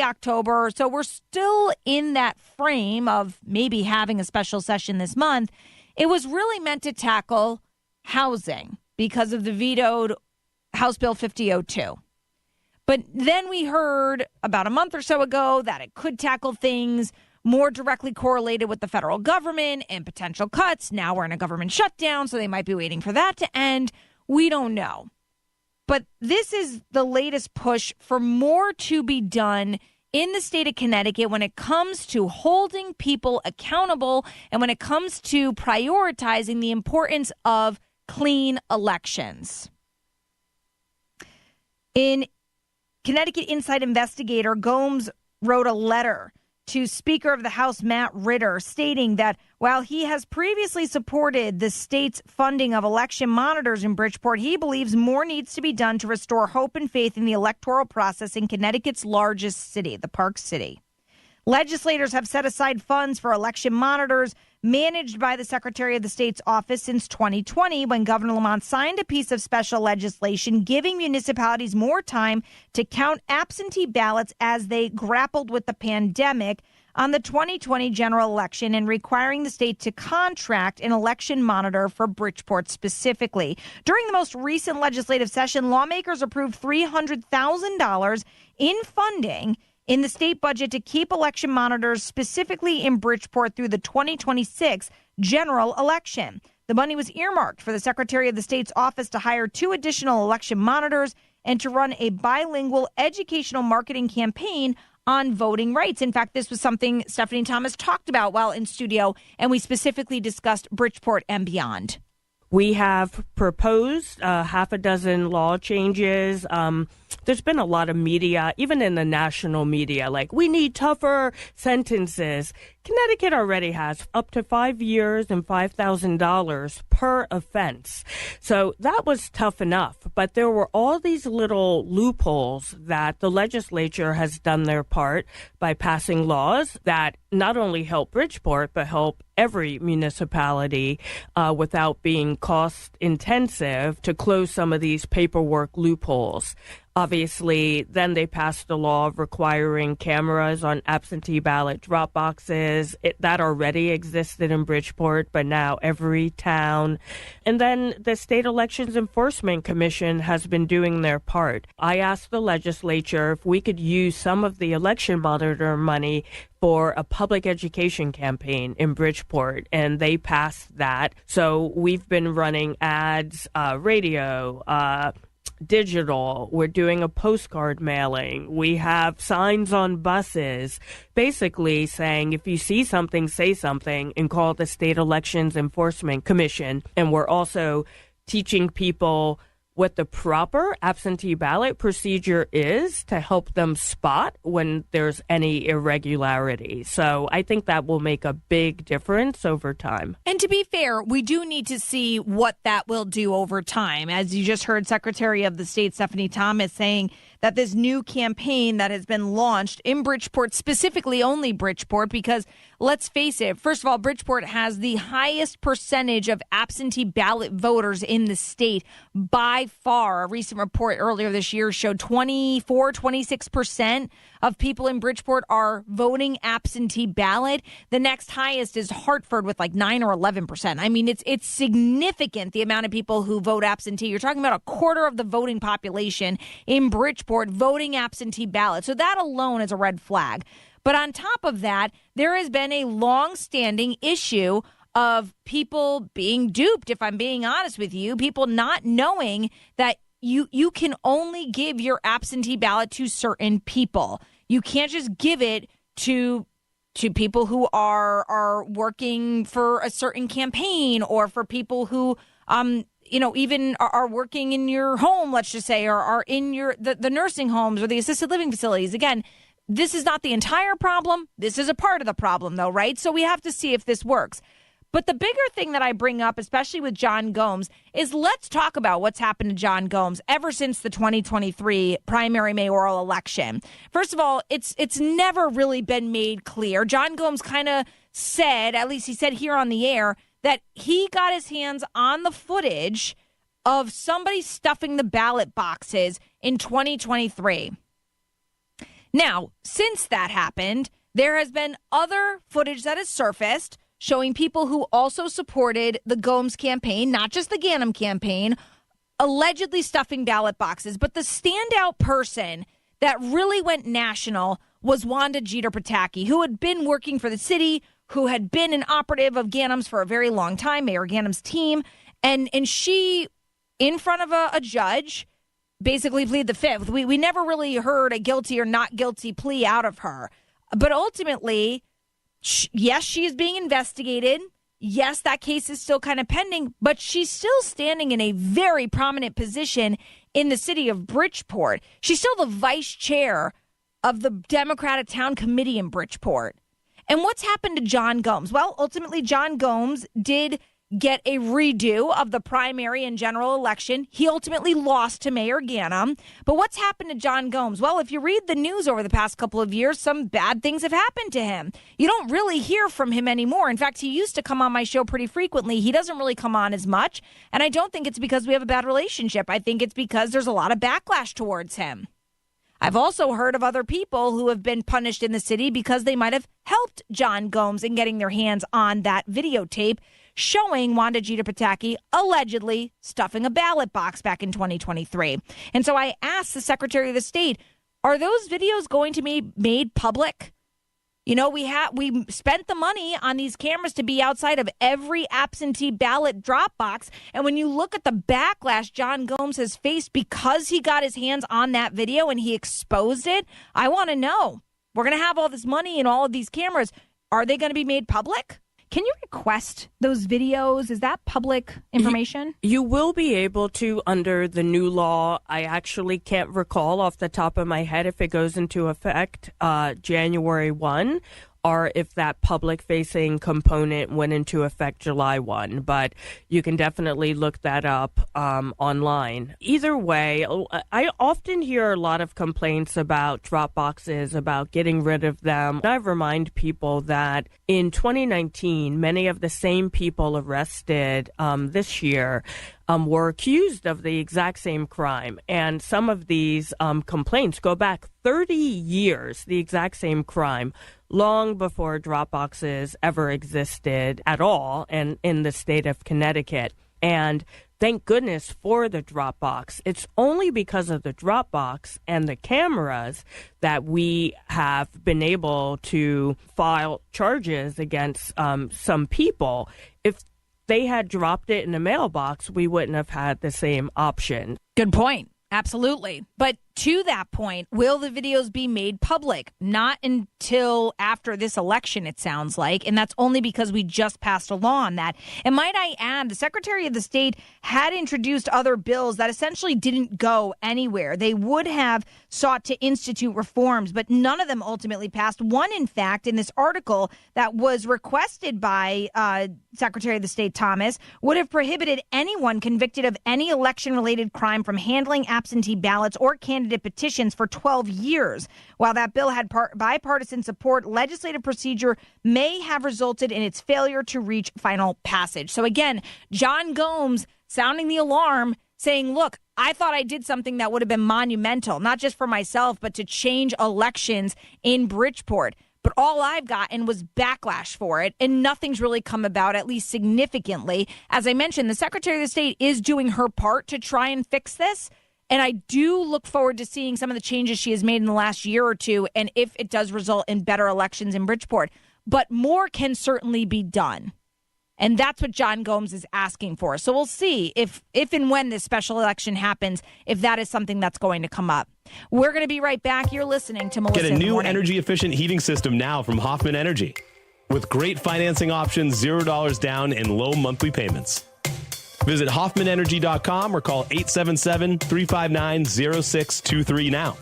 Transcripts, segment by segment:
October. So we're still in that frame of maybe having a special session this month. It was really meant to tackle housing because of the vetoed House Bill 5002. But then we heard about a month or so ago that it could tackle things more directly correlated with the federal government and potential cuts. Now we're in a government shutdown, so they might be waiting for that to end. We don't know. But this is the latest push for more to be done in the state of Connecticut when it comes to holding people accountable and when it comes to prioritizing the importance of clean elections. In Connecticut Inside Investigator, Gomes wrote a letter to Speaker of the House Matt Ritter stating that while he has previously supported the state's funding of election monitors in Bridgeport, he believes more needs to be done to restore hope and faith in the electoral process in Connecticut's largest city, the Park City. Legislators have set aside funds for election monitors managed by the Secretary of the State's office since 2020, when Governor Lamont signed a piece of special legislation giving municipalities more time to count absentee ballots as they grappled with the pandemic on the 2020 general election and requiring the state to contract an election monitor for Bridgeport specifically. During the most recent legislative session, lawmakers approved $300,000 in funding in the state budget to keep election monitors specifically in Bridgeport through the 2026 general election. The money was earmarked for the Secretary of the State's office to hire 2 additional election monitors and to run a bilingual educational marketing campaign on voting rights. In fact, this was something Stephanie Thomas talked about while in studio, and we specifically discussed Bridgeport and beyond. We have proposed half a dozen law changes. There's been a lot of media, even in the national media, like we need tougher sentences. Connecticut already has up to 5 years and $5,000 per offense. So that was tough enough. But there were all these little loopholes that the legislature has done their part by passing laws that not only help Bridgeport, but help every municipality without being cost intensive to close some of these paperwork loopholes. Obviously, then they passed a law requiring cameras on absentee ballot drop boxes. That already existed in Bridgeport, but now every town. And then the State Elections Enforcement Commission has been doing their part. I asked the legislature if we could use some of the election monitor money for a public education campaign in Bridgeport, and they passed that. So we've been running ads, radio, digital. We're doing a postcard mailing. We have signs on buses basically saying if you see something, say something, and call the State Elections Enforcement Commission. And we're also teaching people what the proper absentee ballot procedure is to help them spot when there's any irregularity. So I think that will make a big difference over time. And to be fair, we do need to see what that will do over time. As you just heard Secretary of the State Stephanie Thomas saying that this new campaign that has been launched in Bridgeport, specifically only Bridgeport, because let's face it, first of all, Bridgeport has the highest percentage of absentee ballot voters in the state by far. A recent report earlier this year showed 26% of people in Bridgeport are voting absentee ballot. The next highest is Hartford with like 9 or 11%. I mean, it's significant, the amount of people who vote absentee. You're talking about a quarter of the voting population in Bridgeport voting absentee ballot. So that alone is a red flag. But on top of that, there has been a long-standing issue of people being duped, if I'm being honest with you, people not knowing that you can only give your absentee ballot to certain people. You can't just give it to people who are working for a certain campaign or for people who even are working in your home, let's just say, or are in the nursing homes or the assisted living facilities. Again, this is not the entire problem. This is a part of the problem, though, right? So we have to see if this works. But the bigger thing that I bring up, especially with John Gomes, is let's talk about what's happened to John Gomes ever since the 2023 primary mayoral election. First of all, it's never really been made clear. John Gomes kind of said, at least he said here on the air, that he got his hands on the footage of somebody stuffing the ballot boxes in 2023. Now, since that happened, there has been other footage that has surfaced showing people who also supported the Gomes campaign, not just the Ganim campaign, allegedly stuffing ballot boxes. But the standout person that really went national was Wanda Jeter Pataki, who had been working for the city, who had been an operative of Ganim's for a very long time, Mayor Ganim's team. And she, in front of a judge, basically plead the fifth. We never really heard a guilty or not guilty plea out of her. But ultimately, yes, she is being investigated. Yes, that case is still kind of pending, but she's still standing in a very prominent position in the city of Bridgeport. She's still the vice chair of the Democratic Town Committee in Bridgeport. And what's happened to John Gomes? Well, ultimately, John Gomes did get a redo of the primary and general election. He ultimately lost to Mayor Ganim. But what's happened to John Gomes? Well, if you read the news over the past couple of years, some bad things have happened to him. You don't really hear from him anymore. In fact, he used to come on my show pretty frequently. He doesn't really come on as much. And I don't think it's because we have a bad relationship. I think it's because there's a lot of backlash towards him. I've also heard of other people who have been punished in the city because they might have helped John Gomes in getting their hands on that videotape showing Wanda Jeter Pataki allegedly stuffing a ballot box back in 2023. And so I asked the Secretary of the State, are those videos going to be made public? You know, we spent the money on these cameras to be outside of every absentee ballot drop box. And when you look at the backlash John Gomes has faced because he got his hands on that video and he exposed it, I want to know. We're going to have all this money and all of these cameras. Are they going to be made public? Can you request those videos? Is that public information? You will be able to under the new law. I actually can't recall off the top of my head if it goes into effect January 1 or if that public-facing component went into effect July 1. But you can definitely look that up online. Either way, I often hear a lot of complaints about drop boxes, about getting rid of them. I remind people that in 2019, many of the same people arrested this year were accused of the exact same crime. And some of these complaints go back 30 years, the exact same crime, long before drop boxes ever existed at all and in the state of Connecticut. And thank goodness for the drop box. It's only because of the drop box and the cameras that we have been able to file charges against some people. If they had dropped it in a mailbox, we wouldn't have had the same option. Good point. Absolutely. But to that point, will the videos be made public? Not until after this election, it sounds like. And that's only because we just passed a law on that. And might I add, the Secretary of the State had introduced other bills that essentially didn't go anywhere. They would have sought to institute reforms, but none of them ultimately passed. One, in fact, in this article that was requested by Secretary of the State Thomas, would have prohibited anyone convicted of any election-related crime from handling absentee ballots or candidate petitions for 12 years. While that bill had bipartisan support, legislative procedure may have resulted in its failure to reach final passage. So again, John Gomes sounding the alarm, saying, look, I thought I did something that would have been monumental, not just for myself, but to change elections in Bridgeport. But all I've gotten was backlash for it, and nothing's really come about, at least significantly. As I mentioned, the Secretary of the State is doing her part to try and fix this. And I do look forward to seeing some of the changes she has made in the last year or two, and if it does result in better elections in Bridgeport. But more can certainly be done. And that's what John Gomes is asking for. So we'll see if and when this special election happens, if that is something that's going to come up. We're going to be right back. You're listening to Melissa. Get a new energy-efficient heating system now from Hoffman Energy. With great financing options, $0 down, and low monthly payments. Visit HoffmanEnergy.com or call 877-359-0623 now.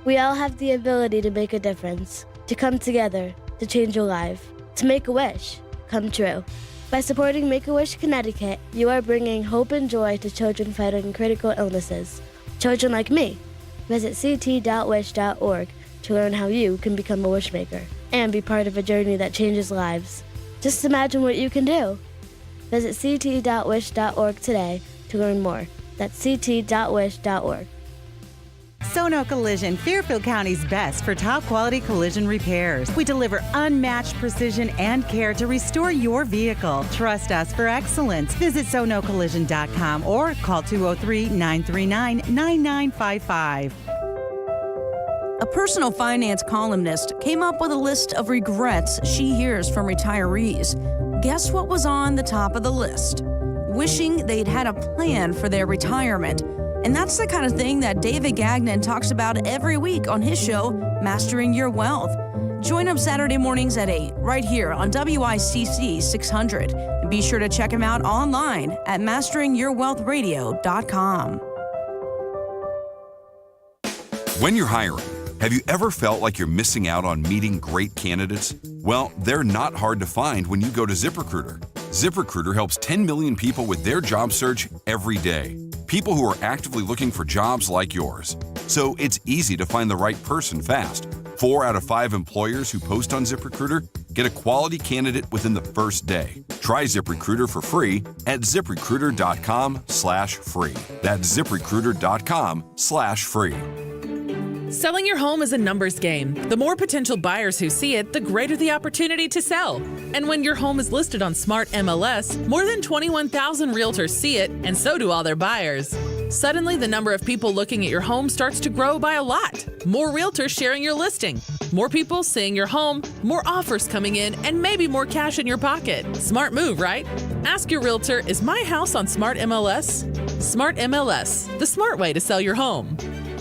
We all have the ability to make a difference, to come together, to change a life, to make a wish come true. By supporting Make-A-Wish Connecticut, you are bringing hope and joy to children fighting critical illnesses. Children like me. Visit ct.wish.org to learn how you can become a wishmaker and be part of a journey that changes lives. Just imagine what you can do. Visit ct.wish.org today to learn more. That's ct.wish.org. Sono Collision, Fairfield County's best for top quality collision repairs. We deliver unmatched precision and care to restore your vehicle. Trust us for excellence. Visit sonocollision.com or call 203-939-9955. A personal finance columnist came up with a list of regrets she hears from retirees. Guess what was on the top of the list? Wishing they'd had a plan for their retirement. And that's the kind of thing that David Gagnon talks about every week on his show, Mastering Your Wealth. Join him Saturday mornings at 8, right here on WICC 600. And be sure to check him out online at masteringyourwealthradio.com. When you're hiring, have you ever felt like you're missing out on meeting great candidates? Well, they're not hard to find when you go to ZipRecruiter. ZipRecruiter helps 10 million people with their job search every day. People who are actively looking for jobs like yours. So it's easy to find the right person fast. 4 out of 5 employers who post on ZipRecruiter get a quality candidate within the first day. Try ZipRecruiter for free at ZipRecruiter.com/free. That's ZipRecruiter.com/free. Selling your home is a numbers game. The more potential buyers who see it, the greater the opportunity to sell. And when your home is listed on Smart MLS, more than 21,000 realtors see it, and so do all their buyers. Suddenly, the number of people looking at your home starts to grow by a lot. More realtors sharing your listing, more people seeing your home, more offers coming in, and maybe more cash in your pocket. Smart move, right? Ask your realtor, is my house on Smart MLS? Smart MLS, the smart way to sell your home.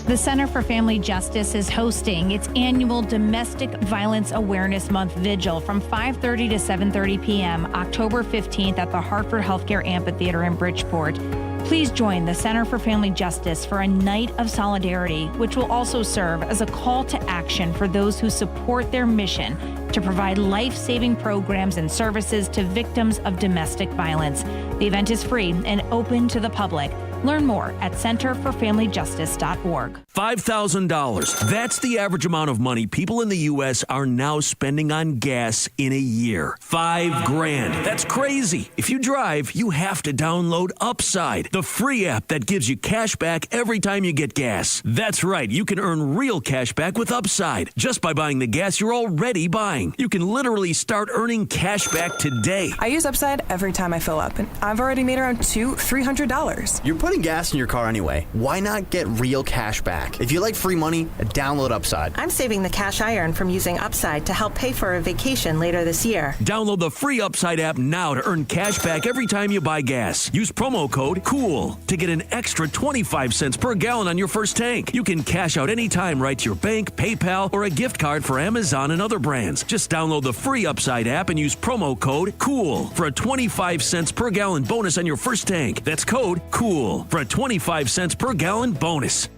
The Center for Family Justice is hosting its annual Domestic Violence Awareness Month Vigil from 5:30 to 7:30 p.m. October 15th at the Hartford Healthcare Amphitheater in Bridgeport. Please join the Center for Family Justice for a night of solidarity, which will also serve as a call to action for those who support their mission to provide life-saving programs and services to victims of domestic violence. The event is free and open to the public. Learn more at centerforfamilyjustice.org. $5,000. That's the average amount of money people in the U.S. are now spending on gas in a year. $5,000. That's crazy. If you drive, you have to download Upside, the free app that gives you cash back every time you get gas. That's right. You can earn real cash back with Upside just by buying the gas you're already buying. You can literally start earning cash back today. I use Upside every time I fill up, and I've already made around $300. You're putting gas in your car anyway. Why not get real cash back? If you like free money, download Upside. I'm saving the cash I earn from using Upside to help pay for a vacation later this year. Download the free Upside app now to earn cash back every time you buy gas. Use promo code COOL to get an extra 25 cents per gallon on your first tank. You can cash out anytime right to your bank, PayPal, or a gift card for Amazon and other brands. Just download the free Upside app and use promo code COOL for a 25 cents per gallon bonus on your first tank. That's code COOL for a 25 cents per gallon bonus.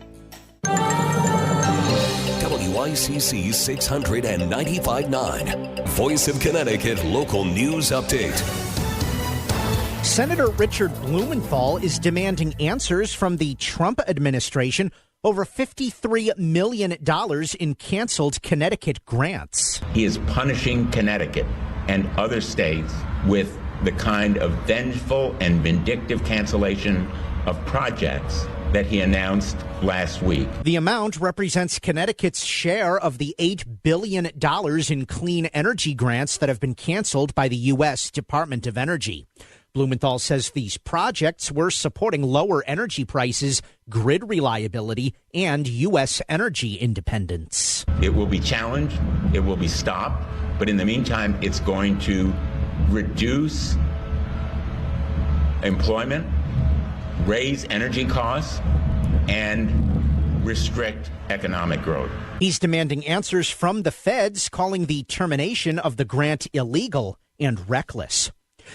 WICC 695.9, Voice of Connecticut Local News Update. Senator Richard Blumenthal is demanding answers from the Trump administration over $53 million in canceled Connecticut grants. He is punishing Connecticut and other states with the kind of vengeful and vindictive cancellation of projects that he announced last week. The amount represents Connecticut's share of the $8 billion in clean energy grants that have been canceled by the U.S. Department of Energy. Blumenthal says these projects were supporting lower energy prices, grid reliability, and U.S. energy independence. It will be challenged, it will be stopped, but in the meantime, it's going to reduce employment, raise energy costs, and restrict economic growth. He's demanding answers from the feds, calling the termination of the grant illegal and reckless.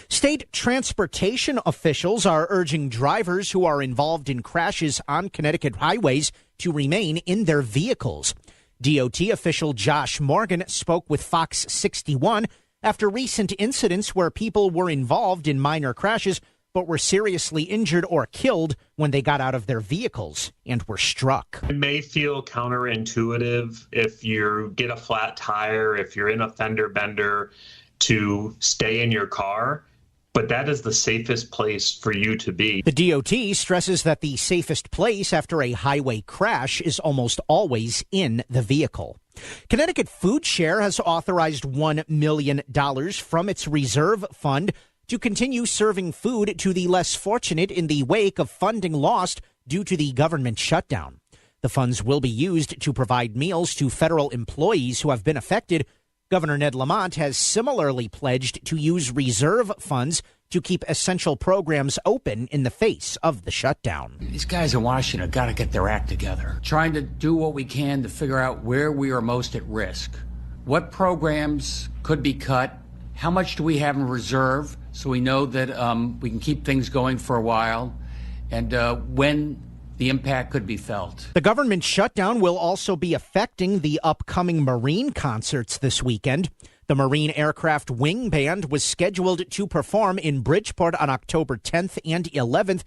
State transportation officials are urging drivers who are involved in crashes on Connecticut highways to remain in their vehicles. DOT official Josh Morgan spoke with Fox 61 after recent incidents where people were involved in minor crashes but were seriously injured or killed when they got out of their vehicles and were struck. It may feel counterintuitive if you get a flat tire, if you're in a fender bender, to stay in your car. but that is the safest place for you to be. The DOT stresses that the safest place after a highway crash is almost always in the vehicle. Connecticut Food Share has authorized $1 million from its reserve fund to continue serving food to the less fortunate in the wake of funding lost due to the government shutdown. The funds will be used to provide meals to federal employees who have been affected. Governor Ned Lamont has similarly pledged to use reserve funds to keep essential programs open in the face of the shutdown. These guys in Washington got to get their act together, trying to do what we can to figure out where we are most at risk. What programs could be cut? How much do we have in reserve so we know that we can keep things going for a while? And when the impact could be felt. The government shutdown will also be affecting the upcoming Marine concerts this weekend. The Marine Aircraft Wing Band was scheduled to perform in Bridgeport on October 10th and 11th.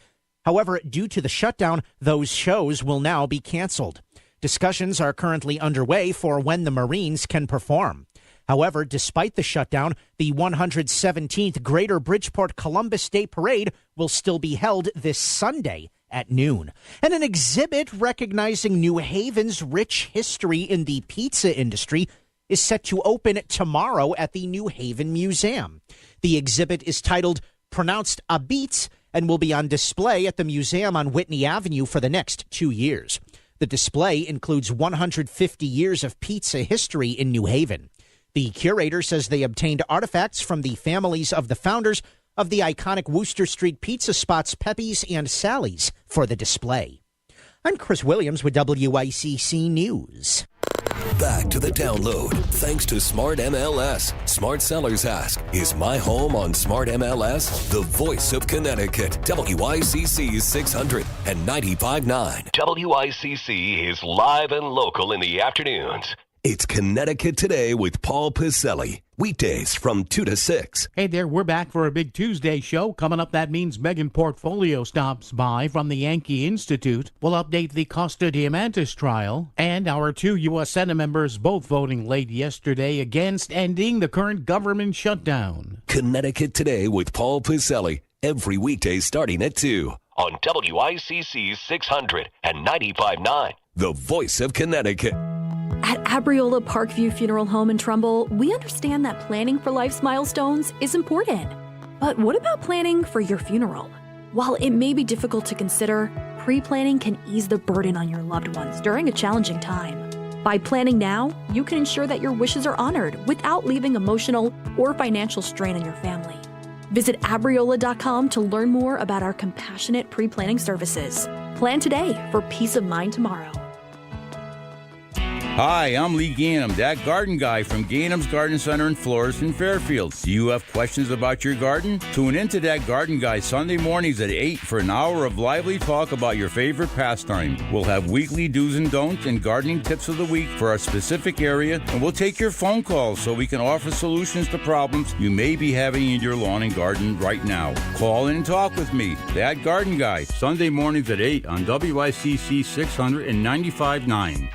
However, due to the shutdown, those shows will now be canceled. Discussions are currently underway for when the Marines can perform. However, despite the shutdown, the 117th Greater Bridgeport Columbus Day Parade will still be held this Sunday at noon. And an exhibit recognizing New Haven's rich history in the pizza industry is set to open tomorrow at the New Haven Museum. The exhibit is titled Pronounced a Beats and will be on display at the museum on Whitney Avenue for the next 2 years. The display includes 150 years of pizza history in New Haven. The curator says they obtained artifacts from the families of the founders of the iconic Wooster Street pizza spots Pepe's and Sally's for the display. I'm Chris Williams with WICC News. Back to the download. Thanks to Smart MLS. Smart sellers ask, is my home on Smart MLS? The voice of Connecticut. WICC 600 and 95.9. WICC is live and local in the afternoons. It's Connecticut Today with Paul Piselli. Weekdays from 2 to 6. Hey there, we're back for a big Tuesday show. Coming up, that means Megan Portfolio stops by from the Yankee Institute. We'll update the Costa Diamantis trial. And our 2 U.S. Senate members both voting late yesterday against ending the current government shutdown. Connecticut Today with Paul Piselli. Every weekday starting at 2 on WICC 600 and 95.9. The voice of Connecticut. At Abriola Parkview Funeral Home in Trumbull, we understand that planning for life's milestones is important. But what about planning for your funeral? While it may be difficult to consider, pre-planning can ease the burden on your loved ones during a challenging time. By planning now, you can ensure that your wishes are honored without leaving emotional or financial strain on your family. Visit abriola.com to learn more about our compassionate pre-planning services. Plan today for peace of mind tomorrow. Hi, I'm Lee Gainham, that garden guy from Gainham's Garden Center and Florist in Fairfield. Do you have questions about your garden? Tune into That Garden Guy Sunday mornings at 8 for an hour of lively talk about your favorite pastime. We'll have weekly do's and don'ts and gardening tips of the week for a specific area, and we'll take your phone calls so we can offer solutions to problems you may be having in your lawn and garden right now. Call in and talk with me, That Garden Guy, Sunday mornings at 8 on WICC 600 and 95.9.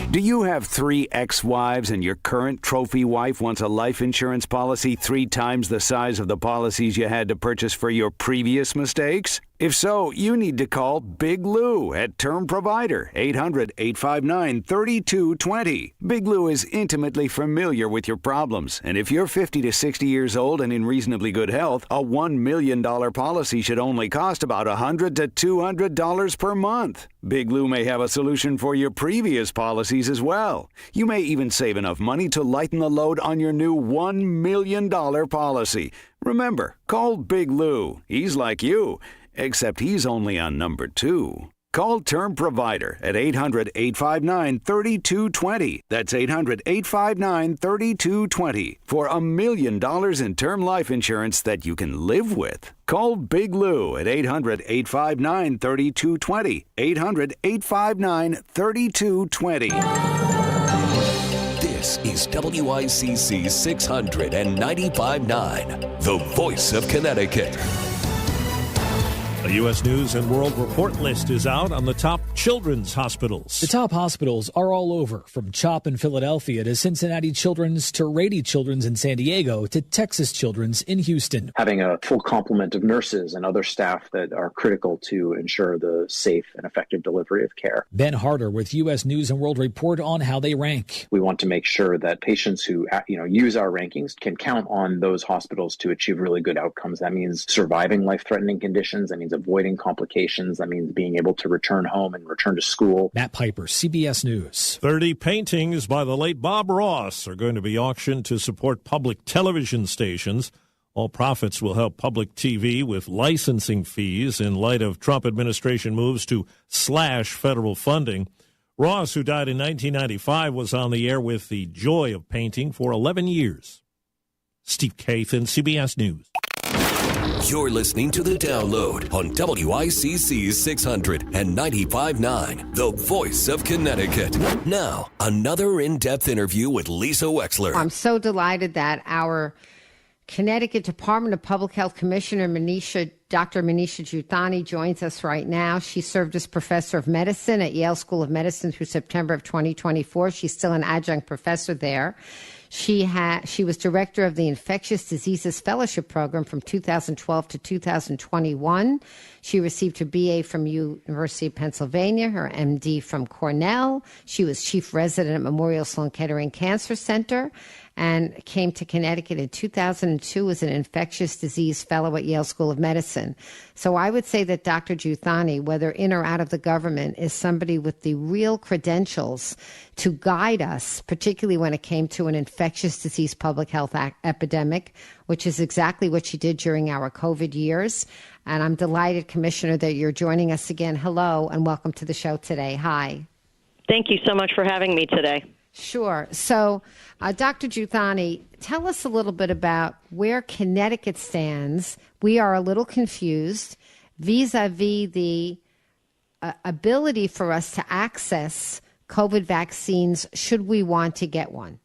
Do you have 3 ex-wives and your current trophy wife wants a life insurance policy 3 times the size of the policies you had to purchase for your previous mistakes? If so, you need to call Big Lou at Term Provider, 800-859-3220. Big Lou is intimately familiar with your problems, and if you're 50 to 60 years old and in reasonably good health, a $1 million policy should only cost about $100 to $200 per month. Big Lou may have a solution for your previous policies as well. You may even save enough money to lighten the load on your new $1 million policy. Remember, call Big Lou. He's like you, except he's only on number 2. Call Term Provider at 800-859-3220. That's 800-859-3220 for $1 million in term life insurance that you can live with. Call Big Lou at 800-859-3220. 800-859-3220. This is WICC 600 and 95.9, the voice of Connecticut. A U.S. News and World Report list is out on the top children's hospitals. The top hospitals are all over, from CHOP in Philadelphia to Cincinnati Children's to Rady Children's in San Diego to Texas Children's in Houston. Having a full complement of nurses and other staff that are critical to ensure the safe and effective delivery of care. Ben Harder with U.S. News and World Report on how they rank. We want to make sure that patients who use our rankings can count on those hospitals to achieve really good outcomes. That means surviving life-threatening conditions. That means avoiding complications. That means being able to return home and return to school. Matt Piper, CBS News. 30 paintings by the late Bob Ross are going to be auctioned to support public television stations. All profits will help public TV with licensing fees in light of Trump administration moves to slash federal funding. Ross, who died in 1995, was on the air with The Joy of Painting for 11 years. Steve Kathan, CBS News. You're listening to The Download on WICC 600 and 95.9, the voice of Connecticut. Now, another in-depth interview with Lisa Wexler. I'm so delighted that our Connecticut Department of Public Health Commissioner Dr. Manisha Juthani joins us right now. She served as professor of medicine at Yale School of Medicine through September of 2024. She's still an adjunct professor there. She was director of the Infectious Diseases Fellowship Program from 2012 to 2021. She received her BA from University of Pennsylvania, her MD from Cornell. She was chief resident at Memorial Sloan Kettering Cancer Center and came to Connecticut in 2002 as an infectious disease fellow at Yale School of Medicine. So I would say that Dr. Juthani, whether in or out of the government, is somebody with the real credentials to guide us, particularly when it came to an infectious disease public health epidemic, which is exactly what she did during our COVID years. And I'm delighted, Commissioner, that you're joining us again. Hello, and welcome to the show today. Hi. Thank you so much for having me today. Sure. So, Dr. Juthani, tell us a little bit about where Connecticut stands. We are a little confused vis-a-vis the ability for us to access COVID vaccines should we want to get one.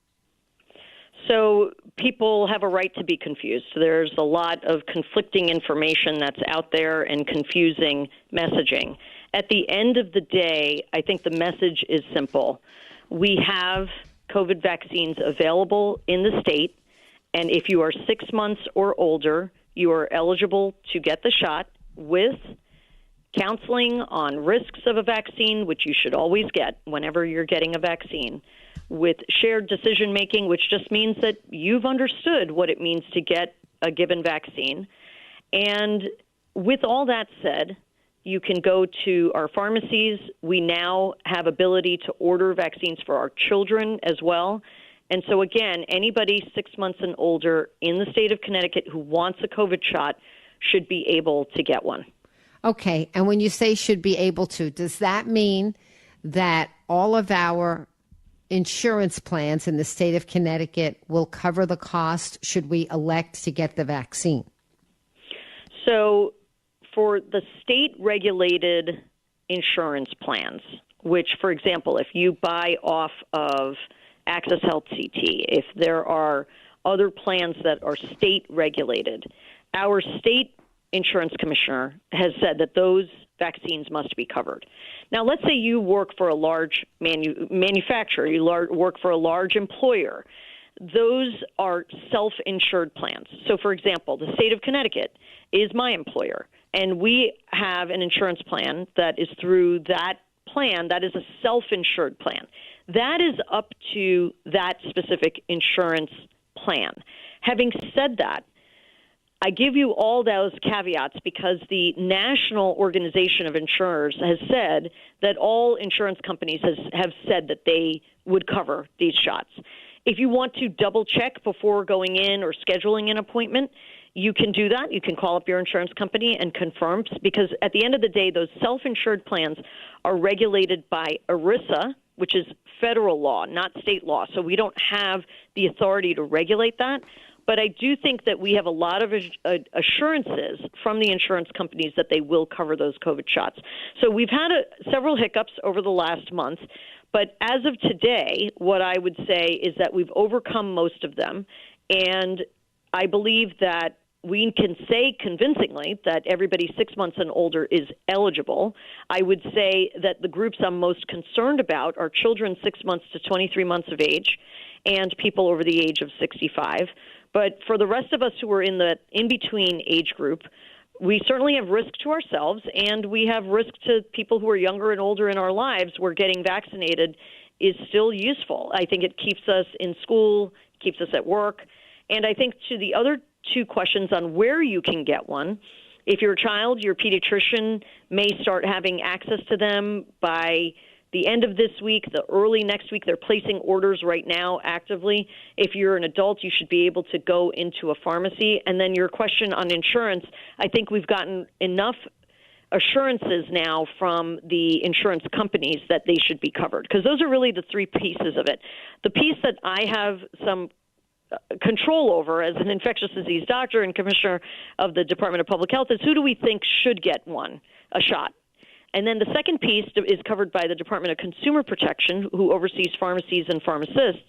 So people have a right to be confused. There's a lot of conflicting information that's out there and confusing messaging. At the end of the day, I think the message is simple. We have COVID vaccines available in the state, and if you are 6 months or older, you are eligible to get the shot with counseling on risks of a vaccine, which you should always get whenever you're getting a vaccine, with shared decision-making, which just means that you've understood what it means to get a given vaccine. And with all that said, you can go to our pharmacies. We now have ability to order vaccines for our children as well. And so, again, anybody 6 months and older in the state of Connecticut who wants a COVID shot should be able to get one. Okay. And when you say should be able to, does that mean that all of our insurance plans in the state of Connecticut will cover the cost should we elect to get the vaccine? So for the state-regulated insurance plans, which, for example, if you buy off of Access Health CT, if there are other plans that are state-regulated, our state insurance commissioner has said that those vaccines must be covered. Now, let's say you work for a large manufacturer, you work for a large employer. Those are self-insured plans. So, for example, the state of Connecticut is my employer, and we have an insurance plan that is through that plan that is a self-insured plan. That is up to that specific insurance plan. Having said that, I give you all those caveats because the National Organization of Insurers has said that all insurance companies have said that they would cover these shots. If you want to double check before going in or scheduling an appointment, you can do that. You can call up your insurance company and confirm, because at the end of the day, those self-insured plans are regulated by ERISA, which is federal law, not state law. So we don't have the authority to regulate that. But I do think that we have a lot of assurances from the insurance companies that they will cover those COVID shots. So we've had several hiccups over the last month. But as of today, what I would say is that we've overcome most of them. And I believe that we can say convincingly that everybody 6 months and older is eligible. I would say that the groups I'm most concerned about are children 6 months to 23 months of age and people over the age of 65. But for the rest of us who are in the in-between age group, we certainly have risk to ourselves, and we have risk to people who are younger and older in our lives where getting vaccinated is still useful. I think it keeps us in school, keeps us at work. And I think to the other two questions on where you can get one, if you're a child, your pediatrician may start having access to them by the end of this week, the early next week. They're placing orders right now actively. If you're an adult, you should be able to go into a pharmacy. And then your question on insurance, I think we've gotten enough assurances now from the insurance companies that they should be covered, because those are really the three pieces of it. The piece that I have some control over as an infectious disease doctor and commissioner of the Department of Public Health is who do we think should get a shot? And then the second piece is covered by the Department of Consumer Protection, who oversees pharmacies and pharmacists.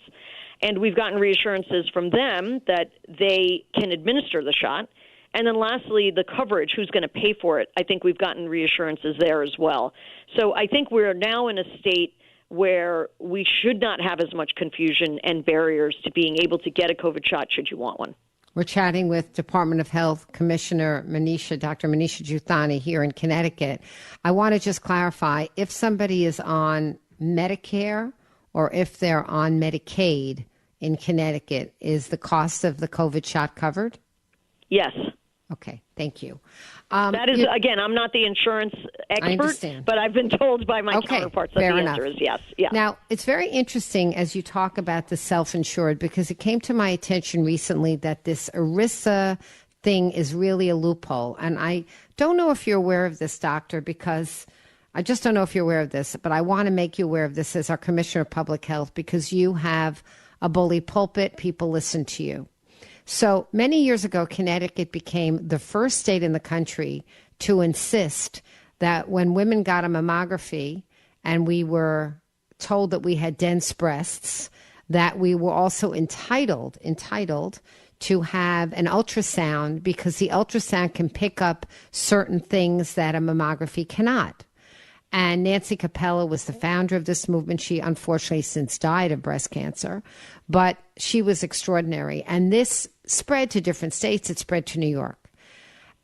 And we've gotten reassurances from them that they can administer the shot. And then lastly, the coverage, who's going to pay for it. I think we've gotten reassurances there as well. So I think we're now in a state where we should not have as much confusion and barriers to being able to get a COVID shot should you want one. We're chatting with Department of Health Commissioner Dr. Manisha Juthani here in Connecticut. I want to just clarify, if somebody is on Medicare or if they're on Medicaid in Connecticut, is the cost of the COVID shot covered? Yes. Okay, thank you. That is, again, I'm not the insurance expert, but I've been told by my counterparts that the answer is yes. Yeah. Now, it's very interesting as you talk about the self-insured, because it came to my attention recently that this ERISA thing is really a loophole. And I don't know if you're aware of this, Doctor, because I just don't know if you're aware of this, but I want to make you aware of this as our Commissioner of Public Health, because you have a bully pulpit. People listen to you. So many years ago, Connecticut became the first state in the country to insist that when women got a mammography and we were told that we had dense breasts, that we were also entitled to have an ultrasound, because the ultrasound can pick up certain things that a mammography cannot. And Nancy Capella was the founder of this movement. She unfortunately since died of breast cancer, but she was extraordinary. And this spread to different states. It spread to New York.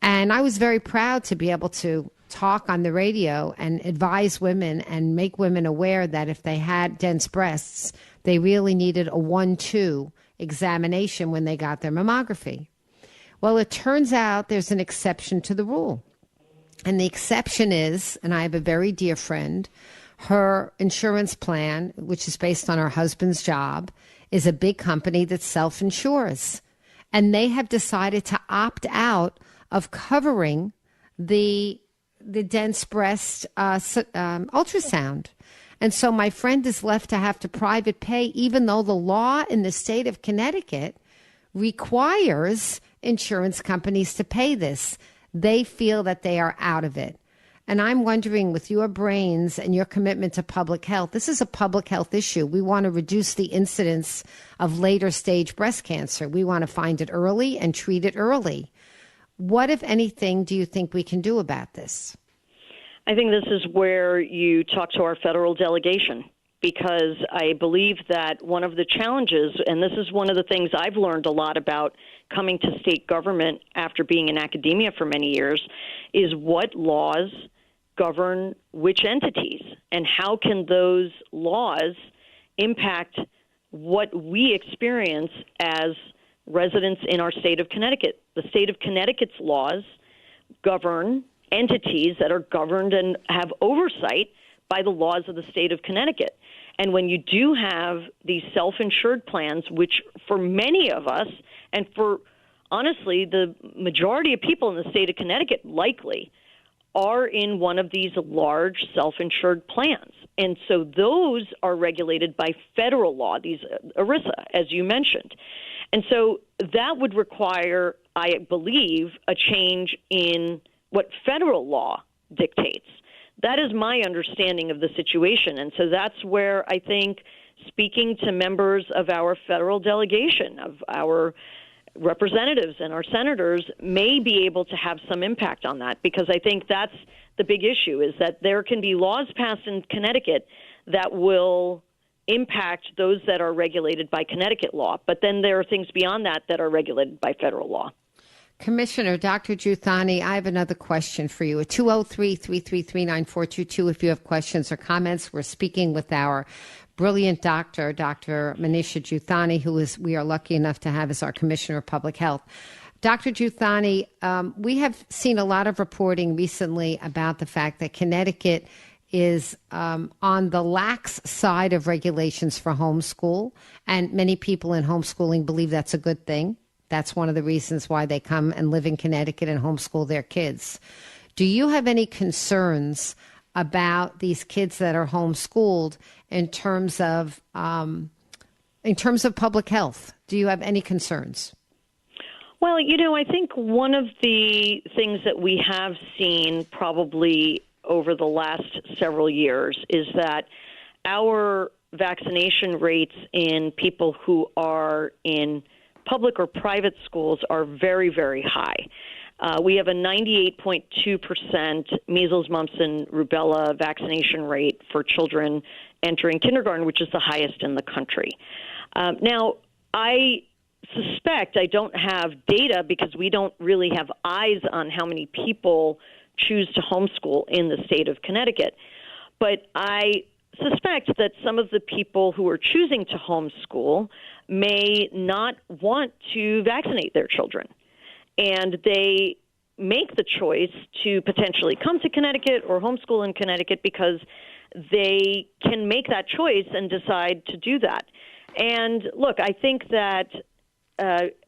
And I was very proud to be able to talk on the radio and advise women and make women aware that if they had dense breasts, they really needed a 1-2 examination when they got their mammography. Well, it turns out there's an exception to the rule. And the exception is, and I have a very dear friend, her insurance plan, which is based on her husband's job, is a big company that self-insures. And they have decided to opt out of covering the dense breast ultrasound. And so my friend is left to have to private pay, even though the law in the state of Connecticut requires insurance companies to pay this. They feel that they are out of it. And I'm wondering, with your brains and your commitment to public health, this is a public health issue. We want to reduce the incidence of later stage breast cancer. We want to find it early and treat it early. What, if anything, do you think we can do about this? I think this is where you talk to our federal delegation, because I believe that one of the challenges, and this is one of the things I've learned a lot about coming to state government after being in academia for many years, is what laws govern which entities, and how can those laws impact what we experience as residents in our state of Connecticut. The state of Connecticut's laws govern entities that are governed and have oversight by the laws of the state of Connecticut. And when you do have these self-insured plans, which for many of us, and for honestly the majority of people in the state of Connecticut likely, are in one of these large self-insured plans. And so those are regulated by federal law, these ERISA, as you mentioned. And so that would require, I believe, a change in what federal law dictates. That is my understanding of the situation. And so that's where I think speaking to members of our federal delegation, of our representatives and our senators may be able to have some impact on that, because I think that's the big issue, is that there can be laws passed in Connecticut that will impact those that are regulated by Connecticut law. But then there are things beyond that that are regulated by federal law. Commissioner, Dr. Giuthani, I have another question for you. At 203-333-9422, if you have questions or comments. We're speaking with our brilliant doctor, Dr. Manisha Giuthani, who we are lucky enough to have as our Commissioner of Public Health. Dr. Giuthani, we have seen a lot of reporting recently about the fact that Connecticut is on the lax side of regulations for homeschool, and many people in homeschooling believe that's a good thing. That's one of the reasons why they come and live in Connecticut and homeschool their kids. Do you have any concerns about these kids that are homeschooled in terms of public health? Do you have any concerns? Well, I think one of the things that we have seen probably over the last several years is that our vaccination rates in people who are in public or private schools are very, very high. We have a 98.2% measles, mumps, and rubella vaccination rate for children entering kindergarten, which is the highest in the country. Now, I suspect, I don't have data because we don't really have eyes on how many people choose to homeschool in the state of Connecticut, but I suspect that some of the people who are choosing to homeschool may not want to vaccinate their children. And they make the choice to potentially come to Connecticut or homeschool in Connecticut because they can make that choice and decide to do that. And look, I think that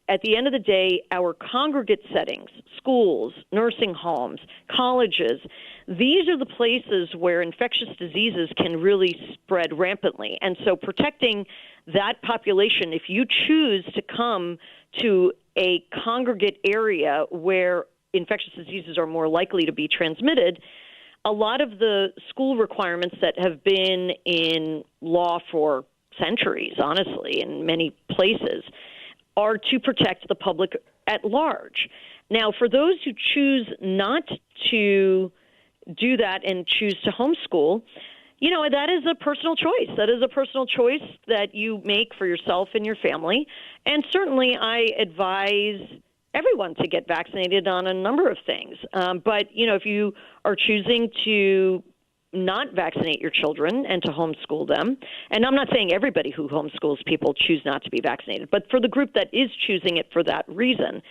at the end of the day, our congregate settings, schools, nursing homes, colleges, these are the places where infectious diseases can really spread rampantly. And so protecting that population, if you choose to come to a congregate area where infectious diseases are more likely to be transmitted, a lot of the school requirements that have been in law for centuries, honestly, in many places, are to protect the public at large. Now, for those who choose not to do that and choose to homeschool, that is a personal choice. That is a personal choice that you make for yourself and your family. And certainly I advise everyone to get vaccinated on a number of things. But, if you are choosing to not vaccinate your children and to homeschool them, and I'm not saying everybody who homeschools people choose not to be vaccinated, but for the group that is choosing it for that reason,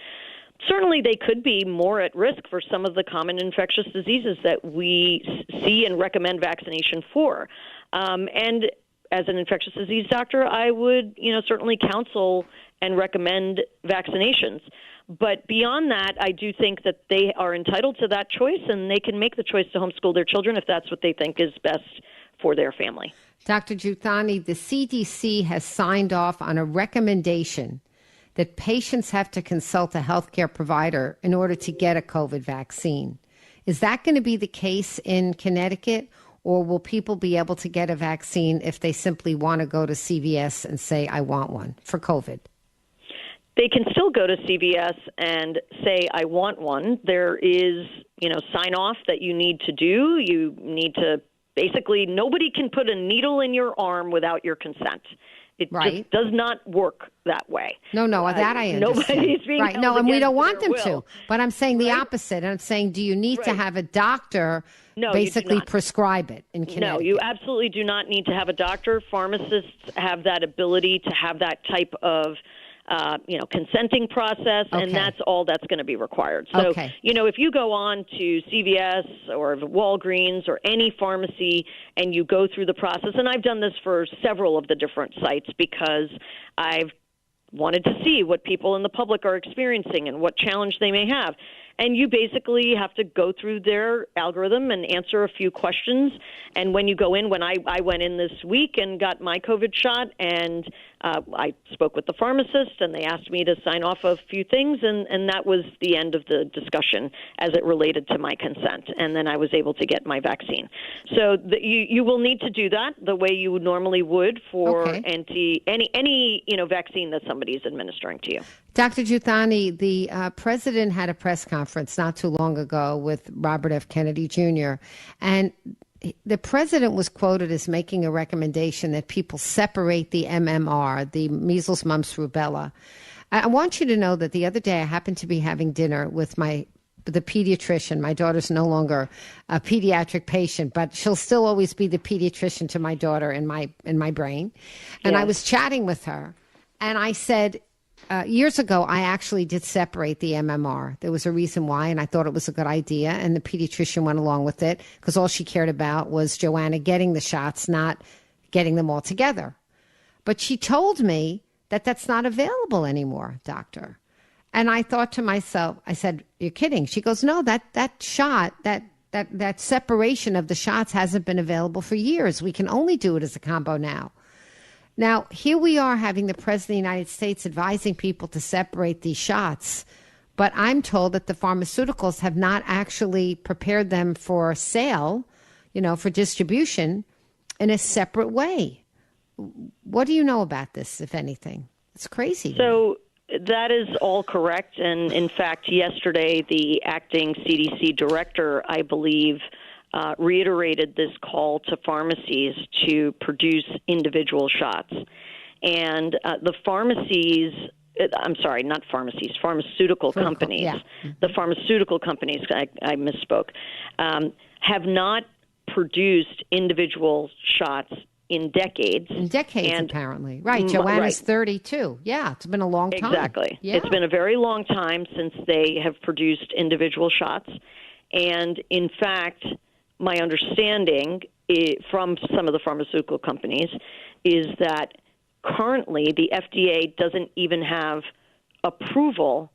certainly they could be more at risk for some of the common infectious diseases that we see and recommend vaccination for. And as an infectious disease doctor, I would, certainly counsel and recommend vaccinations. But beyond that, I do think that they are entitled to that choice, and they can make the choice to homeschool their children if that's what they think is best for their family. Dr. Giuthani, the CDC has signed off on a recommendation that patients have to consult a healthcare provider in order to get a COVID vaccine. Is that going to be the case in Connecticut, or will people be able to get a vaccine if they simply want to go to CVS and say, I want one for COVID? They can still go to CVS and say, I want one. There is, sign off that you need to do. You need to basically, nobody can put a needle in your arm without your consent. It just does not work that way. No, that I understand. Nobody's being held No, and we don't against want them their will. to. But I'm saying the opposite. And I'm saying, do you need to have a doctor basically prescribe it in Connecticut? No, you absolutely do not need to have a doctor. Pharmacists have that ability to have that type of consenting process, and that's all that's going to be required. So, if you go on to CVS or Walgreens or any pharmacy and you go through the process, and I've done this for several of the different sites because I've wanted to see what people in the public are experiencing and what challenge they may have. and you basically have to go through their algorithm and answer a few questions. And when you go in, when I went in this week and got my COVID shot, and I spoke with the pharmacist, and they asked me to sign off a few things, and that was the end of the discussion as it related to my consent. And then I was able to get my vaccine. So you will need to do that the way you normally would for any vaccine that somebody is administering to you. Dr. Juthani, the president had a press conference not too long ago with Robert F. Kennedy Jr., and the president was quoted as making a recommendation that people separate the MMR, the measles, mumps, rubella. I want you to know that the other day I happened to be having dinner with the pediatrician. My daughter's no longer a pediatric patient, but she'll still always be the pediatrician to my daughter in my brain. And I was chatting with her, and I said, years ago, I actually did separate the MMR. There was a reason why, and I thought it was a good idea, and the pediatrician went along with it because all she cared about was Joanna getting the shots, not getting them all together. But she told me that that's not available anymore, doctor. And I thought to myself, I said, "You're kidding." She goes, "No, that shot, that separation of the shots hasn't been available for years. We can only do it as a combo now." Now, here we are having the President of the United States advising people to separate these shots, but I'm told that the pharmaceuticals have not actually prepared them for sale, for distribution in a separate way. What do you know about this, if anything? It's crazy. So that is all correct. And in fact, yesterday, the acting CDC director, I believe, reiterated this call to pharmacies to produce individual shots. And the pharmacies, pharmaceutical companies, the pharmaceutical companies, I misspoke, have not produced individual shots in decades. Apparently. Right. Joanna's 32. Yeah, it's been a long time. Exactly. Yeah. It's been a very long time since they have produced individual shots. And in fact, my understanding from some of the pharmaceutical companies is that currently the FDA doesn't even have approval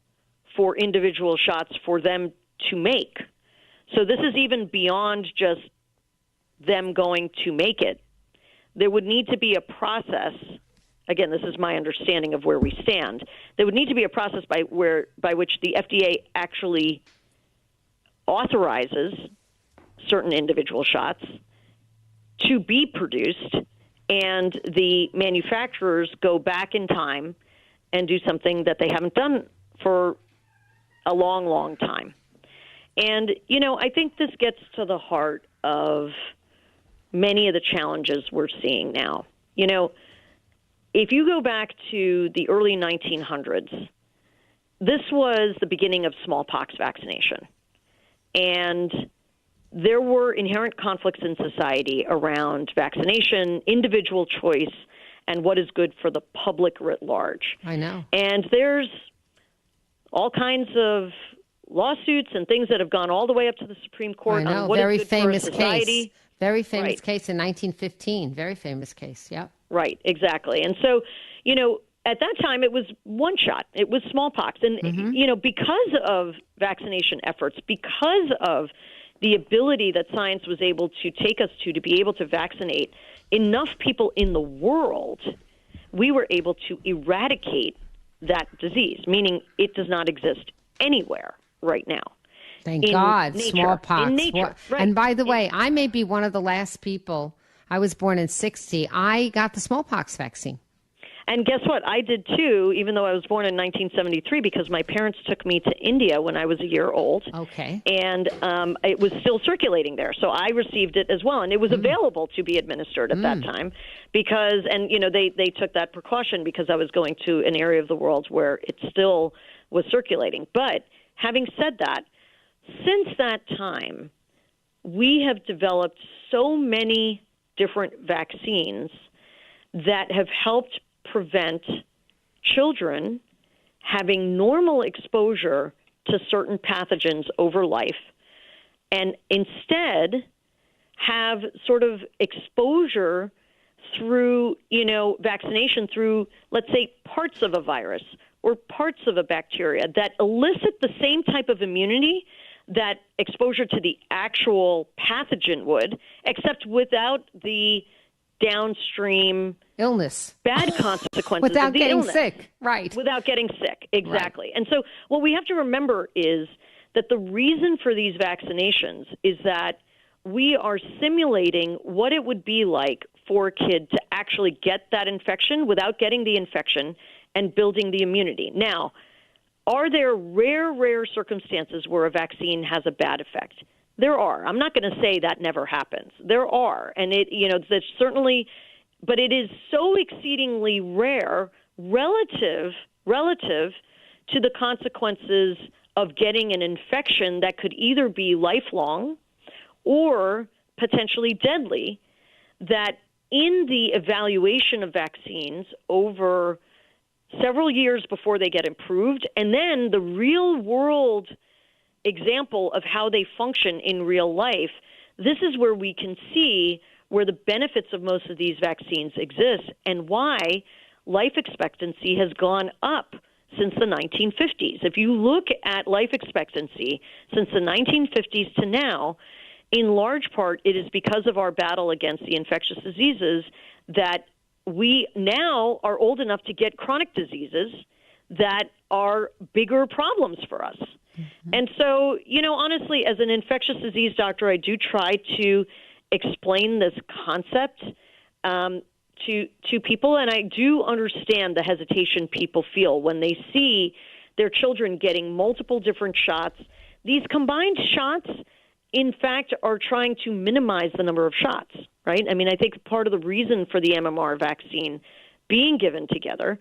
for individual shots for them to make. So this is even beyond just them going to make it. There would need to be a process. Again, this is my understanding of where we stand. There would need to be a process by which the FDA actually authorizes certain individual shots to be produced, and the manufacturers go back in time and do something that they haven't done for a long, long time. And, I think this gets to the heart of many of the challenges we're seeing now. If you go back to the early 1900s, this was the beginning of smallpox vaccination. And there were inherent conflicts in society around vaccination, individual choice, and what is good for the public writ large. I know. And there's all kinds of lawsuits and things that have gone all the way up to the Supreme Court on what is good for a society. Very famous case in 1915. Very famous case, yep. Right, exactly. And so, at that time, it was one shot. It was smallpox. And, because of vaccination efforts, because of the ability that science was able to take us to be able to vaccinate enough people in the world, we were able to eradicate that disease, meaning it does not exist anywhere right now. Thank God, nature. smallpox. In nature, right. And by the way, I may be one of the last people. I was born in 1960. I got the smallpox vaccine. And guess what? I did too, even though I was born in 1973, because my parents took me to India when I was a year old. Okay. And it was still circulating there. So I received it as well. And it was available to be administered at that time because, they took that precaution because I was going to an area of the world where it still was circulating. But having said that, since that time, we have developed so many different vaccines that have helped prevent children having normal exposure to certain pathogens over life and instead have sort of exposure through, vaccination through, let's say, parts of a virus or parts of a bacteria that elicit the same type of immunity that exposure to the actual pathogen would, except without the downstream illness, bad consequences without of the getting illness. sick, right? Without getting sick, exactly. Right. And so what we have to remember is that the reason for these vaccinations is that we are simulating what it would be like for a kid to actually get that infection without getting the infection and building the immunity. Now, are there rare circumstances where a vaccine has a bad effect? There are. I'm not going to say that never happens. There are. And that's certainly, but it is so exceedingly rare relative to the consequences of getting an infection that could either be lifelong or potentially deadly, that in the evaluation of vaccines over several years before they get approved, and then the real world example of how they function in real life, this is where we can see where the benefits of most of these vaccines exist and why life expectancy has gone up since the 1950s. If you look at life expectancy since the 1950s to now, in large part, it is because of our battle against the infectious diseases that we now are old enough to get chronic diseases that are bigger problems for us. Mm-hmm. And so, honestly, as an infectious disease doctor, I do try to explain this concept to people, and I do understand the hesitation people feel when they see their children getting multiple different shots. These combined shots, in fact, are trying to minimize the number of shots, right? I mean, I think part of the reason for the MMR vaccine being given together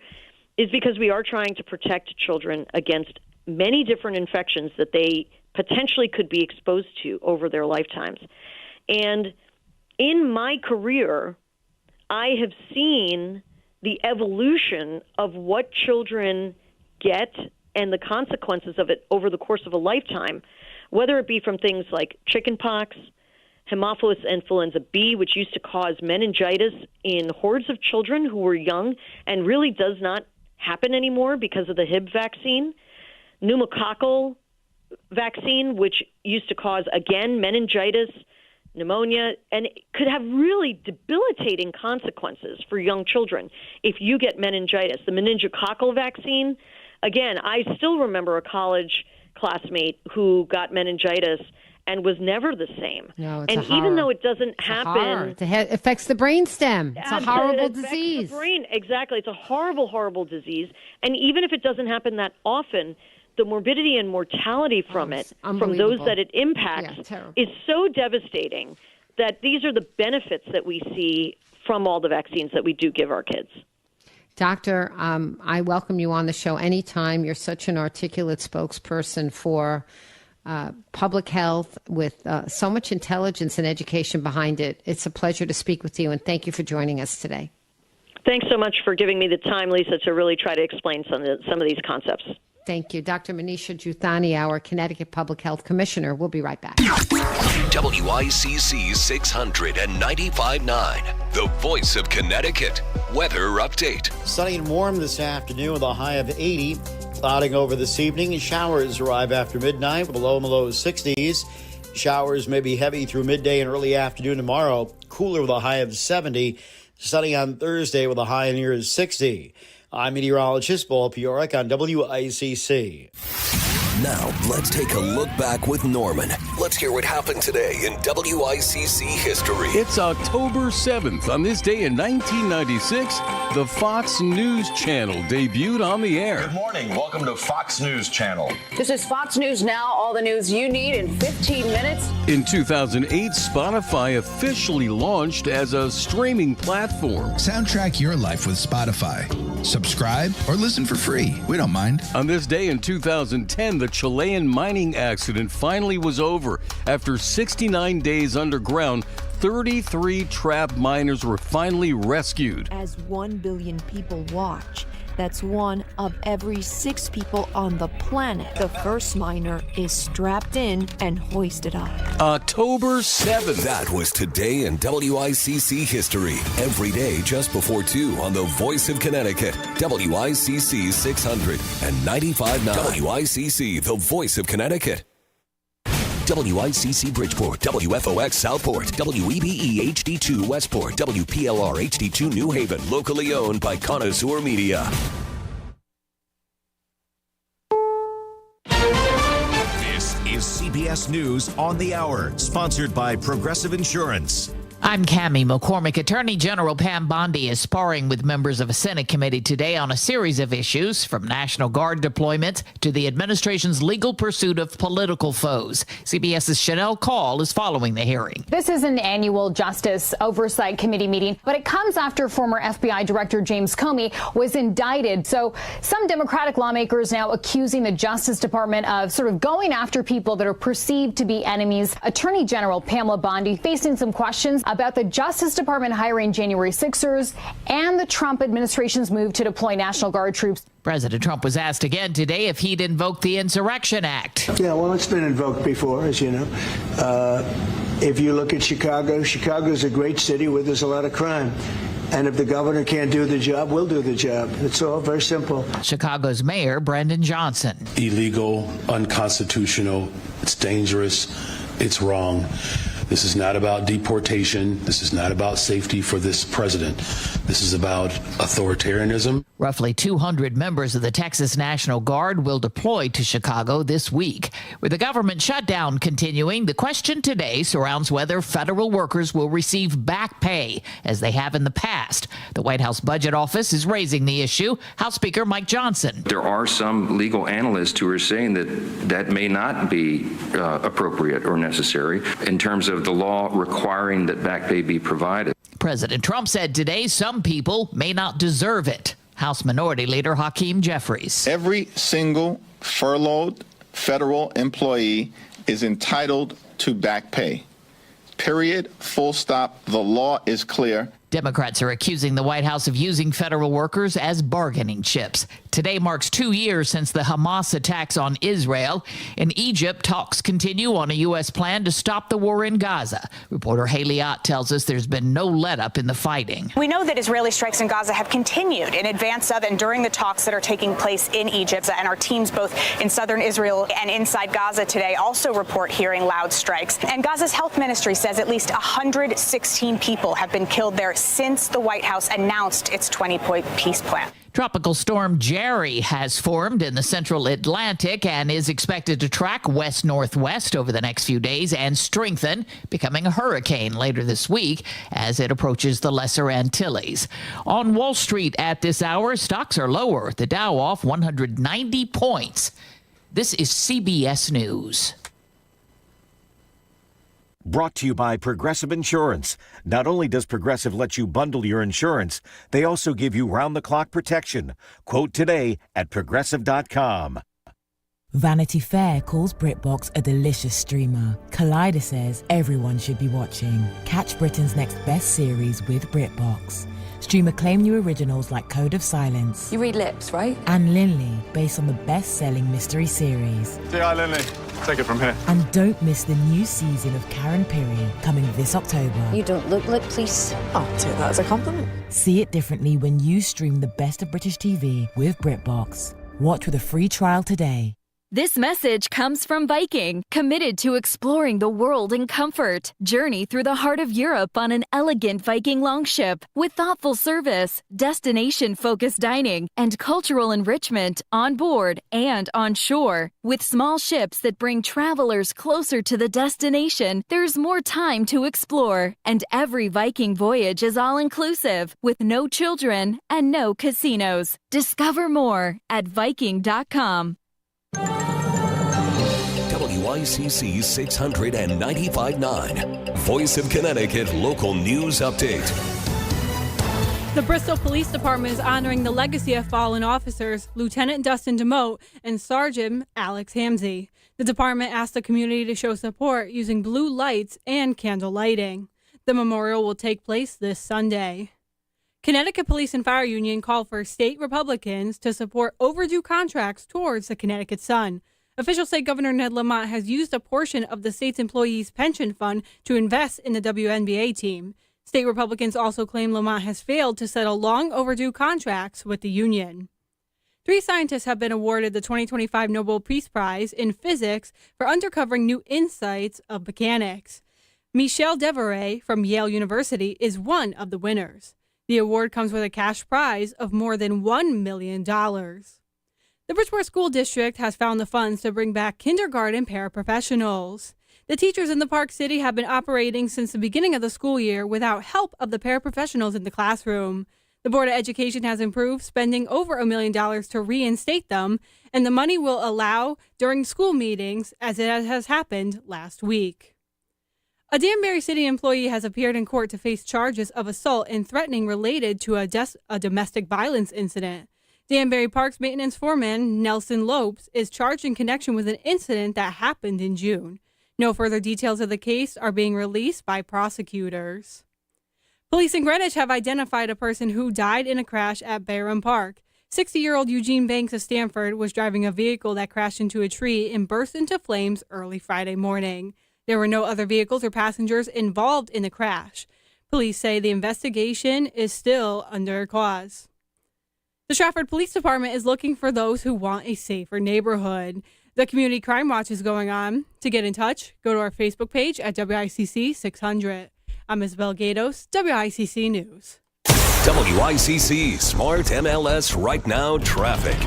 is because we are trying to protect children against many different infections that they potentially could be exposed to over their lifetimes. And in my career, I have seen the evolution of what children get and the consequences of it over the course of a lifetime, whether it be from things like chickenpox, Haemophilus influenza B, which used to cause meningitis in hordes of children who were young and really does not happen anymore because of the Hib vaccine, pneumococcal vaccine, which used to cause, again, meningitis, pneumonia, and it could have really debilitating consequences for young children if you get meningitis. The meningococcal vaccine, again, I still remember a college classmate who got meningitis and was never the same. No, it's and a horror. Even though it doesn't happen, it affects the brainstem. It's a horrible disease. The brain, exactly. It's a horrible, horrible disease. And even if it doesn't happen that often, the morbidity and mortality from it, from those that it impacts, is so devastating that these are the benefits that we see from all the vaccines that we do give our kids. Doctor, I welcome you on the show anytime. You're such an articulate spokesperson for public health with so much intelligence and education behind it. It's a pleasure to speak with you, and thank you for joining us today. Thanks so much for giving me the time, Lisa, to really try to explain some of these concepts. Thank you. Dr. Manisha Juthani, our Connecticut Public Health Commissioner. We'll be right back. WICC 695.9, the voice of Connecticut. Weather update. Sunny and warm this afternoon with a high of 80. Clouding over this evening. Showers arrive after midnight with a low in the low 60s. Showers may be heavy through midday and early afternoon tomorrow. Cooler with a high of 70. Sunny on Thursday with a high near 60. I'm meteorologist Paul Piorek on WICC. Now, let's take a look back with Norman. Let's hear what happened today in WICC history. It's October 7th. On this day in 1996, the Fox News Channel debuted on the air. Good morning. Welcome to Fox News Channel. This is Fox News Now, all the news you need in 15 minutes. In 2008, Spotify officially launched as a streaming platform. Soundtrack your life with Spotify. Subscribe or listen for free. We don't mind. On this day in 2010, the Chilean mining accident finally was over. After 69 days underground, 33 trapped miners were finally rescued. As 1 billion people watch That's 1 of every 6 people on the planet. The first miner is strapped in and hoisted up. October 7th. That was today in WICC history. Every day just before 2 on the Voice of Connecticut. WICC 600 and 95.9. WICC, the Voice of Connecticut. WICC Bridgeport, WFOX Southport, WEBE HD2 Westport, WPLR HD2 New Haven, locally owned by Connoisseur Media. This is CBS News on the Hour, sponsored by Progressive Insurance. I'm Cammie McCormick. Attorney General Pam Bondi is sparring with members of a Senate committee today on a series of issues, from National Guard deployments to the administration's legal pursuit of political foes. CBS's Chanel Call is following the hearing. This is an annual Justice Oversight Committee meeting, but it comes after former FBI Director James Comey was indicted. So some Democratic lawmakers now accusing the Justice Department of sort of going after people that are perceived to be enemies. Attorney General Pamela Bondi facing some questions about the Justice Department hiring January 6ers and the Trump administration's move to deploy National Guard troops. President Trump was asked again today if he'd invoke the Insurrection Act. Yeah, well, it's been invoked before, as you know. If you look at Chicago, Chicago's a great city where there's a lot of crime. And if the governor can't do the job, we'll do the job. It's all very simple. Chicago's Mayor Brandon Johnson. Illegal, unconstitutional, it's dangerous, it's wrong. This is not about deportation. This is not about safety for this president. This is about authoritarianism. Roughly 200 members of the Texas National Guard will deploy to Chicago this week. With the government shutdown continuing, the question today surrounds whether federal workers will receive back pay, as they have in the past. The White House Budget Office is raising the issue. House Speaker Mike Johnson. There are some legal analysts who are saying that that may not be appropriate or necessary in terms of the law requiring that back pay be provided. President Trump said today some people may not deserve it. House Minority Leader Hakeem Jeffries. Every single furloughed federal employee is entitled to back pay. Period. Full stop. The law is clear. Democrats are accusing the White House of using federal workers as bargaining chips. Today marks 2 years since the Hamas attacks on Israel. In Egypt, talks continue on a U.S. plan to stop the war in Gaza. Reporter Haley Ott tells us there's been no let-up in the fighting. We know that Israeli strikes in Gaza have continued in advance of and during the talks that are taking place in Egypt. And our teams both in southern Israel and inside Gaza today also report hearing loud strikes. And Gaza's health ministry says at least 116 people have been killed there since the White House announced its 20-point peace plan. Tropical storm Jerry has formed in the central Atlantic and is expected to track west-northwest over the next few days and strengthen, becoming a hurricane later this week as it approaches the Lesser Antilles. On Wall Street at this hour, stocks are lower. The Dow off 190 points. This is CBS News. Brought to you by Progressive Insurance. Not only does Progressive let you bundle your insurance, they also give you round-the-clock protection. Quote today at Progressive.com. Vanity Fair calls BritBox a delicious streamer. Collider says everyone should be watching. Catch Britain's next best series with BritBox. Stream acclaimed new originals like Code of Silence. You read lips, right? And Linley, based on the best-selling mystery series. Say hi, Linley. Take it from here. And don't miss the new season of Karen Pirie, coming this October. You don't look like police. I'll take that as a compliment. See it differently when you stream the best of British TV with BritBox. Watch with a free trial today. This message comes from Viking, committed to exploring the world in comfort. Journey through the heart of Europe on an elegant Viking longship with thoughtful service, destination-focused dining, and cultural enrichment on board and on shore. With small ships that bring travelers closer to the destination, there's more time to explore. And every Viking voyage is all-inclusive, with no children and no casinos. Discover more at Viking.com. WICC 695.9. Voice of Connecticut Local News Update. The Bristol Police Department is honoring the legacy of fallen officers, Lieutenant Dustin DeMotte and Sergeant Alex Hamzy. The department asked the community to show support using blue lights and candle lighting. The memorial will take place this Sunday. Connecticut Police and Fire Union called for state Republicans to support overdue contracts towards the Connecticut Sun. Officials say Governor Ned Lamont has used a portion of the state's employees' pension fund to invest in the WNBA team. State Republicans also claim Lamont has failed to settle long overdue contracts with the union. 3 scientists have been awarded the 2025 Nobel Peace Prize in Physics for uncovering new insights of mechanics. Michel Devoret from Yale University is one of the winners. The award comes with a cash prize of more than $1 million. The Bridgeport School District has found the funds to bring back kindergarten paraprofessionals. The teachers in the Park City have been operating since the beginning of the school year without help of the paraprofessionals in the classroom. The Board of Education has approved spending over $1 million to reinstate them, and the money will allow during school meetings, as it has happened last week. A Danbury City employee has appeared in court to face charges of assault and threatening related to a domestic violence incident. Danbury Park's maintenance foreman, Nelson Lopes, is charged in connection with an incident that happened in June. No further details of the case are being released by prosecutors. Police in Greenwich have identified a person who died in a crash at Barham Park. 60-year-old Eugene Banks of Stamford was driving a vehicle that crashed into a tree and burst into flames early Friday morning. There were no other vehicles or passengers involved in the crash. Police say the investigation is still under cause. The Stratford Police Department is looking for those who want a safer neighborhood. The Community Crime Watch is going on. To get in touch, go to our Facebook page at WICC 600. I'm Isabel Gatos, WICC News. WICC Smart MLS Right Now Traffic.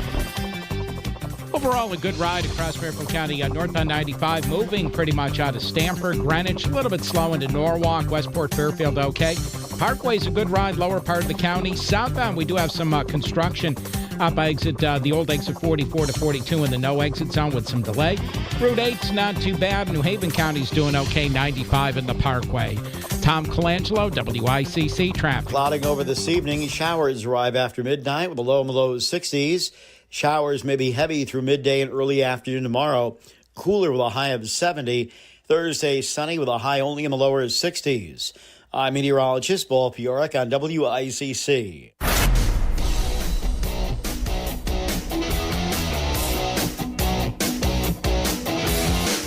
Overall, a good ride across Fairfield County. Northbound 95 moving pretty much out of Stamford, Greenwich, a little bit slow into Norwalk, Westport, Fairfield, okay. Parkway's a good ride, lower part of the county. Southbound, we do have some construction by the old exit 44 to 42 in the no exit zone with some delay. Route 8's not too bad. New Haven County's doing okay, 95 in the Parkway. Tom Colangelo, WICC Traffic. Clouding over this evening. Showers arrive after midnight with a low in the low 60s. Showers may be heavy through midday and early afternoon tomorrow. Cooler with a high of 70. Thursday, sunny with a high only in the lower 60s. I'm meteorologist Paul Piorek on WICC.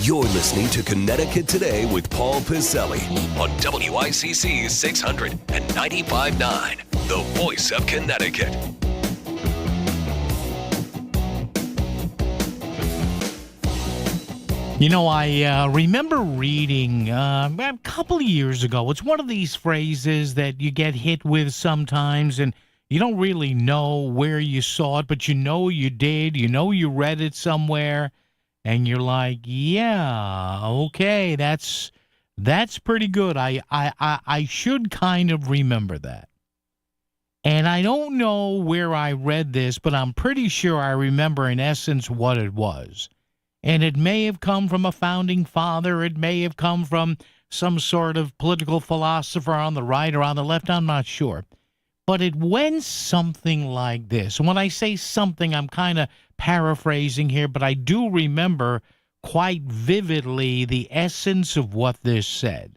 You're listening to Connecticut Today with Paul Piselli on WICC 600 and 95.9, the voice of Connecticut. You know, I remember reading a couple of years ago. It's one of these phrases that you get hit with sometimes, and you don't really know where you saw it, but you know you did. You know you read it somewhere, and you're like, yeah, okay, that's pretty good. I should kind of remember that. And I don't know where I read this, but I'm pretty sure I remember in essence what it was. And it may have come from a founding father. It may have come from some sort of political philosopher on the right or on the left. I'm not sure. But it went something like this. And when I say something, I'm kind of paraphrasing here, but I do remember quite vividly the essence of what this said.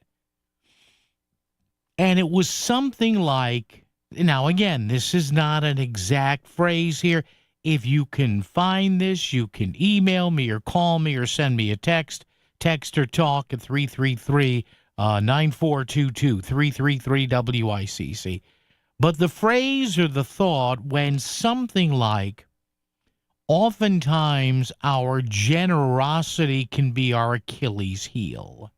And it was something like, now again, this is not an exact phrase here. If you can find this, you can email me or call me or send me a text or talk at 333-9422, 333-WICC. But the phrase or the thought went something like, oftentimes our generosity can be our Achilles heel.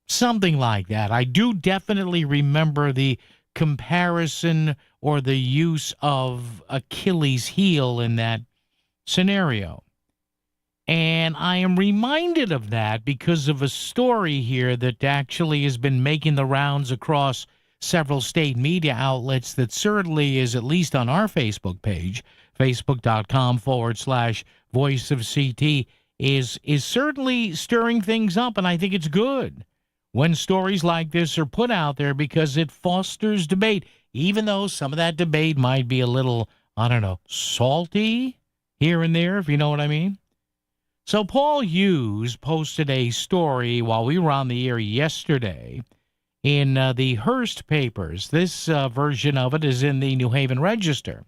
Something like that. I do definitely remember the comparison or the use of Achilles heel in that scenario. And I am reminded of that because of a story here that actually has been making the rounds across several state media outlets that certainly is, at least on our Facebook page, facebook.com/Voice of CT, is certainly stirring things up, and I think it's good when stories like this are put out there because it fosters debate, even though some of that debate might be a little, I don't know, salty here and there, if you know what I mean. So Paul Hughes posted a story while we were on the air yesterday, in the Hearst papers. This version of it is in the New Haven Register.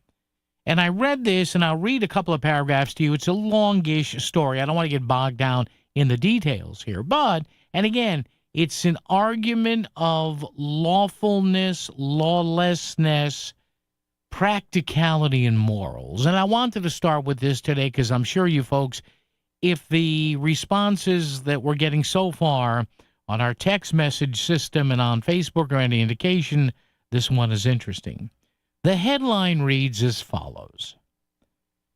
And I read this, and I'll read a couple of paragraphs to you. It's a longish story. I don't want to get bogged down in the details here. But, and again, it's an argument of lawfulness, lawlessness, practicality, and morals. And I wanted to start with this today because I'm sure you folks, if the responses that we're getting so far on our text message system and on Facebook are any indication, this one is interesting. The headline reads as follows.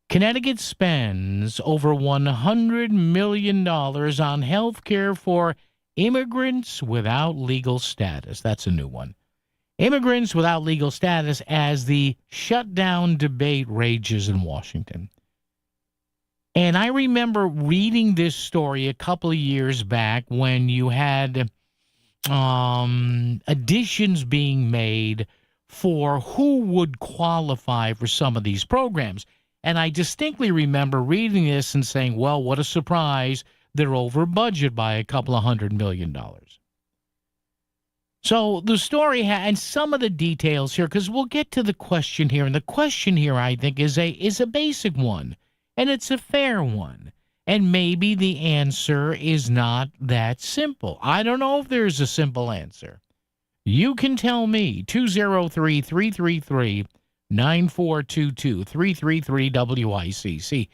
Connecticut spends over $100 million on health care for immigrants without legal status. That's a new one. Immigrants without legal status as the shutdown debate rages in Washington. And I remember reading this story a couple of years back when you had additions being made for who would qualify for some of these programs. And I distinctly remember reading this and saying, well, what a surprise. They're over budget by a couple of $100 million. So the story and some of the details here, because we'll get to the question here. And the question here, I think, is a basic one. And it's a fair one. And maybe the answer is not that simple. I don't know if there's a simple answer. You can tell me, 203-333-9422, 333-WICC,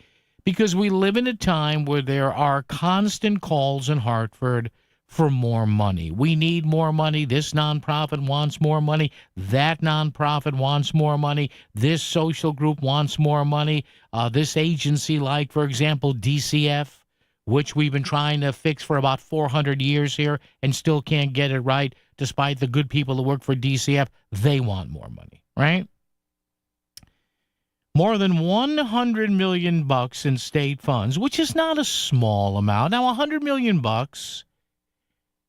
because we live in a time where there are constant calls in Hartford for more money. We need more money. This nonprofit wants more money. That nonprofit wants more money. This social group wants more money. This agency, like, for example, DCF, which we've been trying to fix for about 400 years here and still can't get it right, despite the good people who work for DCF, they want more money, right? More than $100 million in state funds, which is not a small amount. Now, $100 million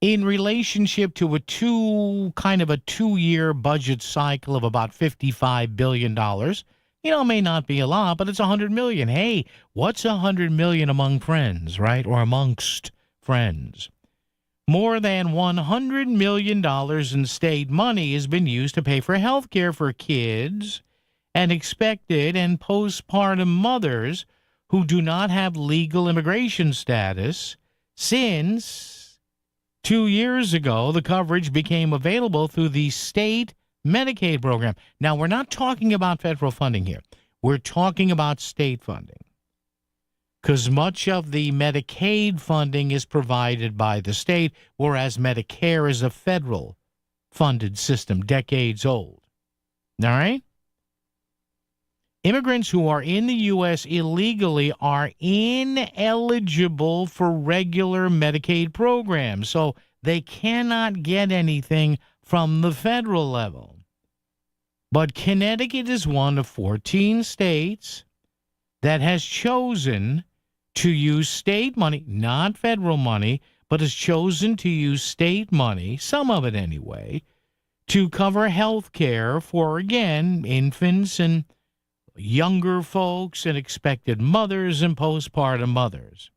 in relationship to a two-year budget cycle of about $55 billion, may not be a lot, but it's $100 million. Hey, what's $100 million among friends, right? Or amongst friends? More than $100 million in state money has been used to pay for health care for kids and expected and postpartum mothers who do not have legal immigration status since 2 years ago, the coverage became available through the state Medicaid program. Now, we're not talking about federal funding here. We're talking about state funding, because much of the Medicaid funding is provided by the state, whereas Medicare is a federal-funded system, decades old. All right? Immigrants who are in the U.S. illegally are ineligible for regular Medicaid programs, so they cannot get anything from the federal level. But Connecticut is one of 14 states that has chosen to use state money, not federal money, but has chosen to use state money, some of it anyway, to cover health care for, again, infants and younger folks and expected mothers and postpartum mothers.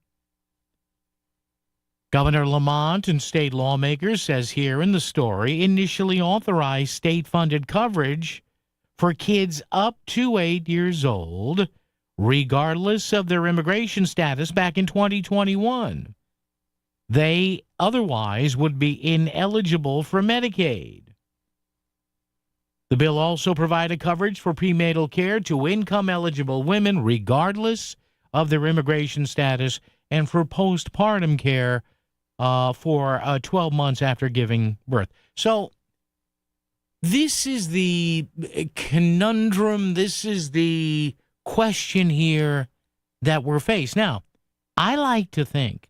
Governor Lamont and state lawmakers, says here in the story, initially authorized state-funded coverage for kids up to 8 years old, regardless of their immigration status, back in 2021. They otherwise would be ineligible for Medicaid. The bill also provided coverage for prenatal care to income-eligible women, regardless of their immigration status, and for postpartum care for 12 months after giving birth. So this is the conundrum. This is the question here that we're faced. Now, I like to think,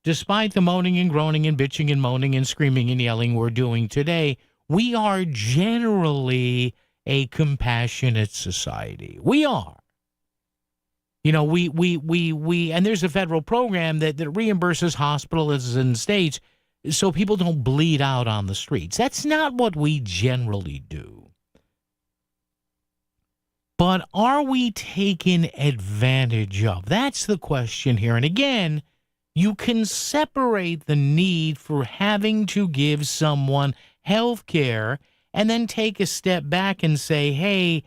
despite the moaning and groaning and bitching and moaning and screaming and yelling we're doing today, we are generally a compassionate society. We are. And there's a federal program that reimburses hospitals and states so people don't bleed out on the streets. That's not what we generally do. But are we taken advantage of? That's the question here. And again, you can separate the need for having to give someone health care and then take a step back and say, hey,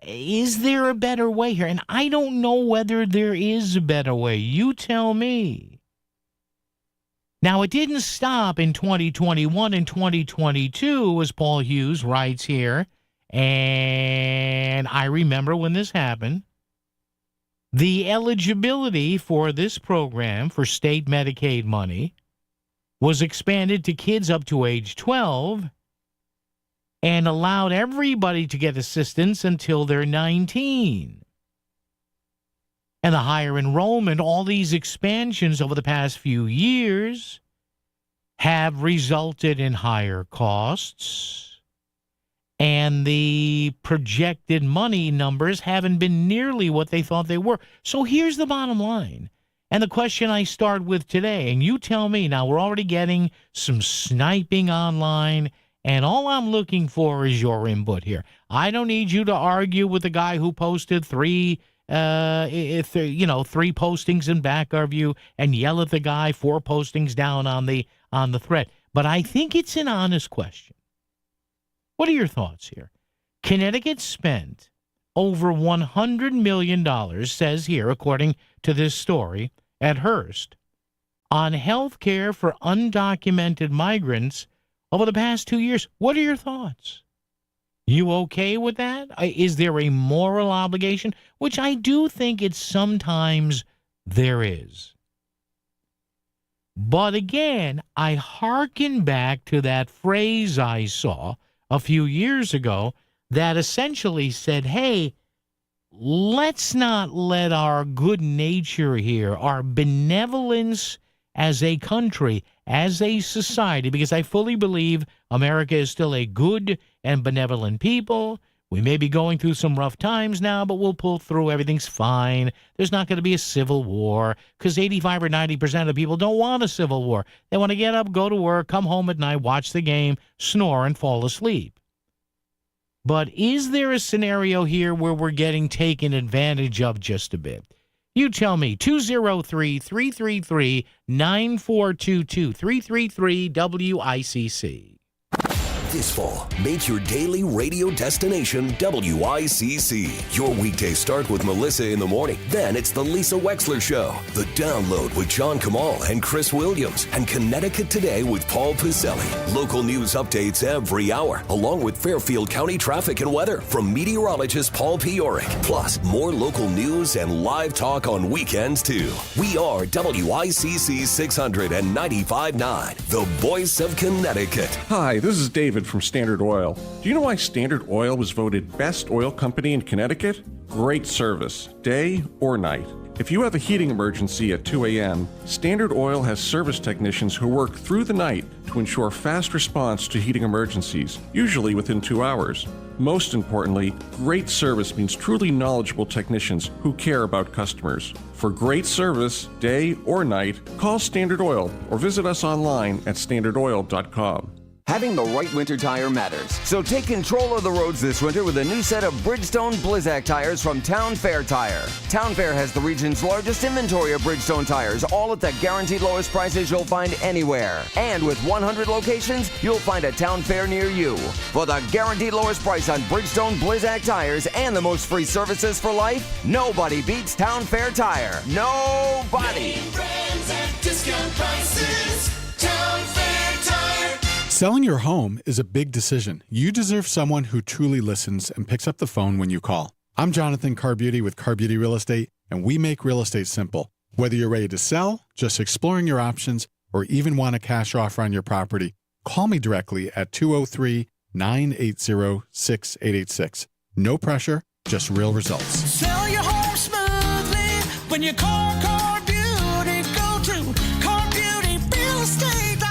is there a better way here? And I don't know whether there is a better way. You tell me. Now, it didn't stop in 2021 and 2022, as Paul Hughes writes here. And I remember when this happened. The eligibility for this program for state Medicaid money was expanded to kids up to age 12 and allowed everybody to get assistance until they're 19. And the higher enrollment, all these expansions over the past few years have resulted in higher costs. And the projected money numbers haven't been nearly what they thought they were. So here's the bottom line. And the question I start with today, and you tell me, now we're already getting some sniping online, and all I'm looking for is your input here. I don't need you to argue with the guy who posted three postings in back of you and yell at the guy 4 postings down on the thread. But I think it's an honest question. What are your thoughts here? Connecticut spent over $100 million, says here, according to this story, at Hearst, on health care for undocumented migrants over the past 2 years. What are your thoughts? You okay with that? Is there a moral obligation? Which I do think it's sometimes there is. But again, I hearken back to that phrase I saw a few years ago that essentially said, hey, let's not let our good nature here, our benevolence as a country, as a society, because I fully believe America is still a good and benevolent people. We may be going through some rough times now, but we'll pull through. Everything's fine. There's not going to be a civil war because 85 or 90% of people don't want a civil war. They want to get up, go to work, come home at night, watch the game, snore, and fall asleep. But is there a scenario here where we're getting taken advantage of just a bit? You tell me. 203-333-9422, 333-WICC. This fall, make your daily radio destination WICC. Your weekdays start with Melissa in the morning. Then it's the Lisa Wexler Show, The Download with John Kamal and Chris Williams, and Connecticut Today with Paul Piselli. Local news updates every hour, along with Fairfield County traffic and weather from meteorologist Paul Pioric. Plus, more local news and live talk on weekends, too. We are WICC 695.9, the voice of Connecticut. Hi, this is David from Standard Oil. Do you know why Standard Oil was voted best oil company in Connecticut? Great service, day or night. If you have a heating emergency at 2 a.m., Standard Oil has service technicians who work through the night to ensure fast response to heating emergencies, usually within 2 hours. Most importantly, great service means truly knowledgeable technicians who care about customers. For great service, day or night, call Standard Oil or visit us online at standardoil.com. Having the right winter tire matters. So take control of the roads this winter with a new set of Bridgestone Blizzak tires from Town Fair Tire. Town Fair has the region's largest inventory of Bridgestone tires, all at the guaranteed lowest prices you'll find anywhere. And with 100 locations, you'll find a Town Fair near you. For the guaranteed lowest price on Bridgestone Blizzak tires and the most free services for life, nobody beats Town Fair Tire. Nobody! Name brands at discount prices. Town Fair Tire. Selling your home is a big decision. You deserve someone who truly listens and picks up the phone when you call. I'm Jonathan Carbeauty with Carbeauty Real Estate, and we make real estate simple. Whether you're ready to sell, just exploring your options, or even want a cash offer on your property, call me directly at 203-980-6886. No pressure, just real results. Sell your home smoothly when you call Carbeauty. Go to CarbeautyRealEstate.com.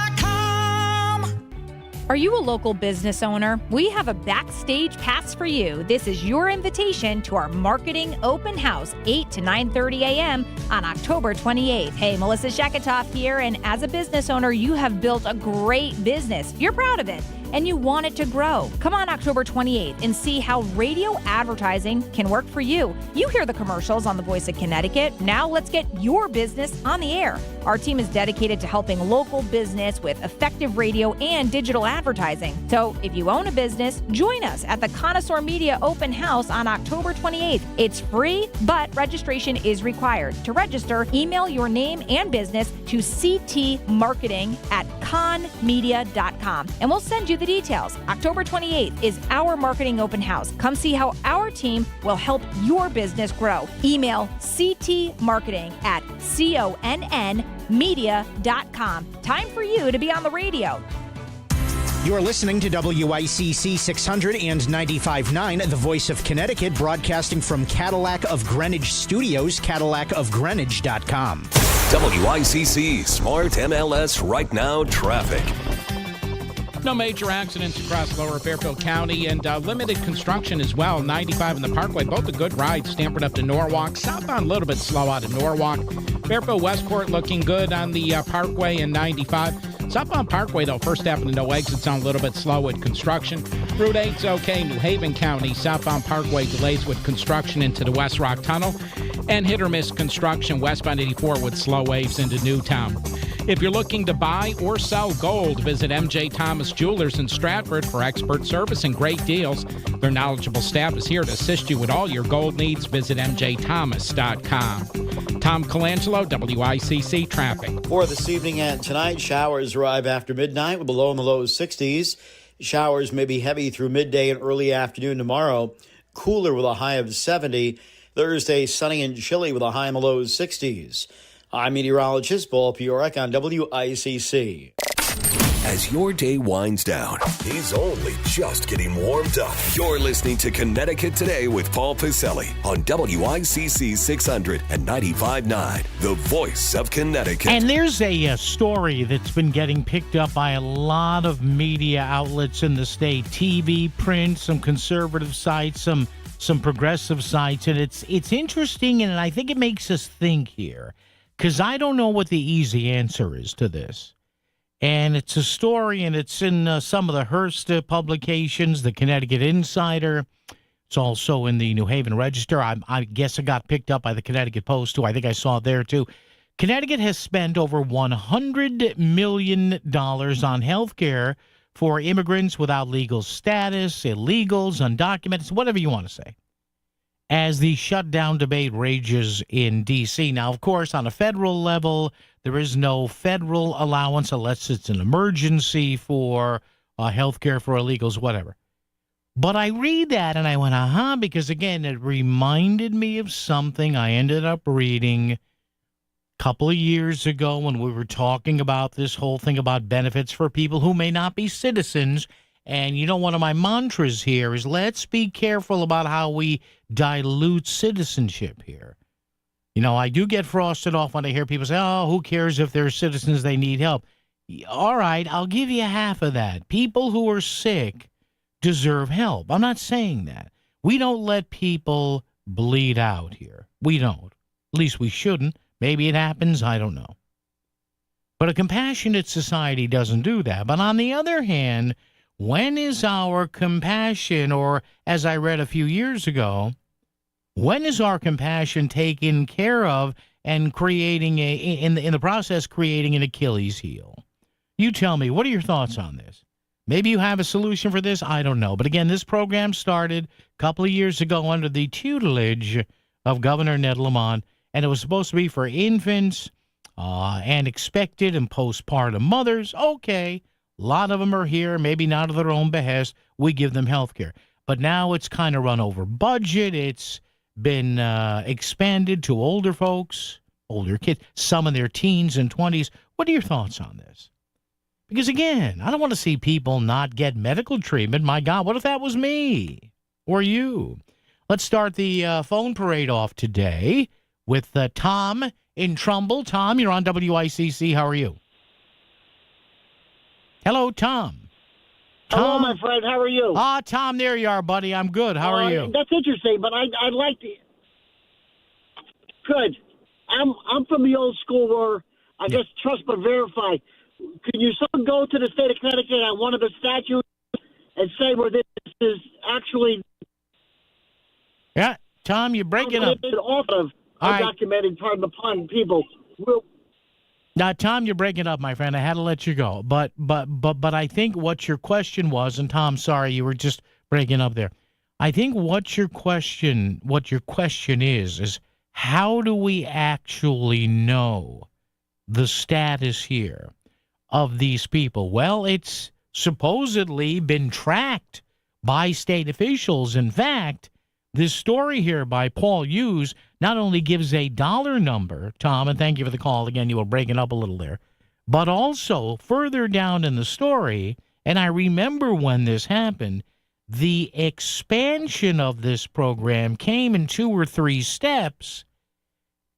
Are you a local business owner? We have a backstage pass for you. This is your invitation to our marketing open house, 8 to 9:30 a.m. on October 28th. Hey, Melissa Sheketoff here, and as a business owner, you have built a great business. You're proud of it. and you want it to grow. Come on October 28th and see how radio advertising can work for you. You hear the commercials on the Voice of Connecticut. Now let's get your business on the air. Our team is dedicated to helping local business with effective radio and digital advertising. So if you own a business, join us at the Connoisseur Media Open House on October 28th. It's free, but registration is required. To register, email your name and business to ctmarketing@conmedia.com, and we'll send you the details. October 28th is our marketing open house. Come see how our team will help your business grow. Email ctmarketing@connmedia.com. Time for you to be on the radio. You're listening to WICC 600 and 95.9, the Voice of Connecticut, broadcasting from Cadillac of Greenwich Studios, CadillacofGreenwich.com. WICC Smart MLS Right Now traffic. No major accidents across Lower Fairfield County, and limited construction as well. 95 and the Parkway, both a good ride. Stamford up to Norwalk. Southbound a little bit slow out of Norwalk. Fairfield Westport looking good on the Parkway and 95. Southbound Parkway, though, first half of the no exits on a little bit slow with construction. Route 8's okay. New Haven County, southbound Parkway delays with construction into the West Rock Tunnel. And hit or miss construction westbound 84 with slow waves into Newtown. If you're looking to buy or sell gold, visit MJ Thomas Jewelers in Stratford for expert service and great deals. Their knowledgeable staff is here to assist you with all your gold needs. Visit mjthomas.com. Tom Colangelo, WICC Traffic. For this evening and tonight, showers arrive after midnight with a low in the low 60s. Showers may be heavy through midday and early afternoon tomorrow. Cooler with a high of 70. Thursday, sunny and chilly with a high in the low 60s. I'm meteorologist Paul Piorek on WICC. As your day winds down, he's only just getting warmed up. You're listening to Connecticut Today with Paul Pacelli on WICC 600 and 95.9, the voice of Connecticut. And there's a story that's been getting picked up by a lot of media outlets in the state. TV, print, some conservative sites, some progressive sites. And it's interesting, and I think it makes us think here, because I don't know what the easy answer is to this. And it's a story, and it's in some of the Hearst publications, the Connecticut Insider. It's also in the New Haven Register. I guess it got picked up by the Connecticut Post, too. I think I saw it there, too. Connecticut has spent over $100 million on health care for immigrants without legal status, illegals, undocumented, whatever you want to say, as the shutdown debate rages in D.C. Now, of course, on a federal level, there is no federal allowance unless it's an emergency for health care for illegals, whatever. But I read that and I went, because, again, it reminded me of something I ended up reading a couple of years ago when we were talking about this whole thing about benefits for people who may not be citizens. And, one of my mantras here is let's be careful about how we dilute citizenship here. I do get frosted off when I hear people say, oh, who cares if they're citizens, they need help. All right, I'll give you half of that. People who are sick deserve help. I'm not saying that. We don't let people bleed out here. We don't. At least we shouldn't. Maybe it happens. I don't know. But a compassionate society doesn't do that. But on the other hand, when is our compassion, or as I read a few years ago, when is our compassion taken care of and creating in the process creating an Achilles heel? You tell me, what are your thoughts on this? Maybe you have a solution for this. I don't know. But again, this program started a couple of years ago under the tutelage of Governor Ned Lamont, and it was supposed to be for infants and expected and postpartum mothers. Okay, a lot of them are here, maybe not at their own behest. We give them health care. But now it's kind of run over budget. It's been expanded to older folks, older kids, some in their teens and 20s. What are your thoughts on this? Because, again, I don't want to see people not get medical treatment. My God, what if that was me or you? Let's start the phone parade off today with Tom in Trumbull. Tom, you're on WICC. How are you? Hello, Tom. Hello, my friend. How are you? Tom, there you are, buddy. I'm good. How are you? That's interesting, but I'd like to. Good. I'm from the old school where I guess trust but verify. Can you go to the state of Connecticut on one of the statutes and say where this is actually. Yeah, Tom, you're breaking up. Off of All right. undocumented, pardon the pun, people. Now, Tom, you're breaking up, my friend. I had to let you go, but I think what your question was, and Tom, sorry, you were just breaking up there. I think what your question is how do we actually know the status here of these people? Well, it's supposedly been tracked by state officials. In fact, this story here by Paul Hughes not only gives a dollar number, Tom, and thank you for the call again, you were breaking up a little there, but also further down in the story, and I remember when this happened, the expansion of this program came in 2 or 3 steps,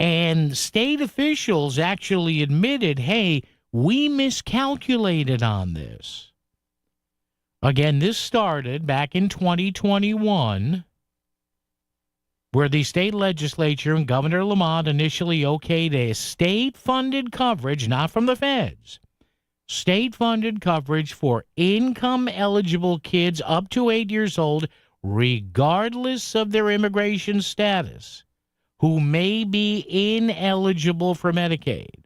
and state officials actually admitted, hey, we miscalculated on this. Again, this started back in 2021, where the state legislature and Governor Lamont initially okayed a state-funded coverage, not from the feds, state-funded coverage for income-eligible kids up to 8 years old, regardless of their immigration status, who may be ineligible for Medicaid.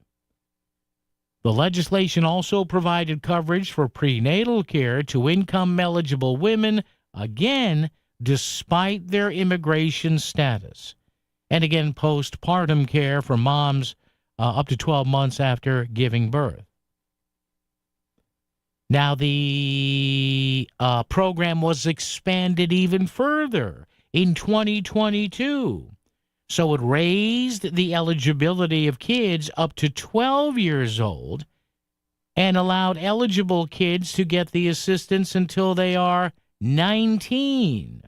The legislation also provided coverage for prenatal care to income-eligible women, again, despite their immigration status. And again, postpartum care for moms up to 12 months after giving birth. Now, the program was expanded even further in 2022. So it raised the eligibility of kids up to 12 years old and allowed eligible kids to get the assistance until they are 19.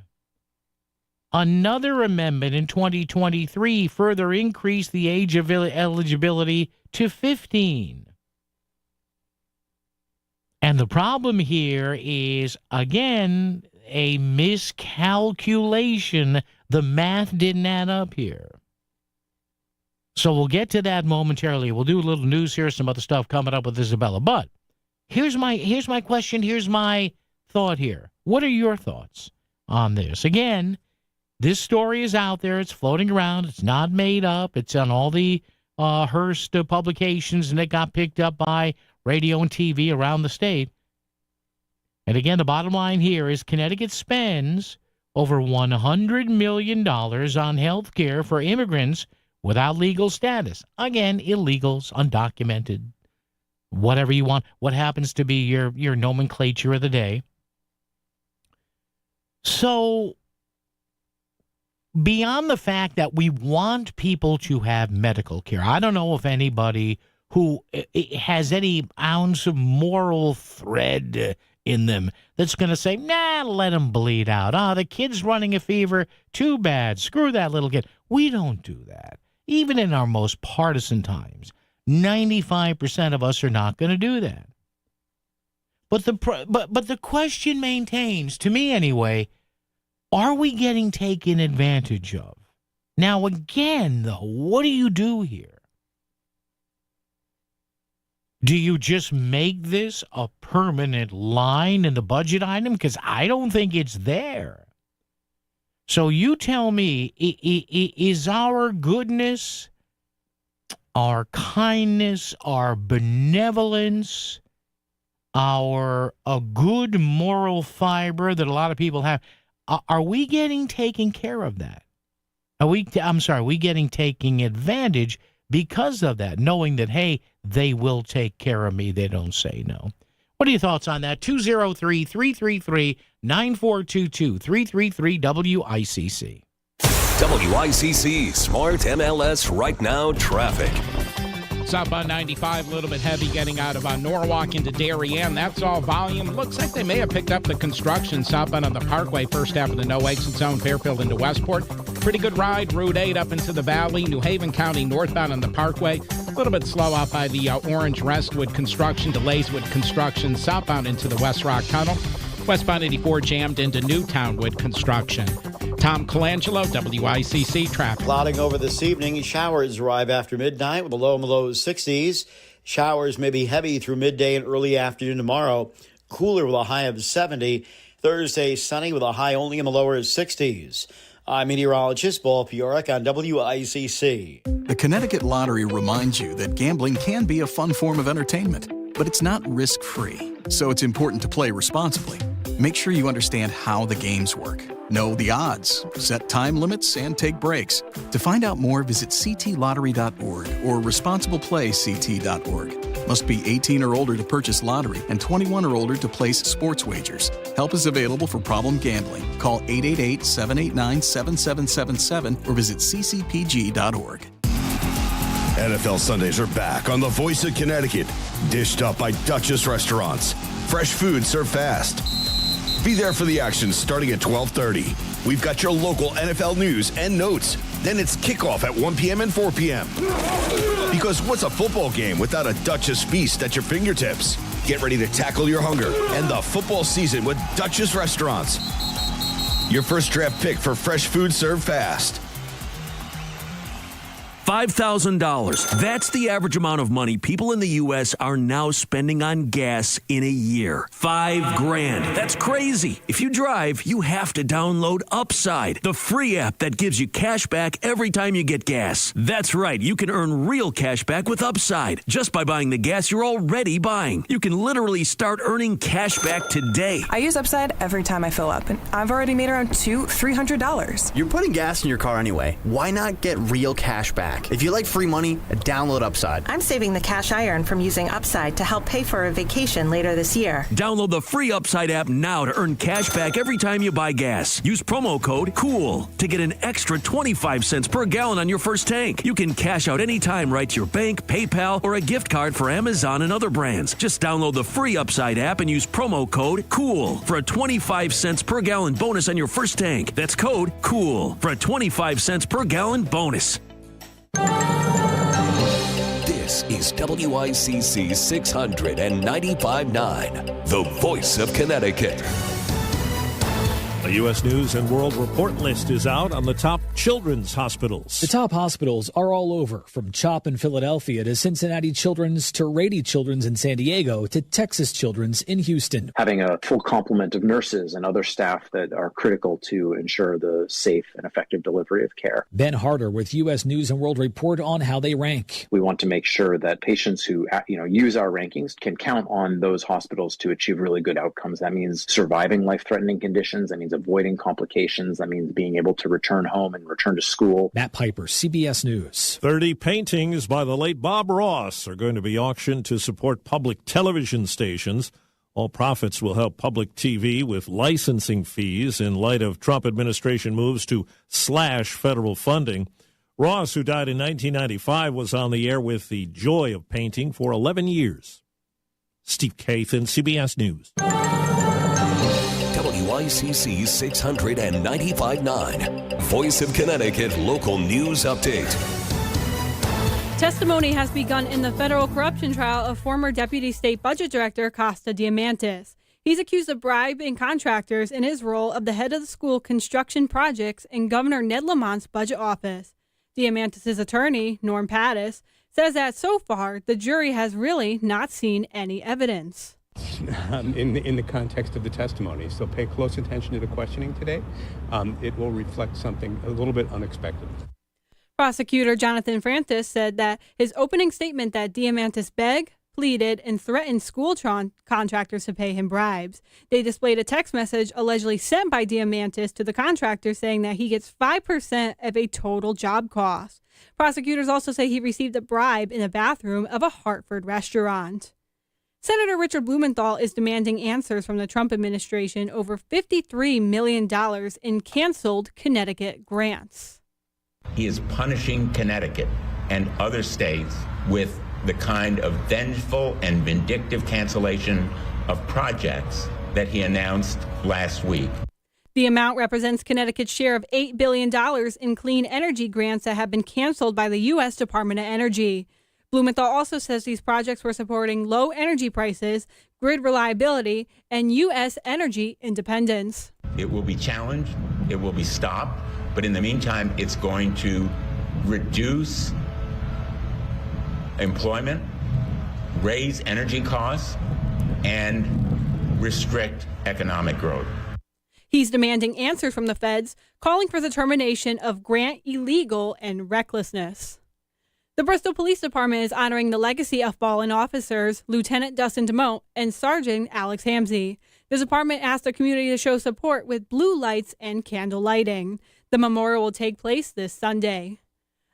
Another amendment in 2023 further increased the age of eligibility to 15. And the problem here is, again, a miscalculation. The math didn't add up here. So we'll get to that momentarily. We'll do a little news here, some other stuff coming up with Isabella. But here's my question, here's my thought here. What are your thoughts on this? Again, this story is out there. It's floating around. It's not made up. It's on all the Hearst publications, and it got picked up by radio and TV around the state. And again, the bottom line here is Connecticut spends over $100 million on health care for immigrants without legal status. Again, illegals, undocumented, whatever you want, what happens to be your nomenclature of the day. So, beyond the fact that we want people to have medical care, I don't know if anybody who has any ounce of moral thread in them that's going to say, nah, let them bleed out. The kid's running a fever. Too bad. Screw that little kid. We don't do that. Even in our most partisan times, 95% of us are not going to do that. But the question maintains, to me anyway, are we getting taken advantage of? Now, again, though, what do you do here? Do you just make this a permanent line in the budget item? Because I don't think it's there. So you tell me, is our goodness, our kindness, our benevolence, a good moral fiber that a lot of people have, are we getting taken care of that? Are we getting taken advantage because of that, knowing that, hey, they will take care of me. They don't say no. What are your thoughts on that? 203-333-9422, 333-WICC. WICC Smart MLS Right Now Traffic. Southbound 95, a little bit heavy getting out of Norwalk into Darien. That's all volume. Looks like they may have picked up the construction southbound on the Parkway, first half of the no exit zone, Fairfield into Westport. Pretty good ride, Route 8 up into the valley, New Haven County northbound on the Parkway. A little bit slow out by the Orange Restwood construction, delays with construction southbound into the West Rock Tunnel. Westbound 84 jammed into Newtown with construction. Tom Colangelo, WICC traffic. Clouding over this evening. Showers arrive after midnight with a low in the low 60s. Showers may be heavy through midday and early afternoon tomorrow. Cooler with a high of 70. Thursday, sunny with a high only in the lower 60s. I'm meteorologist Paul Piorek on WICC. The Connecticut Lottery reminds you that gambling can be a fun form of entertainment, but it's not risk-free, so it's important to play responsibly. Make sure you understand how the games work. Know the odds, set time limits, and take breaks. To find out more, visit ctlottery.org or responsibleplayct.org. Must be 18 or older to purchase lottery and 21 or older to place sports wagers. Help is available for problem gambling. Call 888-789-7777 or visit ccpg.org. NFL Sundays are back on the Voice of Connecticut. Dished up by Duchess Restaurants. Fresh food served fast. Be there for the action starting at 12:30. We've got your local NFL news and notes. Then it's kickoff at 1 p.m. and 4 p.m. Because what's a football game without a Duchess feast at your fingertips? Get ready to tackle your hunger and the football season with Duchess Restaurants. Your first draft pick for fresh food served fast. $5,000. That's the average amount of money people in the U.S. are now spending on gas in a year. $5,000. That's crazy. If you drive, you have to download Upside, the free app that gives you cash back every time you get gas. That's right. You can earn real cash back with Upside just by buying the gas you're already buying. You can literally start earning cash back today. I use Upside every time I fill up, and I've already made around $300. You're putting gas in your car anyway. Why not get real cash back? If you like free money, download Upside. I'm saving the cash I earn from using Upside to help pay for a vacation later this year. Download the free Upside app now to earn cash back every time you buy gas. Use promo code COOL to get an extra 25 cents per gallon on your first tank. You can cash out anytime right to your bank, PayPal, or a gift card for Amazon and other brands. Just download the free Upside app and use promo code COOL for a 25 cents per gallon bonus on your first tank. That's code COOL for a 25 cents per gallon bonus. This is WICC 695.9, the voice of Connecticut. A U.S. News and World Report list is out on the top children's hospitals. The top hospitals are all over, from CHOP in Philadelphia to Cincinnati Children's to Rady Children's in San Diego to Texas Children's in Houston. Having a full complement of nurses and other staff that are critical to ensure the safe and effective delivery of care. Ben Harder with U.S. News and World Report on how they rank. We want to make sure that patients who use our rankings can count on those hospitals to achieve really good outcomes. That means surviving life-threatening conditions. That means avoiding complications. That means being able to return home and return to school. Matt Piper, CBS News. 30 paintings by the late Bob Ross are going to be auctioned to support public television stations. All profits will help public TV with licensing fees in light of Trump administration moves to slash federal funding. Ross, who died in 1995, was on the air with The Joy of Painting for 11 years. Steve Kathan, CBS News. WICC 695.9, Voice of Connecticut Local News Update. Testimony has begun in the federal corruption trial of former Deputy State Budget Director Costa Diamantis. He's accused of bribing contractors in his role of the head of the school construction projects in Governor Ned Lamont's budget office. Diamantis' attorney, Norm Pattis, says that so far the jury has really not seen any evidence. In the context of the testimony. So pay close attention to the questioning today. It will reflect something a little bit unexpected. Prosecutor Jonathan Francis said that his opening statement that Diamantis begged, pleaded, and threatened school contractors to pay him bribes. They displayed a text message allegedly sent by Diamantis to the contractor saying that he gets 5% of a total job cost. Prosecutors also say he received a bribe in the bathroom of a Hartford restaurant. Senator Richard Blumenthal is demanding answers from the Trump administration over $53 million in canceled Connecticut grants. He is punishing Connecticut and other states with the kind of vengeful and vindictive cancellation of projects that he announced last week. The amount represents Connecticut's share of $8 billion in clean energy grants that have been canceled by the U.S. Department of Energy. Blumenthal also says these projects were supporting low energy prices, grid reliability, and U.S. energy independence. It will be challenged, it will be stopped, but in the meantime, it's going to reduce employment, raise energy costs, and restrict economic growth. He's demanding answers from the feds, calling for the termination of grant illegal and recklessness. The Bristol Police Department is honoring the legacy of fallen officers, Lieutenant Dustin DeMotte and Sergeant Alex Hamzy. The department asked the community to show support with blue lights and candle lighting. The memorial will take place this Sunday.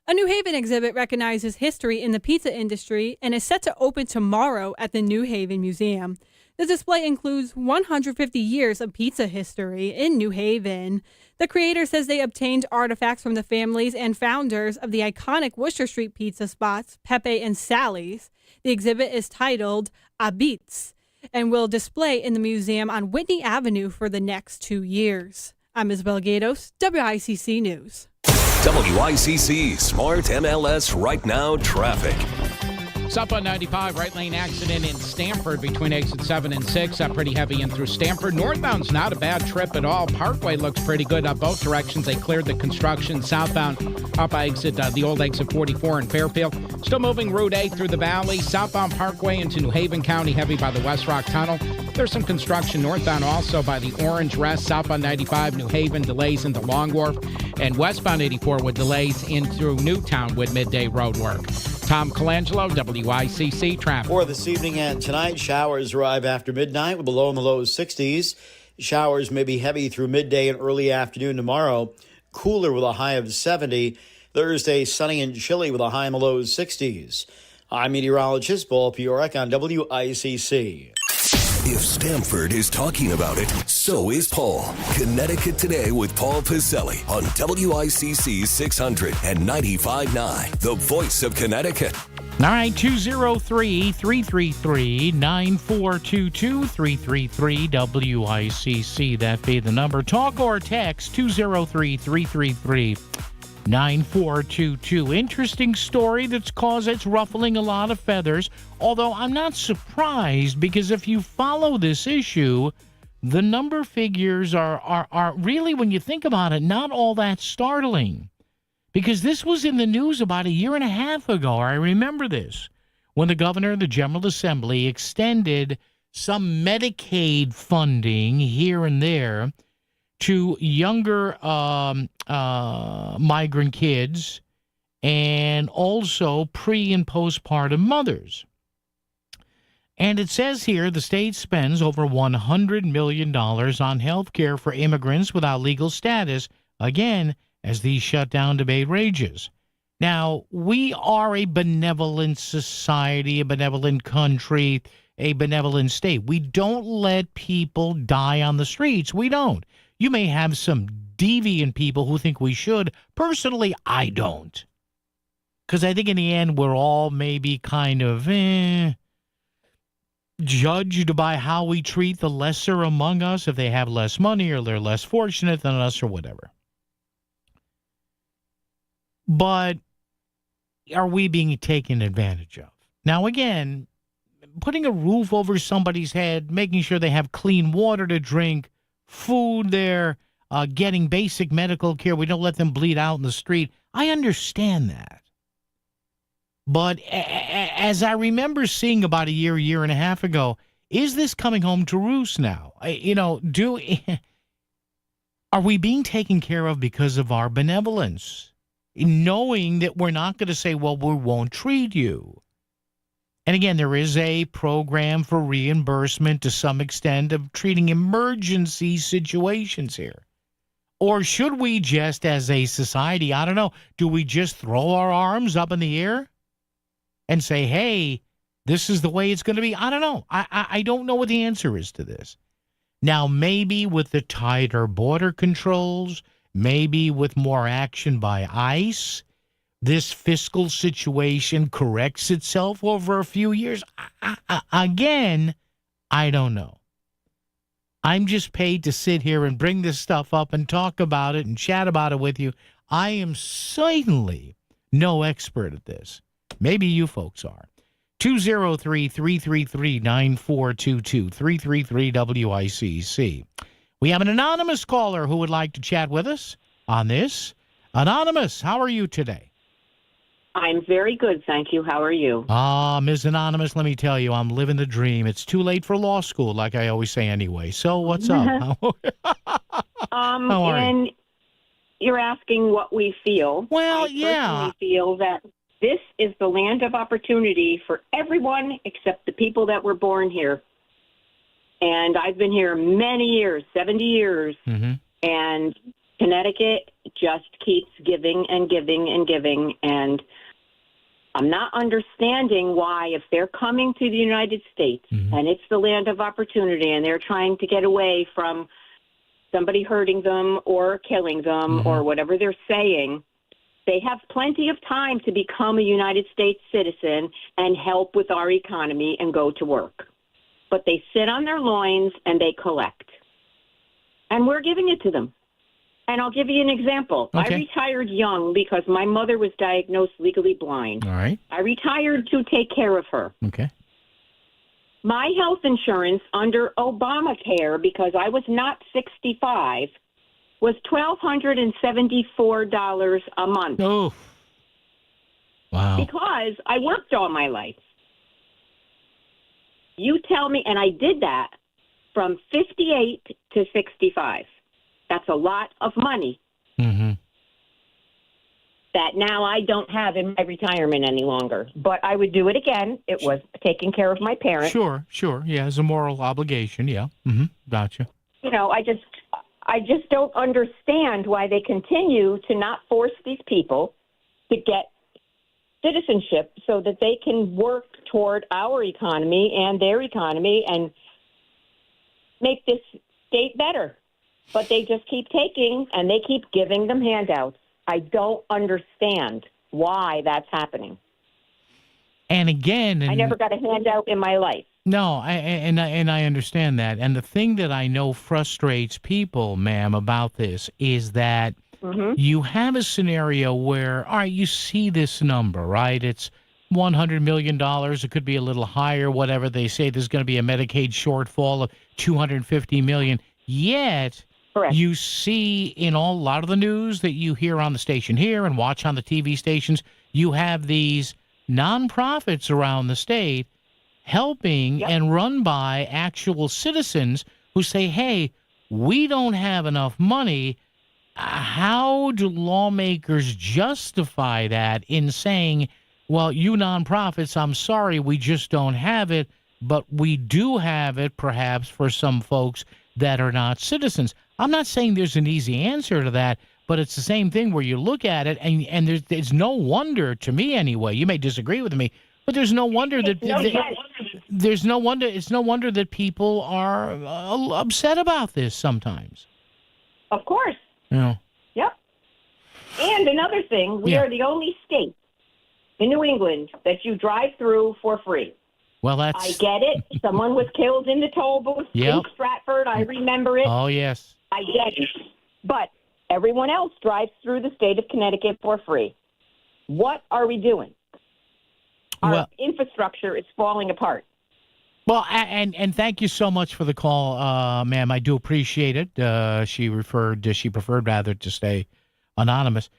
A New Haven exhibit recognizes history in the pizza industry and is set to open tomorrow at the New Haven Museum. The display includes 150 years of pizza history in New Haven. The creator says they obtained artifacts from the families and founders of the iconic Worcester Street pizza spots, Pepe and Sally's. The exhibit is titled Abits and will display in the museum on Whitney Avenue for the next 2 years. I'm Isabel Gatos, WICC News. WICC Smart MLS Right Now Traffic. Southbound 95, right lane accident in Stamford between exit 7 and 6. Pretty heavy in through Stamford. Northbound's not a bad trip at all. Parkway looks pretty good up both directions. They cleared the construction. Southbound up exit, the old exit 44 in Fairfield. Still moving Route 8 through the valley. Southbound Parkway into New Haven County, heavy by the West Rock Tunnel. There's some construction northbound also by the Orange Rest. Southbound 95, New Haven, delays into Long Wharf. And westbound 84 with delays in through Newtown with midday road work. Tom Colangelo, WICC Traffic. For this evening and tonight, showers arrive after midnight with a low in the low 60s. Showers may be heavy through midday and early afternoon tomorrow. Cooler with a high of 70. Thursday, sunny and chilly with a high in the low 60s. I'm meteorologist Paul Piorek on WICC. If Stamford is talking about it, so is Paul. Connecticut Today with Paul Piselli on WICC 600 and 95.9, the voice of Connecticut. All right, 203-333-9422, 333-WICC. That be the number. Talk or text 203-333-9422. Interesting story that's ruffling a lot of feathers, although I'm not surprised because if you follow this issue, the number figures are really, when you think about it, not all that startling. Because this was in the news about a year and a half ago. I remember this, when the governor of the General Assembly extended some Medicaid funding here and there to younger migrant kids and also pre- and postpartum mothers. And it says here the state spends over $100 million on health care for immigrants without legal status, again, as the shutdown debate rages. Now, we are a benevolent society, a benevolent country, a benevolent state. We don't let people die on the streets. We don't. You may have some deviant people who think we should. Personally, I don't. Because I think in the end, we're all maybe kind of judged by how we treat the lesser among us, if they have less money or they're less fortunate than us or whatever. But are we being taken advantage of? Now, again, putting a roof over somebody's head, making sure they have clean water to drink, food there, getting basic medical care, we don't let them bleed out in the street. I understand that. But as I remember seeing about a year and a half ago, is this coming home to roost now? Are we being taken care of because of our benevolence? Knowing that we're not going to say, well, we won't treat you. And again, there is a program for reimbursement to some extent of treating emergency situations here. Or should we just, as a society, I don't know, do we just throw our arms up in the air and say, hey, this is the way it's going to be? I don't know. I don't know what the answer is to this. Now, maybe with the tighter border controls, maybe with more action by ICE, this fiscal situation corrects itself over a few years. Again, I don't know. I'm just paid to sit here and bring this stuff up and talk about it and chat about it with you. I am certainly no expert at this. Maybe you folks are. 203-333-9422, 333-WICC. We have an anonymous caller who would like to chat with us on this. Anonymous, how are you today? I'm very good, thank you. How are you? Ms. Anonymous, let me tell you, I'm living the dream. It's too late for law school, like I always say anyway. So what's up? How are you? And you're asking what we feel. Well, I personally feel that this is the land of opportunity for everyone except the people that were born here. And I've been here many years, 70 years, and Connecticut just keeps giving and giving and giving. And I'm not understanding why, if they're coming to the United States and it's the land of opportunity and they're trying to get away from somebody hurting them or killing them or whatever they're saying, they have plenty of time to become a United States citizen and help with our economy and go to work. But they sit on their loins and they collect. And we're giving it to them. And I'll give you an example. Okay. I retired young because my mother was diagnosed legally blind. All right. I retired to take care of her. Okay. My health insurance under Obamacare, because I was not 65, was $1,274 a month. Oh. Wow. Because I worked all my life. You tell me, and I did that from 58 to 65. That's a lot of money that now I don't have in my retirement any longer. But I would do it again. It was taking care of my parents. Sure. Yeah, it's a moral obligation. Yeah. Gotcha. You know, I just don't understand why they continue to not force these people to get citizenship so that they can work toward our economy and their economy and make this state better. But they just keep taking and they keep giving them handouts. I don't understand why that's happening. And again, I never got a handout in my life. No, I understand that. And the thing that I know frustrates people, ma'am, about this is that you have a scenario where, all right, you see this number, right? It's $100 million. It could be a little higher, whatever. They say there's going to be a Medicaid shortfall of $250 million. Yet, correct, you see in a lot of the news that you hear on the station here and watch on the TV stations, you have these nonprofits around the state helping and run by actual citizens who say, hey, we don't have enough money. How do lawmakers justify that in saying, well, you nonprofits, I'm sorry, we just don't have it, but we do have it perhaps for some folks that are not citizens? I'm not saying there's an easy answer to that, but it's the same thing where you look at it and there's no wonder, to me anyway, you may disagree with me, but there's no wonder that it's no wonder that people are upset about this sometimes. Of course. Yeah. Yep. And another thing, we are the only state in New England that you drive through for free. Well, that's... I get it. Someone was killed in the toll booth in Stratford. I remember it. Oh, yes. I get it. But everyone else drives through the state of Connecticut for free. What are we doing? Our infrastructure is falling apart. Well, and thank you so much for the call, ma'am. I do appreciate it. She preferred rather to stay anonymous.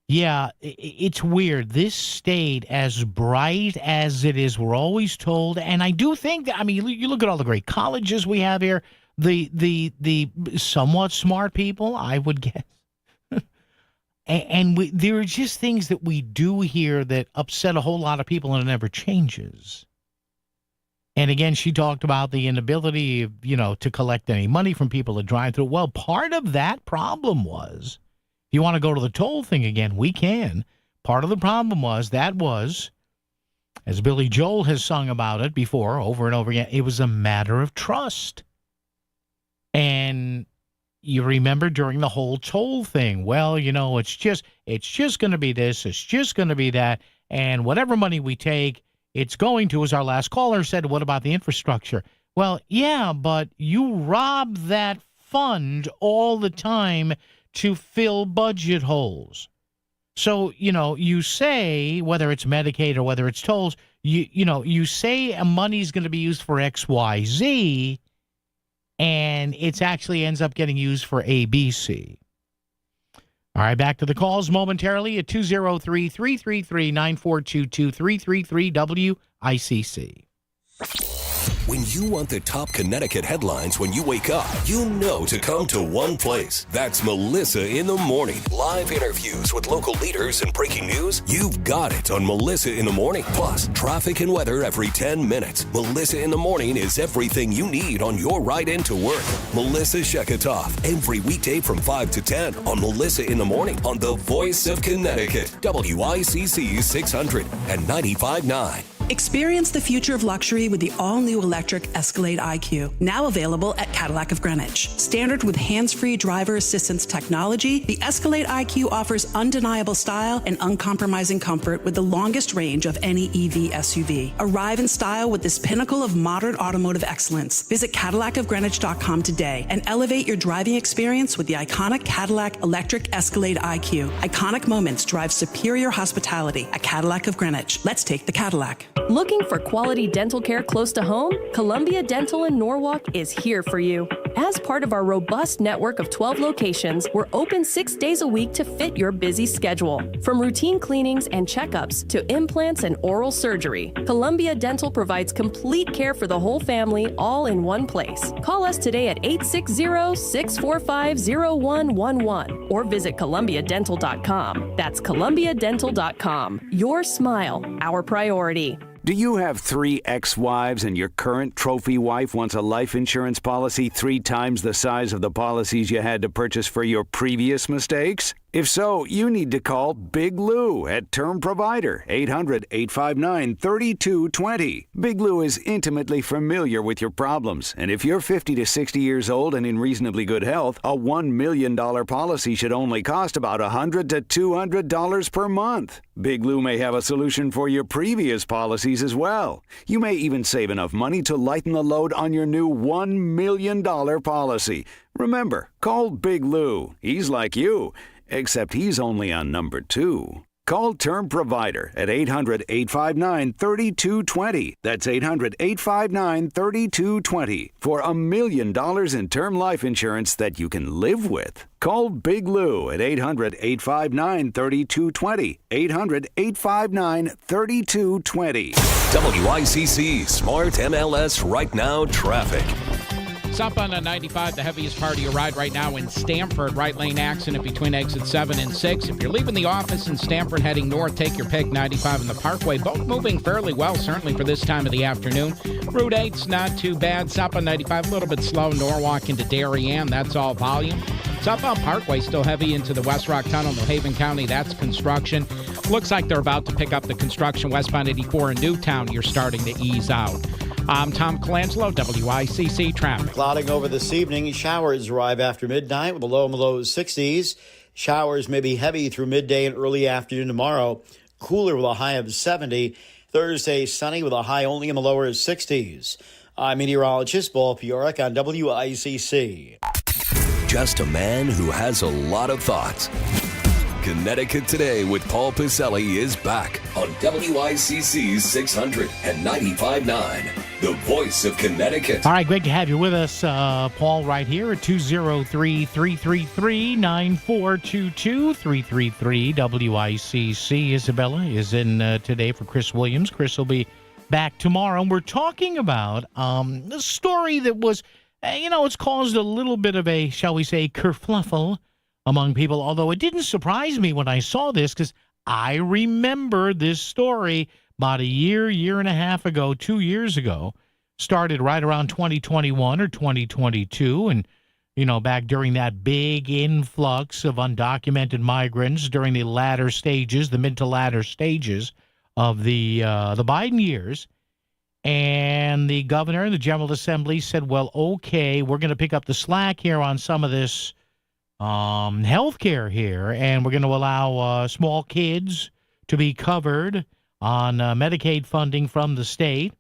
Yeah, it's weird. This state, as bright as it is, we're always told, and I do think that, I mean, you look at all the great colleges we have here, the somewhat smart people, I would guess. And there are just things that we do here that upset a whole lot of people, and it never changes. And again, she talked about the inability, to collect any money from people that drive through. Well, part of that problem was, if you want to go to the toll thing again, we can. Part of the problem was, as Billy Joel has sung about it before, over and over again, it was a matter of trust. And you remember during the whole toll thing, well, it's just going to be this, it's just going to be that, and whatever money we take, it's going to, as our last caller said, what about the infrastructure? Well, yeah, but you rob that fund all the time to fill budget holes. So, you say, whether it's Medicaid or whether it's tolls, you say money's going to be used for X, Y, Z, and it actually ends up getting used for A, B, C. All right, back to the calls momentarily at 203-333-9422, 333-WICC. When you want the top Connecticut headlines when you wake up, you know to come to one place. That's Melissa in the Morning. Live interviews with local leaders and breaking news. You've got it on Melissa in the Morning. Plus, traffic and weather every 10 minutes. Melissa in the Morning is everything you need on your ride into work. Melissa Sheketoff, every weekday from 5 to 10 on Melissa in the Morning on the Voice of Connecticut, WICC 600 and 95.9. Experience the future of luxury with the all-new electric Escalade IQ, now available at Cadillac of Greenwich. Standard with hands-free driver assistance technology, the Escalade IQ offers undeniable style and uncompromising comfort with the longest range of any EV SUV. Arrive in style with this pinnacle of modern automotive excellence. Visit CadillacofGreenwich.com today and elevate your driving experience with the iconic Cadillac Electric Escalade IQ. Iconic moments drive superior hospitality at Cadillac of Greenwich. Let's take the Cadillac. Looking for quality dental care close to home? Columbia Dental in Norwalk is here for you. As part of our robust network of 12 locations, we're open 6 days a week to fit your busy schedule. From routine cleanings and checkups to implants and oral surgery, Columbia Dental provides complete care for the whole family, all in one place. Call us today at 860-645-0111 or visit columbiadental.com. That's columbiadental.com. Your smile, our priority. Do you have 3 ex-wives and your current trophy wife wants a life insurance policy 3 times the size of the policies you had to purchase for your previous mistakes? If so, you need to call Big Lou at Term Provider, 800-859-3220. Big Lou is intimately familiar with your problems, and if you're 50 to 60 years old and in reasonably good health, a $1 million policy should only cost about $100 to $200 per month. Big Lou may have a solution for your previous policies as well. You may even save enough money to lighten the load on your new $1 million policy. Remember, call Big Lou. He's like you, except he's only on number 2. Call Term Provider at 800-859-3220. That's 800-859-3220 for $1 million in term life insurance that you can live with. Call Big Lou at 800-859-3220. 800-859-3220. WICC Smart MLS Right Now Traffic. South on 95, the heaviest part of your ride right now in Stamford. Right lane accident between exit 7 and 6. If you're leaving the office in Stamford heading north, take your pick. 95 and the Parkway, both moving fairly well, certainly for this time of the afternoon. Route 8's not too bad. South on 95, a little bit slow. Norwalk into Darien, that's all volume. Southbound Parkway still heavy into the West Rock Tunnel, New Haven County. That's construction. Looks like they're about to pick up the construction. Westbound 84 in Newtown, you're starting to ease out. I'm Tom Colangelo, WICC Traffic. Clouding over this evening. Showers arrive after midnight with a low in the low 60s. Showers may be heavy through midday and early afternoon tomorrow. Cooler with a high of 70. Thursday, sunny with a high only in the lower 60s. I'm meteorologist Paul Pioric on WICC. Just a man who has a lot of thoughts. Connecticut Today with Paul Piselli is back on WICC 600 and 95.9, the voice of Connecticut. All right, great to have you with us, Paul, right here at 203-333-9422, 333 WICC. Isabella is in today for Chris Williams. Chris will be back tomorrow. We're talking about a story that was, it's caused a little bit of a, shall we say, kerfluffle among people, although it didn't surprise me when I saw this because I remember this story about a year and a half ago, 2 years ago. Started right around 2021 or 2022, and, back during that big influx of undocumented migrants during the latter stages, the mid to latter stages of the Biden years. And the governor and the General Assembly said, well, okay, we're going to pick up the slack here on some of this health care here, and we're going to allow small kids to be covered on Medicaid funding from the state,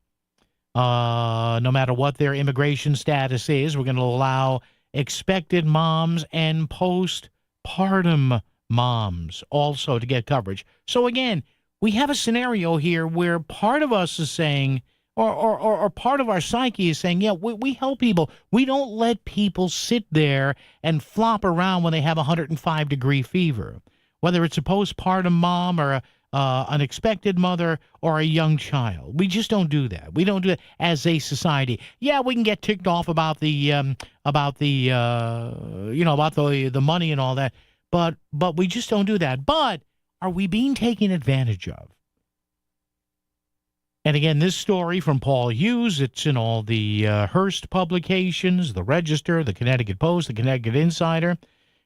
no matter what their immigration status is. We're going to allow expected moms and postpartum moms also to get coverage. So again, we have a scenario here where part of us is saying, or part of our psyche is saying, yeah, we help people. We don't let people sit there and flop around when they have 105-degree fever. Whether it's a postpartum mom or an expected mother, or a young child. We just don't do that. We don't do it as a society. Yeah, we can get ticked off about the money and all that, but we just don't do that. But are we being taken advantage of? And again, this story from Paul Hughes, it's in all the Hearst publications, the Register, the Connecticut Post, the Connecticut Insider.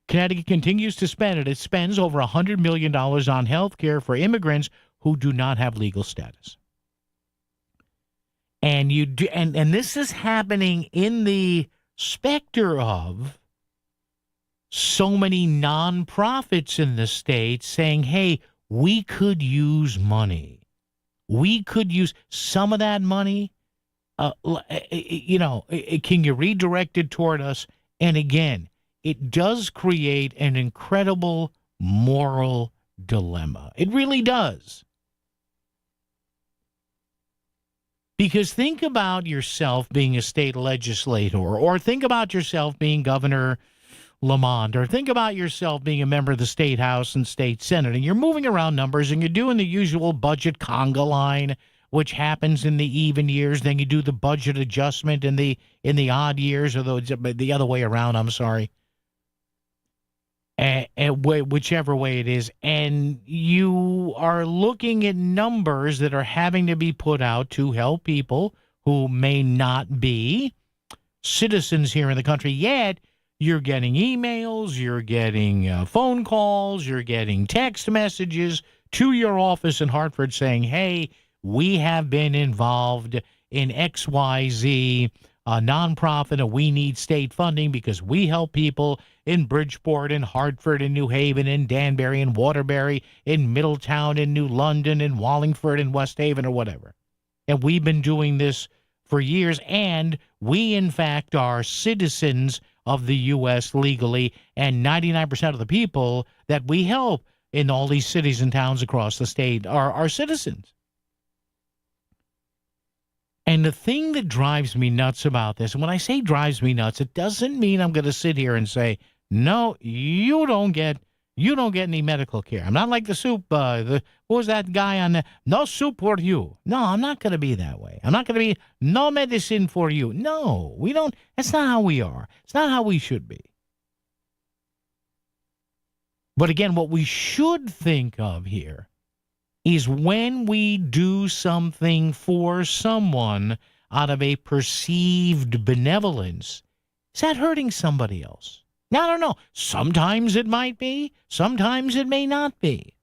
Connecticut continues to spend it. It spends over $100 million on health care for immigrants who do not have legal status. And and this is happening in the specter of so many nonprofits in the state saying, hey, we could use money. We could use some of that money. Can you redirect it toward us? And again, it does create an incredible moral dilemma. It really does. Because think about yourself being a state legislator, or think about yourself being Governor Lamont, or think about yourself being a member of the State House and State Senate, and you're moving around numbers and you're doing the usual budget conga line, which happens in the even years. Then you do the budget adjustment in the odd years, or the other way around, I'm sorry. Whichever way it is, and you are looking at numbers that are having to be put out to help people who may not be citizens here in the country yet. You're getting emails, you're getting phone calls, you're getting text messages to your office in Hartford saying, hey, we have been involved in XYZ nonprofit, and we need state funding because we help people in Bridgeport, in Hartford, in New Haven, in Danbury, in Waterbury, in Middletown, in New London, in Wallingford, in West Haven, or whatever. And we've been doing this for years, and we, in fact, are citizens of the U.S. legally, and 99% of the people that we help in all these cities and towns across the state are citizens. And the thing that drives me nuts about this, and when I say drives me nuts, it doesn't mean I'm going to sit here and say, no, you don't get any medical care. I'm not like the soup, what was that guy on the, no soup for you. No, I'm not going to be that way. I'm not going to be, no medicine for you. No, we don't, that's not how we are. It's not how we should be. But again, what we should think of here is when we do something for someone out of a perceived benevolence, is that hurting somebody else? Now, I don't know. Sometimes it might be. Sometimes it may not be.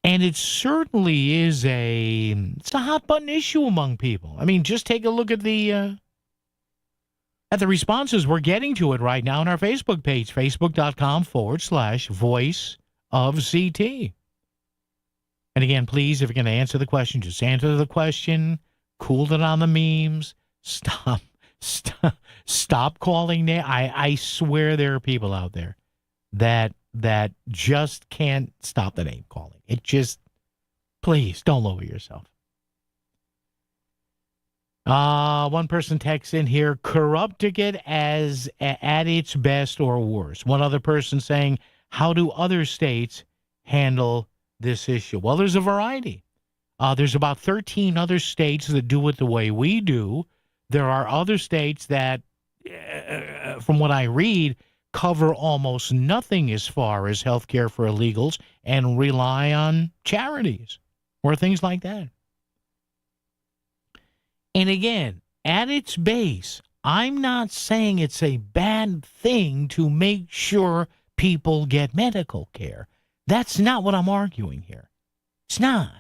And it certainly is it's a hot button issue among people. I mean, just take a look at the responses we're getting to it right now on our Facebook page, facebook.com/voice of CT. And again, please, if you're going to answer the question, just answer the question. Cool it on the memes. Stop calling names. I swear there are people out there that just can't stop the name calling. It just, please don't lower yourself. One person texts in here, corrupticate as at its best or worse. One other person saying, how do other states handle this issue? Well, there's a variety. There's about 13 other states that do it the way we do. There are other states that, from what I read, cover almost nothing as far as health care for illegals and rely on charities or things like that. And again, at its base, I'm not saying it's a bad thing to make sure people get medical care. That's not what I'm arguing here. It's not.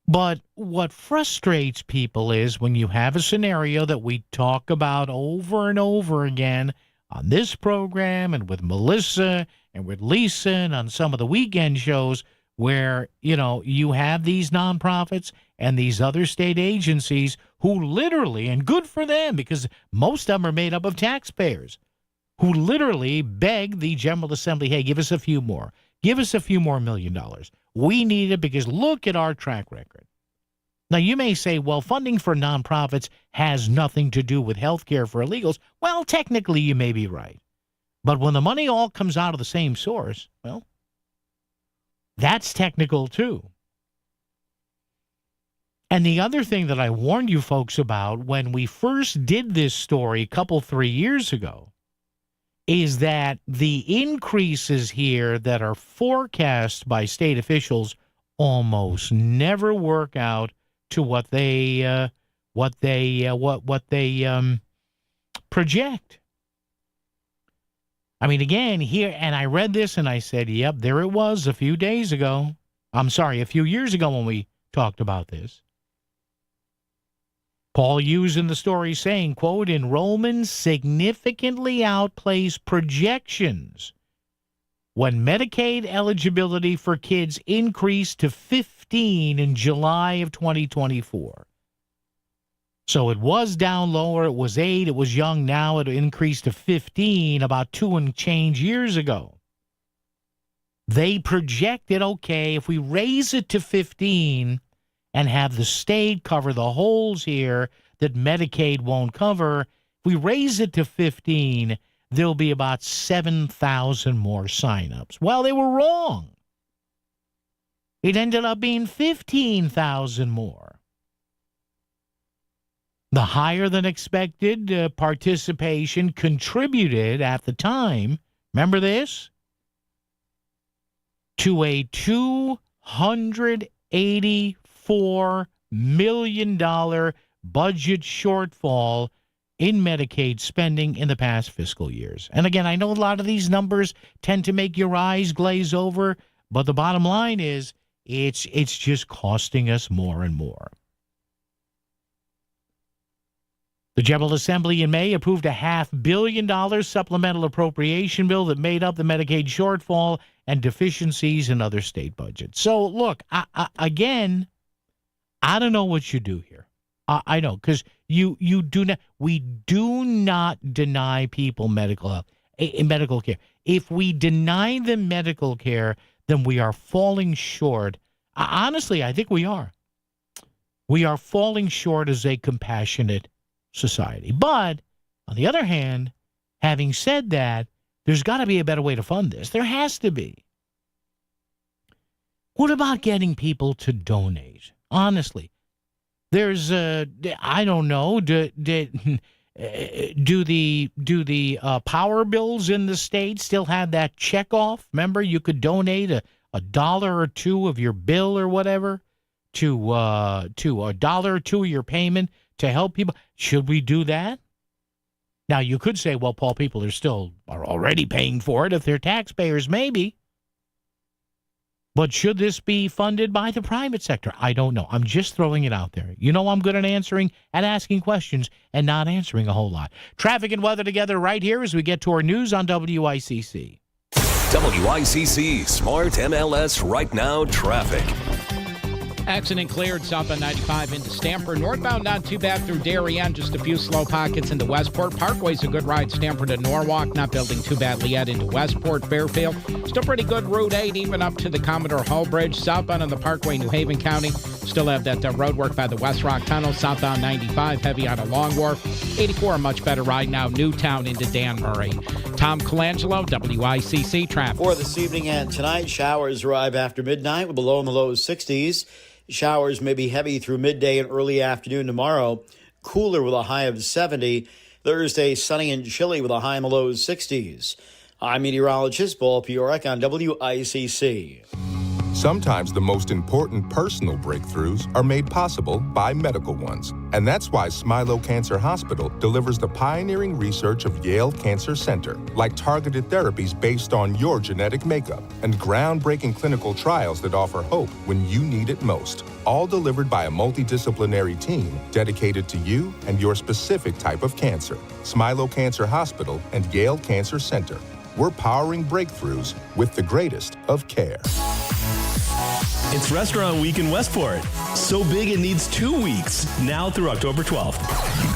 But what frustrates people is when you have a scenario that we talk about over and over again on this program and with Melissa and with Lisa and on some of the weekend shows where, you have these nonprofits and these other state agencies who literally, and good for them because most of them are made up of taxpayers, who literally beg the General Assembly, hey, give us a few more. Give us a few more $1 million. We need it because look at our track record. Now, you may say, well, funding for nonprofits has nothing to do with health care for illegals. Well, technically, you may be right. But when the money all comes out of the same source, well, that's technical too. And the other thing that I warned you folks about when we first did this story a 3 years ago is that the increases here that are forecast by state officials almost never work out to what they project. I mean, again, here, and I read this and I said, yep, there it was a few years ago when we talked about this. Paul Hughes in the story saying, quote, enrollment significantly outplaced projections when Medicaid eligibility for kids increased to 15 in July of 2024. So it was down lower. It was 8. It was young. Now it increased to 15 about 2 and change years ago. They projected, okay, if we raise it to 15 and have the state cover the holes here that Medicaid won't cover, if we raise it to 15, there'll be about 7,000 more signups. Well, they were wrong. It ended up being 15,000 more. The higher than expected participation contributed at the time, remember this, to a $284 million budget shortfall in Medicaid spending in the past fiscal years. And again, I know a lot of these numbers tend to make your eyes glaze over, but the bottom line is it's just costing us more and more. The General Assembly in May approved a $500 million supplemental appropriation bill that made up the Medicaid shortfall and deficiencies in other state budgets. So, look, again, I don't know what you do here. I know, because we do not deny people medical care. If we deny them medical care, then we are falling short. Honestly, I think we are. We are falling short as a compassionate society. But, on the other hand, having said that, there's got to be a better way to fund this. There has to be. What about getting people to donate? Honestly, there's I don't know. Do the power bills in the state still have that checkoff? Remember, you could donate a $1 or $2 of your bill or whatever to $1 or $2 of your payment to help people. Should we do that? Now, you could say, well, Paul, people are already paying for it if they're taxpayers, maybe. But should this be funded by the private sector? I don't know. I'm just throwing it out there. You know I'm good at answering and asking questions and not answering a whole lot. Traffic and weather together right here as we get to our news on WICC. WICC Smart MLS Right Now Traffic. Accident cleared southbound 95 into Stamford. Northbound not too bad through Darien. Just a few slow pockets into Westport. Parkway's a good ride. Stamford to Norwalk. Not building too badly yet into Westport. Fairfield. Still pretty good. Route 8 even up to the Commodore Hull Bridge. Southbound on the Parkway, New Haven County. Still have that road work by the West Rock Tunnel. Southbound 95 heavy on a Long Wharf. 84 a much better ride now. Newtown into Dan Murray. Tom Colangelo, WICC Traffic. For this evening and tonight, showers arrive after midnight with below in the low 60s. Showers may be heavy through midday and early afternoon tomorrow. Cooler with a high of 70. Thursday, sunny and chilly with a high in the low 60s. I'm meteorologist Paul Piorek on WICC. Sometimes the most important personal breakthroughs are made possible by medical ones. And that's why Smilow Cancer Hospital delivers the pioneering research of Yale Cancer Center, like targeted therapies based on your genetic makeup and groundbreaking clinical trials that offer hope when you need it most. All delivered by a multidisciplinary team dedicated to you and your specific type of cancer. Smilow Cancer Hospital and Yale Cancer Center. We're powering breakthroughs with the greatest of care. It's Restaurant Week in Westport. So big it needs 2 weeks, now through October 12th.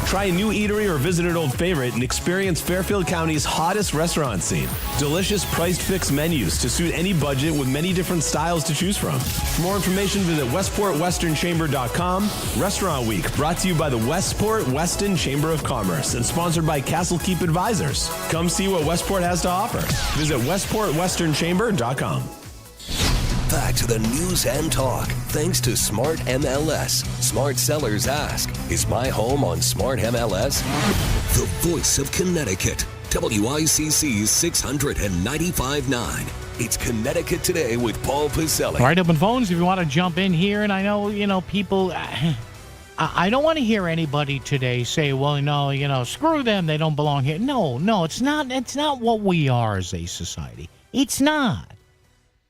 Try a new eatery or visit an old favorite and experience Fairfield County's hottest restaurant scene. Delicious priced fixed menus to suit any budget with many different styles to choose from. For more information, visit westportwesternchamber.com. Restaurant Week, brought to you by the Westport Weston Chamber of Commerce and sponsored by Castle Keep Advisors. Come see what Westport has to offer. Visit westportwesternchamber.com. Back to the news and talk. Thanks to Smart MLS. Smart Sellers Ask. Is my home on Smart MLS? The voice of Connecticut. WICC 695.9. It's Connecticut Today with Paul Pacelli. All right, open phones if you want to jump in here. And I know, people... I don't want to hear anybody today say, well, no, screw them. They don't belong here. No, it's not. It's not what we are as a society. It's not.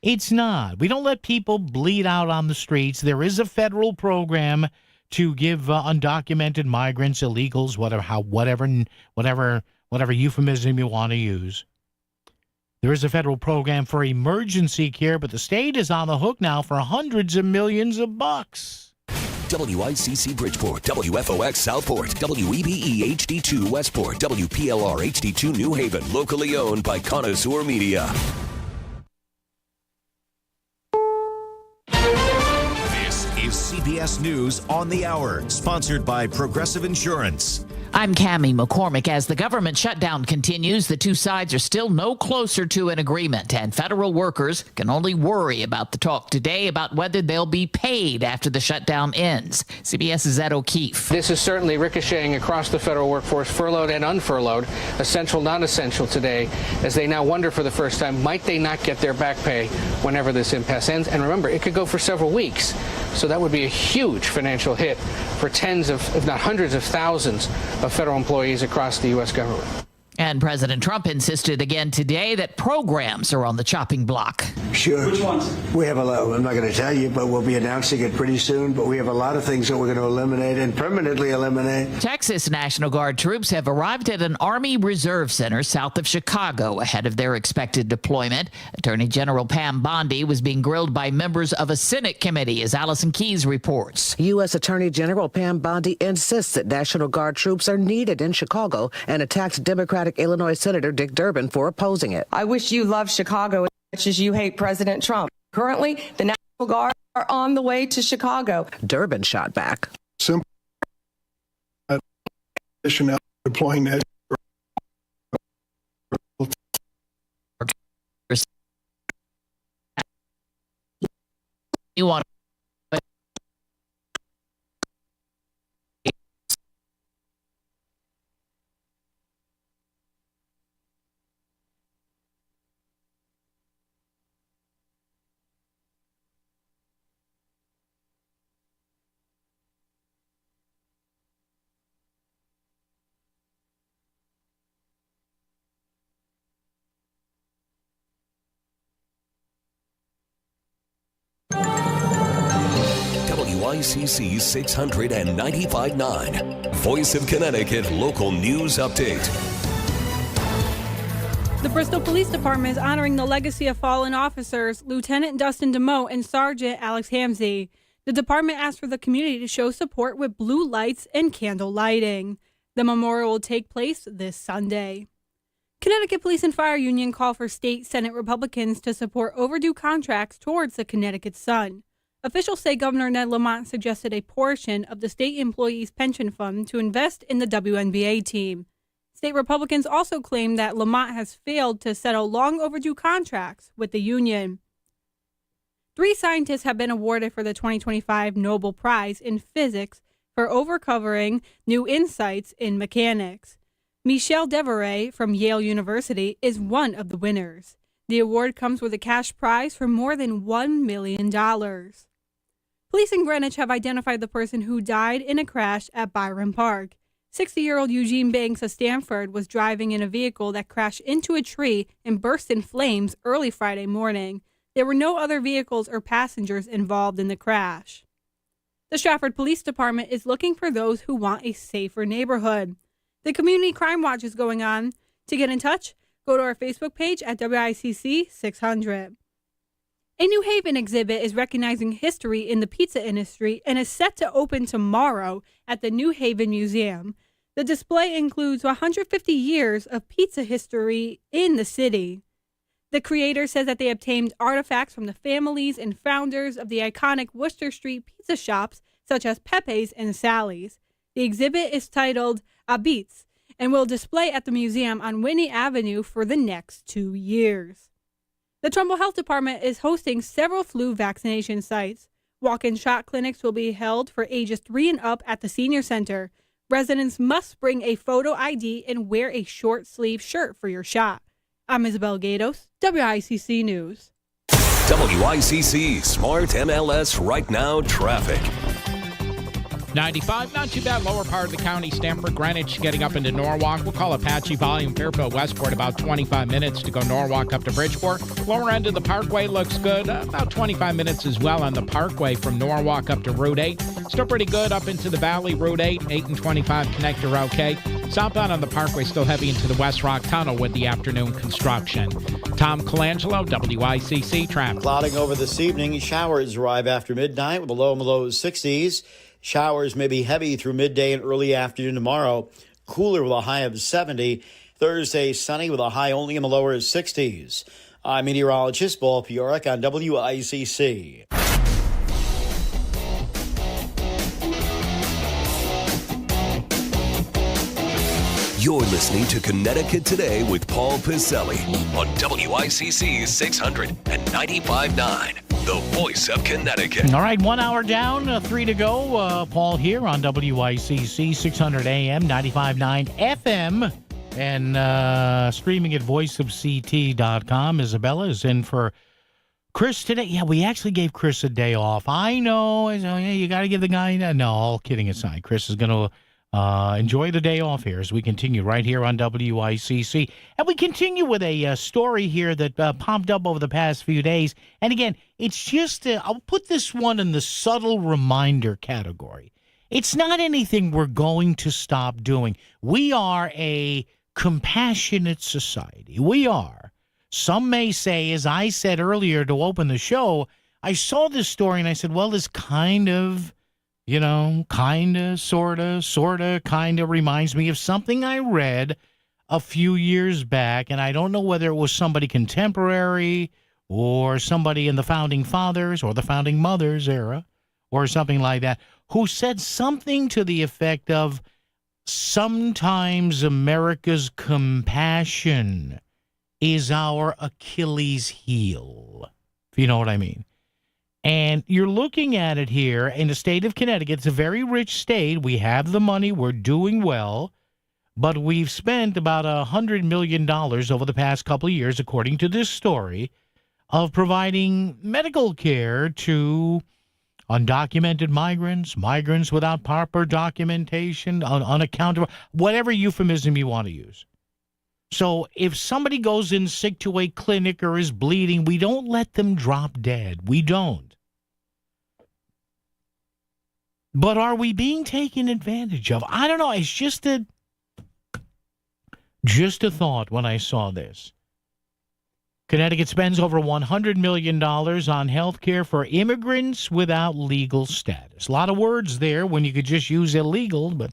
It's not. We don't let people bleed out on the streets. There is a federal program to give undocumented migrants, illegals, whatever euphemism you want to use. There is a federal program for emergency care, but the state is on the hook now for hundreds of millions of bucks. WICC Bridgeport, WFOX Southport, WEBE HD2 Westport, WPLR HD2 New Haven, locally owned by Connoisseur Media. This is CBS News on the Hour, sponsored by Progressive Insurance. I'm Cammie McCormick. As the government shutdown continues, the two sides are still no closer to an agreement, and federal workers can only worry about the talk today about whether they'll be paid after the shutdown ends. CBS's Ed O'Keefe. This is certainly ricocheting across the federal workforce, furloughed and unfurloughed, essential, non-essential today, as they now wonder for the first time, might they not get their back pay whenever this impasse ends? And remember, it could go for several weeks. So that would be a huge financial hit for tens of, if not hundreds of thousands of federal employees across the U.S. government. And President Trump insisted again today that programs are on the chopping block. Sure. Which ones? We have a lot. I'm not going to tell you, but we'll be announcing it pretty soon. But we have a lot of things that we're going to eliminate and permanently eliminate. Texas National Guard troops have arrived at an Army Reserve Center south of Chicago ahead of their expected deployment. Attorney General Pam Bondi was being grilled by members of a Senate committee, as Allison Keyes reports. U.S. Attorney General Pam Bondi insists that National Guard troops are needed in Chicago and attacks Democratic Illinois Senator Dick Durbin for opposing it. I wish you loved Chicago as much as you hate President Trump. Currently, the National Guard are on the way to Chicago. Durbin shot back. Simple. Deploying that. You want WICC 695.9. Voice of Connecticut Local News Update. The Bristol Police Department is honoring the legacy of fallen officers, Lieutenant Dustin DeMoe and Sergeant Alex Hamzy. The department asked for the community to show support with blue lights and candle lighting. The memorial will take place this Sunday. Connecticut Police and Fire Union call for state Senate Republicans to support overdue contracts towards the Connecticut Sun. Officials say Governor Ned Lamont suggested a portion of the state employees' pension fund to invest in the WNBA team. State Republicans also claim that Lamont has failed to settle long overdue contracts with the union. 3 scientists have been awarded for the 2025 Nobel Prize in Physics for uncovering new insights in mechanics. Michel Devoret from Yale University is one of the winners. The award comes with a cash prize for more than $1 million. Police in Greenwich have identified the person who died in a crash at Byron Park. 60-year-old Eugene Banks of Stamford was driving in a vehicle that crashed into a tree and burst in flames early Friday morning. There were no other vehicles or passengers involved in the crash. The Stratford Police Department is looking for those who want a safer neighborhood. The Community Crime Watch is going on. To get in touch, go to our Facebook page at WICC 600. A New Haven exhibit is recognizing history in the pizza industry and is set to open tomorrow at the New Haven Museum. The display includes 150 years of pizza history in the city. The creator says that they obtained artifacts from the families and founders of the iconic Worcester Street pizza shops, such as Pepe's and Sally's. The exhibit is titled Abits and will display at the museum on Whitney Avenue for the next 2 years. The Trumbull Health Department is hosting several flu vaccination sites. Walk-in shot clinics will be held for ages 3 and up at the Senior Center. Residents must bring a photo ID and wear a short-sleeve shirt for your shot. I'm Isabel Gatos, WICC News. WICC Smart MLS Right Now Traffic. 95, not too bad. Lower part of the county, Stamford, Greenwich, getting up into Norwalk. We'll call Apache Volume, Fairfield, Westport, about 25 minutes to go Norwalk up to Bridgeport. Lower end of the Parkway looks good. About 25 minutes as well on the Parkway from Norwalk up to Route 8. Still pretty good up into the Valley, Route 8, 8 and 25 connector okay. Southbound on the Parkway still heavy into the West Rock Tunnel with the afternoon construction. Tom Colangelo, WICC Traffic. Clouding over this evening. Showers arrive after midnight with a low in the low 60s. Showers may be heavy through midday and early afternoon tomorrow. Cooler with a high of 70. Thursday, sunny with a high only in the lower 60s. I'm meteorologist Paul Piorek on WICC. You're listening to Connecticut Today with Paul Piselli on WICC 600 and 95.9, the voice of Connecticut. All right, 1 hour down, 3 to go. Paul here on WICC 600 AM, 95.9 FM, and streaming at voiceofct.com. Isabella is in for Chris today. Yeah, we actually gave Chris a day off. I know. Yeah, you got to give the guy. No, all kidding aside. Chris is going to enjoy the day off here as we continue right here on WICC. And we continue with a story here that popped up over the past few days. And again, it's just, I'll put this one in the subtle reminder category. It's not anything we're going to stop doing. We are a compassionate society. We are. Some may say, as I said earlier to open the show, I saw this story and I said, well, this kind of, sort of reminds me of something I read a few years back, and I don't know whether it was somebody contemporary or somebody in the Founding Fathers or the Founding Mothers era or something like that, who said something to the effect of, sometimes America's compassion is our Achilles heel, if you know what I mean. And you're looking at it here in the state of Connecticut. It's a very rich state. We have the money. We're doing well. But we've spent about $100 million over the past couple of years, according to this story, of providing medical care to undocumented migrants, migrants without proper documentation, unaccountable, whatever euphemism you want to use. So if somebody goes in sick to a clinic or is bleeding, we don't let them drop dead. We don't. But are we being taken advantage of? I don't know. It's just a thought when I saw this. Connecticut spends over $100 million on health care for immigrants without legal status. A lot of words there when you could just use illegal, but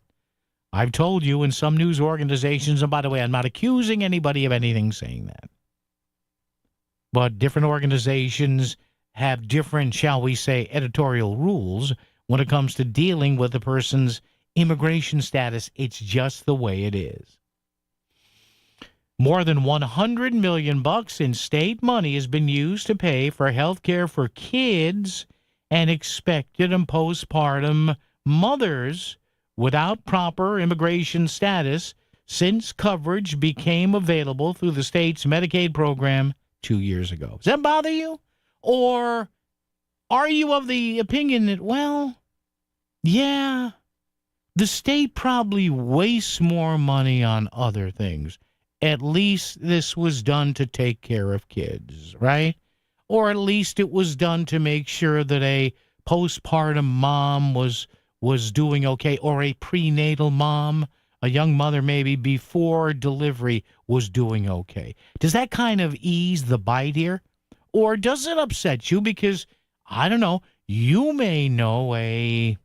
I've told you in some news organizations, and by the way, I'm not accusing anybody of anything saying that, but different organizations have different, shall we say, editorial rules when it comes to dealing with the person's immigration status. It's just the way it is. More than $100 million in state money has been used to pay for health care for kids and expected and postpartum mothers without proper immigration status since coverage became available through the state's Medicaid program 2 years ago. Does that bother you? Or are you of the opinion that, well, yeah, the state probably wastes more money on other things. At least this was done to take care of kids, right? Or at least it was done to make sure that a postpartum mom was doing okay, or a prenatal mom, a young mother maybe before delivery, was doing okay. Does that kind of ease the bite here? Or does it upset you because, I don't know, you may know a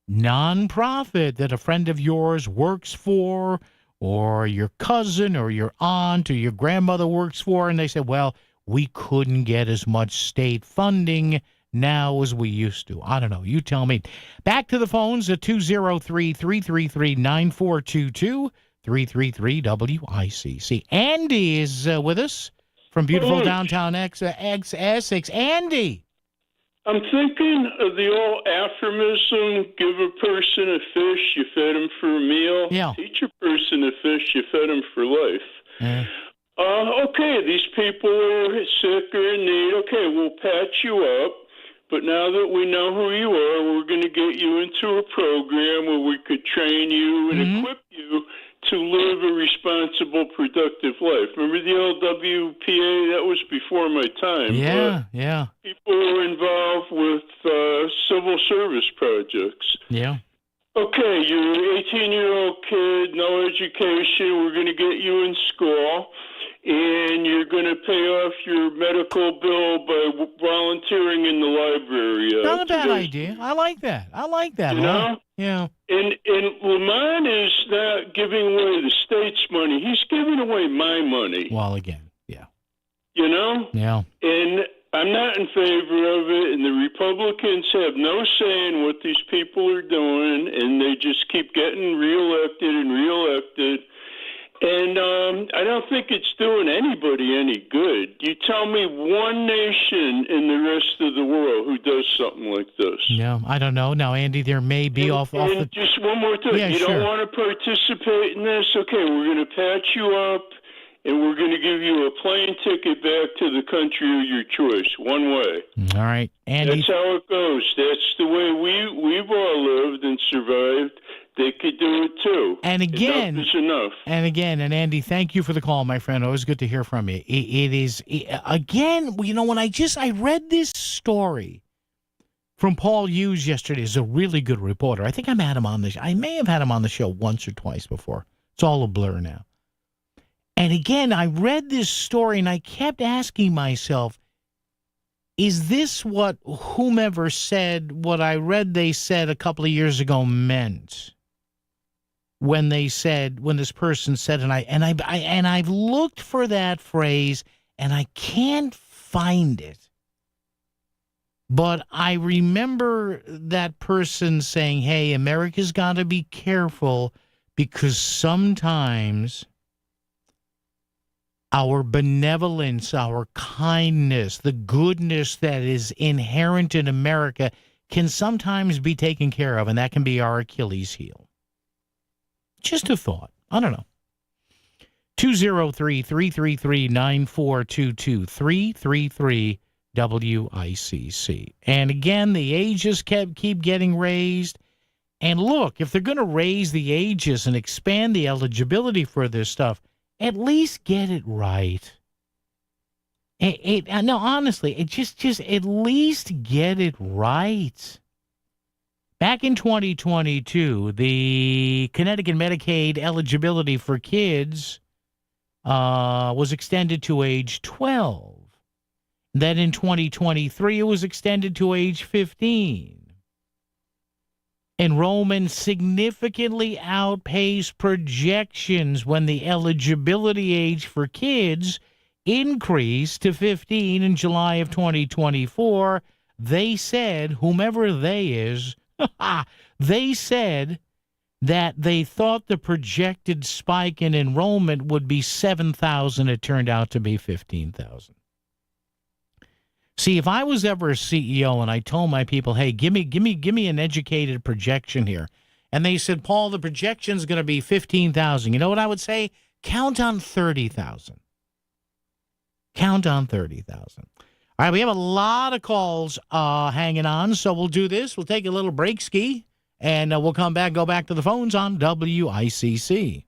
nonprofit that a friend of yours works for, or your cousin or your aunt or your grandmother works for, and they say, well, we couldn't get as much state funding now as we used to. I don't know. You tell me. Back to the phones at 203-333-9422, 333-WICC. Andy is with us from beautiful downtown Essex. Andy. I'm thinking of the old aphorism, give a person a fish, you fed him for a meal. Yeah. Teach a person a fish, you fed him for life. Okay, these people are sick or in need. Okay, we'll patch you up. But now that we know who you are, we're going to get you into a program where we could train you and equip you to live a responsible, productive life. Remember the old WPA? That was before my time. Yeah, but yeah. people were involved with civil service projects. Yeah. Okay, you're an 18-year-old kid, no education. We're going to get you in school, and you're going to pay off your medical bill by volunteering in the library. Not a bad idea. I like that. You know? Yeah. And Lamont is not giving away the state's money. He's giving away my money. Well, again, yeah. You know? Yeah. And I'm not in favor of it, and the Republicans have no say in what these people are doing, and they just keep getting reelected and reelected. And I don't think it's doing anybody any good. You tell me one nation in the rest of the world who does something like this. Yeah, I don't know. Now, Andy, there may be off the... Just one more thing. Yeah, you sure. don't want to participate in this? Okay, we're going to patch you up, and we're going to give you a plane ticket back to the country of your choice, one way. All right, Andy. That's how it goes. That's the way we've all lived and survived. They could do it too. And again, enough is enough. And Andy, thank you for the call, my friend. Always good to hear from you. Again, you know, when I read this story from Paul Hughes yesterday. Is a really good reporter. I think I may have had him on the show once or twice before. It's all a blur now. And again, I read this story and I kept asking myself, is this what whomever said what I read they said a couple of years ago meant? When this person said, and I've looked for that phrase and I can't find it. But I remember that person saying, hey, America's got to be careful because sometimes our benevolence, our kindness, the goodness that is inherent in America can sometimes be taken care of, and that can be our Achilles heel. Just a thought. I don't know. 203-333-9422, 333-WICC. And again, the ages keep getting raised. And look, if they're going to raise the ages and expand the eligibility for this stuff, at least get it right. No, honestly, just at least get it right. Back in 2022, the Connecticut Medicaid eligibility for kids was extended to age 12. Then in 2023, it was extended to age 15. Enrollment significantly outpaced projections when the eligibility age for kids increased to 15 in July of 2024. They said, whomever they is, they said that they thought the projected spike in enrollment would be 7,000. It turned out to be 15,000. See, if I was ever a CEO and I told my people, hey, give me an educated projection here, and they said, Paul, the projection's going to be 15,000, you know what I would say? Count on 30,000. Count on 30,000. All right, we have a lot of calls hanging on, so we'll do this. We'll take a little break ski, and we'll come back, go back to the phones on WICC.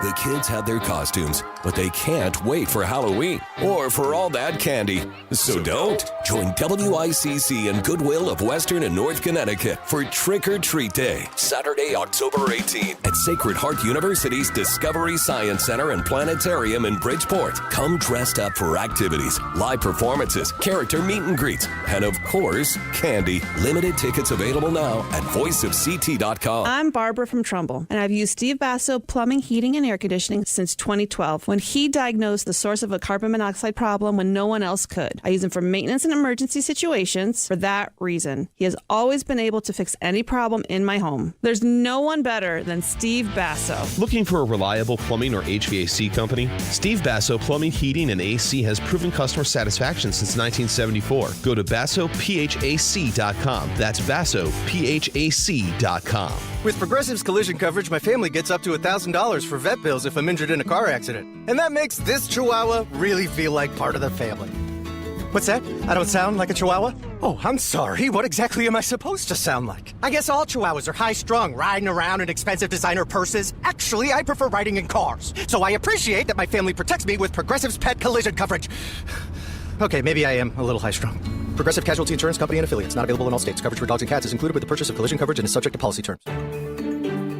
The kids have their costumes, but they can't wait for Halloween or for all that candy. So don't. Join WICC and Goodwill of Western and North Connecticut for Trick or Treat Day, Saturday, October 18th at Sacred Heart University's Discovery Science Center and Planetarium in Bridgeport. Come dressed up for activities, live performances, character meet and greets, and of course, candy. Limited tickets available now at voiceofct.com. I'm Barbara from Trumbull, and I've used Steve Basso Plumbing, Heating, and Air Conditioning since 2012 when he diagnosed the source of a carbon monoxide problem when no one else could. I use him for maintenance and emergency situations for that reason. He has always been able to fix any problem in my home. There's no one better than Steve Basso. Looking for a reliable plumbing or HVAC company? Steve Basso Plumbing, Heating, and AC has proven customer satisfaction since 1974. Go to BassoPHAC.com. That's BassoPHAC.com. With Progressive's collision coverage, my family gets up to $1,000 for vet bills if I'm injured in a car accident. And that makes this Chihuahua really feel like part of the family. What's that? I don't sound like a Chihuahua? Oh, I'm sorry. What exactly am I supposed to sound like? I guess all Chihuahuas are high-strung, riding around in expensive designer purses. Actually, I prefer riding in cars. So I appreciate that my family protects me with Progressive's pet collision coverage. Okay, maybe I am a little high-strung. Progressive Casualty Insurance Company and Affiliates. Not available in all states. Coverage for dogs and cats is included with the purchase of collision coverage and is subject to policy terms.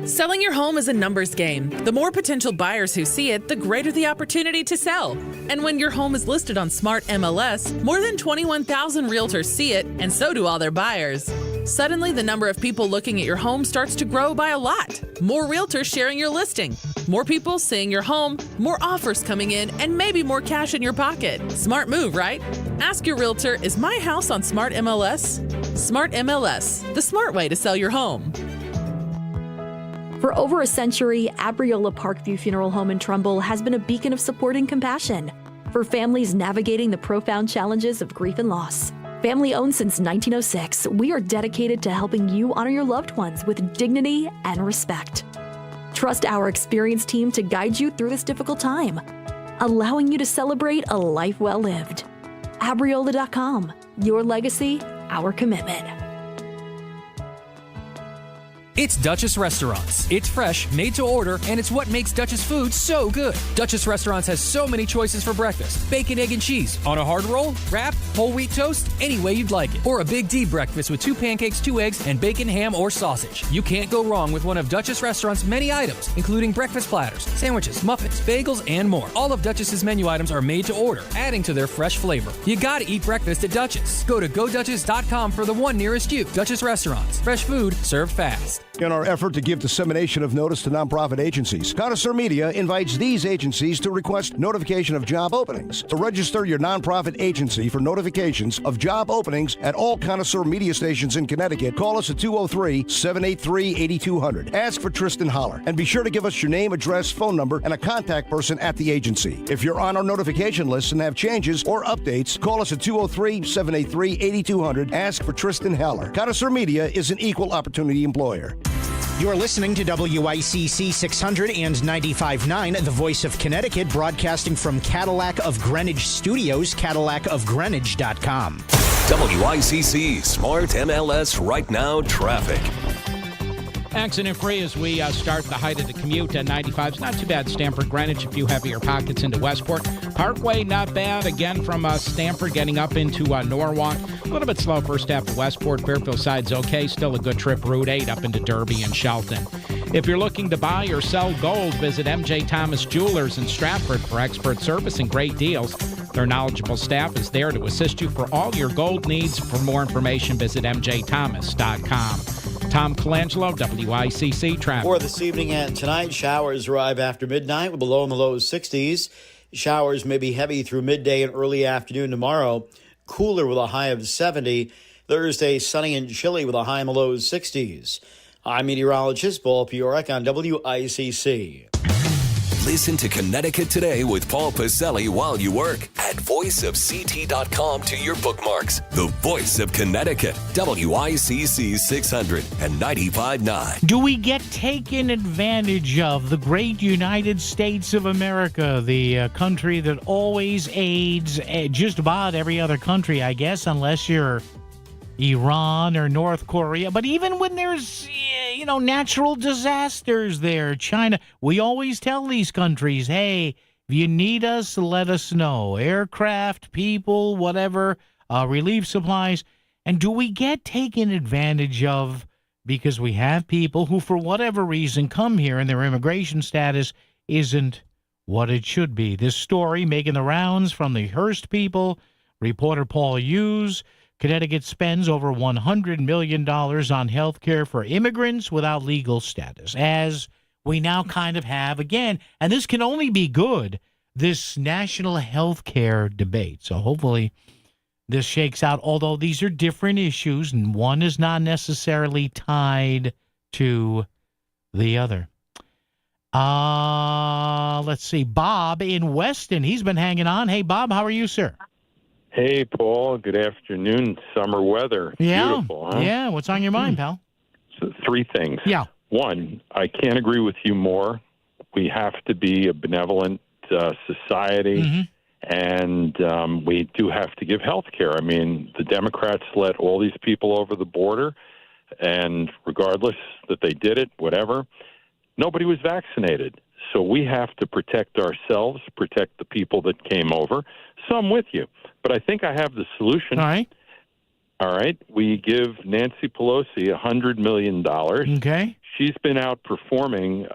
Selling your home is a numbers game. The more potential buyers who see it, the greater the opportunity to sell. And when your home is listed on Smart MLS, more than 21,000 realtors see it, and so do all their buyers. Suddenly, the number of people looking at your home starts to grow by a lot. More realtors sharing your listing, more people seeing your home, more offers coming in, and maybe more cash in your pocket. Smart move, right? Ask your realtor, is my house on Smart MLS? Smart MLS, the smart way to sell your home. For over a century, Abriola Parkview Funeral Home in Trumbull has been a beacon of support and compassion for families navigating the profound challenges of grief and loss. Family owned since 1906, we are dedicated to helping you honor your loved ones with dignity and respect. Trust our experienced team to guide you through this difficult time, allowing you to celebrate a life well lived. Abriola.com, your legacy, our commitment. It's Duchess Restaurants. It's fresh, made to order, and it's what makes Duchess food so good. Duchess Restaurants has so many choices for breakfast. Bacon, egg, and cheese. On a hard roll, wrap, whole wheat toast, any way you'd like it. Or a big D breakfast with 2 pancakes, 2 eggs, and bacon, ham, or sausage. You can't go wrong with one of Duchess Restaurants' many items, including breakfast platters, sandwiches, muffins, bagels, and more. All of Duchess's menu items are made to order, adding to their fresh flavor. You gotta eat breakfast at Duchess. Go to GoDuchess.com for the one nearest you. Duchess Restaurants. Fresh food, served fast. In our effort to give dissemination of notice to nonprofit agencies, Connoisseur Media invites these agencies to request notification of job openings. To register your nonprofit agency for notifications of job openings at all Connoisseur Media stations in Connecticut, call us at 203-783-8200. Ask for Tristan Holler, and be sure to give us your name, address, phone number, and a contact person at the agency. If you're on our notification list and have changes or updates, call us at 203-783-8200. Ask for Tristan Holler. Connoisseur Media is an equal opportunity employer. You're listening to WICC 600 and 95.9, the voice of Connecticut, broadcasting from Cadillac of Greenwich Studios, CadillacofGreenwich.com. WICC Smart MLS Right Now Traffic. Accident-free as we start the height of the commute at 95. It's not too bad. Stamford, Greenwich, a few heavier pockets into Westport. Parkway, not bad. Again, from Stamford getting up into Norwalk. A little bit slow first half of Westport. Fairfield side's okay. Still a good trip. Route 8 up into Derby and Shelton. If you're looking to buy or sell gold, visit MJ Thomas Jewelers in Stratford for expert service and great deals. Their knowledgeable staff is there to assist you for all your gold needs. For more information, visit mjthomas.com. Tom Colangelo, WICC Traffic. For this evening and tonight, showers arrive after midnight with a low in the low 60s. Showers may be heavy through midday and early afternoon tomorrow. Cooler with a high of 70. Thursday, sunny and chilly with a high in the low 60s. I'm meteorologist Paul Piorek on WICC. Listen to Connecticut Today with Paul Pacelli while you work. Add voiceofct.com to your bookmarks. The voice of Connecticut, WICC 600 and 95.9. Do we get taken advantage of? The great United States of America, the country that always aids just about every other country, I guess, unless you're Iran or North Korea. But even when there's, natural disasters there, China, we always tell these countries, hey, if you need us, let us know. Aircraft, people, whatever, relief supplies. And do we get taken advantage of because we have people who, for whatever reason, come here and their immigration status isn't what it should be? This story making the rounds from the Hearst people. Reporter Paul Hughes. Connecticut spends over $100 million on health care for immigrants without legal status, as we now kind of have again. And this can only be good, this national health care debate. So hopefully this shakes out, although these are different issues, and one is not necessarily tied to the other. Let's see. Bob in Weston. He's been hanging on. Hey, Bob, how are you, sir? Hey, Paul. Good afternoon. Summer weather. Yeah. Beautiful, huh? Yeah. What's on your mind, pal? So 3 things. Yeah. One, I can't agree with you more. We have to be a benevolent society, and we do have to give health care. I mean, the Democrats let all these people over the border, and regardless that they did it, whatever, nobody was vaccinated. So we have to protect ourselves, protect the people that came over. So I'm with you. But I think I have the solution. All right. We give Nancy Pelosi $100 million. Okay. She's been outperforming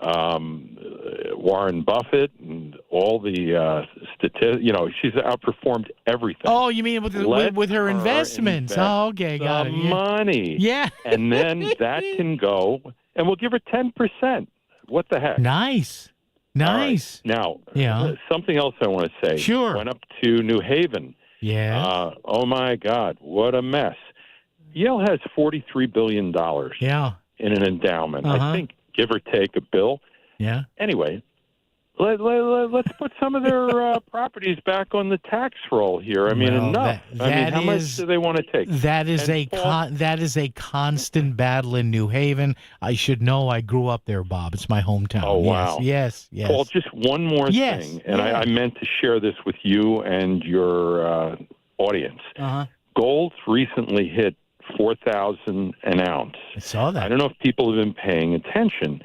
Warren Buffett and all the statistics. You know, she's outperformed everything. Oh, you mean with her investments? Oh, okay, got it. Yeah. Money. Yeah. And then that can go, and we'll give her 10%. What the heck? Nice. Nice. All right. Now, something else I want to say. Sure. Went up to New Haven. Yeah. Oh, my God. What a mess. Yale has $43 billion in an endowment. I think, give or take a bill. Yeah. Anyway, let's put some of their properties back on the tax roll here. I mean, enough. How much do they want to take? That is that is a constant battle in New Haven. I should know. I grew up there, Bob. It's my hometown. Oh, wow. Yes. Paul, just one more thing, and I meant to share this with you and your audience. Gold recently hit $4,000 an ounce. I saw that. I don't know if people have been paying attention,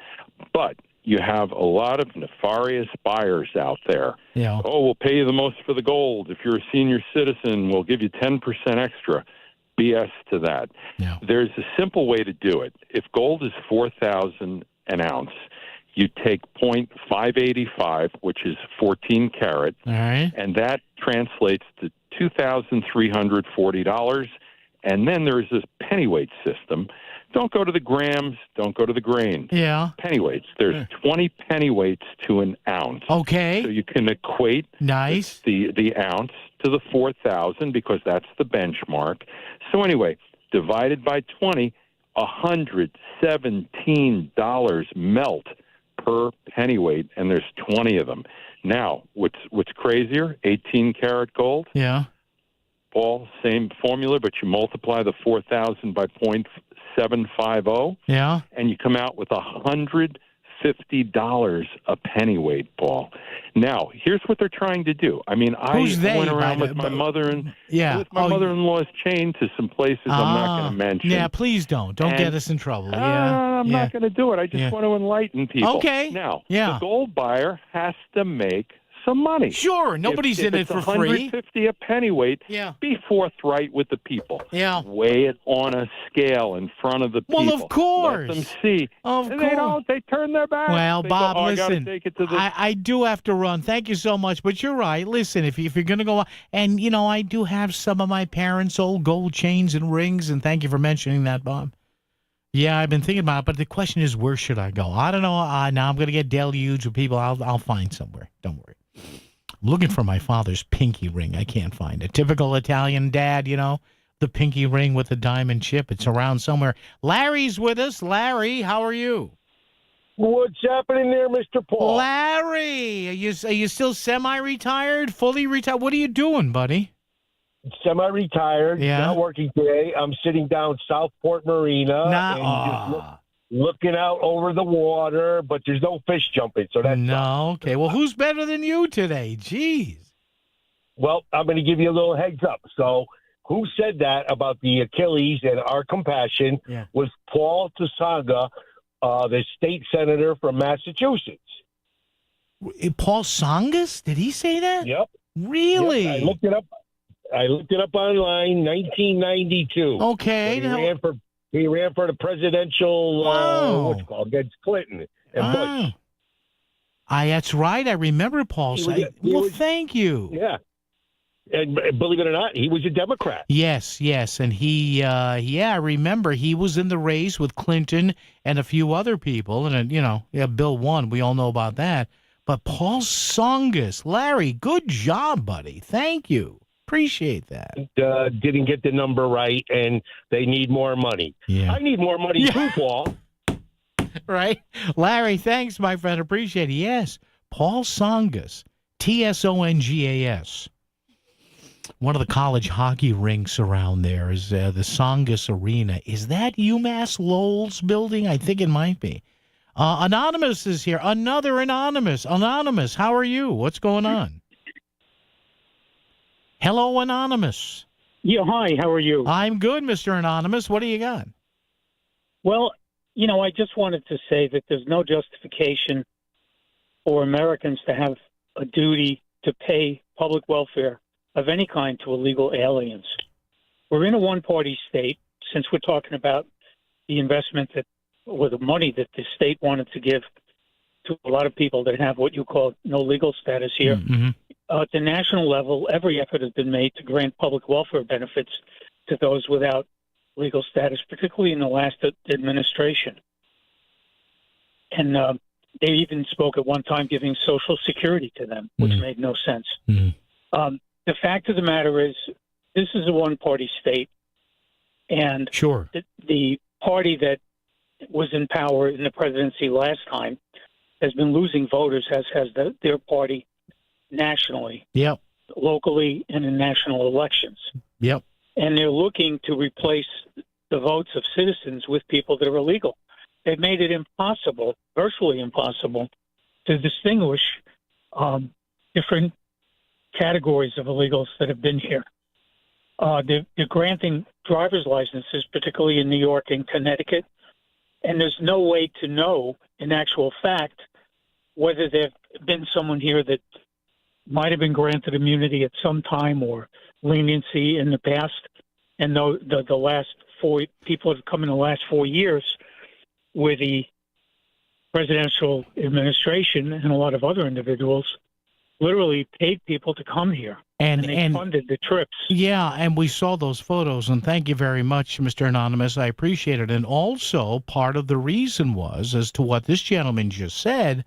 but you have a lot of nefarious buyers out there. Yeah. Oh, we'll pay you the most for the gold. If you're a senior citizen, we'll give you 10% extra. BS to that. Yeah. There's a simple way to do it. If gold is $4,000 an ounce, you take 0.585, which is 14 karat, and that translates to $2,340. And then there's this pennyweight system. Don't go to the grams. Don't go to the grains. Yeah. Pennyweights. There's 20 pennyweights to an ounce. Okay. So you can equate the ounce to the 4,000 because that's the benchmark. So anyway, divided by 20, $117 melt per pennyweight, and there's 20 of them. Now, what's crazier? 18 karat gold. Yeah. Paul, same formula, but you multiply the 4,000 by 0.750. Yeah. And you come out with $150 a pennyweight, Paul. Now, here's what they're trying to do. I mean, I went around with my mother-in-law's chain to some places I'm not going to mention. Yeah, please don't. Don't get us in trouble. I'm not going to do it. I just want to enlighten people. Okay. Now, the gold buyer has to make some money. Sure, nobody's in it for free. $150 a pennyweight. Yeah. Be forthright with the people. Yeah. Weigh it on a scale in front of the people. Well, of course. Let them see. Of and course. they don't. They turn their back. Well, they Bob, go, listen. I do have to run. Thank you so much. But you're right. Listen, if you're going to go, and you know, I do have some of my parents' old gold chains and rings. And thank you for mentioning that, Bob. Yeah, I've been thinking about it. But the question is, where should I go? I don't know. Now I'm going to get deluged with people. I'll find somewhere. Don't worry. I'm looking for my father's pinky ring. I can't find it. Typical Italian dad, you know, the pinky ring with the diamond chip. It's around somewhere. Larry's with us. Larry, how are you? What's happening there, Mr. Paul? Larry, are you still semi-retired, fully retired? What are you doing, buddy? Semi-retired, not working today. I'm sitting down Southport Marina and just looking out over the water, but there's no fish jumping, so that's okay. Well, who's better than you today? Jeez. Well, I'm going to give you a little heads up. So, who said that about the Achilles and our compassion was Paul Tsonga, the state senator from Massachusetts. Paul Tsongas? Did he say that? Yep. Really? Yep. I looked it up. I looked it up online, 1992. Okay. He ran for the presidential, what's it called, against Clinton and Bush. That's right. I remember Paul saying, thank you. Yeah. And believe it or not, he was a Democrat. Yes. And he, I remember he was in the race with Clinton and a few other people. And, Bill won. We all know about that. But Paul Tsongas, Larry, good job, buddy. Thank you. Appreciate that. Didn't get the number right, and they need more money. Yeah. I need more money too, Paul. Right? Larry, thanks, my friend. Appreciate it. Yes. Paul Tsongas, Tsongas. One of the college hockey rinks around there is the Tsongas Arena. Is that UMass Lowell's building? I think it might be. Anonymous is here. Another Anonymous. Anonymous, how are you? What's going on? Hello, Anonymous. Yeah, hi. How are you? I'm good, Mr. Anonymous. What do you got? Well, I just wanted to say that there's no justification for Americans to have a duty to pay public welfare of any kind to illegal aliens. We're in a one-party state, since we're talking about the investment or the money that the state wanted to give to a lot of people that have what you call no legal status here. Mm-hmm. At the national level, every effort has been made to grant public welfare benefits to those without legal status, particularly in the last administration. And they even spoke at one time giving Social Security to them, which made no sense. The fact of the matter is, this is a one-party state, and sure, the party that was in power in the presidency last time has been losing voters, as has their party nationally, locally, and in national elections. Yep. And they're looking to replace the votes of citizens with people that are illegal. They've made it impossible, virtually impossible, to distinguish different categories of illegals that have been here. They're granting driver's licenses, particularly in New York and Connecticut, and there's no way to know, in actual fact, whether there's been someone here that might have been granted immunity at some time or leniency in the past. And the last four people have come in the last 4 years where the presidential administration and a lot of other individuals literally paid people to come here. And they funded the trips. Yeah, and we saw those photos, and thank you very much, Mr. Anonymous. I appreciate it. And also, part of the reason was, as to what this gentleman just said,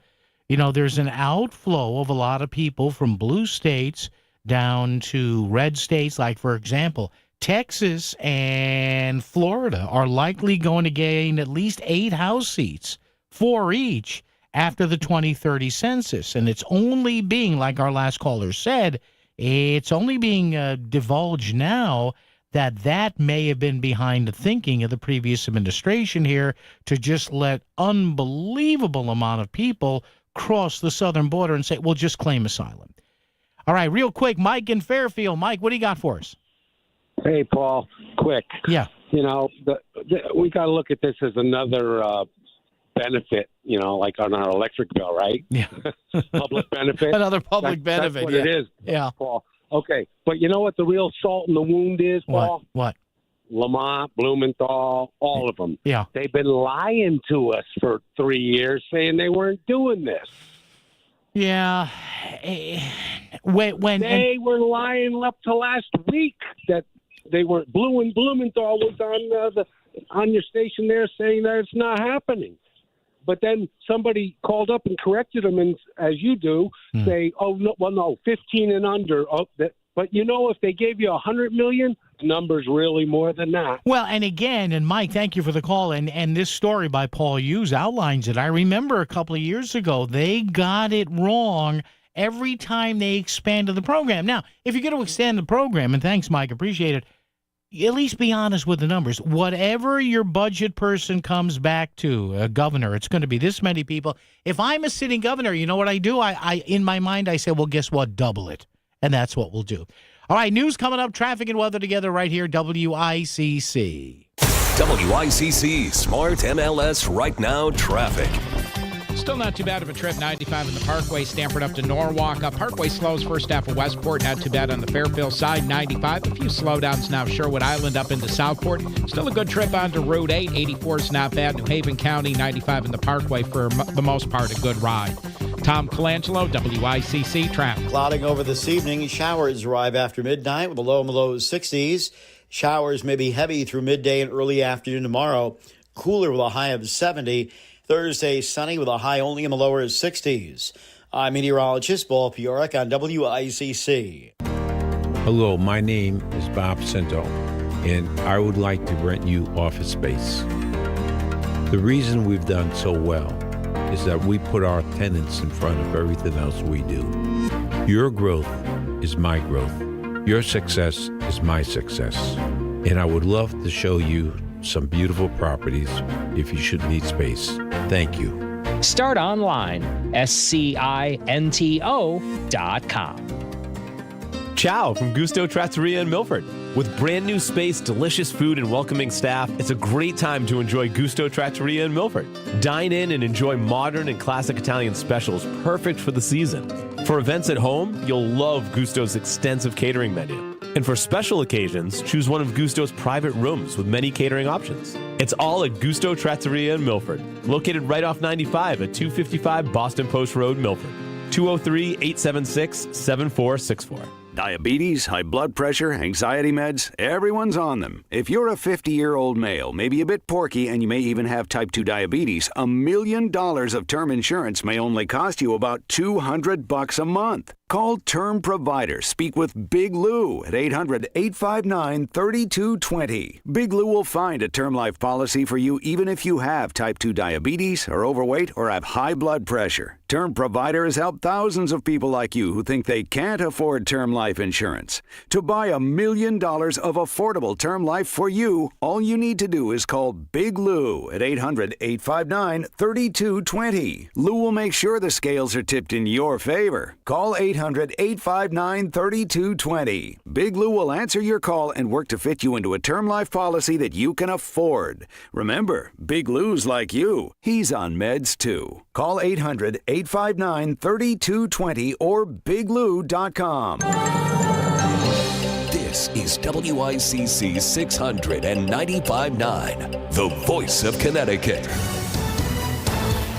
there's an outflow of a lot of people from blue states down to red states. Like, for example, Texas and Florida are likely going to gain at least 8 House seats, 4 each, after the 2030 census. And it's only being, like our last caller said, it's only being divulged now that may have been behind the thinking of the previous administration here to just let unbelievable amount of people cross the southern border and say, well, just claim asylum. All right, real quick, Mike in Fairfield. Mike, what do you got for us? Hey, Paul, quick. Yeah. We got to look at this as another benefit, like on our electric bill, right? Yeah. Public benefit. Another public benefit. That's what it is, Paul. Okay, but you know what the real salt in the wound is, Paul? What? Lamont, Blumenthal, all of them. Yeah. They've been lying to us for 3 years, saying they weren't doing this. Yeah. They were lying up to last week that they weren't. Blumenthal was on your station there saying that it's not happening. But then somebody called up and corrected them, and as you do, say, "Oh no, 15 and under." But if they gave you $100 million, the number's really more than that. Well, and again, and Mike, thank you for the call. And this story by Paul Hughes outlines it. I remember a couple of years ago, they got it wrong every time they expanded the program. Now, if you're going to extend the program, and thanks, Mike, appreciate it, at least be honest with the numbers. Whatever your budget person comes back to, a governor, it's going to be this many people. If I'm a sitting governor, you know what I do? I in my mind, I say, well, guess what? Double it. And that's what we'll do. All right, news coming up, traffic and weather together right here, WICC. WICC Smart MLS Right Now Traffic. Still not too bad of a trip. 95 in the Parkway, Stamford up to Norwalk. Parkway slows first half of Westport. Not too bad on the Fairfield side. 95. A few slowdowns now. Sherwood Island up into Southport. Still a good trip onto Route 8. 84 is not bad. New Haven County. 95 in the Parkway for the most part. A good ride. Tom Colangelo, WICC traffic. Clouding over this evening. Showers arrive after midnight with a low in the low 60s. Showers may be heavy through midday and early afternoon tomorrow. Cooler with a high of 70. Thursday, sunny with a high only in the lower 60s. I'm meteorologist Paul Piorek on WICC. Hello, my name is Bob Cento, and I would like to rent you office space. The reason we've done so well is that we put our tenants in front of everything else we do. Your growth is my growth. Your success is my success. And I would love to show you some beautiful properties if you should need space. Thank you. Start online, scinto.com. Ciao from Gusto Trattoria in Milford. With brand new space, delicious food, and welcoming staff, it's a great time to enjoy Gusto Trattoria in Milford. Dine in and enjoy modern and classic Italian specials perfect for the season. For events at home, you'll love Gusto's extensive catering menu. And for special occasions, choose one of Gusto's private rooms with many catering options. It's all at Gusto Trattoria in Milford, located right off 95 at 255 Boston Post Road, Milford. 203-876-7464. Diabetes, high blood pressure, anxiety meds, everyone's on them. If you're a 50-year-old male, maybe a bit porky, and you may even have type 2 diabetes, $1 million of term insurance may only cost you about $200 a month. Call Term Provider. Speak with Big Lou at 800-859-3220. Big Lou will find a term life policy for you even if you have type 2 diabetes, are overweight, or have high blood pressure. Term Provider has helped thousands of people like you who think they can't afford term life insurance. To buy $1 million of affordable term life for you, all you need to do is call Big Lou at 800-859-3220. Lou will make sure the scales are tipped in your favor. Call 800-859-3220. Big Lou will answer your call and work to fit you into a term life policy that you can afford. Remember, Big Lou's like you. He's on meds too. Call 800-859-3220 or biglou.com. This is WICC 695.9, the voice of Connecticut.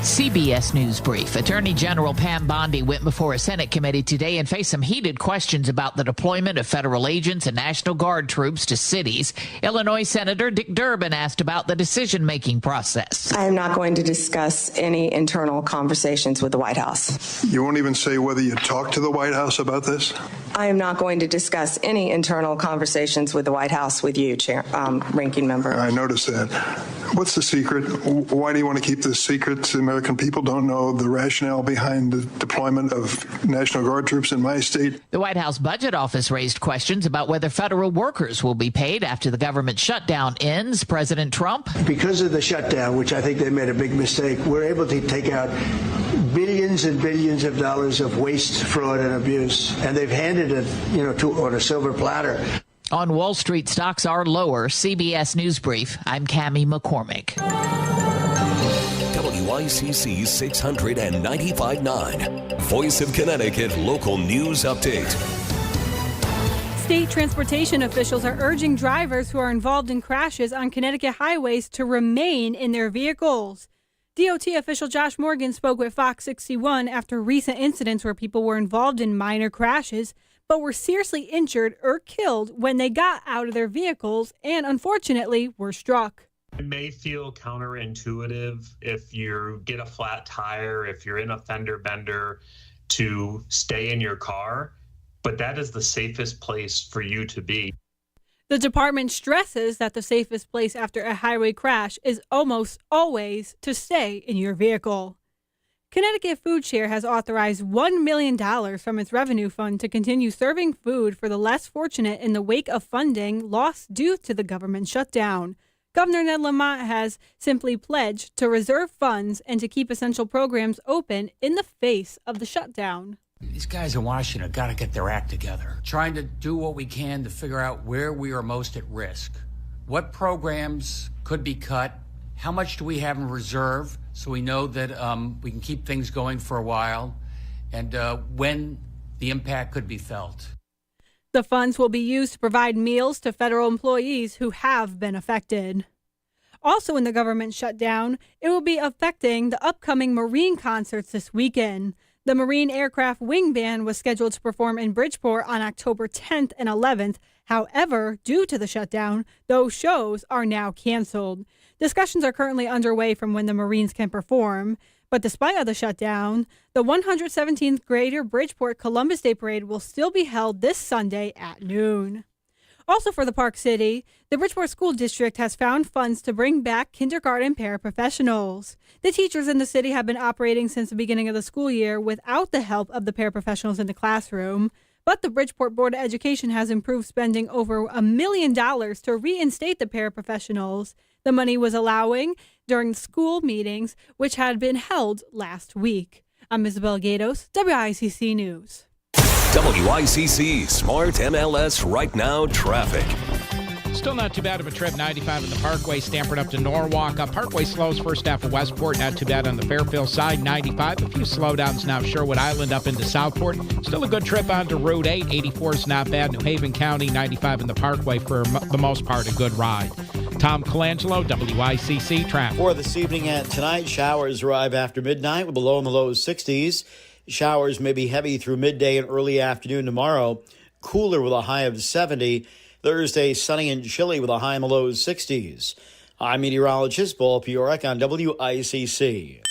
CBS News Brief. Attorney General Pam Bondi went before a Senate committee today and faced some heated questions about the deployment of federal agents and National Guard troops to cities. Illinois Senator Dick Durbin asked about the decision-making process. I am not going to discuss any internal conversations with the White House. You won't even say whether you talked to the White House about this? I am not going to discuss any internal conversations with the White House with you, Ranking Member. I noticed that. What's the secret? Why do you want to keep this secret? American people don't know the rationale behind the deployment of National Guard troops in my state. The White House Budget Office raised questions about whether federal workers will be paid after the government shutdown ends. President Trump. Because of the shutdown, which I think they made a big mistake, we're able to take out billions and billions of dollars of waste, fraud, and abuse. And they've handed it, on a silver platter. On Wall Street, stocks are lower. CBS News Brief. I'm Cammie McCormick. WICC 695.9, Voice of Connecticut Local News Update. State transportation officials are urging drivers who are involved in crashes on Connecticut highways to remain in their vehicles. DOT official Josh Morgan spoke with Fox 61 after recent incidents where people were involved in minor crashes but were seriously injured or killed when they got out of their vehicles and, unfortunately, were struck. It may feel counterintuitive if you get a flat tire, if you're in a fender bender, to stay in your car, but that is the safest place for you to be. The department stresses that the safest place after a highway crash is almost always to stay in your vehicle. Connecticut Food Share has authorized $1 million from its revenue fund to continue serving food for the less fortunate in the wake of funding lost due to the government shutdown. Governor Ned Lamont has simply pledged to reserve funds and to keep essential programs open in the face of the shutdown. These guys in Washington have got to get their act together, trying to do what we can to figure out where we are most at risk. What programs could be cut? How much do we have in reserve so we know that we can keep things going for a while, and when the impact could be felt. The funds will be used to provide meals to federal employees who have been affected. Also in the government shutdown, it will be affecting the upcoming Marine concerts this weekend. The Marine Aircraft Wing Band was scheduled to perform in Bridgeport on October 10th and 11th. However, due to the shutdown, those shows are now canceled. Discussions are currently underway from when the Marines can perform. But despite the shutdown, the 117th Greater Bridgeport Columbus Day Parade will still be held this Sunday at noon. Also for the Park City, the Bridgeport School District has found funds to bring back kindergarten paraprofessionals. The teachers in the city have been operating since the beginning of the school year without the help of the paraprofessionals in the classroom. But the Bridgeport Board of Education has improved spending over $1 million to reinstate the paraprofessionals. The money was allowing during school meetings, which had been held last week. I'm Isabel Gatos, WICC News. WICC Smart MLS Right Now Traffic. Still not too bad of a trip. 95 in the Parkway, Stamford up to Norwalk. Parkway slows first half of Westport. Not too bad on the Fairfield side. 95. A few slowdowns now. Sherwood Island up into Southport. Still a good trip onto Route 8. 84 is not bad. New Haven County. 95 in the Parkway for the most part a good ride. Tom Colangelo, WICC Traffic. For this evening and tonight, showers arrive after midnight with a low in the low 60s. Showers may be heavy through midday and early afternoon tomorrow. Cooler with a high of 70. Thursday, sunny and chilly with a high in the low 60s. I'm meteorologist Paul Piorek on WICC.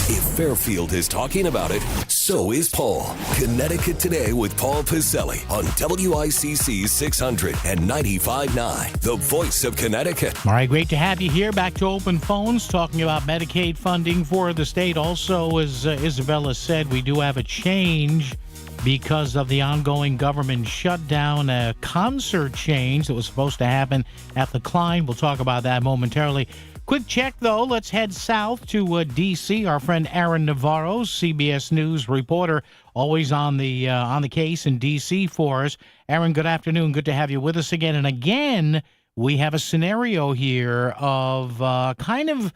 If Fairfield is talking about it, so is Paul. Connecticut Today with Paul Piselli on WICC 600 and 95.9, the voice of Connecticut. All right, great to have you here. Back to open phones, talking about Medicaid funding for the state. Also, as Isabella said, we do have a change because of the ongoing government shutdown, a concert change that was supposed to happen at the Klein. We'll talk about that momentarily. Quick check, though. Let's head south to D.C. Our friend Aaron Navarro, CBS News reporter, always on the case in D.C. for us. Aaron, good afternoon. Good to have you with us again. And again, we have a scenario here of kind of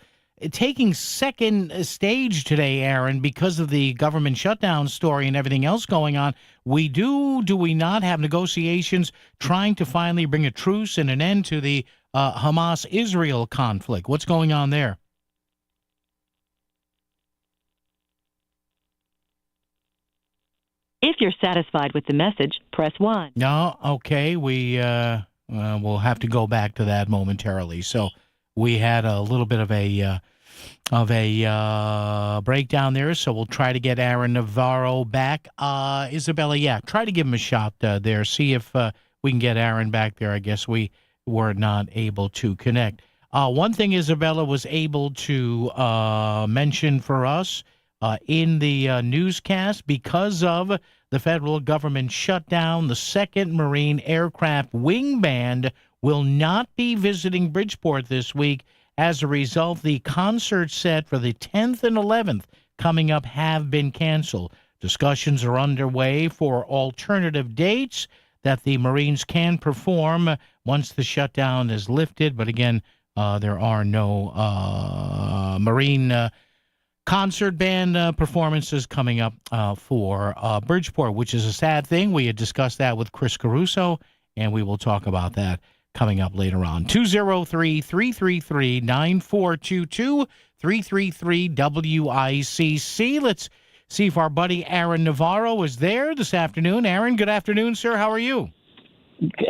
taking second stage today, Aaron, because of the government shutdown story and everything else going on. Do we not have negotiations trying to finally bring a truce and an end to the Hamas-Israel conflict? What's going on there? If you're satisfied with the message, press 1. No, okay. We'll have to go back to that momentarily. So we had a little bit of a breakdown there, so we'll try to get Aaron Navarro back. Isabella, try to give him a shot there. See if we can get Aaron back there. I guess we were not able to connect. One thing Isabella was able to mention for us in the newscast, because of the federal government shutdown, the 2nd Marine Aircraft Wing Band will not be visiting Bridgeport this week. As a result, the concert set for the 10th and 11th coming up have been canceled. Discussions are underway for alternative dates that the Marines can perform once the shutdown is lifted. But again, there are no Marine concert band performances coming up for Bridgeport, which is a sad thing. We had discussed that with Chris Caruso, and we will talk about that coming up later on. 203-333-9422, 333-WICC. Let's see if our buddy Aaron Navarro is there this afternoon. Aaron, good afternoon, sir. How are you?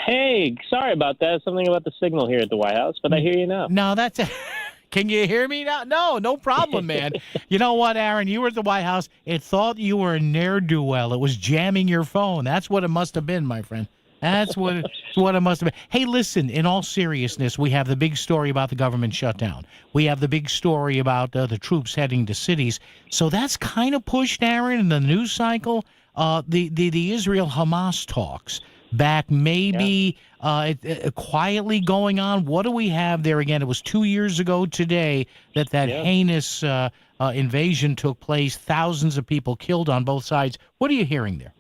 Hey, sorry about that. Something about the signal here at the White House, but I hear you now. No, that's... Can you hear me now? No problem, man. You know what, Aaron? You were at the White House. It thought you were a ne'er-do-well. It was jamming your phone. That's what it must have been, my friend. That's what it must have been. Hey, listen, in all seriousness, we have the big story about the government shutdown. We have the big story about the troops heading to cities. So that's kind of pushed, Aaron, in the news cycle. The Israel-Hamas talks back maybe quietly going on. What do we have there again? It was 2 years ago today that heinous invasion took place. Thousands of people killed on both sides. What are you hearing there?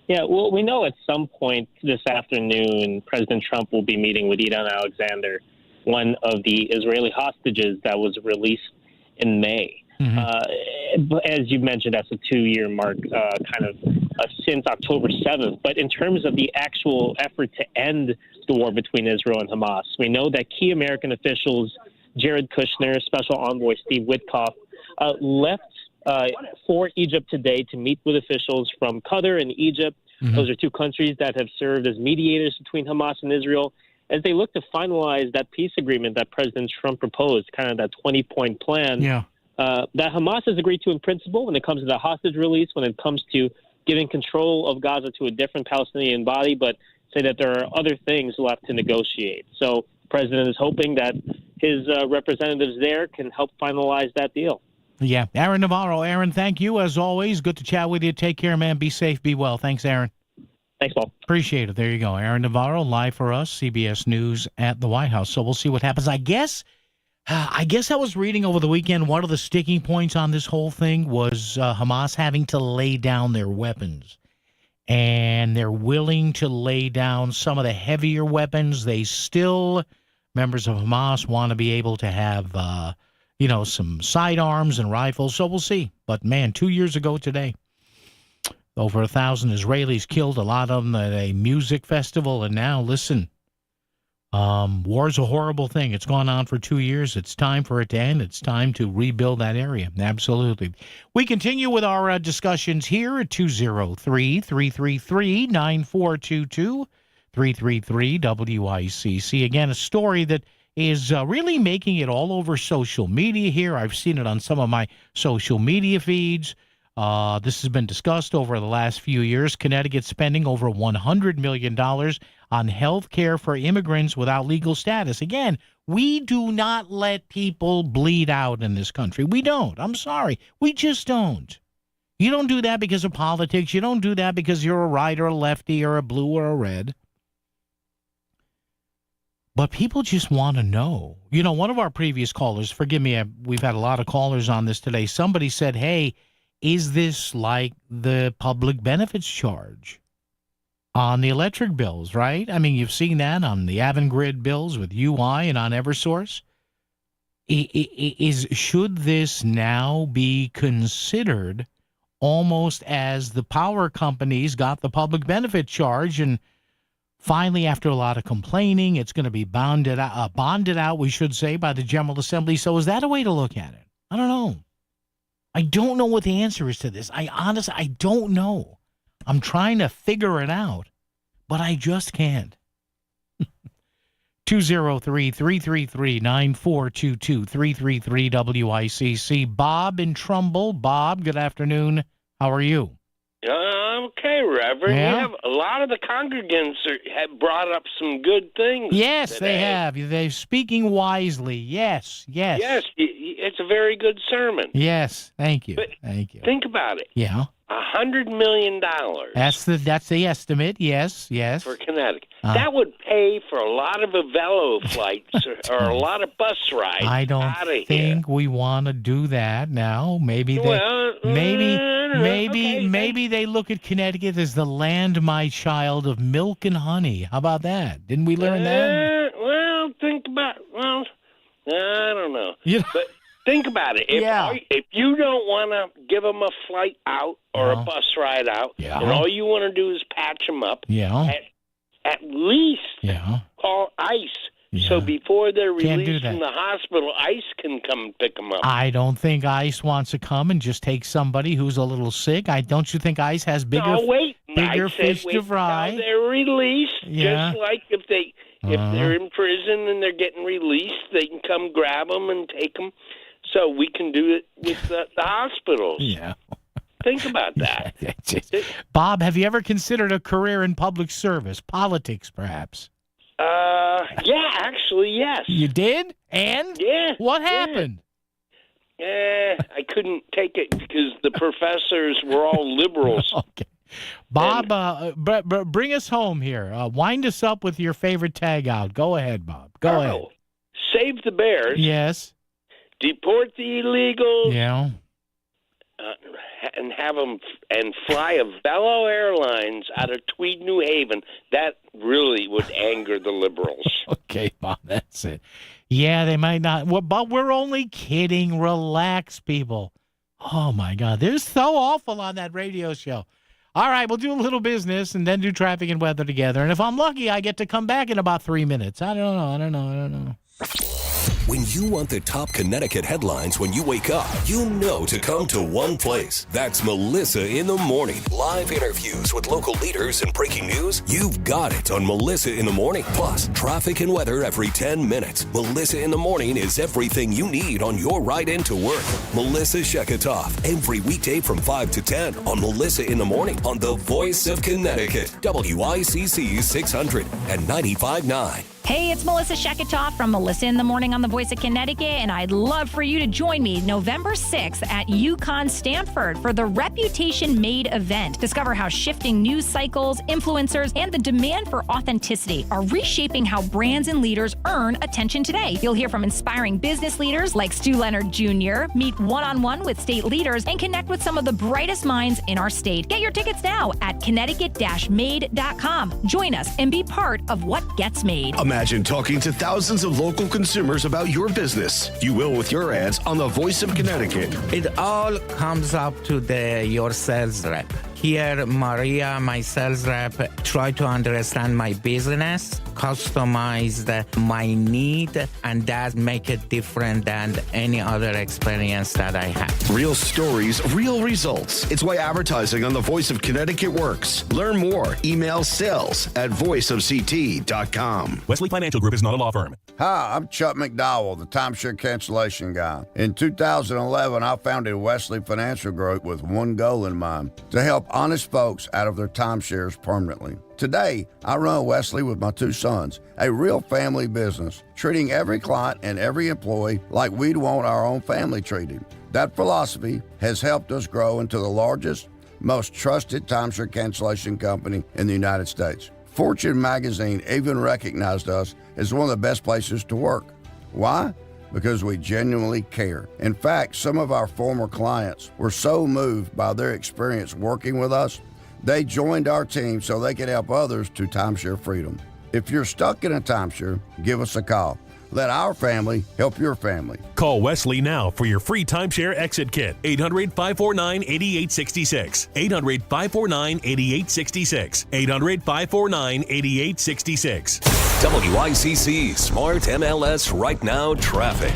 Yeah, well, we know at some point this afternoon, President Trump will be meeting with Idan Alexander, one of the Israeli hostages that was released in May. But as you mentioned, that's a 2-year mark, since October 7th. But in terms of the actual effort to end the war between Israel and Hamas, we know that key American officials, Jared Kushner, Special Envoy Steve Witkoff, left for Egypt today to meet with officials from Qatar and Egypt. Those are two countries that have served as mediators between Hamas and Israel, as they look to finalize that peace agreement that President Trump proposed, kind of that 20-point plan. That Hamas has agreed to in principle when it comes to the hostage release, when it comes to giving control of Gaza to a different Palestinian body, but say that there are other things left to negotiate. So the president is hoping that his representatives there can help finalize that deal. Yeah. Aaron Navarro. Aaron, thank you as always. Good to chat with you. Take care, man. Be safe. Be well. Thanks, Aaron. Thanks, Paul. Appreciate it. There you go. Aaron Navarro, live for us, CBS News at the White House. So we'll see what happens. I guess I was reading over the weekend, one of the sticking points on this whole thing was Hamas having to lay down their weapons. And they're willing to lay down some of the heavier weapons. They still, members of Hamas, want to be able to have, some sidearms and rifles. So we'll see. But, man, 2 years ago today, over 1,000 Israelis killed, a lot of them at a music festival. And now, listen, war's a horrible thing. It's gone on for 2 years. It's time for it to end. It's time to rebuild that area. Absolutely. We continue with our discussions here at 203-333-9422, 333-WICC. Again, a story that is really making it all over social media here. I've seen it on some of my social media feeds. This has been discussed over the last few years. Connecticut spending over $100 million on health care for immigrants without legal status. Again, we do not let people bleed out in this country. We don't. I'm sorry. We just don't. You don't do that because of politics. You don't do that because you're a right or a lefty or a blue or a red. But people just want to know. One of our previous callers, forgive me, we've had a lot of callers on this today. Somebody said, hey, is this like the public benefits charge on the electric bills, right? I mean, you've seen that on the Avangrid bills with UI and on Eversource. Should this now be considered almost as the power companies got the public benefit charge, and finally, after a lot of complaining, it's going to be bonded out, we should say, by the General Assembly. So is that a way to look at it? I don't know. I don't know what the answer is to this. I don't know. I'm trying to figure it out, but I just can't. 203-333-9422, 333-WICC. Bob in Trumbull. Bob, good afternoon. How are you? Okay, Reverend. Yeah? You have a lot of the congregants have brought up some good things. Yes, today. they have. They're speaking wisely. Yes. Yes, it's a very good sermon. Yes, thank you. But thank you. Think about it. Yeah. $100 million. That's the estimate. Yes. For Connecticut. That would pay for a lot of Avelo flights or a lot of bus rides. I don't think we want to do that now. Maybe they look at Connecticut as the land, my child, of milk and honey. How about that? Didn't we learn that? I don't know. But think about it. If you don't want to give them a flight out or a bus ride out, and all you want to do is patch them up, at least call ICE. So before they're released from the hospital, ICE can come pick them up. I don't think ICE wants to come and just take somebody who's a little sick. Don't you think ICE has bigger fish to fry? Until they're released. Just like if they're in prison and they're getting released, they can come grab them and take them. So we can do it with the hospitals. Yeah. Think about that. Bob, have you ever considered a career in public service, politics, perhaps? Yeah, actually, yes. You did? And? Yeah. What happened? I couldn't take it because the professors were all liberals. Okay. Bob, bring us home here. Wind us up with your favorite tag out. Go ahead, Bob. Go ahead. Save the bears. Yes. Deport the illegals. Yeah. And have them and fly a Velo Airlines out of Tweed, New Haven. That really would anger the liberals. Okay. Okay, Bob, that's it. Yeah, they might not. Well, but we're only kidding. Relax, people. Oh, my God. They're so awful on that radio show. All right, we'll do a little business and then do traffic and weather together. And if I'm lucky, I get to come back in about 3 minutes. I don't know. When you want the top Connecticut headlines when you wake up, you know to come to one place. That's Melissa in the Morning. Live interviews with local leaders and breaking news. You've got it on Melissa in the Morning. Plus, traffic and weather every 10 minutes. Melissa in the Morning is everything you need on your ride into work. Melissa Sheketoff, every weekday from 5 to 10 on Melissa in the Morning on the Voice of Connecticut, WICC 600 and 95.9. Hey, it's Melissa Sheketoff from Melissa in the Morning on the Voice of Connecticut, and I'd love for you to join me November 6th at UConn Stanford for the Reputation Made event. Discover how shifting news cycles, influencers, and the demand for authenticity are reshaping how brands and leaders earn attention today. You'll hear from inspiring business leaders like Stu Leonard Jr., meet one-on-one with state leaders, and connect with some of the brightest minds in our state. Get your tickets now at connecticut-made.com. Join us and be part of what gets made. Imagine talking to thousands of local consumers about your business. You will with your ads on the Voice of Connecticut. It all comes up to your sales rep. Here, Maria, my sales rep, try to understand my business, customize my need, and that make it different than any other experience that I had. Real stories, real results. It's why advertising on the Voice of Connecticut works. Learn more. Email sales@voiceofct.com. Wesley Financial Group is not a law firm. Hi, I'm Chuck McDowell, the timeshare cancellation guy. In 2011, I founded Wesley Financial Group with one goal in mind: to help honest folks out of their timeshares permanently. Today, I run Wesley with my two sons, a real family business, treating every client and every employee like we'd want our own family treated. That philosophy has helped us grow into the largest, most trusted timeshare cancellation company in the United States. Fortune magazine even recognized us as one of the best places to work. Why? Because we genuinely care. In fact, some of our former clients were so moved by their experience working with us, they joined our team so they could help others to timeshare freedom. If you're stuck in a timeshare, give us a call. Let our family help your family. Call Wesley now for your free timeshare exit kit. 800-549-8866. 800-549-8866. 800-549-8866. WICC Smart MLS Right Now Traffic.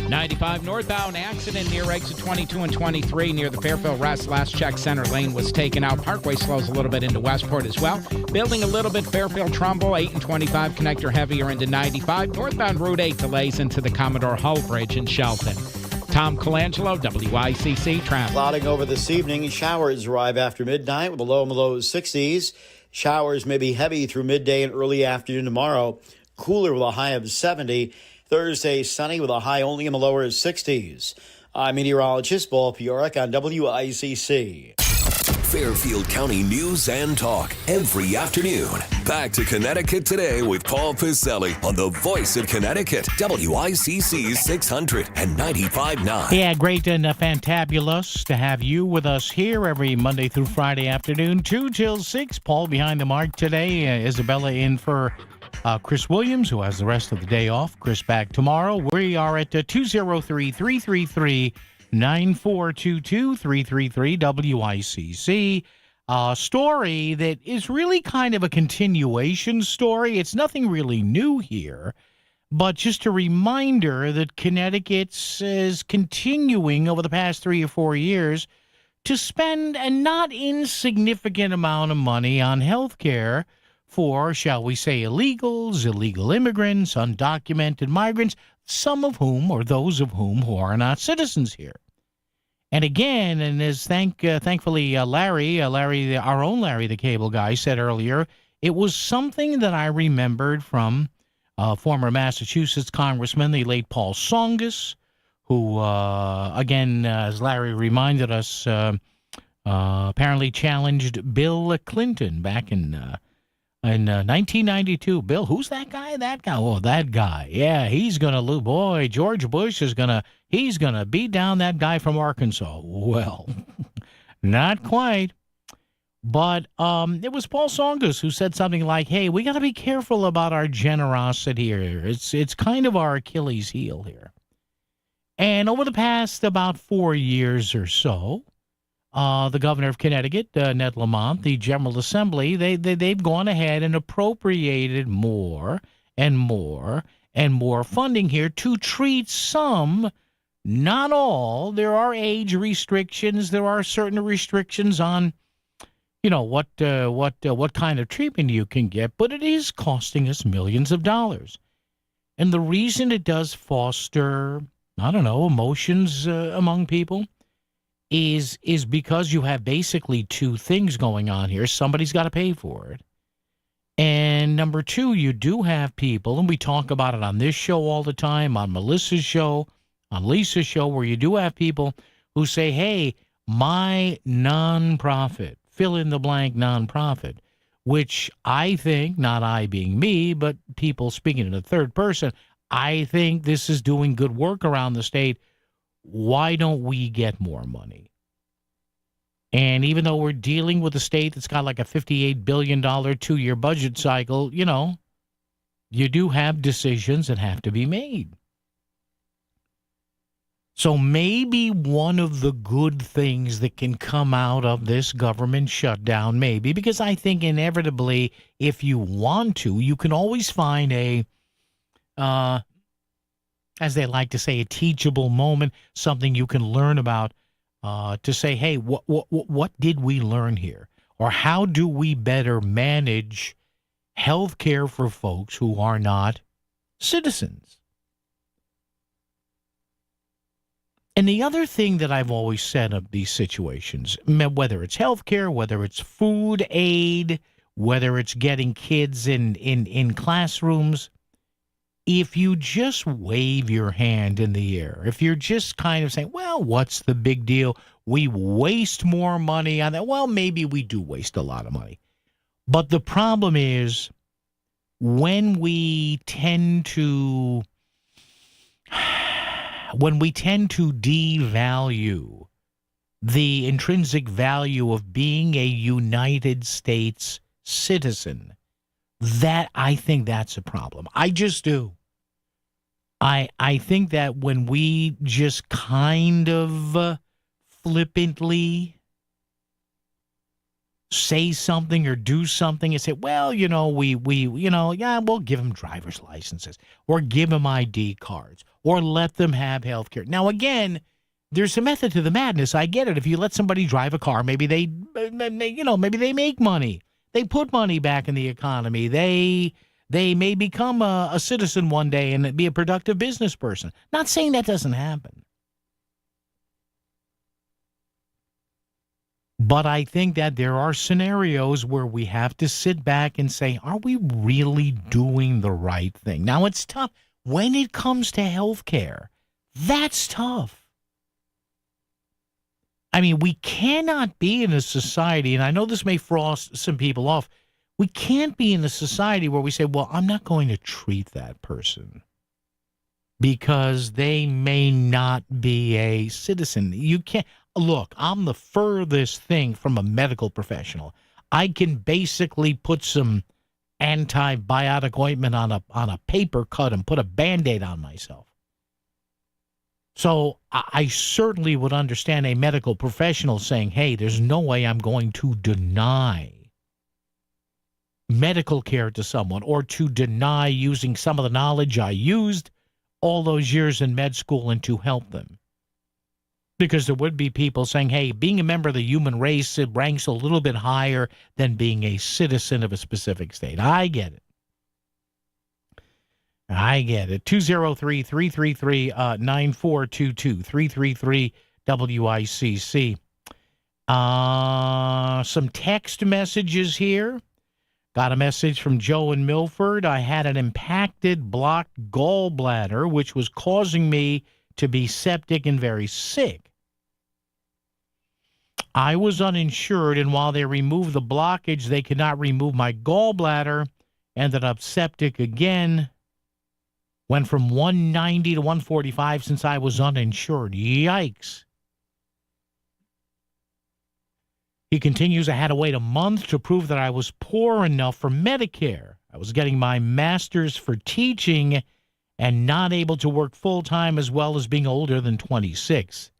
95 northbound accident near exit 22 and 23 near the Fairfield Rest. Last check, center lane was taken out. Parkway slows a little bit into Westport as well. Building a little bit Fairfield Trumbull, 8 and 25 connector heavier into 95. Northbound Route 8 delays into the Commodore Hull Bridge in Shelton. Tom Colangelo, WICC traffic. Clouding over this evening. Showers arrive after midnight with a low in the low 60s. Showers may be heavy through midday and early afternoon tomorrow. Cooler with a high of 70. Thursday, sunny with a high only in the lower 60s. I'm meteorologist Paul Piorek on WICC. Fairfield County news and talk every afternoon. Back to Connecticut Today with Paul Piselli on the Voice of Connecticut, WICC 600 and 95.9. Yeah, great and fantabulous to have you with us here every Monday through Friday afternoon, 2 till 6. Paul behind the mark today. Isabella in for Chris Williams, who has the rest of the day off. Chris back tomorrow. We are at 203-333-9422, 333 WICC. A story that is really kind of a continuation story. It's nothing really new here, but just a reminder that Connecticut is continuing over the past 3 or 4 years to spend a not insignificant amount of money on health care for, shall we say, illegals, illegal immigrants, undocumented migrants, some of whom, or those of whom, who are not citizens here. And again, and as thankfully Larry, our own Larry the Cable Guy, said earlier, it was something that I remembered from former Massachusetts Congressman, the late Paul Tsongas, who, again, as Larry reminded us, apparently challenged Bill Clinton back in 1992. Bill, who's that guy? That guy. Oh, that guy. Yeah, he's going to lose. Boy, George Bush he's going to beat down that guy from Arkansas. Well, not quite. But it was Paul Tsongas who said something like, hey, we got to be careful about our generosity here. It's kind of our Achilles heel here. And over the past about 4 years or so, the governor of Connecticut, Ned Lamont, the General Assembly, they've gone ahead and appropriated more and more and more funding here to treat some, not all. There are age restrictions. There are certain restrictions on, what kind of treatment you can get, but it is costing us millions of dollars. And the reason it does foster, emotions among people is because you have basically two things going on here. Somebody's got to pay for it. And number two, you do have people, and we talk about it on this show all the time, on Melissa's show, on Lisa's show, where you do have people who say, hey, my nonprofit, fill in the blank nonprofit, which I think, not I being me, but people speaking in the third person, I think this is doing good work around the state. Why don't we get more money? And even though we're dealing with a state that's got like a $58 billion 2-year budget cycle, you do have decisions that have to be made. So maybe one of the good things that can come out of this government shutdown, maybe, because I think inevitably, if you want to, you can always find as they like to say, a teachable moment, something you can learn about to say, hey, what did we learn here? Or how do we better manage health care for folks who are not citizens? And the other thing that I've always said of these situations, whether it's health care, whether it's food aid, whether it's getting kids in classrooms, if you just wave your hand in the air, if you're just kind of saying, well, what's the big deal? We waste more money on that. Well, maybe we do waste a lot of money. But the problem is when we tend to devalue the intrinsic value of being a United States citizen, I think that's a problem. I just do. I think that when we just kind of flippantly say something or do something and say, well, we'll give them driver's licenses or give them ID cards or let them have health care. Now, again, there's a method to the madness. I get it. If you let somebody drive a car, maybe they make money. They put money back in the economy. They may become a citizen one day and be a productive business person. Not saying that doesn't happen. But I think that there are scenarios where we have to sit back and say, are we really doing the right thing? Now, it's tough. When it comes to health care, that's tough. I mean, we cannot be in a society, and I know this may frost some people off, we can't be in a society where we say, well, I'm not going to treat that person because they may not be a citizen. You can't. Look, I'm the furthest thing from a medical professional. I can basically put some antibiotic ointment on a paper cut and put a Band-Aid on myself. So I certainly would understand a medical professional saying, hey, there's no way I'm going to deny medical care to someone or to deny using some of the knowledge I used all those years in med school and to help them. Because there would be people saying, hey, being a member of the human race, it ranks a little bit higher than being a citizen of a specific state. I get it. 203-333-9422, 333-WICC. Some text messages here. Got a message from Joe in Milford. I had an impacted blocked gallbladder, which was causing me to be septic and very sick. I was uninsured, and while they removed the blockage, they could not remove my gallbladder. Ended up septic again. Went from 190 to 145 since I was uninsured. Yikes. He continues, I had to wait a month to prove that I was poor enough for Medicare. I was getting my master's for teaching and not able to work full-time as well as being older than 26.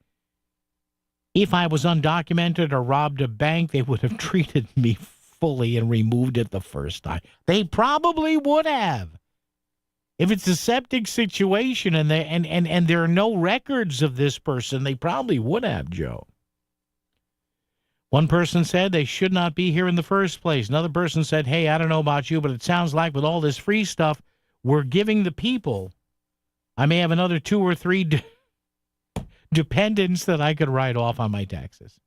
If I was undocumented or robbed a bank, they would have treated me fully and removed it the first time. They probably would have. If it's a septic situation and there are no records of this person, they probably would have, Joe. One person said they should not be here in the first place. Another person said, hey, I don't know about you, but it sounds like with all this free stuff we're giving the people, I may have another 2 or 3 dependents that I could write off on my taxes.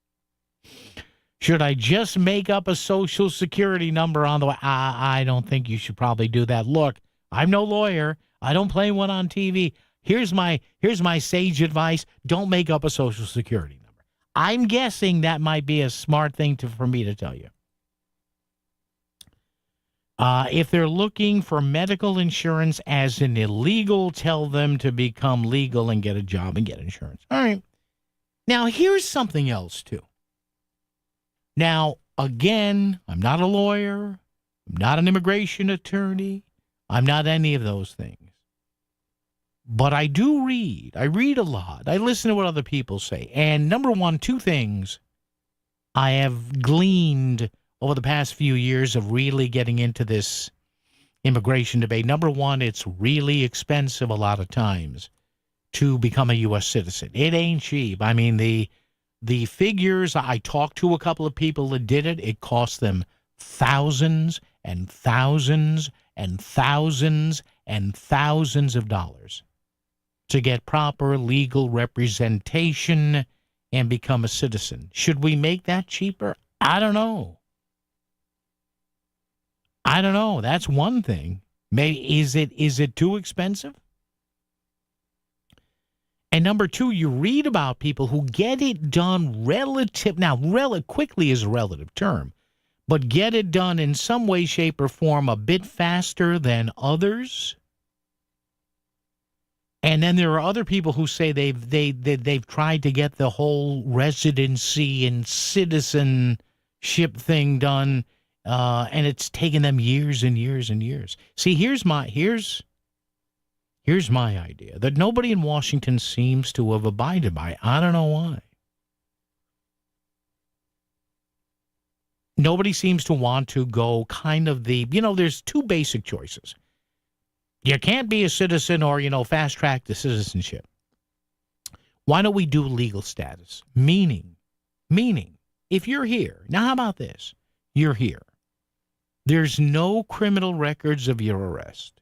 Should I just make up a Social Security number on the way? I don't think you should probably do that. Look, I'm no lawyer. I don't play one on TV. Here's my sage advice. Don't make up a Social Security number. I'm guessing that might be a smart thing for me to tell you. If they're looking for medical insurance as an illegal, tell them to become legal and get a job and get insurance. All right. Now, here's something else, too. Now, again, I'm not a lawyer. I'm not an immigration attorney. I'm not any of those things. But I do read. I read a lot. I listen to what other people say. And number one, 2 things I have gleaned over the past few years of really getting into this immigration debate. Number one, it's really expensive a lot of times to become a U.S. citizen. It ain't cheap. I mean, the figures, I talked to a couple of people that did it. It cost them thousands and thousands and thousands and thousands of dollars to get proper legal representation and become a citizen. Should we make that cheaper? I don't know. That's one thing. Is it too expensive? And number 2, you read about people who get it done quickly is a relative term, but get it done in some way, shape, or form a bit faster than others. And then there are other people who say they've tried to get the whole residency and citizenship thing done, and it's taken them years and years and years. See, here's my idea that nobody in Washington seems to have abided by. I don't know why. Nobody seems to want to go kind of there's 2 basic choices. You can't be a citizen or, fast track to citizenship. Why don't we do legal status? Meaning, if you're here, now how about this? You're here. There's no criminal records of your arrest.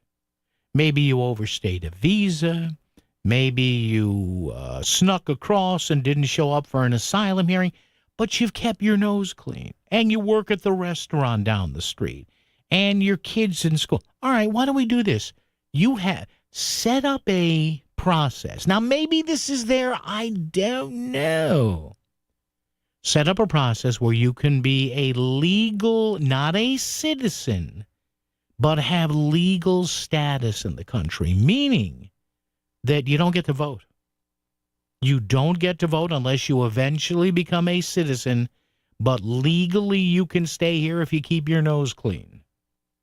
Maybe you overstayed a visa. Maybe you snuck across and didn't show up for an asylum hearing, but you've kept your nose clean. And you work at the restaurant down the street. And your kid's in school. All right, why don't we do this? You have set up a process. Now, maybe this is there. I don't know. Set up a process where you can be a legal, not a citizen, but have legal status in the country, meaning that you don't get to vote. You don't get to vote unless you eventually become a citizen, but legally you can stay here if you keep your nose clean.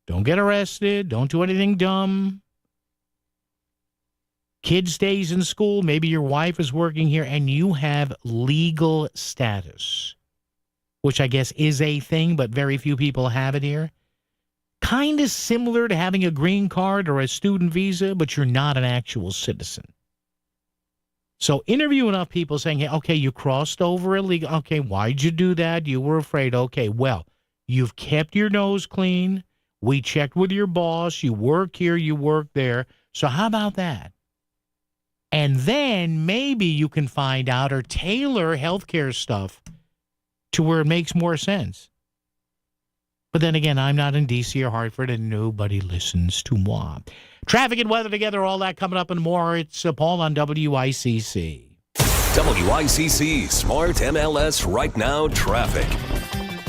Don't get arrested. Don't do anything dumb. Kid stays in school. Maybe your wife is working here, and you have legal status, which I guess is a thing, but very few people have it here. Kind of similar to having a green card or a student visa, but you're not an actual citizen. So interview enough people saying, hey, okay, you crossed over illegal. Okay, why'd you do that? You were afraid. Okay, well, you've kept your nose clean. We checked with your boss. You work here, you work there. So how about that? And then maybe you can find out or tailor healthcare stuff to where it makes more sense. But then again, I'm not in D.C. or Hartford, and nobody listens to moi. Traffic and weather together, all that coming up and more. It's Paul on WICC. WICC Smart MLS Right Now Traffic.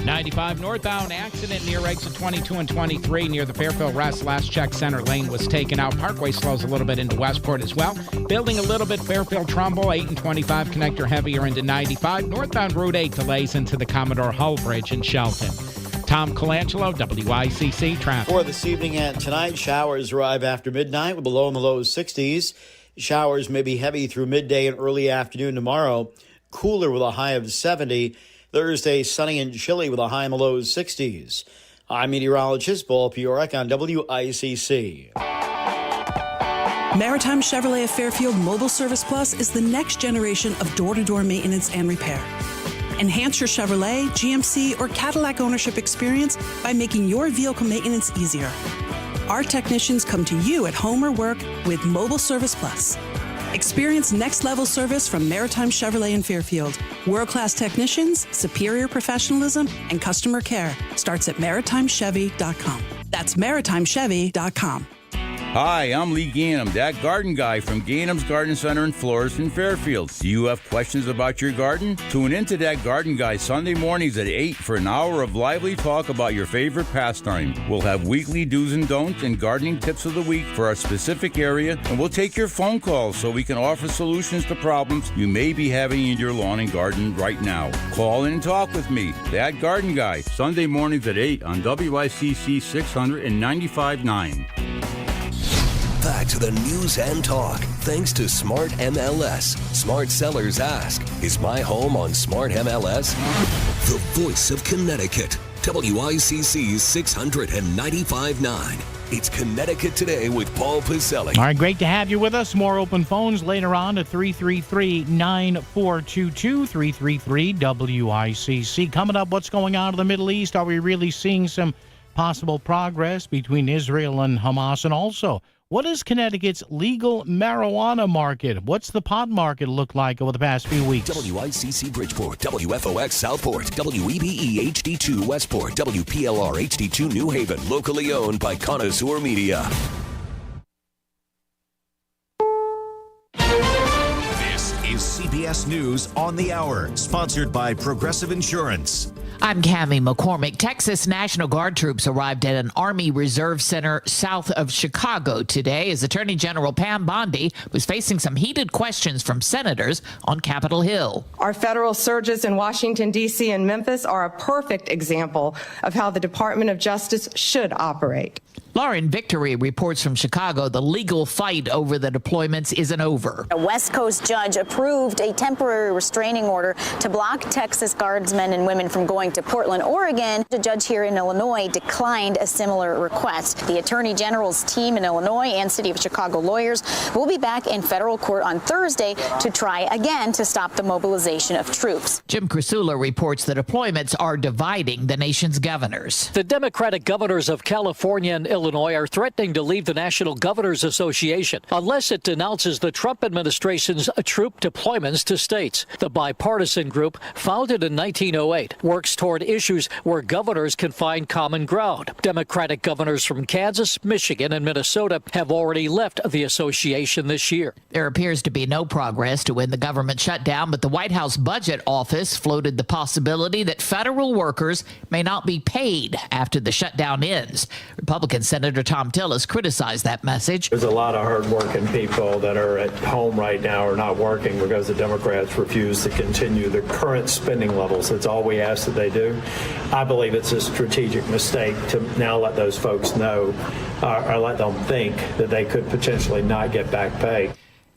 95 northbound accident near exit 22 and 23 near the Fairfield Rest. Last check, center lane was taken out. Parkway slows a little bit into Westport as well. Building a little bit, Fairfield Trumbull, 8 and 25 connector heavier into 95. Northbound Route 8 delays into the Commodore Hull Bridge in Shelton. Tom Colangelo, WICC traffic. For this evening and tonight, showers arrive after midnight with a low in the low 60s. Showers may be heavy through midday and early afternoon tomorrow. Cooler with a high of 70. Thursday, sunny and chilly with a high in the low 60s. I'm meteorologist Paul Piorek on WICC. Maritime Chevrolet of Fairfield Mobile Service Plus is the next generation of door-to-door maintenance and repair. Enhance your Chevrolet, GMC, or Cadillac ownership experience by making your vehicle maintenance easier. Our technicians come to you at home or work with Mobile Service Plus. Experience next-level service from Maritime Chevrolet in Fairfield. World-class technicians, superior professionalism, and customer care starts at MaritimeChevy.com. That's MaritimeChevy.com. Hi, I'm Lee Gainham, that garden guy from Gainham's Garden Center and Florist in Fairfield. Do you have questions about your garden? Tune into That Garden Guy Sunday mornings at 8 for an hour of lively talk about your favorite pastime. We'll have weekly do's and don'ts and gardening tips of the week for our specific area, and we'll take your phone calls so we can offer solutions to problems you may be having in your lawn and garden right now. Call in and talk with me, That Garden Guy, Sunday mornings at 8 on WICC 600 and 95.9. Back to the news and talk, thanks to Smart MLS. Smart Sellers Ask. Is my home on Smart MLS? The voice of Connecticut. WICC 695.9. It's Connecticut Today with Paul Pacelli. All right, great to have you with us. More open phones later on at 333-9422, 333-WICC. Coming up, what's going on in the Middle East? Are we really seeing some possible progress between Israel and Hamas? And also, what is Connecticut's legal marijuana market? What's the pot market look like over the past few weeks? WICC Bridgeport, WFOX Southport, WEBE HD2 Westport, WPLR HD2 New Haven, locally owned by Connoisseur Media. This is CBS News on the Hour, sponsored by Progressive Insurance. I'm Cammie McCormick. Texas National Guard troops arrived at an Army Reserve Center south of Chicago today as Attorney General Pam Bondi was facing some heated questions from senators on Capitol Hill. Our federal surges in Washington, D.C. and Memphis are a perfect example of how the Department of Justice should operate. Lauren Victory reports from Chicago the legal fight over the deployments isn't over. A West Coast judge approved a temporary restraining order to block Texas Guardsmen and women from going to Portland, Oregon. The judge here in Illinois declined a similar request. The Attorney General's team in Illinois and City of Chicago lawyers will be back in federal court on Thursday to try again to stop the mobilization of troops. Jim Krasula reports the deployments are dividing the nation's governors. The Democratic governors of California and Illinois are threatening to leave the National Governors Association unless it denounces the Trump administration's troop deployments to states. The bipartisan group, founded in 1908, works toward issues where governors can find common ground. Democratic governors from Kansas, Michigan, and Minnesota have already left the association this year. There appears to be no progress to end the government shutdown, but the White House Budget Office floated the possibility that federal workers may not be paid after the shutdown ends. Republican Senator Tom Tillis criticized that message. There's a lot of hardworking people that are at home right now or not working because the Democrats refuse to continue the current spending levels. That's all we ask that they do. I believe it's a strategic mistake to now let those folks know or let them think that they could potentially not get back pay.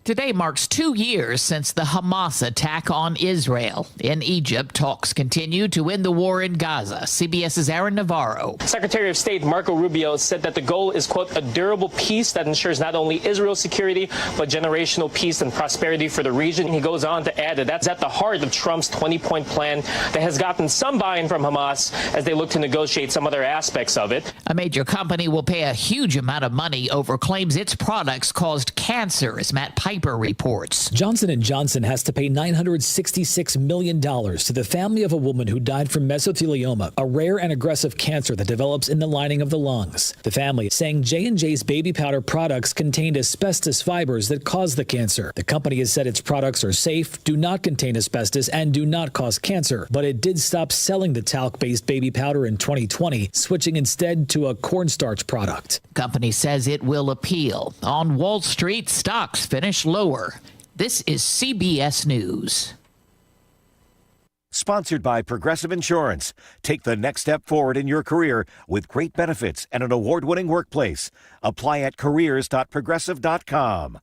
Today marks 2 years since the Hamas attack on Israel. In Egypt, talks continue to end the war in Gaza. CBS's Aaron Navarro. Secretary of State Marco Rubio said that the goal is, quote, a durable peace that ensures not only Israel's security, but generational peace and prosperity for the region. He goes on to add that that's at the heart of Trump's 20-point plan that has gotten some buy-in from Hamas as they look to negotiate some other aspects of it. A major company will pay a huge amount of money over claims its products caused cancer, as Matt Piper Piper reports. Johnson & Johnson has to pay $966 million to the family of a woman who died from mesothelioma, a rare and aggressive cancer that develops in the lining of the lungs. The family saying J&J's baby powder products contained asbestos fibers that cause the cancer. The company has said its products are safe, do not contain asbestos, and do not cause cancer, but it did stop selling the talc-based baby powder in 2020, switching instead to a cornstarch product. Company says it will appeal. On Wall Street, stocks finish lower. This is CBS News. Sponsored by Progressive Insurance. Take the next step forward in your career with great benefits and an award-winning workplace. Apply at careers.progressive.com.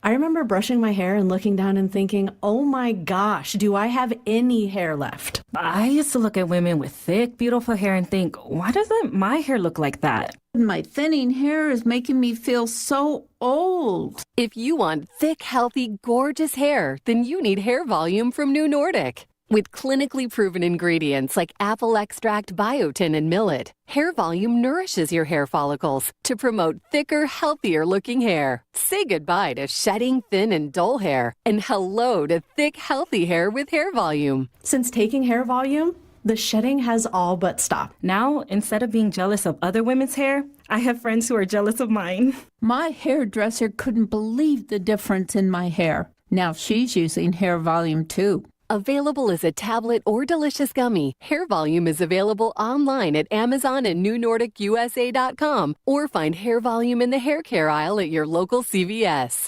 I remember brushing my hair and looking down and thinking, oh my gosh, do I have any hair left? I used to look at women with thick, beautiful hair and think, why doesn't my hair look like that? My thinning hair is making me feel so old. If you want thick, healthy, gorgeous hair, then you need Hair Volume from New Nordic. With clinically proven ingredients like apple extract, biotin, and millet, Hair Volume nourishes your hair follicles to promote thicker, healthier-looking hair. Say goodbye to shedding, thin, and dull hair, and hello to thick, healthy hair with Hair Volume. Since taking Hair Volume, the shedding has all but stopped. Now, instead of being jealous of other women's hair, I have friends who are jealous of mine. My hairdresser couldn't believe the difference in my hair. Now she's using Hair Volume too. Available as a tablet or delicious gummy, Hair Volume is available online at Amazon and NewNordicUSA.com, or find Hair Volume in the hair care aisle at your local CVS.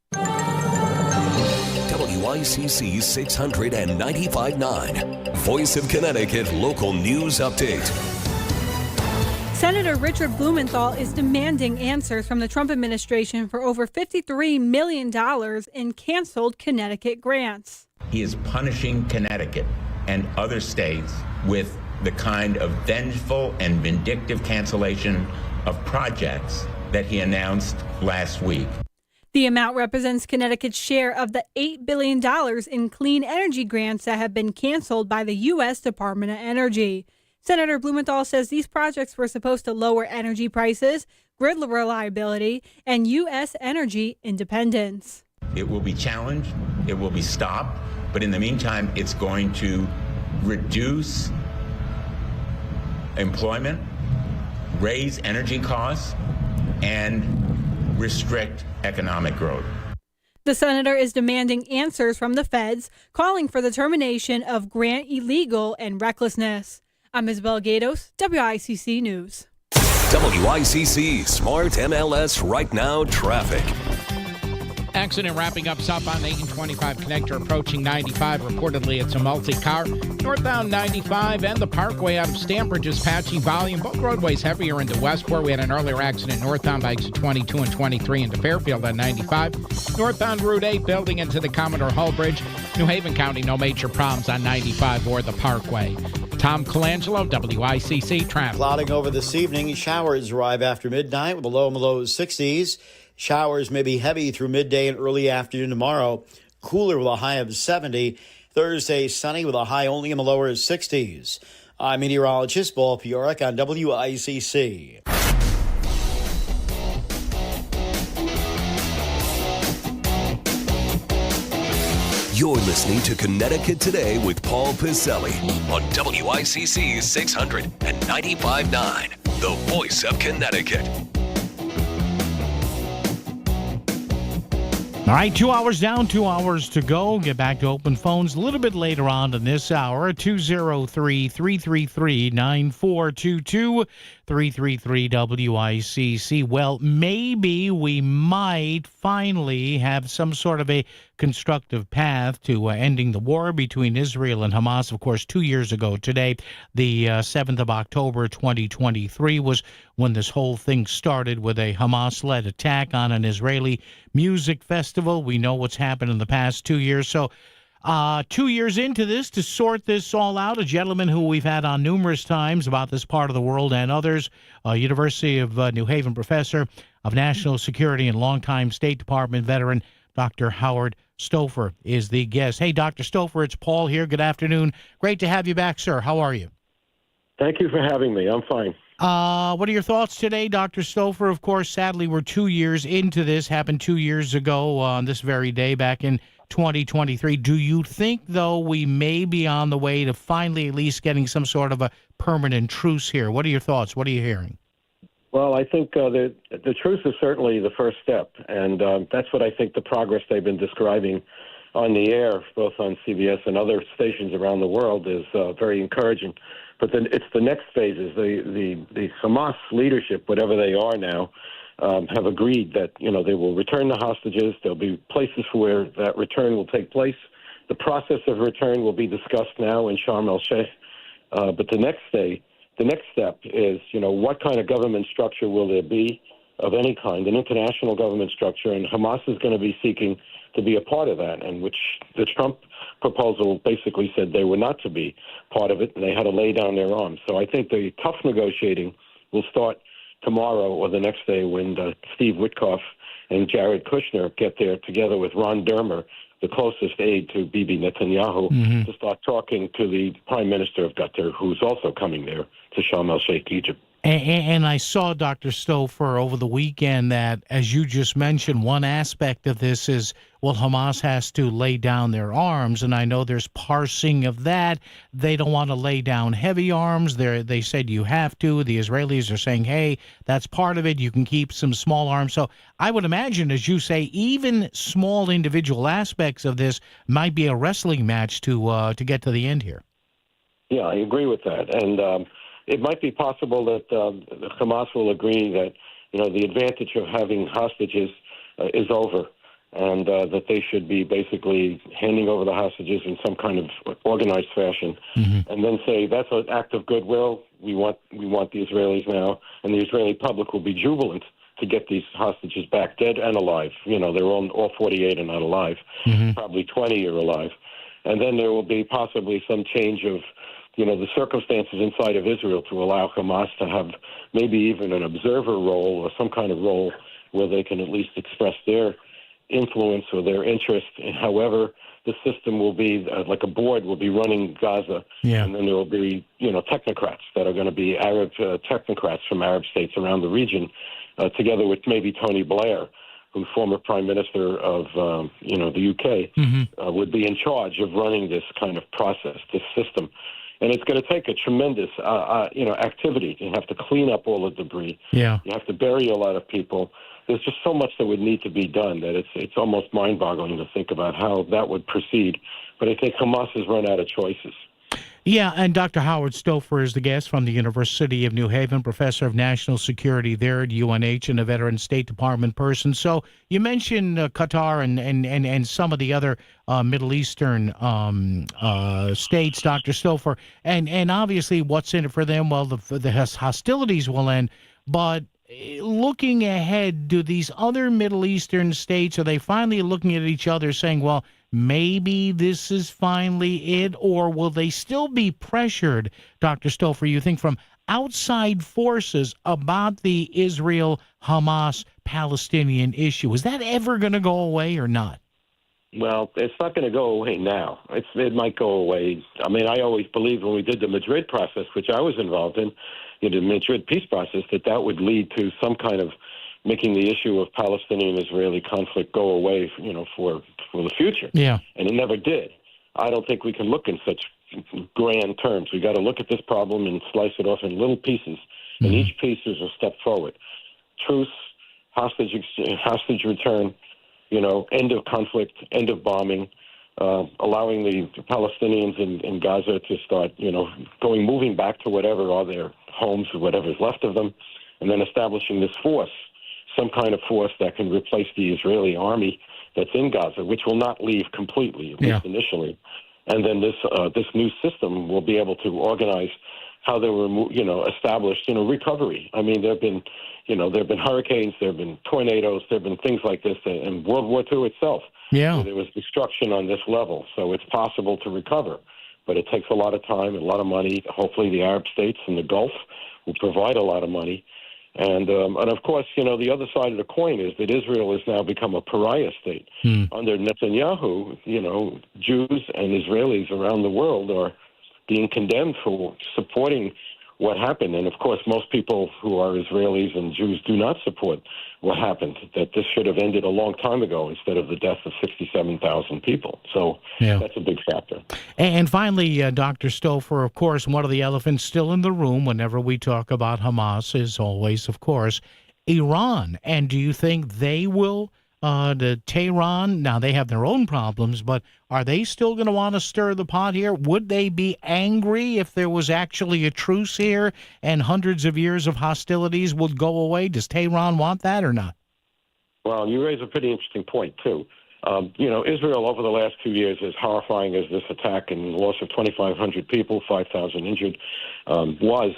WICC 695.9, Voice of Connecticut Local News Update. Senator Richard Blumenthal is demanding answers from the Trump administration for over $53 million in canceled Connecticut grants. He is punishing Connecticut and other states with the kind of vengeful and vindictive cancellation of projects that he announced last week. The amount represents Connecticut's share of the $8 billion in clean energy grants that have been canceled by the U.S. Department of Energy. Senator Blumenthal says these projects were supposed to lower energy prices, grid reliability, and U.S. energy independence. It will be challenged, it will be stopped, but in the meantime, it's going to reduce employment, raise energy costs, and restrict economic growth. The senator is demanding answers from the feds, calling for the termination of grant illegal and recklessness. I'm Isabel Gatos, WICC News. WICC Smart MLS Right Now Traffic. Accident wrapping up south on 8 and 25 connector approaching 95. Reportedly, it's a multi-car. Northbound 95 and the Parkway out of Stamford just patching volume. Both roadways heavier into Westport. We had an earlier accident northbound by exit 22 and 23 into Fairfield on 95. Northbound Route 8 building into the Commodore Hull Bridge. New Haven County, no major problems on 95 or the Parkway. Tom Colangelo, WICC Traffic. Clouding over this evening. Showers arrive after midnight with a low in the low 60s. Showers may be heavy through midday and early afternoon tomorrow. Cooler with a high of 70. Thursday, sunny with a high only in the lower 60s. I'm meteorologist Paul Piorek on WICC. You're listening to Connecticut Today with Paul Piselli on WICC 695.9, the voice of Connecticut. All right, 2 hours down, 2 hours to go. Get back to open phones a little bit later on in this hour. 203-333-9422, 333-WICC. Well, maybe we might finally have some sort of a constructive path to ending the war between Israel and Hamas. Of course, 2 years ago today, the 7th of October, 2023, was when this whole thing started with a Hamas-led attack on an Israeli music festival. We know what's happened in the past 2 years. So 2 years into this, to sort this all out, a gentleman who we've had on numerous times about this part of the world and others, University of New Haven professor of national security and longtime State Department veteran, Dr. Howard Stouffer is the guest. Hey, Dr. Stouffer, it's Paul here. Good afternoon. Great to have you back, sir. How are you? Thank you for having me. I'm fine. What are your thoughts today, Dr. Stouffer? Of course, sadly, we're 2 years into this. Happened 2 years ago on this very day back in 2023. Do you think, though, we may be on the way to finally at least getting some sort of a permanent truce here? What are your thoughts? What are you hearing? Well, I think the truce is certainly the first step, and that's what I think the progress they've been describing on the air, both on CBS and other stations around the world, is very encouraging. But then it's the next phases. The Hamas leadership, whatever they are now, have agreed that they will return the hostages. There'll be places where that return will take place. The process of return will be discussed now in Sharm el-Sheikh. But the next step is, what kind of government structure will there be of any kind, an international government structure, and Hamas is going to be seeking to be a part of that, and which the Trump proposal basically said they were not to be part of it, and they had to lay down their arms. So I think the tough negotiating will start tomorrow or the next day when Steve Witkoff and Jared Kushner get there together with Ron Dermer, the closest aide to Bibi Netanyahu, to start talking to the Prime Minister of Qatar, who's also coming there to Sharm el-Sheikh, Egypt. And I saw, Dr. Stouffer, over the weekend that, as you just mentioned, one aspect of this is, well, Hamas has to lay down their arms, and I know there's parsing of that. They don't want to lay down heavy arms. They said you have to. The Israelis are saying, hey, that's part of it. You can keep some small arms. So I would imagine, as you say, even small individual aspects of this might be a wrestling match to get to the end here. Yeah, I agree with that. And it might be possible that Hamas will agree that, the advantage of having hostages is over, and that they should be basically handing over the hostages in some kind of organized fashion, and then say that's an act of goodwill. We want the Israelis now, and the Israeli public will be jubilant to get these hostages back, dead and alive. They're all 48 are not alive. Probably 20 are alive. And then there will be possibly some change of the circumstances inside of Israel to allow Hamas to have maybe even an observer role or some kind of role where they can at least express their influence or their interest. And however, the system will be like a board will be running Gaza, and then there will be technocrats that are going to be Arab technocrats from Arab states around the region, together with maybe Tony Blair, who's former Prime Minister of the UK, would be in charge of running this kind of process, this system. And it's going to take a tremendous, activity. You have to clean up all the debris. Yeah. You have to bury a lot of people. There's just so much that would need to be done that it's almost mind-boggling to think about how that would proceed. But I think Hamas has run out of choices. Yeah, and Dr. Howard Stouffer is the guest from the University of New Haven, professor of national security there at UNH and a veteran State Department person. So you mentioned Qatar and some of the other Middle Eastern states, Dr. Stouffer, and obviously what's in it for them? Well, the hostilities will end, but looking ahead, do these other Middle Eastern states, are they finally looking at each other saying, well, maybe this is finally it, or will they still be pressured, Dr. Stouffer, you think, from outside forces about the Israel-Hamas-Palestinian issue? Is that ever going to go away or not? Well, it's not going to go away now. It might go away. I mean, I always believed when we did the Madrid process, which I was involved in the Madrid peace process, that would lead to some kind of making the issue of Palestinian-Israeli conflict go away, for the future. Yeah. And it never did. I don't think we can look in such grand terms. We got to look at this problem and slice it off in little pieces, and each piece is a step forward. Truce, hostage return, end of conflict, end of bombing, allowing the Palestinians in Gaza to start, moving back to whatever are their homes or whatever's left of them, and then establishing this force, some kind of force that can replace the Israeli army that's in Gaza, which will not leave completely, at least initially. And then this new system will be able to organize how they were, established, recovery. I mean, there've been hurricanes, there've been tornadoes, there've been things like this in World War II itself. Yeah. Where there was destruction on this level, so it's possible to recover, but it takes a lot of time and a lot of money. Hopefully, the Arab states in the Gulf will provide a lot of money. And of course, the other side of the coin is that Israel has now become a pariah state. Under Netanyahu, Jews and Israelis around the world are being condemned for supporting what happened. And, of course, most people who are Israelis and Jews do not support what happened, that this should have ended a long time ago instead of the death of 67,000 people. So that's a big factor. And finally, Dr. Stouffer, of course, one of the elephants still in the room whenever we talk about Hamas is always, of course, Iran. And do you think they will, the Tehran, now they have their own problems, but are they still going to want to stir the pot here? Would they be angry if there was actually a truce here and hundreds of years of hostilities would go away? Does Tehran want that or not? Well, you raise a pretty interesting point, too. Israel over the last 2 years, as horrifying as this attack and loss of 2,500 people, 5,000 injured, was,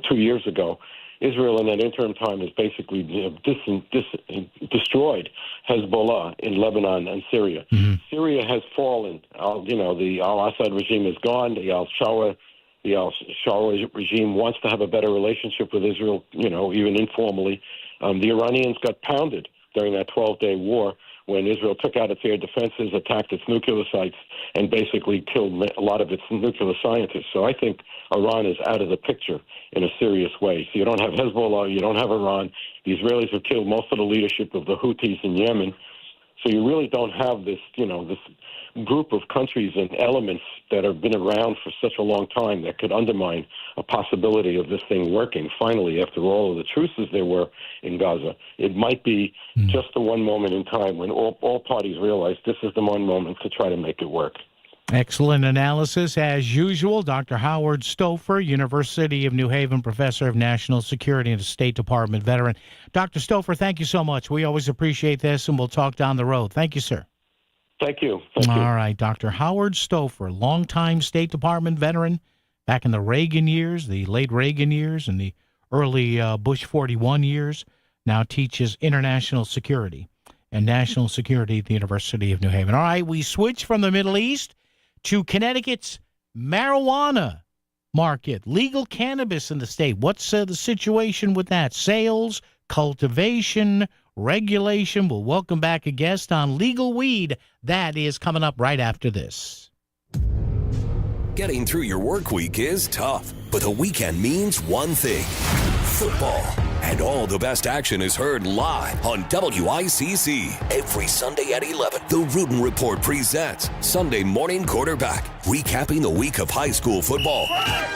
2 years ago, Israel in that interim time has basically destroyed Hezbollah in Lebanon and Syria. Mm-hmm. Syria has fallen. The al-Assad regime is gone. The al-Shawa regime wants to have a better relationship with Israel, even informally. The Iranians got pounded during that 12-day war when Israel took out its air defenses, attacked its nuclear sites, and basically killed a lot of its nuclear scientists. So I think Iran is out of the picture in a serious way. So you don't have Hezbollah, you don't have Iran. The Israelis have killed most of the leadership of the Houthis in Yemen. So you really don't have this, this group of countries and elements that have been around for such a long time that could undermine a possibility of this thing working finally after all of the truces there were in Gaza. It might be just the one moment in time when all parties realize this is the one moment to try to make it work. Excellent analysis, as usual. Dr. Howard Stouffer, University of New Haven Professor of National Security and a State Department veteran. Dr. Stouffer, thank you so much. We always appreciate this, and we'll talk down the road. Thank you, sir. Thank you. All right, Dr. Howard Stouffer, longtime State Department veteran back in the Reagan years, the late Reagan years, and the early Bush 41 years, now teaches international security and national security at the University of New Haven. All right, we switch from the Middle East to Connecticut's marijuana market, legal cannabis in the state. What's the situation with that? Sales, cultivation, regulation. We'll welcome back a guest on legal weed. That is coming up right after this. Getting through your work week is tough, but the weekend means one thing: football. And all the best action is heard live on WICC. Every Sunday at 11, the Rudin Report presents Sunday Morning Quarterback, recapping the week of high school football.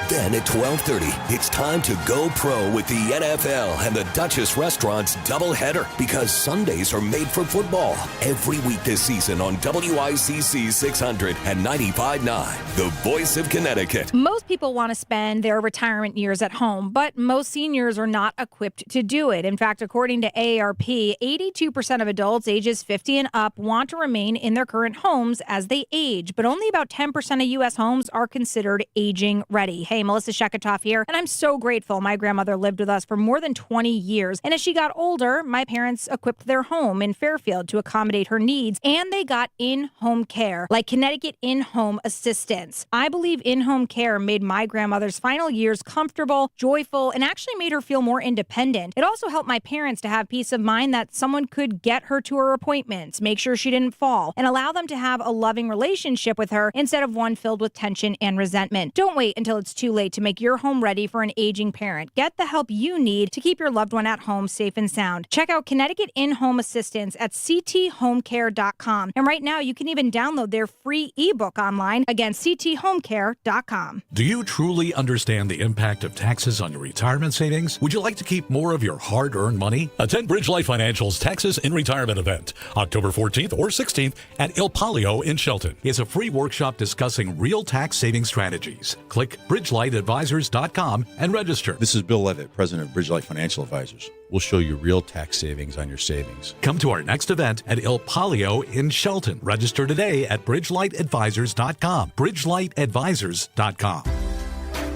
Then at 12:30, it's time to go pro with the NFL and the Duchess Restaurants doubleheader, because Sundays are made for football. Every week this season on WICC 600 and 95.9, the voice of Connecticut. Most people want to spend their retirement years at home, but most seniors are not equipped to do it. In fact, according to AARP, 82% of adults ages 50 and up want to remain in their current homes as they age, but only about 10% of U.S. homes are considered aging ready. Hey, Melissa Sheketoff here, and I'm so grateful. My grandmother lived with us for more than 20 years, and as she got older, my parents equipped their home in Fairfield to accommodate her needs, and they got in-home care, like Connecticut In-Home Assistance. I believe in-home care made my grandmother's final years comfortable, joyful, and actually made her feel more independent. It also helped my parents to have peace of mind that someone could get her to her appointments, make sure she didn't fall, and allow them to have a loving relationship with her instead of one filled with tension and resentment. Don't wait until it's too late to make your home ready for an aging parent. Get the help you need to keep your loved one at home safe and sound. Check out Connecticut In-Home Assistance at cthomecare.com. And right now, you can even download their free ebook online. Again, cthomecare.com. Do you truly understand the impact of taxes on your retirement savings? Would you like to keep more of your hard-earned money? Attend Bridge Life Financial's Taxes in Retirement event, October 14th or 16th at Il Palio in Shelton. It's a free workshop discussing real tax saving strategies. Click bridgelightadvisors.com and register. This is Bill Levitt, president of Bridge Life Financial Advisors. We'll show you real tax savings on your savings. Come to our next event at Il Palio in Shelton. Register today at bridgelightadvisors.com. bridgelightadvisors.com.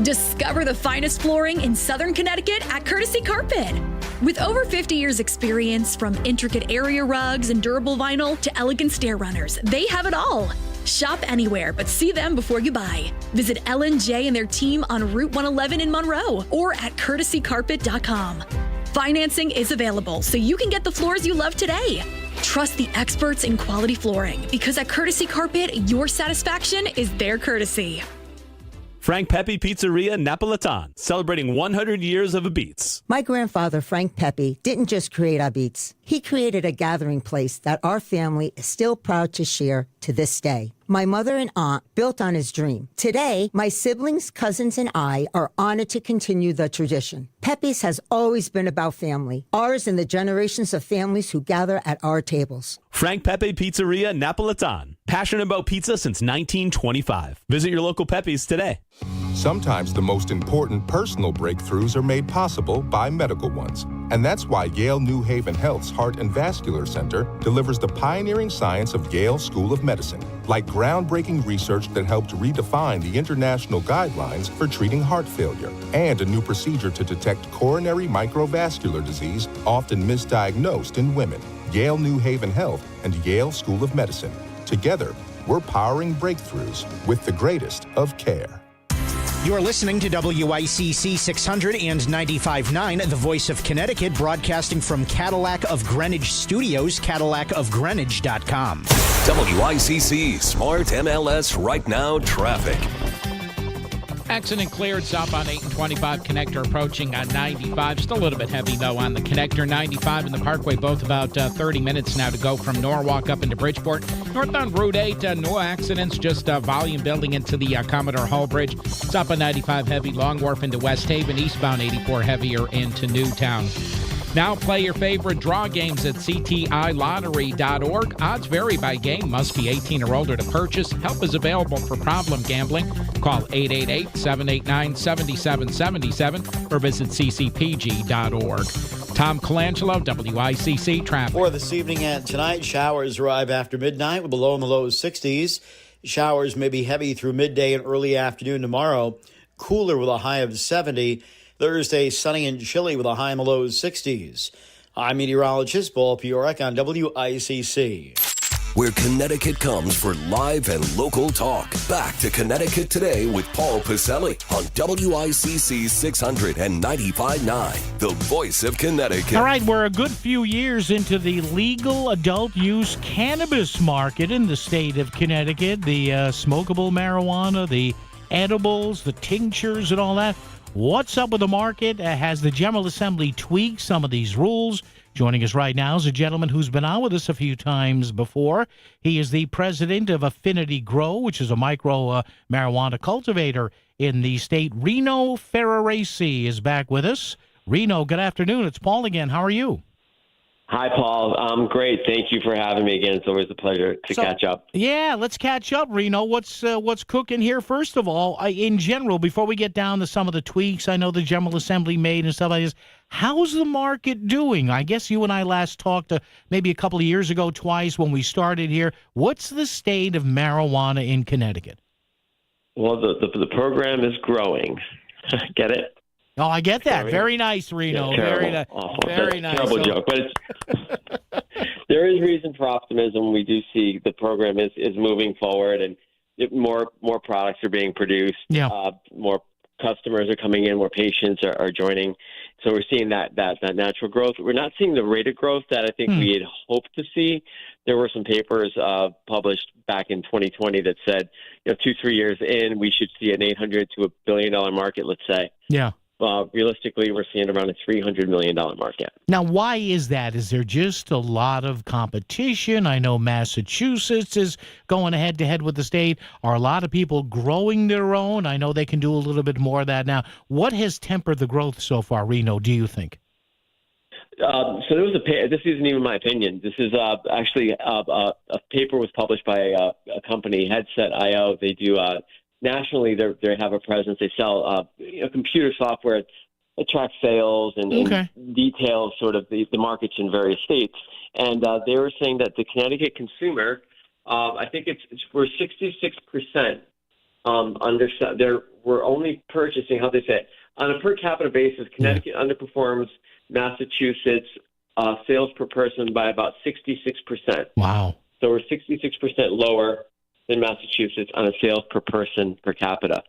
Discover the finest flooring in Southern Connecticut at Courtesy Carpet. With over 50 years experience, from intricate area rugs and durable vinyl to elegant stair runners, they have it all. Shop anywhere, but see them before you buy. Visit L&J and their team on Route 111 in Monroe or at courtesycarpet.com. Financing is available, so you can get the floors you love today. Trust the experts in quality flooring, because at Courtesy Carpet, your satisfaction is their courtesy. Frank Pepe Pizzeria Napolitan, celebrating 100 years of beats. My grandfather, Frank Pepe, didn't just create our beats. He created a gathering place that our family is still proud to share to this day. My mother and aunt built on his dream. Today, my siblings, cousins, and I are honored to continue the tradition. Pepe's has always been about family, ours and the generations of families who gather at our tables. Frank Pepe Pizzeria Napolitan, passionate about pizza since 1925. Visit your local Pepe's today. Sometimes the most important personal breakthroughs are made possible by medical ones. And that's why Yale New Haven Health's Heart and Vascular Center delivers the pioneering science of Yale School of Medicine, like groundbreaking research that helped redefine the international guidelines for treating heart failure, and a new procedure to detect coronary microvascular disease, often misdiagnosed in women. Yale New Haven Health and Yale School of Medicine. Together, we're powering breakthroughs with the greatest of care. You're listening to WICC 600 and 95.9, the voice of Connecticut, broadcasting from Cadillac of Greenwich Studios, CadillacofGreenwich.com. WICC Smart MLS Right Now traffic. Accident cleared south on 8 and 25 connector approaching on 95. Still a little bit heavy, though, on the connector. 95 and the Parkway, both about 30 minutes now to go from Norwalk up into Bridgeport. Northbound Route 8, no accidents, just volume building into the Commodore Hall Bridge. It's up on 95 heavy, Long Wharf into West Haven. Eastbound 84 heavier into Newtown. Now play your favorite draw games at ctilottery.org. Odds vary by game. Must be 18 or older to purchase. Help is available for problem gambling. Call 888-789-7777 or visit ccpg.org. Tom Colangelo, WICC Traffic. For this evening and tonight, showers arrive after midnight with a low in the low 60s. Showers may be heavy through midday and early afternoon tomorrow. Cooler with a high of 70. Thursday, sunny and chilly with a high in the low 60s. I'm meteorologist Paul Piorek on WICC. Where Connecticut comes for live and local talk. Back to Connecticut Today with Paul Pacelli on WICC 600 and 95.9, the voice of Connecticut. All right, we're a good few years into the legal adult use cannabis market in the state of Connecticut. The smokable marijuana, the edibles, the tinctures, and all that. What's up with the market? Has the General Assembly tweaked some of these rules? Joining us right now is a gentleman who's been on with us a few times before. He is the president of Affinity Grow, which is a micro marijuana cultivator in the state. Reno Ferraresi is back with us. Reno, good afternoon. It's Paul again. How are you? Hi, Paul. I'm great. Thank you for having me again. It's always a pleasure to catch up. Yeah, let's catch up, Reno. What's cooking here? First of all, in general, before we get down to some of the tweaks I know the General Assembly made and stuff like this, how's the market doing? I guess you and I last talked maybe a couple of years ago twice when we started here. What's the state of marijuana in Connecticut? Well, the program is growing. Get it? Oh, I get that. Very nice, Reno. Yeah, very nice. Very nice. Terrible joke, but there is reason for optimism. We do see the program is moving forward, and more products are being produced. Yeah. More customers are coming in. More patients are joining. So we're seeing that natural growth. We're not seeing the rate of growth that I think we had hoped to see. There were some papers published back in 2020 that said, 2-3 years in, we should see an $800 to $1 billion market. Let's say. Yeah. Realistically, we're seeing around a $300 million market. Now, why is that? Is there just a lot of competition? I know Massachusetts is going head-to-head with the state. Are a lot of people growing their own? I know they can do a little bit more of that now. What has tempered the growth so far, Reno, do you think? So there was this isn't even my opinion. This is actually a paper was published by a company, Headset.io. They do nationally, they have a presence. They sell computer software that tracks sales and details sort of the markets in various states. And they were saying that the Connecticut consumer, I think we're 66% we're only purchasing, how they say it, on a per capita basis. Connecticut underperforms Massachusetts sales per person by about 66%. Wow. So we're 66% lower in Massachusetts on a sales per person per capita.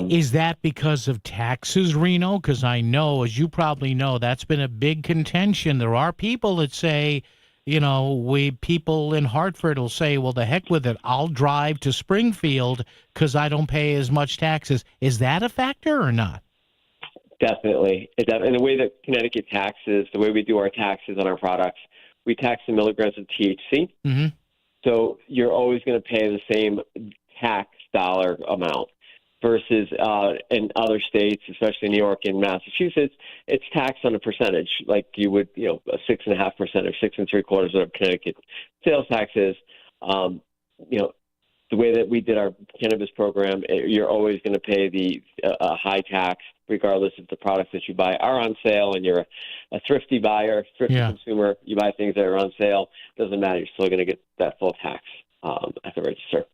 Is that because of taxes, Reno? Because I know, as you probably know, that's been a big contention. There are people that say, people in Hartford will say, well, the heck with it. I'll drive to Springfield because I don't pay as much taxes. Is that a factor or not? Definitely. And the way that Connecticut taxes, the way we do our taxes on our products, we tax the milligrams of THC. Mm-hmm. So you're always going to pay the same tax dollar amount versus in other states, especially New York and Massachusetts, it's taxed on a percentage, like you would, 6.5% or 6 3/4 of Connecticut sales taxes. The way that we did our cannabis program, you're always going to pay a high tax, regardless if the products that you buy are on sale and you're a thrifty buyer, thrifty consumer, you buy things that are on sale, doesn't matter. You're still going to get that full tax at the register.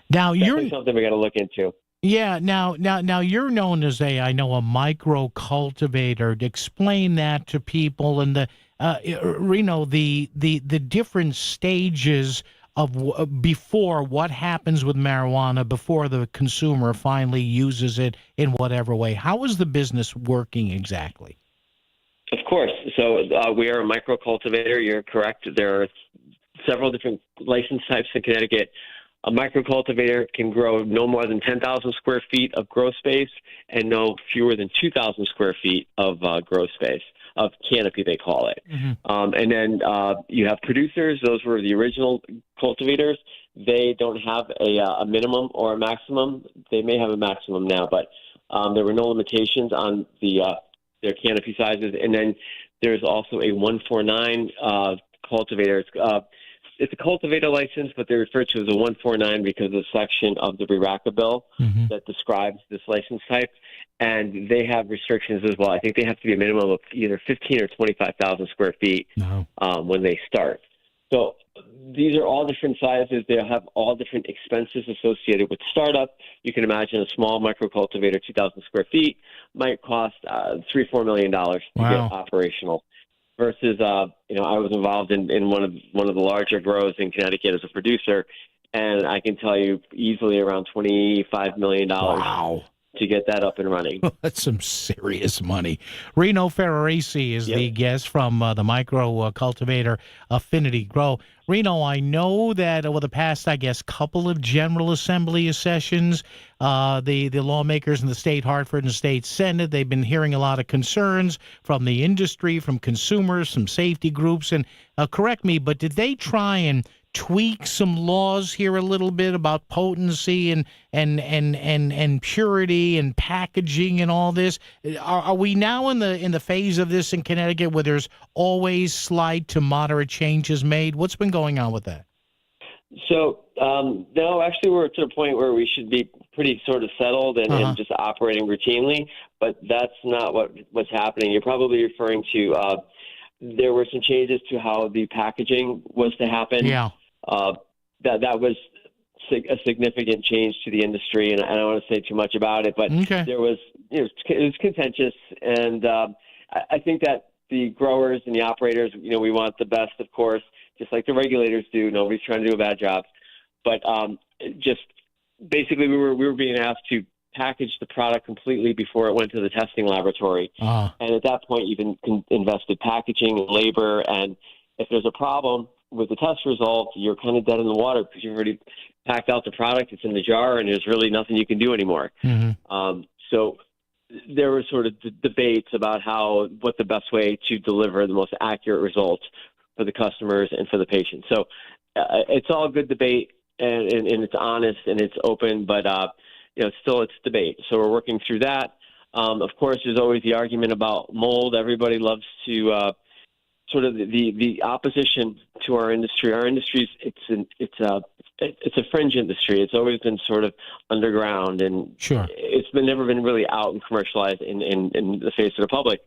Now, Definitely something we got to look into. Yeah, now you're known as a micro cultivator. Explain that to people and Reno, the different stages of before what happens with marijuana before the consumer finally uses it in whatever way. How is the business working exactly? Of course. So we are a micro cultivator. You're correct. There are several different license types in Connecticut. A micro cultivator can grow no more than 10,000 square feet of grow space and no fewer than 2,000 square feet of grow space, of canopy, they call it. Mm-hmm. And then you have producers. Those were the original cultivators. They don't have a minimum or a maximum. They may have a maximum now, but there were no limitations on their canopy sizes. And then there's also a 149 cultivator. It's a cultivator license, but they're referred to as a 149 because of the section of the RERACA bill that describes this license type. And they have restrictions as well. I think they have to be a minimum of either 15 or 25,000 square feet when they start. So these are all different sizes. They have all different expenses associated with startup. You can imagine a small micro cultivator, 2,000 square feet, might cost $3-4 million to get operational. Versus, I was involved in one of the larger grows in Connecticut as a producer, and I can tell you easily around $25 million to get that up and running. That's some serious money. Reno Ferraresi is the guest from the micro cultivator Affinity Grow. Reno, I know that over the past, couple of General Assembly sessions, the lawmakers in the state Hartford and the state Senate, they've been hearing a lot of concerns from the industry, from consumers, some safety groups. And correct me, but did they try and tweak some laws here a little bit about potency and purity and packaging and all this? Are we now in the phase of this in Connecticut where there's always slight to moderate changes made? What's been going on with that? So, no, actually we're to the point where we should be pretty sort of settled and just operating routinely, but that's not what's happening. You're probably referring to there were some changes to how the packaging was to happen. Yeah. That was a significant change to the industry, and I don't want to say too much about it, but there was it was contentious, and I think that the growers and the operators, we want the best, of course, just like the regulators do. Nobody's trying to do a bad job, but just basically we were being asked to package the product completely before it went to the testing laboratory, and at that point you've invested packaging and labor, and if there's a problem with the test result, you're kind of dead in the water because you've already packed out the product. It's in the jar, and there's really nothing you can do anymore. So there were sort of debates about what the best way to deliver the most accurate results for the customers and for the patients. So it's all good debate, and it's honest and it's open, but still it's debate. So we're working through that. Of course, there's always the argument about mold. Everybody loves to sort of the opposition to our industry. Our industry, it's a fringe industry. It's always been sort of underground, and it's never been really out and commercialized in the face of the public.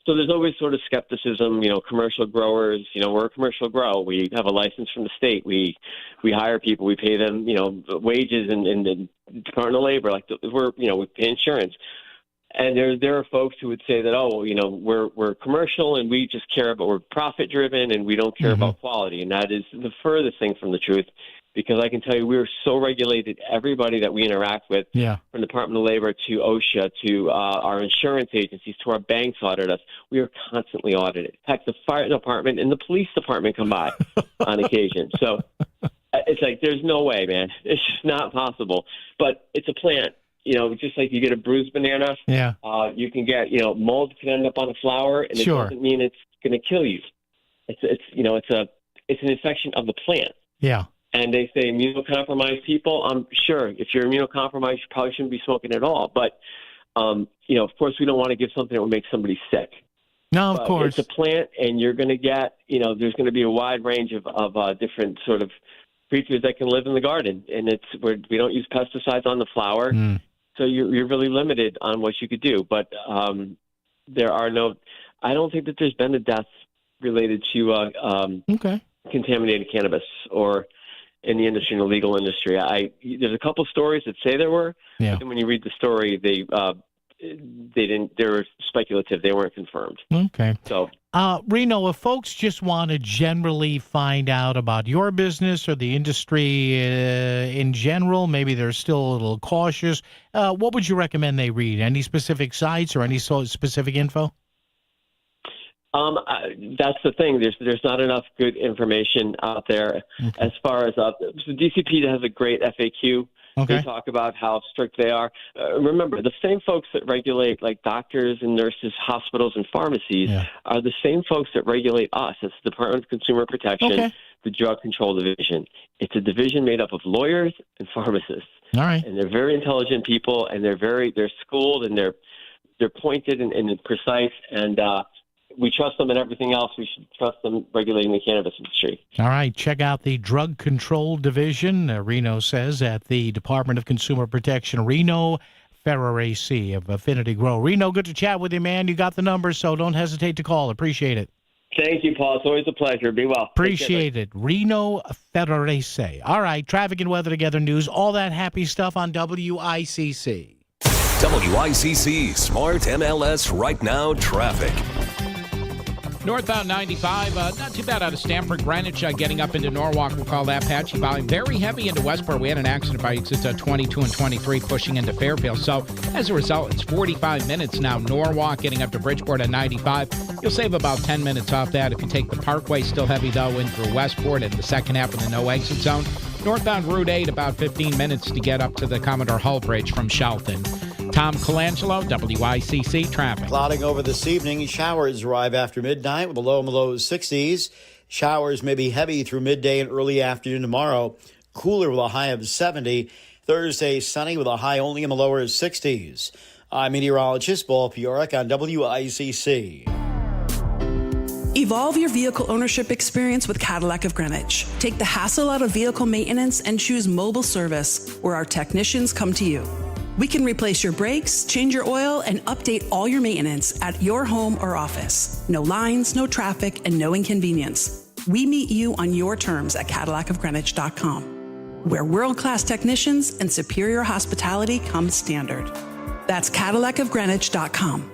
So there's always sort of skepticism. Commercial growers. We're a commercial grow. We have a license from the state. We hire people. We pay them wages and Department of Labor. We pay insurance. And there are folks who would say that, oh, you know, we're commercial and we just care about, we're profit driven and we don't care about quality. And that is the furthest thing from the truth, because I can tell you we're so regulated. Everybody that we interact with, from the Department of Labor to OSHA to our insurance agencies to our banks audit us, we are constantly audited. In fact, the fire department and the police department come by on occasion. So it's like, there's no way, man. It's just not possible. But it's a plant. You know, just like you get a bruised banana, you can get, you know, mold can end up on a flower, and it doesn't mean it's going to kill you. It's you know, it's an infection of the plant. Yeah. And they say immunocompromised people. I'm sure if you're immunocompromised, you probably shouldn't be smoking at all. But you know, of course, we don't want to give something that will make somebody sick. No, of course. It's a plant, and you're going to get, you know, there's going to be a wide range of different sort of creatures that can live in the garden, and we don't use pesticides on the flower. So you're really limited on what you could do. But there are I don't think that there's been a death related to contaminated cannabis or in the industry, in the legal industry. There's a couple stories that say there were, but then when you read the story, they were speculative. They weren't confirmed. Okay. So, Reno, if folks just want to generally find out about your business or the industry in general, maybe they're still a little cautious, what would you recommend they read? Any specific sites or any specific info? That's the thing. There's not enough good information out there as far as so DCP has a great FAQ. They talk about how strict they are. Remember, the same folks that regulate like doctors and nurses, hospitals, and pharmacies are the same folks that regulate us. It's the Department of Consumer Protection, the Drug Control Division. It's a division made up of lawyers and pharmacists. All right. And they're very intelligent people, and they're schooled, and they're pointed and precise, and we trust them in everything else. We should trust them regulating the cannabis industry. All right. Check out the Drug Control Division, Reno says, at the Department of Consumer Protection. Reno Ferraraci of Affinity Grow. Reno, good to chat with you, man. You got the number, so don't hesitate to call. Appreciate it. Thank you, Paul. It's always a pleasure. Be well. Appreciate it. Reno Ferraraci. All right. Traffic and weather together news. All that happy stuff on WICC. WICC Smart MLS Right Now Traffic. Northbound 95, not too bad out of Stamford, Greenwich, getting up into Norwalk. We'll call that patchy volume. Very heavy into Westport. We had an accident by exits 22 and 23 pushing into Fairfield. So as a result, it's 45 minutes now. Norwalk getting up to Bridgeport at 95. You'll save about 10 minutes off that. If you take the Parkway, still heavy though, in through Westport at the second half of the no exit zone. Northbound Route 8, about 15 minutes to get up to the Commodore Hull Bridge from Shelton. Tom Colangelo, WICC Traffic. Clouding over this evening. Showers arrive after midnight with a low in the low 60s. Showers may be heavy through midday and early afternoon tomorrow. Cooler with a high of 70. Thursday, sunny with a high only in the lower 60s. I'm meteorologist Paul Piorek on WICC. Evolve your vehicle ownership experience with Cadillac of Greenwich. Take the hassle out of vehicle maintenance and choose mobile service, where our technicians come to you. We can replace your brakes, change your oil, and update all your maintenance at your home or office. No lines, no traffic, and no inconvenience. We meet you on your terms at CadillacofGreenwich.com, where world-class technicians and superior hospitality come standard. That's CadillacofGreenwich.com.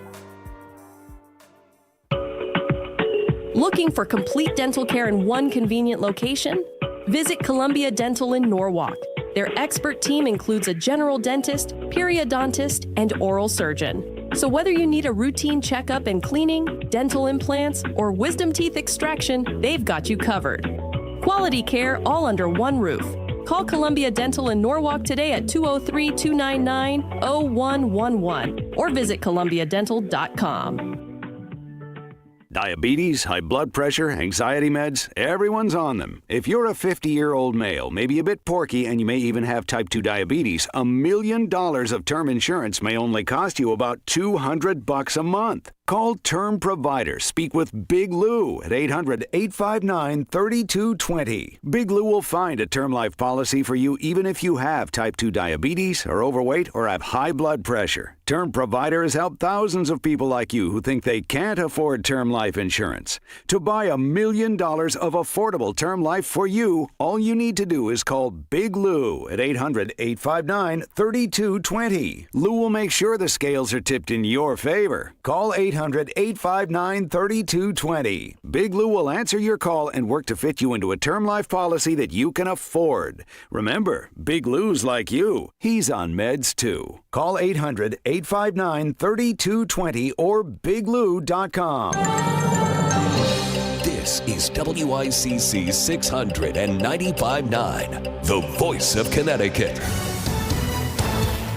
Looking for complete dental care in one convenient location? Visit Columbia Dental in Norwalk. Their expert team includes a general dentist, periodontist, and oral surgeon. So whether you need a routine checkup and cleaning, dental implants, or wisdom teeth extraction, they've got you covered. Quality care all under one roof. Call Columbia Dental in Norwalk today at 203-299-0111 or visit columbiadental.com. Diabetes, high blood pressure, anxiety meds, everyone's on them. If you're a 50-year-old male, maybe a bit porky, and you may even have type 2 diabetes, $1 million of term insurance may only cost you about $200 a month. Call Term Provider. Speak with Big Lou at 800-859-3220. Big Lou will find a term life policy for you even if you have type 2 diabetes, are overweight, or have high blood pressure. Term Provider has helped thousands of people like you who think they can't afford term life insurance. To buy $1 million of affordable term life for you, all you need to do is call Big Lou at 800-859-3220. Lou will make sure the scales are tipped in your favor. Call 800-859-3220. Big Lou will answer your call and work to fit you into a term life policy that you can afford. Remember, Big Lou's like you. He's on meds too. Call 800-859-3220 or biglou.com. This is WICC 695.9, the voice of Connecticut.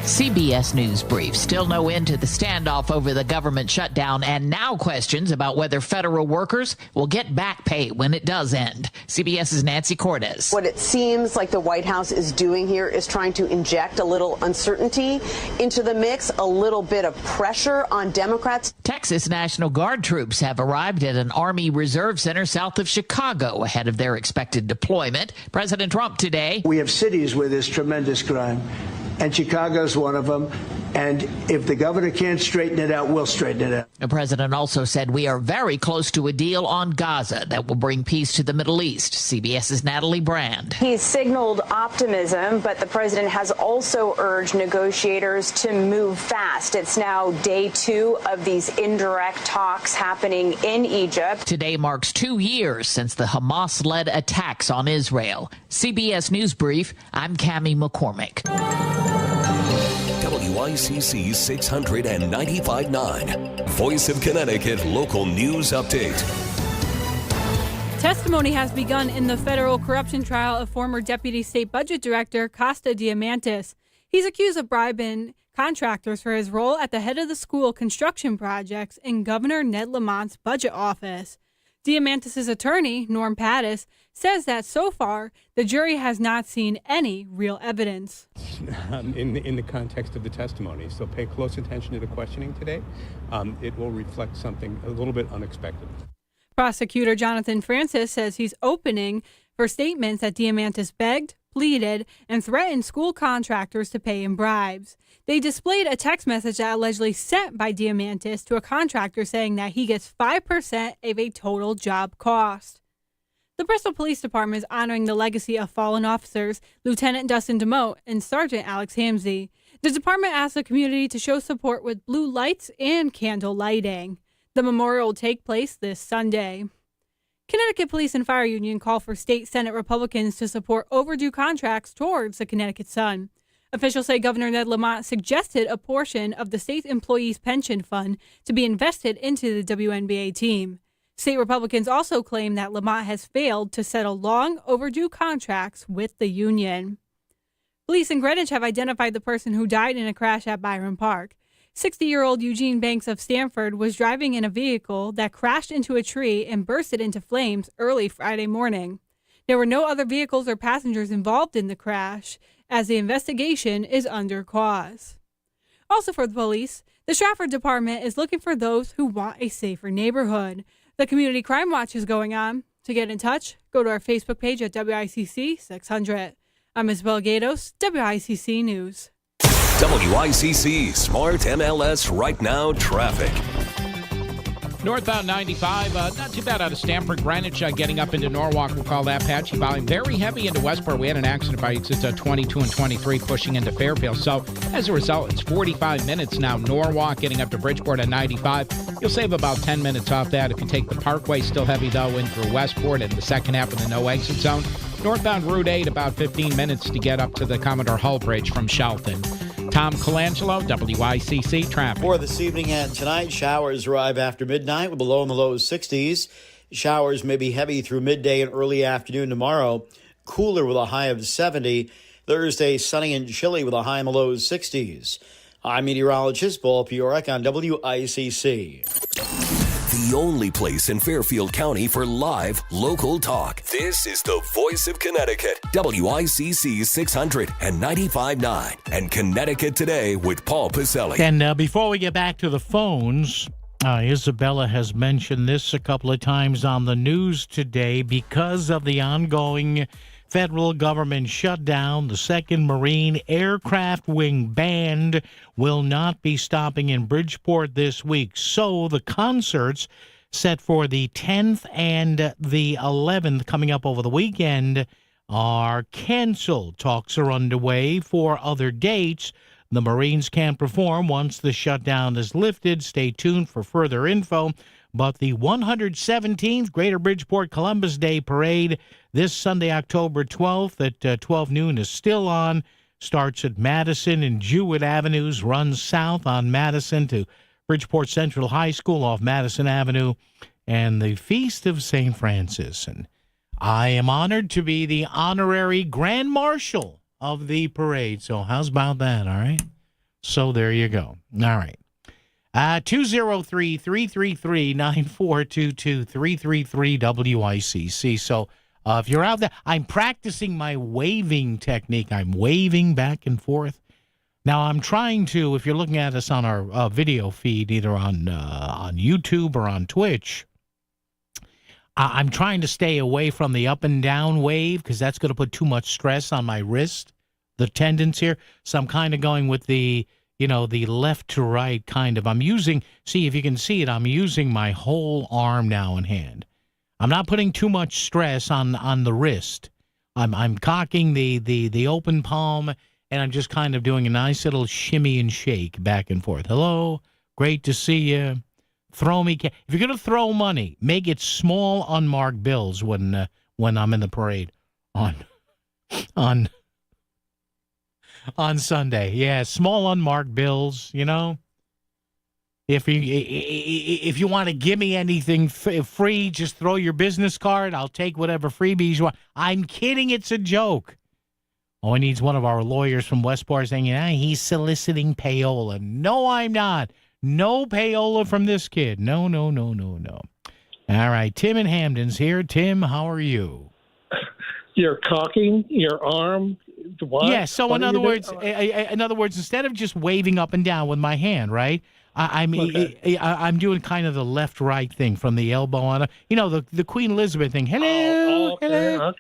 CBS News Brief. Still no end to the standoff over the government shutdown, and now questions about whether federal workers will get back pay when it does end. CBS's Nancy Cordes. What it seems like the White House is doing here is trying to inject a little uncertainty into the mix, a little bit of pressure on Democrats. Texas National Guard troops have arrived at an Army Reserve Center south of Chicago ahead of their expected deployment. President Trump today. We have cities where there's tremendous crime, and Chicago's one of them. And if the governor can't straighten it out, we'll straighten it out. The president also said we are very close to a deal on Gaza that will bring peace to the Middle East. CBS's Natalie Brand. He's signaled optimism, but the president has also urged negotiators to move fast. It's now day 2 of these indirect talks happening in Egypt. Today marks 2 years since the Hamas-led attacks on Israel. CBS News Brief, I'm Cammie McCormick. WICC 695.9, Voice of Connecticut Local News Update. Testimony has begun in the federal corruption trial of former Deputy State Budget Director Costa Diamantis. He's accused of bribing contractors for his role at the head of the school construction projects in Governor Ned Lamont's budget office. Diamantis' attorney, Norm Pattis, says that so far the jury has not seen any real evidence. In the context of the testimony, so pay close attention to the questioning today. It will reflect something a little bit unexpected. Prosecutor Jonathan Francis says he's opening for statements that Diamantis begged, pleaded, and threatened school contractors to pay him bribes. They displayed a text message that allegedly sent by Diamantis to a contractor saying that he gets 5% of a total job cost. The Bristol Police Department is honoring the legacy of fallen officers, Lieutenant Dustin DeMotte and Sergeant Alex Hamsey. The department asked the community to show support with blue lights and candle lighting. The memorial will take place this Sunday. Connecticut Police and Fire Union call for state Senate Republicans to support overdue contracts towards the Connecticut Sun. Officials say Governor Ned Lamont suggested a portion of the state employees' pension fund to be invested into the WNBA team. State Republicans also claim that Lamont has failed to settle long overdue contracts with the union. Police in Greenwich have identified the person who died in a crash at Byron Park. 60-year-old Eugene Banks of Stamford was driving in a vehicle that crashed into a tree and bursted into flames early Friday morning. There were no other vehicles or passengers involved in the crash, as the investigation is under cause. Also for the police, the Stratford Department is looking for those who want a safer neighborhood. The Community Crime Watch is going on. To get in touch, go to our Facebook page at WICC 600. I'm Isabel Gatos, WICC News. WICC Smart MLS Right Now Traffic. Northbound 95, not too bad out of Stamford, Greenwich, getting up into Norwalk. We'll call that patchy volume. Very heavy into Westport. We had an accident by exits 22 and 23 pushing into Fairfield. So as a result, it's 45 minutes now. Norwalk getting up to Bridgeport at 95. You'll save about 10 minutes off that. If you take the Parkway, still heavy though, in through Westport and the second half of the no exit zone. Northbound Route 8, about 15 minutes to get up to the Commodore Hull Bridge from Shelton. Tom Colangelo, WICC Traffic. For this evening and tonight, showers arrive after midnight with a low in the low 60s. Showers may be heavy through midday and early afternoon tomorrow. Cooler with a high of 70. Thursday, sunny and chilly with a high in the low 60s. I'm meteorologist Paul Piorek on WICC. The only place in Fairfield County for live local talk. This is the voice of Connecticut. WICC 695.9 and Connecticut Today with Paul Pacelli. And before we get back to the phones, Isabella has mentioned this a couple of times on the news today. Because of the ongoing federal government shutdown, the 2nd Marine Aircraft Wing Band will not be stopping in Bridgeport this week. So the concerts set for the 10th and the 11th coming up over the weekend are canceled. Talks are underway for other dates. The Marines can perform once the shutdown is lifted. Stay tuned for further info. But the 117th Greater Bridgeport Columbus Day Parade this Sunday, October 12th at 12 noon is still on. Starts at Madison and Jewett Avenues, runs south on Madison to Bridgeport Central High School off Madison Avenue, and the Feast of St. Francis. And I am honored to be the honorary Grand Marshal of the parade. So how's about that, all right? So there you go. All right. 203-333-9422, 333-WICC. So if you're out there, I'm practicing my waving technique. I'm waving back and forth. Now, I'm trying to, if you're looking at us on our video feed, either on YouTube or on Twitch, I'm trying to stay away from the up and down wave because that's going to put too much stress on my wrist, the tendons here. So I'm kind of going with the left to right kind of. I'm using, see if you can see it, I'm using my whole arm now and hand. I'm not putting too much stress on the wrist. I'm cocking the open palm, and I'm just kind of doing a nice little shimmy and shake back and forth. Hello, great to see you. Throw me. If you're going to throw money, make it small unmarked bills when I'm in the parade on Sunday. Yeah, small unmarked bills, you know. If you want to give me anything free, just throw your business card. I'll take whatever freebies you want. I'm kidding. It's a joke. Oh, he needs one of our lawyers from Westport saying, he's soliciting payola. No, I'm not. No payola from this kid. No. All right, Tim in Hamden's here. Tim, how are you? You're cocking your arm. What? Yeah, so in other words, instead of just waving up and down with my hand, right? I'm doing kind of the left-right thing from the elbow on. The Queen Elizabeth thing. Hello, hello.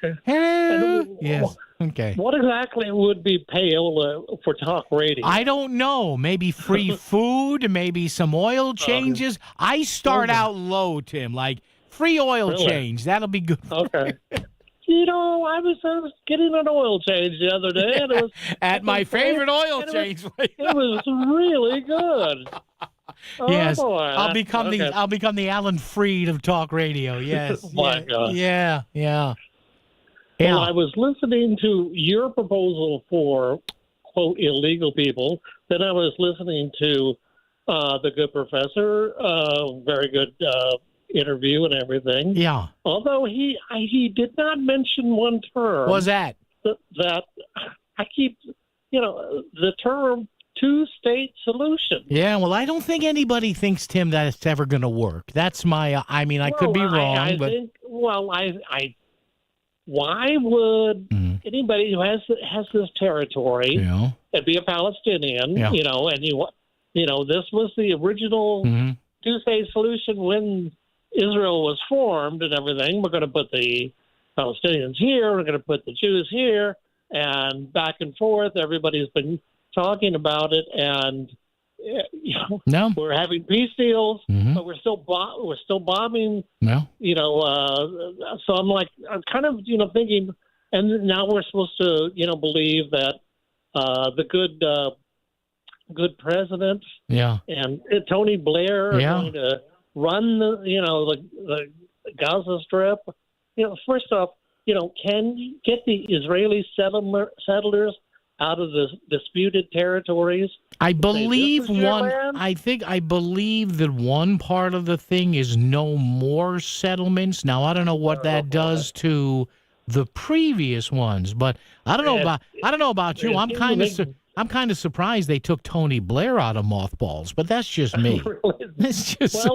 Yes. Okay. What exactly would be payola for talk radio? I don't know. Maybe free food, maybe some oil changes. I start out low, Tim, like free oil change. That'll be good. Okay. I was getting an oil change the other day, and it was at my favorite oil change. It was really good. Yes, boy. I'll become the Alan Freed of talk radio. Yes. My God. Yeah. Well, I was listening to your proposal for, quote, illegal people. Then I was listening to The Good Professor, very good interview and everything. Yeah. Although he did not mention one term. What was that? That I keep, the term two-state solution. Yeah, well, I don't think anybody thinks, Tim, that it's ever going to work. That's my, I could be wrong. I think, why would anybody who has this territory and be a Palestinian, this was the original two-state solution when Israel was formed and everything. We're going to put the Palestinians here, we're going to put the Jews here, and back and forth. Everybody's been talking about it, and we're having peace deals, but we're still bombing. No, so I'm kind of thinking, and now we're supposed to believe that the good president, and Tony Blair are going to run the Gaza Strip. First off, can you get the Israeli settlers out of the disputed territories? I believe that one part of the thing is no more settlements. Now, I don't know what that does to the previous ones, but I don't know about you. I'm kind of surprised they took Tony Blair out of mothballs, but that's just me. It's just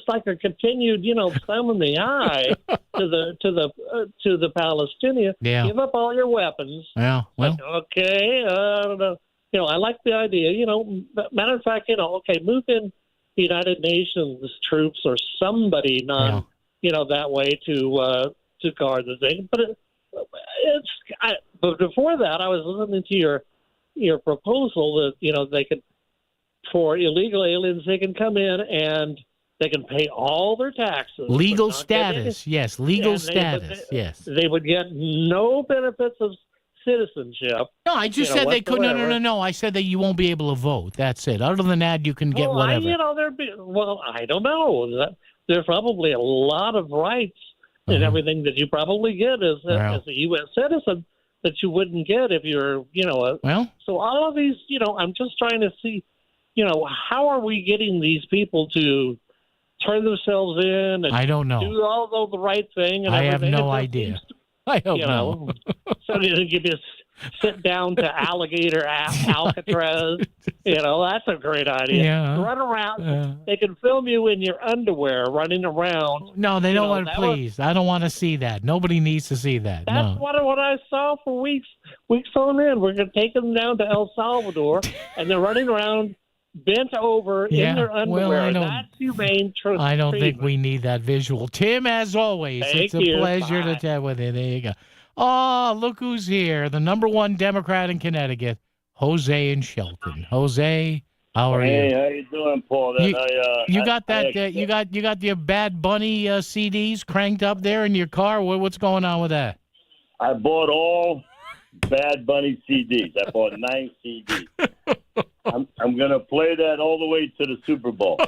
like a continued, thumb in the eye to the Palestinians. Yeah. Give up all your weapons. Yeah. Well. Okay. I don't know. I like the idea. Matter of fact, move in United Nations troops or somebody that way to guard the thing. But but before that, I was listening to your proposal that they could, for illegal aliens, they can come in and they can pay all their taxes. Legal status, yes. Legal status, yes. They would get no benefits of citizenship. No, I just said they could. No. I said that you won't be able to vote. That's it. Other than that, you can get whatever. I don't know. There's probably a lot of rights and everything that you probably get as a U.S. citizen that you wouldn't get if you're, So all of these, I'm just trying to see, how are we getting these people to turn themselves in and I don't know. do all the right thing? And I have everything? no idea. I don't know. Somebody to give you sit down to alligator Alcatraz. That's a great idea. Yeah. Run around. They can film you in your underwear running around. No, they don't want to. Please, I don't want to see that. Nobody needs to see that. That's what I saw for weeks on end. We're going to take them down to El Salvador, and they're running around bent over in their underwear. Well, That's humane truth. I don't think we need that visual. Tim, as always, it's a pleasure to chat with you. There you go. Oh, look who's here. The number one Democrat in Connecticut, Jose in Shelton. Jose, how are you? Hey, how you doing, Paul? You got your Bad Bunny CDs cranked up there in your car? What's going on with that? I bought all Bad Bunny CDs. I bought 9 CDs. I'm going to play that all the way to the Super Bowl.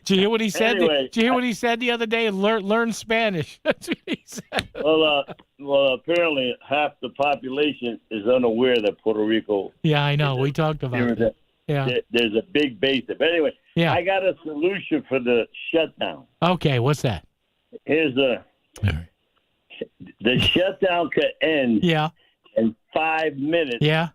Did you hear what he said? Anyway, Did you hear what he said the other day? Learn Spanish. That's what he said. Well, apparently half the population is unaware that Puerto Rico. Yeah, I know. We talked about it. Yeah. There's a big base there. But anyway, I got a solution for the shutdown. Okay, what's that? Here's the shutdown could end in 5 minutes. Yeah.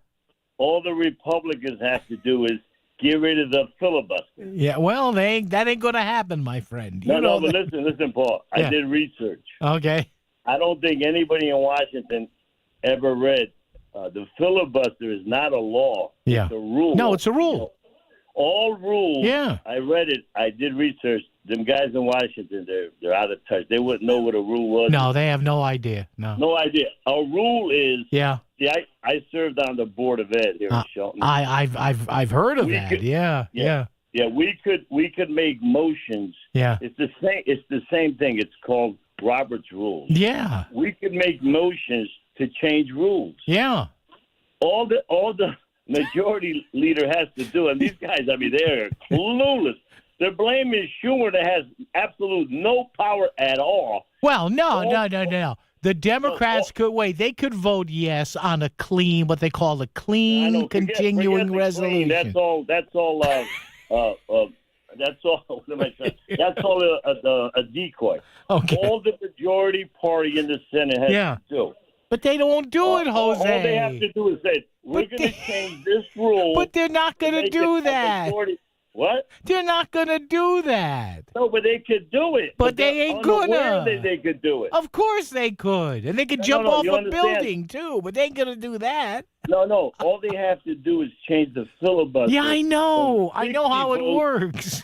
All the Republicans have to do is get rid of the filibuster. Yeah, well, that ain't going to happen, my friend. But listen, Paul. I did research. Okay. I don't think anybody in Washington ever read the filibuster is not a law. Yeah. It's a rule. No, it's a rule. All rules. Yeah. I read it. I did research. Them guys in Washington, they're out of touch. They wouldn't know what a rule was. No, they have no idea. No idea. A rule is. Yeah. See, I served on the Board of Ed here in Shelton. I've heard of that. Yeah. Yeah, we could make motions. Yeah. It's the same thing. It's called Robert's Rules. Yeah. We could make motions to change rules. Yeah. All the majority leader has to do, and these guys, they're clueless. They're blaming Schumer that has absolute no power at all. Well, no. The Democrats they could vote yes on what they call a clean continuing resolution. That's all. What am I saying? That's all a decoy. Okay. All the majority party in the Senate has to do. But they don't do it, Jose. All they have to do is say, we're going to change this rule. But they're not going to do that. What? They're not going to do that. No, but they could do it. But they ain't gonna. They could do it. Of course they could. And they could jump off a building, too. But they ain't going to do that. No. All they have to do is change the filibuster. Yeah, I know. I know how it works.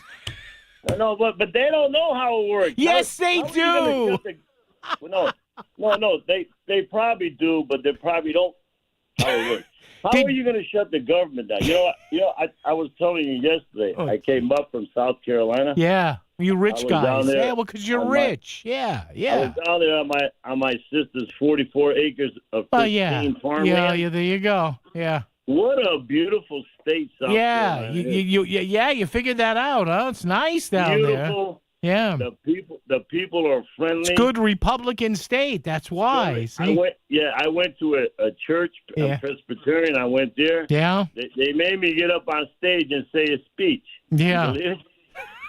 No, but they don't know how it works. Yes, they do. No. They probably do, but they probably don't how it works. How are you going to shut the government down? I was telling you yesterday. I came up from South Carolina. Yeah, you rich guys. Yeah, well, because you're rich. Yeah. I was down there on my sister's 44 acres of pristine farmland. Yeah, there you go. Yeah. What a beautiful state, South Carolina. You figured that out, huh? It's nice down there. Yeah. The people are friendly. It's good Republican state. That's why. I went to a church, a Presbyterian. I went there. Yeah. They made me get up on stage and say a speech. Yeah.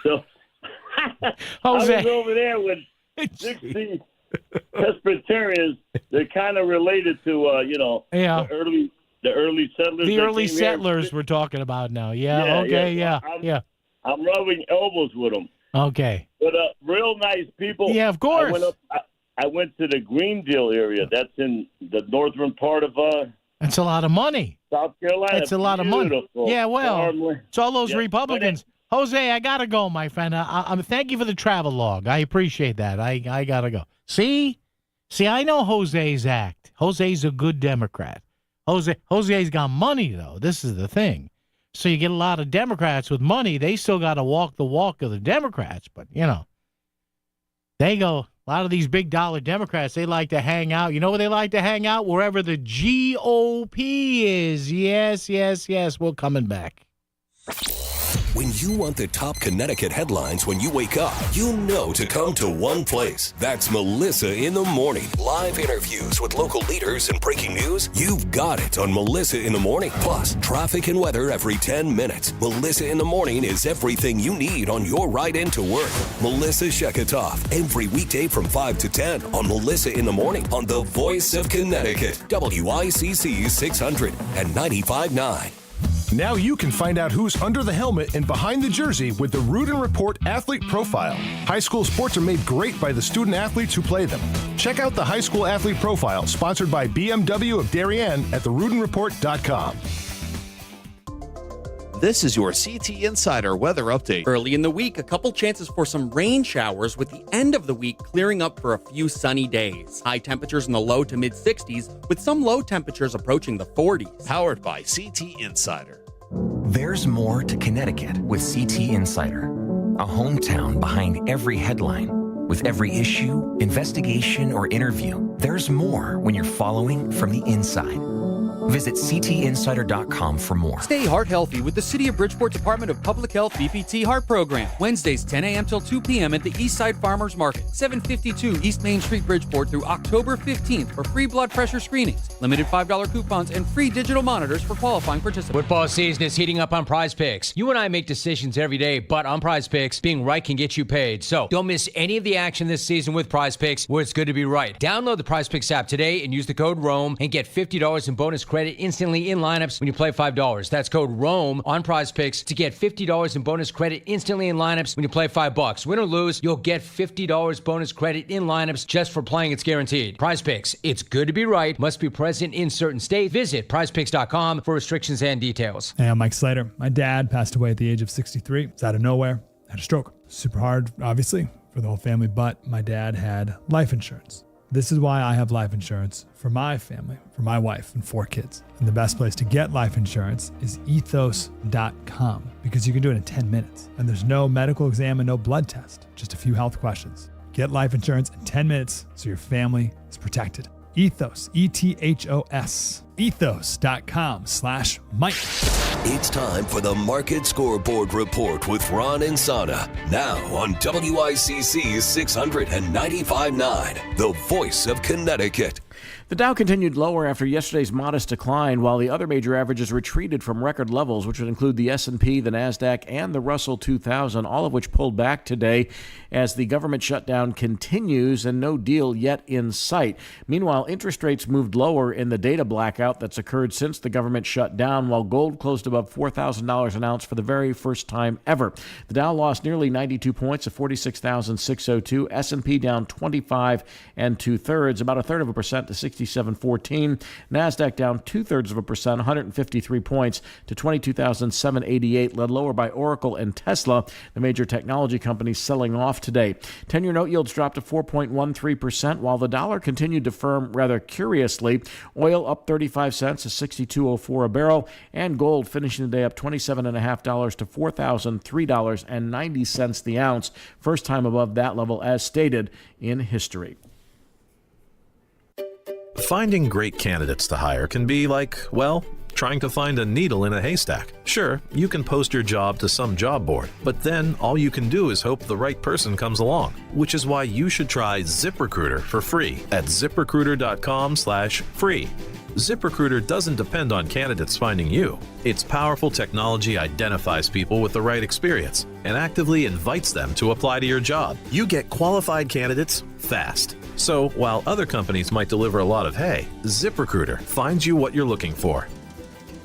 So I was over there with 60 Presbyterians. They're kind of related to the early settlers. The early settlers we're talking about now. Yeah. Okay. I'm rubbing elbows with them. Okay. But real nice people. Yeah, of course. I went to the Greenville area. That's in the northern part of That's a lot of money. South Carolina. That's a lot of money. Yeah, well, it's all those Republicans. Jose, I gotta go, my friend. Thank you for the travel log. I appreciate that. I gotta go. See, I know Jose's act. Jose's a good Democrat. Jose's got money, though. This is the thing. So you get a lot of Democrats with money. They still got to walk the walk of the Democrats. But, they go, a lot of these big dollar Democrats, they like to hang out. You know where they like to hang out? Wherever the GOP is. Yes. We're coming back. When you want the top Connecticut headlines when you wake up, you know to come to one place. That's Melissa in the Morning. Live interviews with local leaders and breaking news. You've got it on Melissa in the Morning. Plus, traffic and weather every 10 minutes. Melissa in the Morning is everything you need on your ride into work. Melissa Sheketoff, every weekday from 5 to 10 on Melissa in the Morning on the Voice of Connecticut, WICC 600 and 95.9. Now you can find out who's under the helmet and behind the jersey with the Root and Report Athlete Profile. High school sports are made great by the student athletes who play them. Check out the High School Athlete Profile, sponsored by BMW of Darien at therootandreport.com. This is your CT Insider weather update. Early in the week, a couple chances for some rain showers, with the end of the week clearing up for a few sunny days. High temperatures in the low to mid 60s, with some low temperatures approaching the 40s. Powered by CT Insider. There's more to Connecticut with CT Insider, a hometown behind every headline. With every issue, investigation, or interview, there's more when you're following from the inside. Visit ctinsider.com for more. Stay heart healthy with the City of Bridgeport Department of Public Health BPT Heart Program. Wednesdays 10 a.m. till 2 p.m. at the Eastside Farmers Market, 752 East Main Street, Bridgeport through October 15th for free blood pressure screenings, limited $5 coupons, and free digital monitors for qualifying participants. Football season is heating up on Prize Picks. You and I make decisions every day, but on Prize Picks, being right can get you paid. So don't miss any of the action this season with Prize Picks, where it's good to be right. Download the Prize Picks app today and use the code ROAM and get $50 in bonus credit instantly in lineups when you play $5. That's code ROAM on Prize Picks to get $50 in bonus credit instantly in lineups when you play $5. Win or lose, you'll get $50 bonus credit in lineups just for playing. It's guaranteed. Prize Picks, it's good to be right. Must be present in certain states. Visit prizepicks.com for restrictions and details. Hey, I'm Mike Slater. My dad passed away at the age of 63. It's out of nowhere. Had a stroke. Super hard, obviously, for the whole family, but my dad had life insurance. This is why I have life insurance for my family, for my wife and 4 kids. And the best place to get life insurance is ethos.com, because you can do it in 10 minutes. And there's no medical exam and no blood test, just a few health questions. Get life insurance in 10 minutes so your family is protected. Ethos, ETHOS, ethos.com/Mike. It's time for the Market Scoreboard Report with Ron and Sana. Now on WICC 695.9, the voice of Connecticut. The Dow continued lower after yesterday's modest decline, while the other major averages retreated from record levels, which would include the S&P, the NASDAQ, and the Russell 2000, all of which pulled back today as the government shutdown continues and no deal yet in sight. Meanwhile, interest rates moved lower in the data blackout that's occurred since the government shut down, while gold closed above $4,000 an ounce for the very first time ever. The Dow lost nearly 92 points to 46,602. S&P down 25 2/3, about 1/3% to 67.14. NASDAQ down 2/3%, 153 points to 22,788, led lower by Oracle and Tesla, the major technology companies selling off today. 10-year note yields dropped to 4.13%, while the dollar continued to firm rather curiously. Oil up 35 cents to 62.04 a barrel, and gold finishing the day up $27.50 to $4,003.90 the ounce, first time above that level as stated in history. Finding great candidates to hire can be like, well, trying to find a needle in a haystack. Sure, you can post your job to some job board, but then all you can do is hope the right person comes along, which is why you should try ZipRecruiter for free at ziprecruiter.com/free. ZipRecruiter doesn't depend on candidates finding you. Its powerful technology identifies people with the right experience and actively invites them to apply to your job. You get qualified candidates fast. So while other companies might deliver a lot of hay, ZipRecruiter finds you what you're looking for.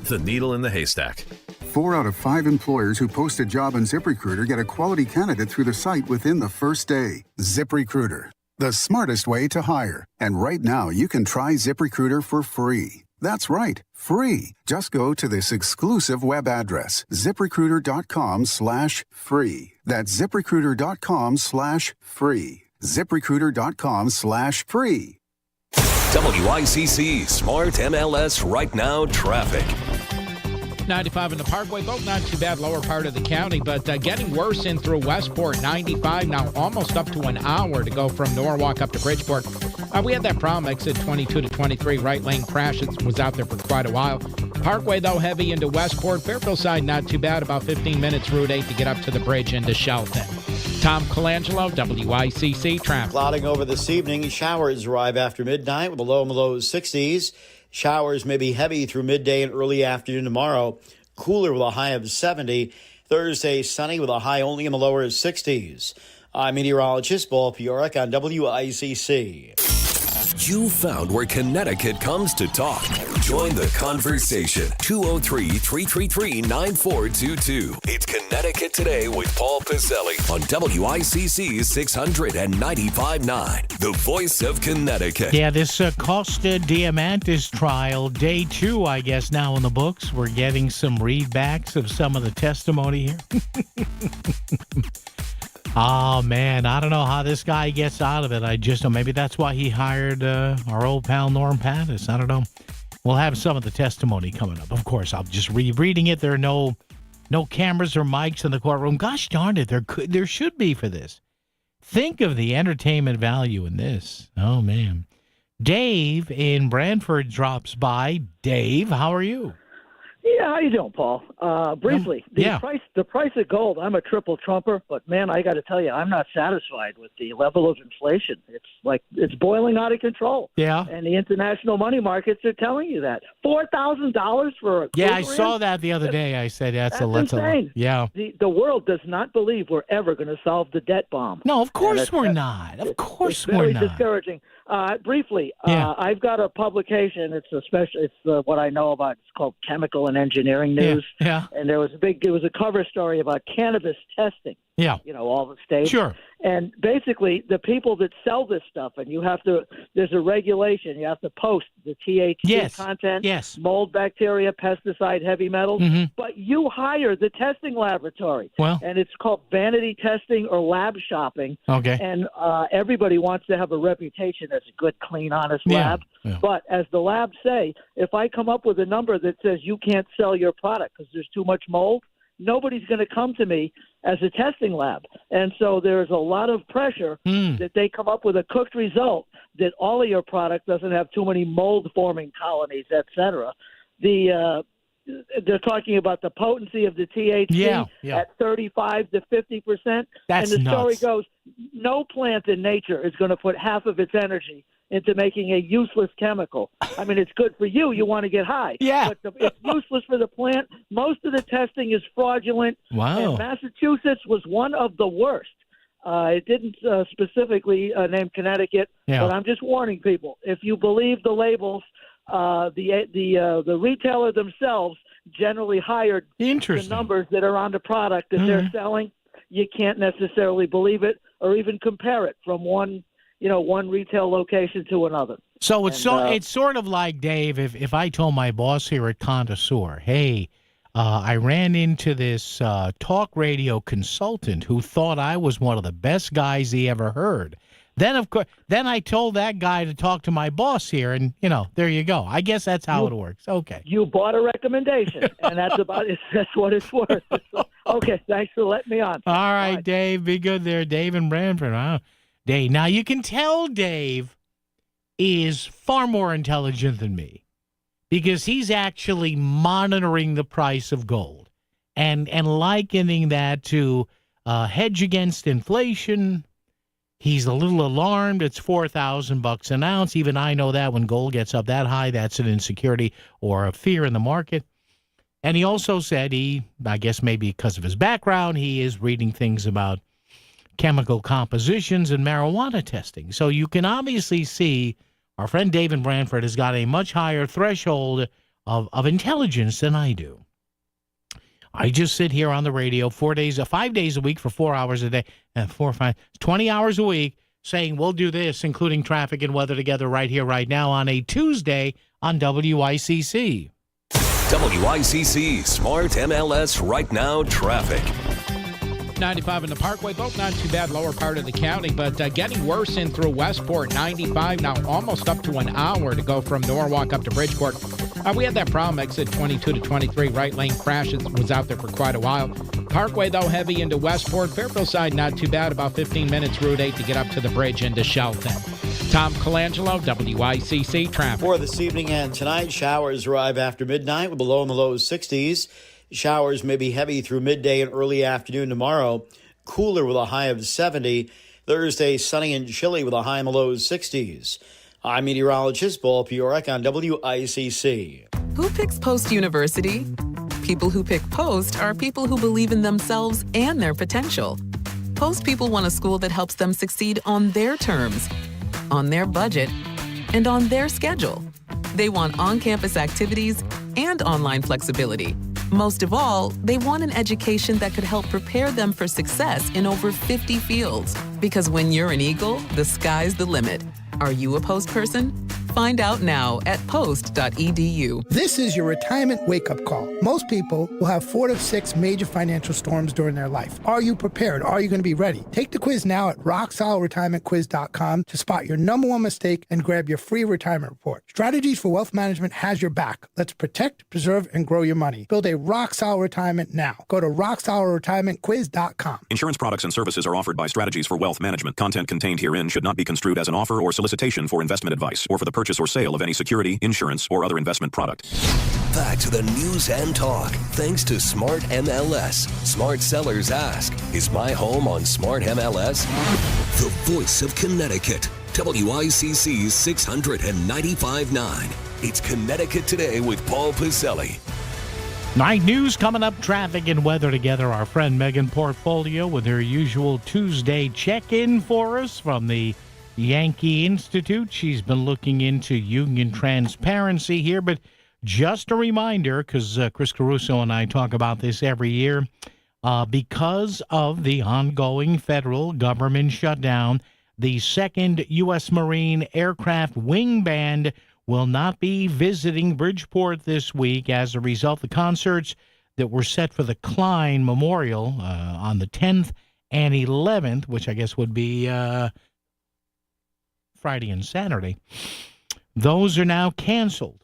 The needle in the haystack. 4 out of 5 employers who post a job on ZipRecruiter get a quality candidate through the site within the first day. ZipRecruiter, the smartest way to hire. And right now, you can try ZipRecruiter for free. That's right, free. Just go to this exclusive web address, ZipRecruiter.com/free. That's ZipRecruiter.com/free. ZipRecruiter.com/free. WICC Smart MLS Right Now traffic. 95 in the Parkway, both not too bad, lower part of the county, but getting worse in through Westport. 95 now almost up to an hour to go from Norwalk up to Bridgeport. We had that problem, exit 22 to 23, right lane crash. It was out there for quite a while. Parkway, though, heavy into Westport. Fairfield side, not too bad, about 15 minutes, Route 8 to get up to the bridge into Shelton. Tom Colangelo, WICC traffic. Clouding over this evening. Showers arrive after midnight with a low in the low 60s. Showers may be heavy through midday and early afternoon tomorrow. Cooler with a high of 70. Thursday, sunny with a high only in the lower 60s. I'm meteorologist Paul Piorek on WICC. You found where Connecticut comes to talk. Join the conversation. 203-333-9422. It's Connecticut Today with Paul Pizzelli on WICC 695.9, the voice of Connecticut. Yeah, this Costa Diamantis trial, day 2, I guess, now in the books. We're getting some readbacks of some of the testimony here. Oh, man, I don't know how this guy gets out of it. I just know maybe that's why he hired our old pal Norm Pattis. I don't know. We'll have some of the testimony coming up. Of course, I'll just reading it. There are no cameras or mics in the courtroom. Gosh darn it, there should be for this. Think of the entertainment value in this. Oh, man. Dave in Brantford drops by. Dave, how are you? Yeah, how you doing, Paul? Briefly, the price of gold. I'm a triple trumper, but man, I got to tell you, I'm not satisfied with the level of inflation. It's boiling out of control. Yeah, and the international money markets are telling you that $4,000 for a I saw that the other day. I said that's insane. Yeah, the world does not believe we're ever going to solve the debt bomb. No, of course we're not. Of course we're not. Very discouraging. Briefly, I've got a publication. It's what I know about. It's called Chemical and Engineering News. Yeah. And there was a cover story about cannabis testing. Yeah. All the states. Sure. And basically, the people that sell this stuff, and there's a regulation. You have to post the THC content, mold, bacteria, pesticide, heavy metals. Mm-hmm. But you hire the testing laboratory. Well. And it's called vanity testing or lab shopping. Okay. And everybody wants to have a reputation as a good, clean, honest lab. Yeah. But as the labs say, if I come up with a number that says you can't sell your product because there's too much mold, nobody's going to come to me as a testing lab. And so there's a lot of pressure that they come up with a cooked result that all of your product doesn't have too many mold-forming colonies, et cetera. They're talking about the potency of the THC at 35 to 50%. That's and the story nuts. goes, no plant in nature is going to put half of its energy into making a useless chemical. I mean, it's good for you. You want to get high. Yeah. But it's useless for the plant. Most of the testing is fraudulent. Wow. And Massachusetts was one of the worst. It didn't specifically name Connecticut, but I'm just warning people. If you believe the labels, the retailer themselves generally hired the numbers that are on the product that they're selling. You can't necessarily believe it or even compare it from one retail location to another. So it's sort of like, Dave, if I told my boss here at Connoisseur, hey, I ran into this talk radio consultant who thought I was one of the best guys he ever heard. Then, of course, I told that guy to talk to my boss here, and, there you go. I guess that's how it works. Okay. You bought a recommendation, and that's what it's worth. Okay, thanks for letting me on. All right, Dave, be good there. Dave in Brantford. Wow. Dave, now you can tell Dave is far more intelligent than me because he's actually monitoring the price of gold and likening that to hedge against inflation. He's a little alarmed. It's $4,000 an ounce. Even I know that when gold gets up that high, that's an insecurity or a fear in the market. And he also said I guess maybe because of his background, he is reading things about chemical compositions and marijuana testing. So you can obviously see our friend Dave in Brantford has got a much higher threshold of intelligence than I do. I just sit here on the radio 5 days a week for 4 hours a day, and 20 hours a week, saying we'll do this, including traffic and weather together right here, right now on a Tuesday on WICC. WICC Smart MLS Right Now traffic. 95 in the Parkway, both not too bad, lower part of the county, but getting worse in through Westport. 95 now almost up to an hour to go from Norwalk up to Bridgeport. We had that problem, exit 22 to 23, right lane crash was out there for quite a while. Parkway, though, heavy into Westport. Fairfield side, not too bad, about 15 minutes, Route 8 to get up to the bridge into Shelton. Tom Colangelo, WICC traffic. For this evening and tonight, showers arrive after midnight with below in the low 60s. Showers may be heavy through midday and early afternoon tomorrow. Cooler with a high of 70. Thursday, sunny and chilly with a high in the low 60s. I'm meteorologist Paul Piorek on WICC. Who picks Post University? People who pick Post are people who believe in themselves and their potential. Post people want a school that helps them succeed on their terms, on their budget, and on their schedule. They want on-campus activities and online flexibility. Most of all, they want an education that could help prepare them for success in over 50 fields. Because when you're an Eagle, the sky's the limit. Are you a Post person? Find out now at post.edu. This is your retirement wake-up call. Most people will have 4 to 6 major financial storms during their life. Are you prepared? Are you going to be ready? Take the quiz now at rocksolidretirementquiz.com to spot your number one mistake and grab your free retirement report. Strategies for Wealth Management has your back. Let's protect, preserve, and grow your money. Build a rock-solid retirement now. Go to rocksolidretirementquiz.com. Insurance products and services are offered by Strategies for Wealth Management. Content contained herein should not be construed as an offer or solicitation for investment advice or for the purchase or sale of any security, insurance, or other investment product. Back to the news and talk. Thanks to Smart MLS. Smart sellers ask, is my home on Smart MLS? The voice of Connecticut. WICC's 695.9. It's Connecticut Today with Paul Piselli. Night news coming up, traffic and weather together. Our friend Megan Portfolio with her usual Tuesday check-in for us from the Yankee Institute. She's been looking into union transparency here, but just a reminder, because Chris Caruso and I talk about this every year, because of the ongoing federal government shutdown, the 2nd U.S. Marine Aircraft Wing Band will not be visiting Bridgeport this week. As a result, the concerts that were set for the Klein Memorial on the 10th and 11th, which I guess would be Friday and Saturday, those are now canceled.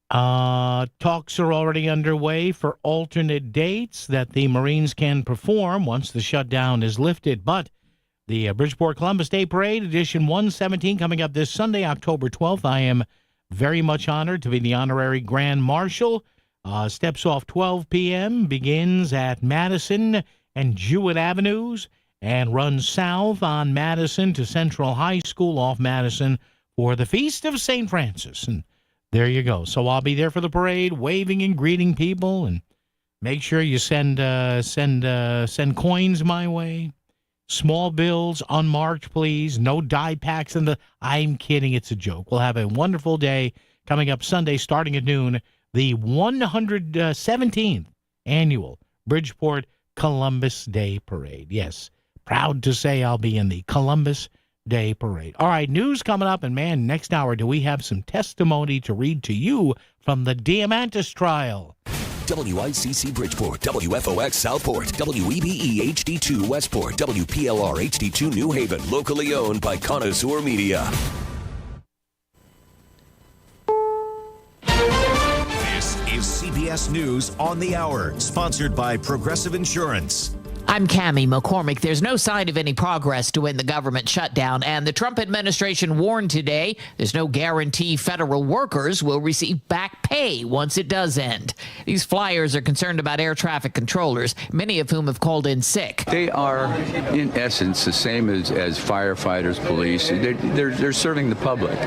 Talks are already underway for alternate dates that the Marines can perform once the shutdown is lifted. But the Bridgeport Columbus Day Parade, edition 117, coming up this Sunday, October 12th. I am very much honored to be the honorary Grand Marshal. Steps off 12 p.m., begins at Madison and Jewett Avenues, and runs south on Madison to Central High School off Madison for the Feast of St. Francis. And there you go. So I'll be there for the parade, waving and greeting people, and make sure you send coins my way. Small bills, unmarked, please. No die packs in the... I'm kidding. It's a joke. We'll have a wonderful day coming up Sunday starting at noon, the 117th annual Bridgeport Columbus Day Parade. Yes. Proud to say I'll be in the Columbus Day Parade. All right, news coming up, and man, next hour, do we have some testimony to read to you from the Diamantis trial. WICC Bridgeport, WFOX Southport, WEBE HD2 Westport, WPLR HD2 New Haven, locally owned by Connoisseur Media. This is CBS News on the Hour, sponsored by Progressive Insurance. I'm Cammie McCormick. There's no sign of any progress to end the government shutdown, and the Trump administration warned today there's no guarantee federal workers will receive back pay once it does end. These flyers are concerned about air traffic controllers, many of whom have called in sick. They are, in essence, the same as firefighters, police. They're serving the public,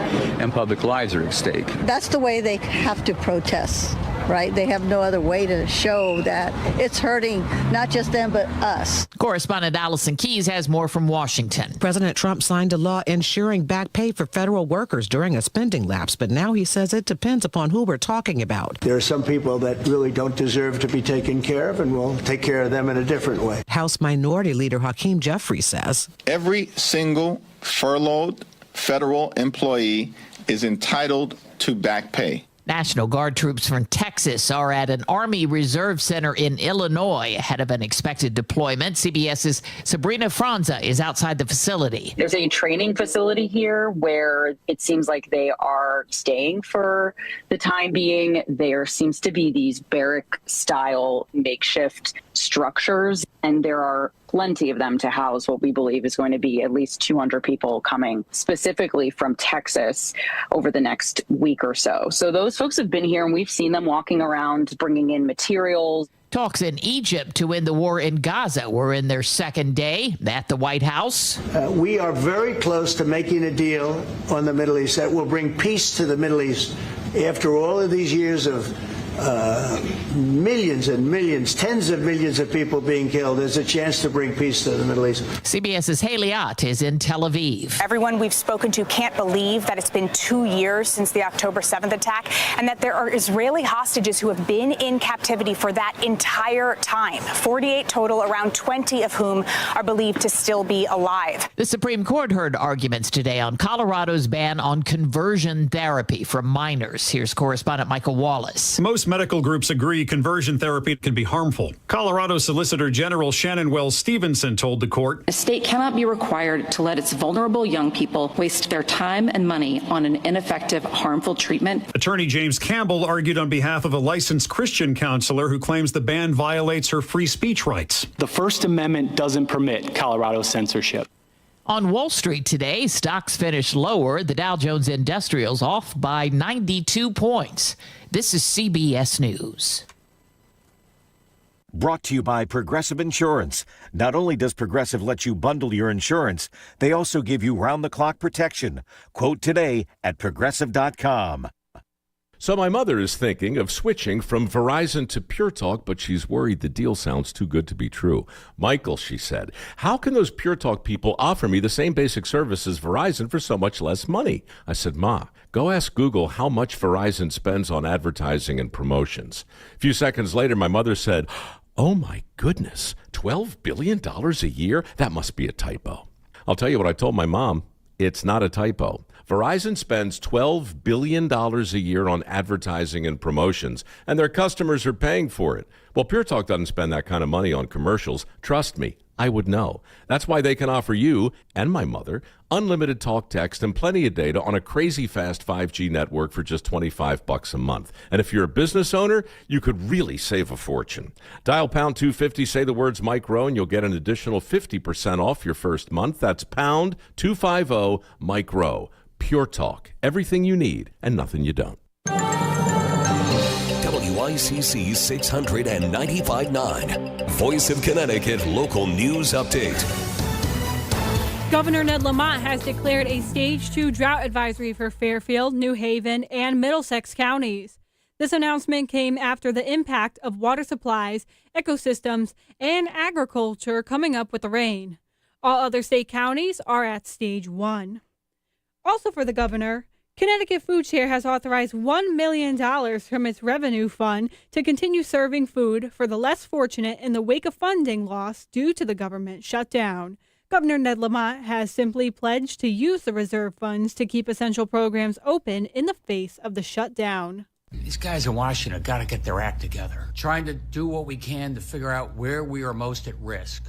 and public lives are at stake. That's the way they have to protest. right? They have no other way to show that it's hurting not just them, but us. Correspondent Allison Keyes has more from Washington. President Trump signed a law ensuring back pay for federal workers during a spending lapse, but now he says it depends upon who we're talking about. There are some people that really don't deserve to be taken care of, and we'll take care of them in a different way. House Minority Leader Hakeem Jeffries says every single furloughed federal employee is entitled to back pay. National Guard troops from Texas are at an Army Reserve Center in Illinois ahead of an expected deployment. CBS's Sabrina Franza is outside the facility. There's a training facility here where it seems like they are staying for the time being. There seems to be these barrack-style makeshift structures, and there are plenty of them to house what we believe is going to be at least 200 people coming specifically from Texas over the next week or so. So those folks have been here, and we've seen them walking around, bringing in materials. Talks in Egypt to end the war in Gaza were in their second day at the White House. We are very close to making a deal on the Middle East that will bring peace to the Middle East. After all of these years of millions and millions, tens of millions of people being killed, there's a chance to bring peace to the Middle East. CBS's Haley Ott is in Tel Aviv. Everyone we've spoken to can't believe that it's been 2 years since the October 7th attack, and that there are Israeli hostages who have been in captivity for that entire time. 48 total, around 20 of whom are believed to still be alive. The Supreme Court heard arguments today on Colorado's ban on conversion therapy for minors. Here's correspondent Michael Wallace. Most medical groups agree conversion therapy can be harmful. Colorado Solicitor General Shannon Wells Stevenson told the court, a state cannot be required to let its vulnerable young people waste their time and money on an ineffective, harmful treatment. Attorney James Campbell argued on behalf of a licensed Christian counselor who claims the ban violates her free speech rights. The First Amendment doesn't permit Colorado censorship. On Wall Street today, stocks finished lower. The Dow Jones Industrials off by 92 points. This is CBS News. Brought to you by Progressive Insurance. Not only does Progressive let you bundle your insurance, they also give you round-the-clock protection. Quote today at Progressive.com. So my mother is thinking of switching from Verizon to Pure Talk, but she's worried the deal sounds too good to be true. Michael, she said, how can those Pure Talk people offer me the same basic service as Verizon for so much less money? I said, Ma, go ask Google how much Verizon spends on advertising and promotions. A few seconds later, my mother said, oh my goodness, $12 billion a year? That must be a typo. I'll tell you what I told my mom. It's not a typo. Verizon spends $12 billion a year on advertising and promotions, and their customers are paying for it. Well, Pure Talk doesn't spend that kind of money on commercials. Trust me, I would know. That's why they can offer you and my mother unlimited talk, text, and plenty of data on a crazy fast 5G network for just $25 a month. And if you're a business owner, you could really save a fortune. Dial pound 250, say the words Mike Rowe, and you'll get an additional 50% off your first month. That's pound 250 Mike Rowe. Pure Talk. Everything you need and nothing you don't. WICC 695.9. Voice of Connecticut Local News Update. Governor Ned Lamont has declared a Stage 2 drought advisory for Fairfield, New Haven, and Middlesex counties. This announcement came after the impact of water supplies, ecosystems, and agriculture coming up with the rain. All other state counties are at Stage 1. Also for the governor, Connecticut Food Share has authorized $1 million from its revenue fund to continue serving food for the less fortunate in the wake of funding loss due to the government shutdown. Governor Ned Lamont has simply pledged to use the reserve funds to keep essential programs open in the face of the shutdown. These guys in Washington got to get their act together, trying to do what we can to figure out where we are most at risk.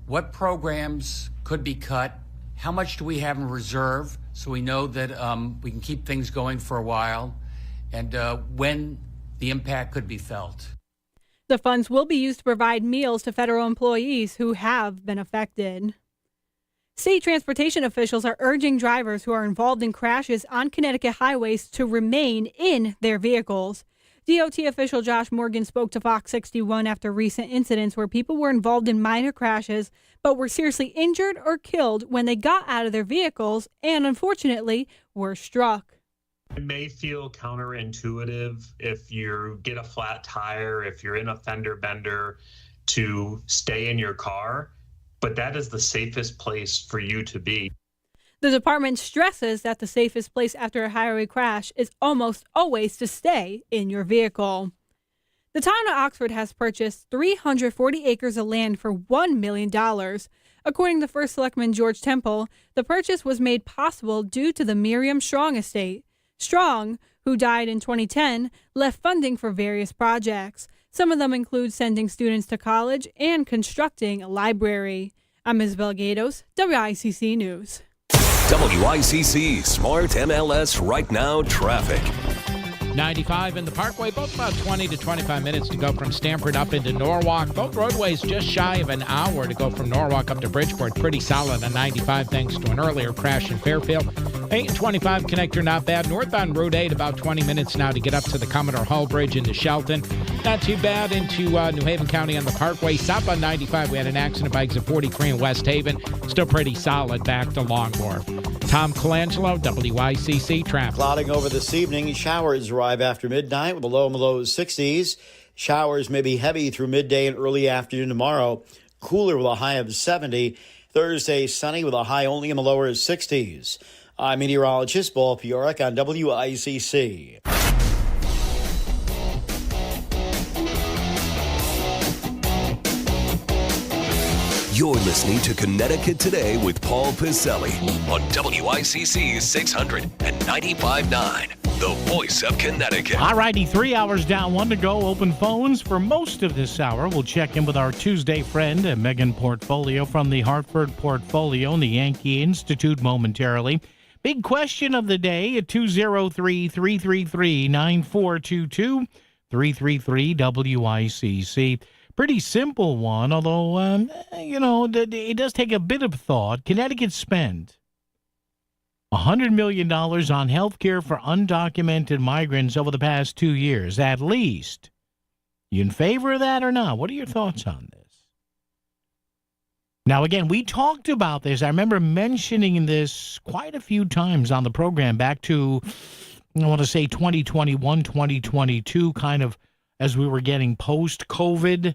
What programs could be cut? How much do we have in reserve so we know that we can keep things going for a while, and when the impact could be felt? The funds will be used to provide meals to federal employees who have been affected. State transportation officials are urging drivers who are involved in crashes on Connecticut highways to remain in their vehicles. DOT official Josh Morgan spoke to Fox 61 after recent incidents where people were involved in minor crashes but were seriously injured or killed when they got out of their vehicles and, unfortunately, were struck. It may feel counterintuitive if you get a flat tire, if you're in a fender bender, to stay in your car, but that is the safest place for you to be. The department stresses that the safest place after a highway crash is almost always to stay in your vehicle. The town of Oxford has purchased 340 acres of land for $1 million. According to First Selectman George Temple, the purchase was made possible due to the Miriam Strong estate. Strong, who died in 2010, left funding for various projects. Some of them include sending students to college and constructing a library. I'm Isabel Gatos, WICC News. WICC Smart MLS Right Now Traffic. 95 in the Parkway, both about 20 to 25 minutes to go from Stamford up into Norwalk. Both roadways just shy of an hour to go from Norwalk up to Bridgeport. Pretty solid on 95 thanks to an earlier crash in Fairfield. 8 and 25 connector, not bad. Northbound Route 8, about 20 minutes now to get up to the Commodore Hull Bridge into Shelton. Not too bad into New Haven County on the Parkway. Southbound 95, we had an accident by exit 43 in West Haven. Still pretty solid back to Long Wharf. Tom Colangelo, WICC Traffic. Clouding over this evening. Showers arrive after midnight with a low in the low 60s. Showers may be heavy through midday and early afternoon tomorrow. Cooler with a high of 70. Thursday, sunny with a high only in the lower 60s. I'm meteorologist Paul Piorek on WICC. You're listening to Connecticut Today with Paul Piselli on WICC 600 and 95.9, the voice of Connecticut. All righty, 3 hours down, 1 to go. Open phones for most of this hour. We'll check in with our Tuesday friend, Megan Portfolio from the Hartford Portfolio and the Yankee Institute momentarily. Big question of the day at 203-333-9422, 333-WICC. Pretty simple one, although, it does take a bit of thought. Connecticut spent $100 million on health care for undocumented migrants over the past 2 years, at least. You in favor of that or not? What are your thoughts on this? Now, again, we talked about this. I remember mentioning this quite a few times on the program back to, I want to say 2021, 2022, kind of as we were getting post-COVID.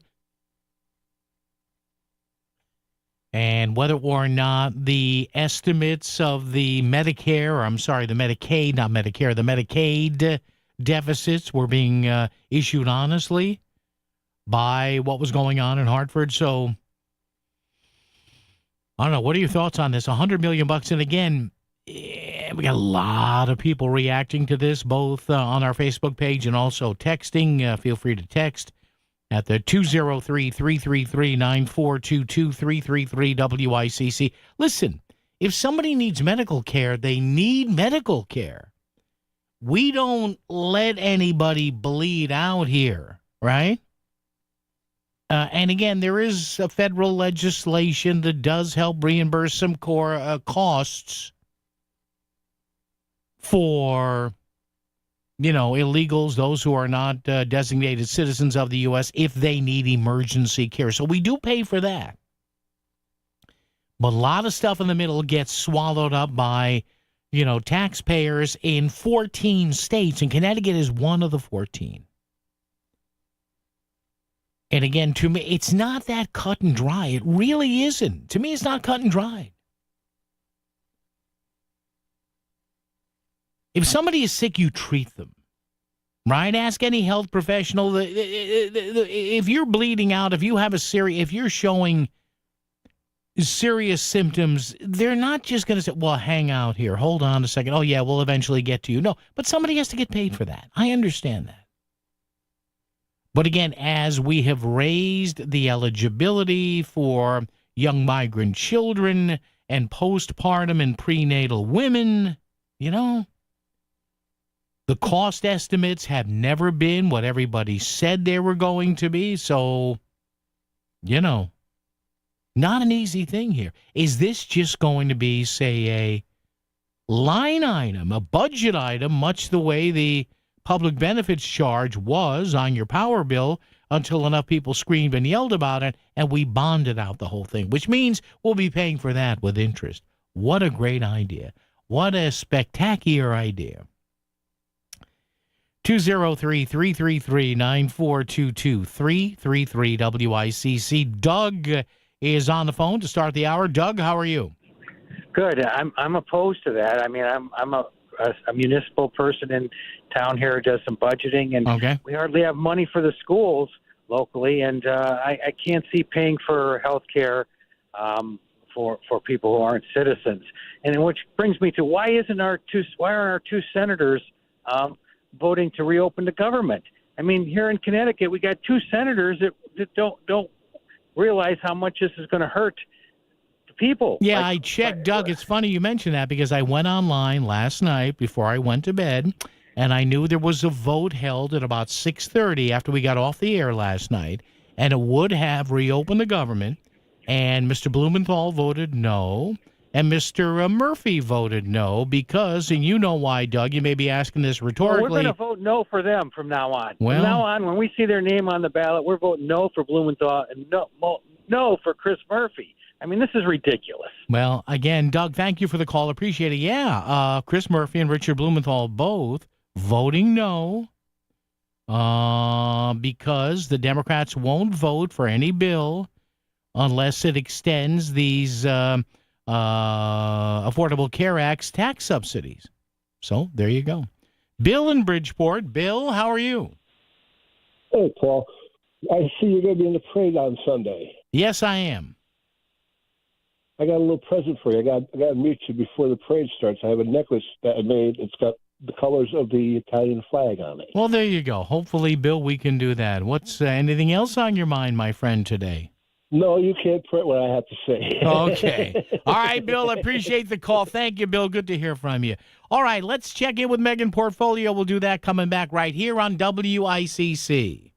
And whether or not the estimates of the Medicaid, not Medicare, the Medicaid deficits were being issued honestly by what was going on in Hartford. So, I don't know. What are your thoughts on this? $100 million. And again, we got a lot of people reacting to this, both on our Facebook page and also texting. Feel free to text at the 203-333-9422, 333-WICC. Listen, if somebody needs medical care, they need medical care. We don't let anybody bleed out here, right? And again, there is a federal legislation that does help reimburse some core costs for illegals, those who are not designated citizens of the U.S., if they need emergency care. So we do pay for that. But a lot of stuff in the middle gets swallowed up by, taxpayers in 14 states, and Connecticut is one of the 14. And again, to me, it's not that cut and dry. It really isn't. To me, it's not cut and dry. If somebody is sick, you treat them, right? Ask any health professional. If you're bleeding out, if you're showing serious symptoms, they're not just going to say, well, hang out here. Hold on a second. Oh, yeah, we'll eventually get to you. No, but somebody has to get paid for that. I understand that. But again, as we have raised the eligibility for young migrant children and postpartum and prenatal women, the cost estimates have never been what everybody said they were going to be. So, not an easy thing here. Is this just going to be, say, a line item, a budget item, much the way the public benefits charge was on your power bill until enough people screamed and yelled about it, and we bonded out the whole thing, which means we'll be paying for that with interest. What a great idea. What a spectacular idea. 203-333-9422, 333-WICC. Doug is on the phone to start the hour. Doug, how are you? Good. I'm opposed to that. I mean, I'm a municipal person in town here who does some budgeting, and we hardly have money for the schools locally, and I can't see paying for health care for people who aren't citizens. And which brings me to why aren't our two senators voting to reopen the government? I mean, here in Connecticut, we got two senators that don't realize how much this is going to hurt the people. Yeah, I checked, Doug. It's funny you mentioned that because I went online last night before I went to bed, and I knew there was a vote held at about 6:30 after we got off the air last night, and it would have reopened the government, and Mr. Blumenthal voted no. And Mr. Murphy voted no because, and you know why, Doug, you may be asking this rhetorically. Well, we're going to vote no for them from now on. Well, from now on, when we see their name on the ballot, we're voting no for Blumenthal and no for Chris Murphy. I mean, this is ridiculous. Well, again, Doug, thank you for the call. Appreciate it. Yeah, Chris Murphy and Richard Blumenthal both voting no because the Democrats won't vote for any bill unless it extends these Affordable Care Act's tax subsidies. So there you go. Bill in Bridgeport. Bill, how are you? Hey, Paul. I see you're going to be in the parade on Sunday. Yes, I am. I got a little present for you. I got to meet you before the parade starts. I have a necklace that I made. It's got the colors of the Italian flag on it. Well, there you go. Hopefully, Bill, we can do that. What's anything else on your mind, my friend, today? No, you can't print what I have to say. Okay. All right, Bill, I appreciate the call. Thank you, Bill. Good to hear from you. All right, let's check in with Megan Portfolio. We'll do that coming back right here on WICC.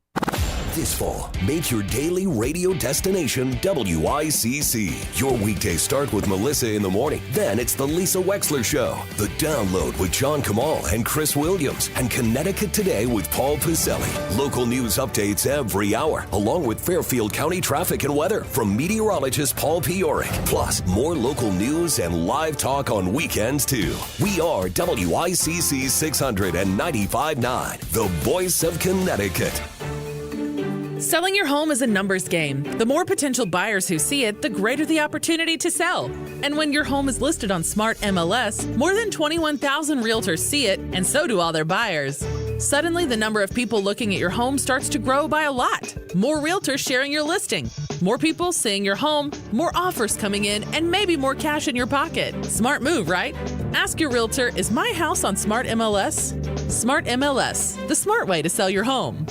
This fall, make your daily radio destination WICC. Your weekdays start with Melissa in the morning. Then it's the Lisa Wexler Show, The Download with John Kamal and Chris Williams, and Connecticut Today with Paul Piselli. Local news updates every hour, along with Fairfield County traffic and weather from meteorologist Paul Pioric. Plus, more local news and live talk on weekends, too. We are WICC 695.9, the voice of Connecticut. Selling your home is a numbers game. The more potential buyers who see it, the greater the opportunity to sell. And when your home is listed on Smart MLS, more than 21,000 realtors see it, and so do all their buyers. Suddenly, the number of people looking at your home starts to grow by a lot. More realtors sharing your listing, more people seeing your home, more offers coming in, and maybe more cash in your pocket. Smart move, right? Ask your realtor, is my house on Smart MLS? Smart MLS, the smart way to sell your home.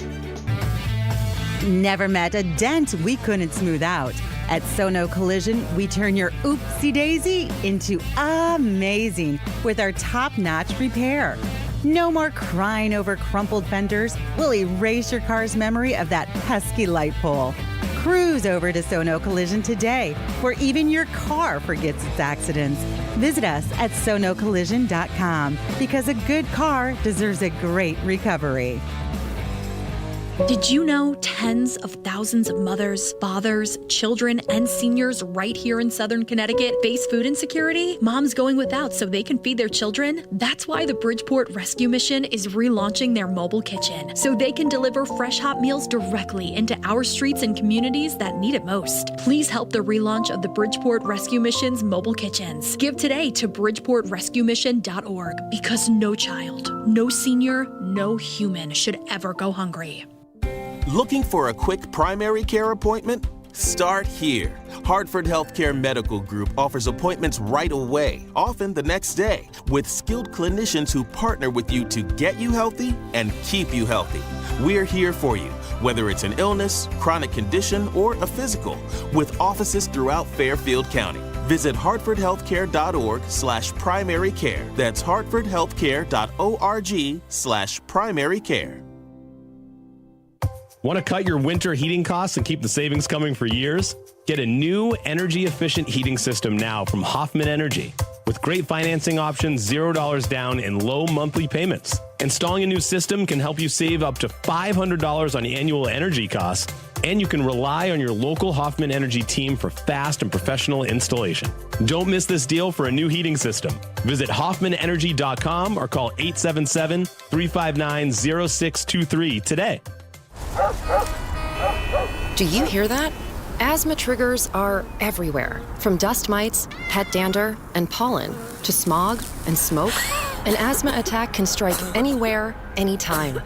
Never met a dent we couldn't smooth out. At Sono Collision, we turn your oopsie-daisy into amazing with our top-notch repair. No more crying over crumpled fenders. We'll erase your car's memory of that pesky light pole. Cruise over to Sono Collision today, where even your car forgets its accidents. Visit us at sonocollision.com, because a good car deserves a great recovery. Did you know tens of thousands of mothers, fathers, children, and seniors right here in Southern Connecticut face food insecurity? Moms going without so they can feed their children? That's why the Bridgeport Rescue Mission is relaunching their mobile kitchen, so they can deliver fresh hot meals directly into our streets and communities that need it most. Please help the relaunch of the Bridgeport Rescue Mission's mobile kitchens. Give today to bridgeportrescuemission.org, because no child, no senior, no human should ever go hungry. Looking for a quick primary care appointment? Start here. Hartford Healthcare Medical Group offers appointments right away, often the next day, with skilled clinicians who partner with you to get you healthy and keep you healthy. We're here for you, whether it's an illness, chronic condition, or a physical, with offices throughout Fairfield County. Visit hartfordhealthcare.org/primary care. That's hartfordhealthcare.org/primary care. Want to cut your winter heating costs and keep the savings coming for years? Get a new energy-efficient heating system now from Hoffman Energy. With great financing options, $0 down, and low monthly payments. Installing a new system can help you save up to $500 on annual energy costs And you can rely on your local Hoffman Energy team for fast and professional installation. Don't miss this deal for a new heating system. Visit HoffmanEnergy.com or call 877-359-0623 today. Do you hear that? Asthma triggers are everywhere, from dust mites, pet dander, and pollen, to smog and smoke. An asthma attack can strike anywhere, anytime.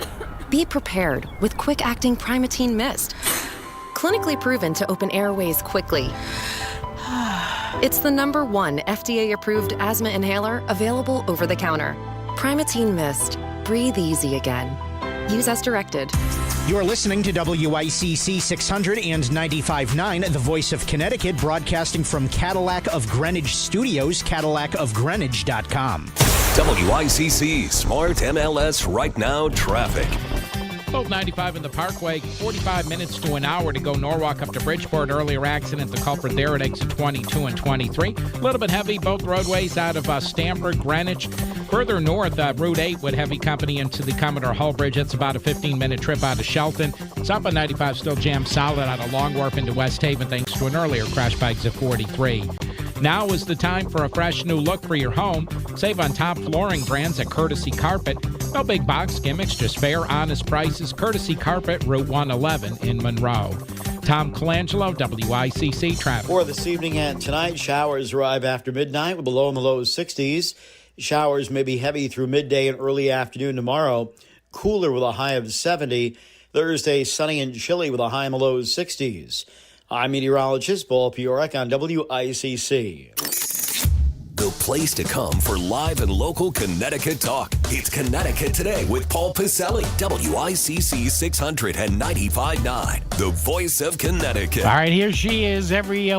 Be prepared with quick-acting Primatene Mist. Clinically proven to open airways quickly. It's the #1 FDA-approved asthma inhaler available over the counter. Primatene Mist. Breathe easy again. Use as directed. You're listening to WICC 600 and 95.9, the voice of Connecticut, broadcasting from Cadillac of Greenwich Studios, CadillacofGreenwich.com. WICC Smart MLS Right Now Traffic. Both 95 in the Parkway, 45 minutes to an hour to go Norwalk up to Bridgeport. Earlier accident, the culprit there at exit 22 and 23. A little bit heavy, both roadways out of Stamford, Greenwich. Further north, Route 8 with heavy company into the Commodore Hull Bridge. That's about a 15-minute trip out of Shelton. South on 95 still jammed solid out of Long Wharf into West Haven thanks to an earlier crash by exit 43. Now is the time for a fresh new look for your home. Save on top flooring brands at Courtesy Carpet. No big box gimmicks, just fair, honest prices. Courtesy Carpet, Route 111 in Monroe. Tom Colangelo, WICC Traffic. For this evening and tonight, showers arrive after midnight with the low in the low 60s. Showers may be heavy through midday and early afternoon tomorrow. Cooler with a high of 70. Thursday, sunny and chilly with a high in the low 60s. I'm meteorologist Paul Piorek on WICC. The place to come for live and local Connecticut talk. It's Connecticut Today with Paul Piselli, WICC 600 and 95.9, the voice of Connecticut. All right, here she is every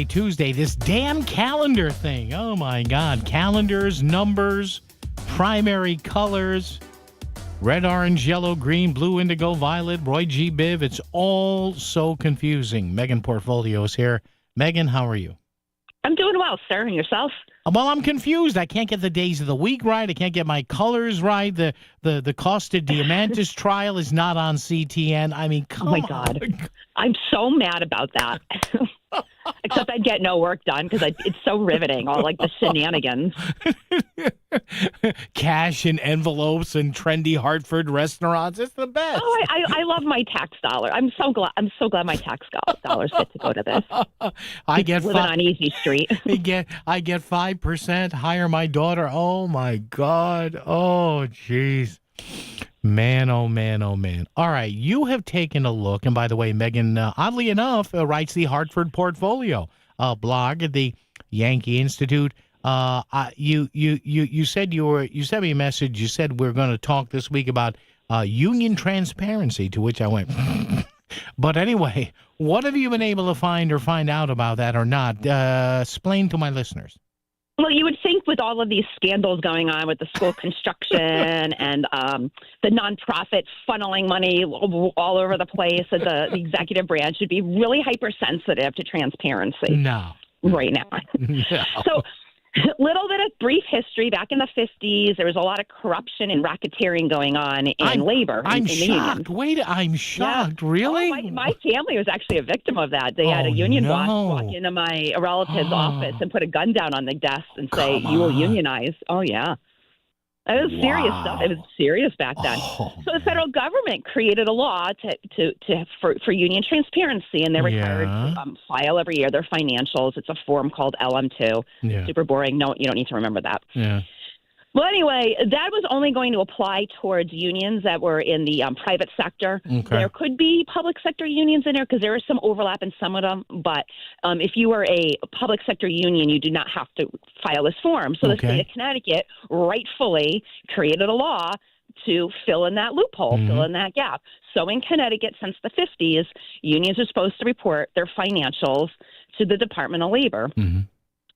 Tuesday. This damn calendar thing. Oh, my God. Calendars, numbers, primary colors, red, orange, yellow, green, blue, indigo, violet, Roy G. Biv. It's all so confusing. Megan Portfolio is here. Megan, how are you? I'm doing well, sir. And yourself? Well, I'm confused. I can't get the days of the week right. I can't get my colors right. The Costa Diamantis trial is not on CTN. I mean, come on. Oh, my God. I'm so mad about that. Except I'd get no work done because it's so riveting, all like the shenanigans. Cash in envelopes and trendy Hartford restaurants. It's the best. Oh, I love my tax dollar. I'm so glad my tax dollars get to go to this. I get living on Easy Street. I get 5%. Hire my daughter. Oh my God. Oh jeez. Man, oh man, oh man. All right, you have taken a look, and by the way, Megan, oddly enough, writes the Hartford Portfolio blog at the Yankee Institute. You said you sent me a message. You said we're going to talk this week about union transparency. To which I went. But anyway, what have you been able to find out about that or not? Explain to my listeners. Well, you would think with all of these scandals going on with the school construction and the nonprofit funneling money all over the place, that the executive branch should be really hypersensitive to transparency. No. Right now. No. So, little bit of brief history. Back in the 50s, there was a lot of corruption and racketeering going on in labor. I'm in shocked. I'm shocked. Yeah. Really? Oh, my family was actually a victim of that. They had a union boss walk into my relative's office and put a gun down on the desk and say, "You will unionize." Oh, yeah. It was serious stuff. It was serious back then. So the federal government created a law for union transparency, and they're required to file every year their financials. It's a form called LM2. Yeah. Super boring. No, you don't need to remember that. Yeah. Well, anyway, that was only going to apply towards unions that were in the private sector. Okay. There could be public sector unions in there because there is some overlap in some of them. But if you were a public sector union, you do not have to file this form. So the state of Connecticut rightfully created a law to fill in that loophole, fill in that gap. So in Connecticut, since the 50s, unions are supposed to report their financials to the Department of Labor.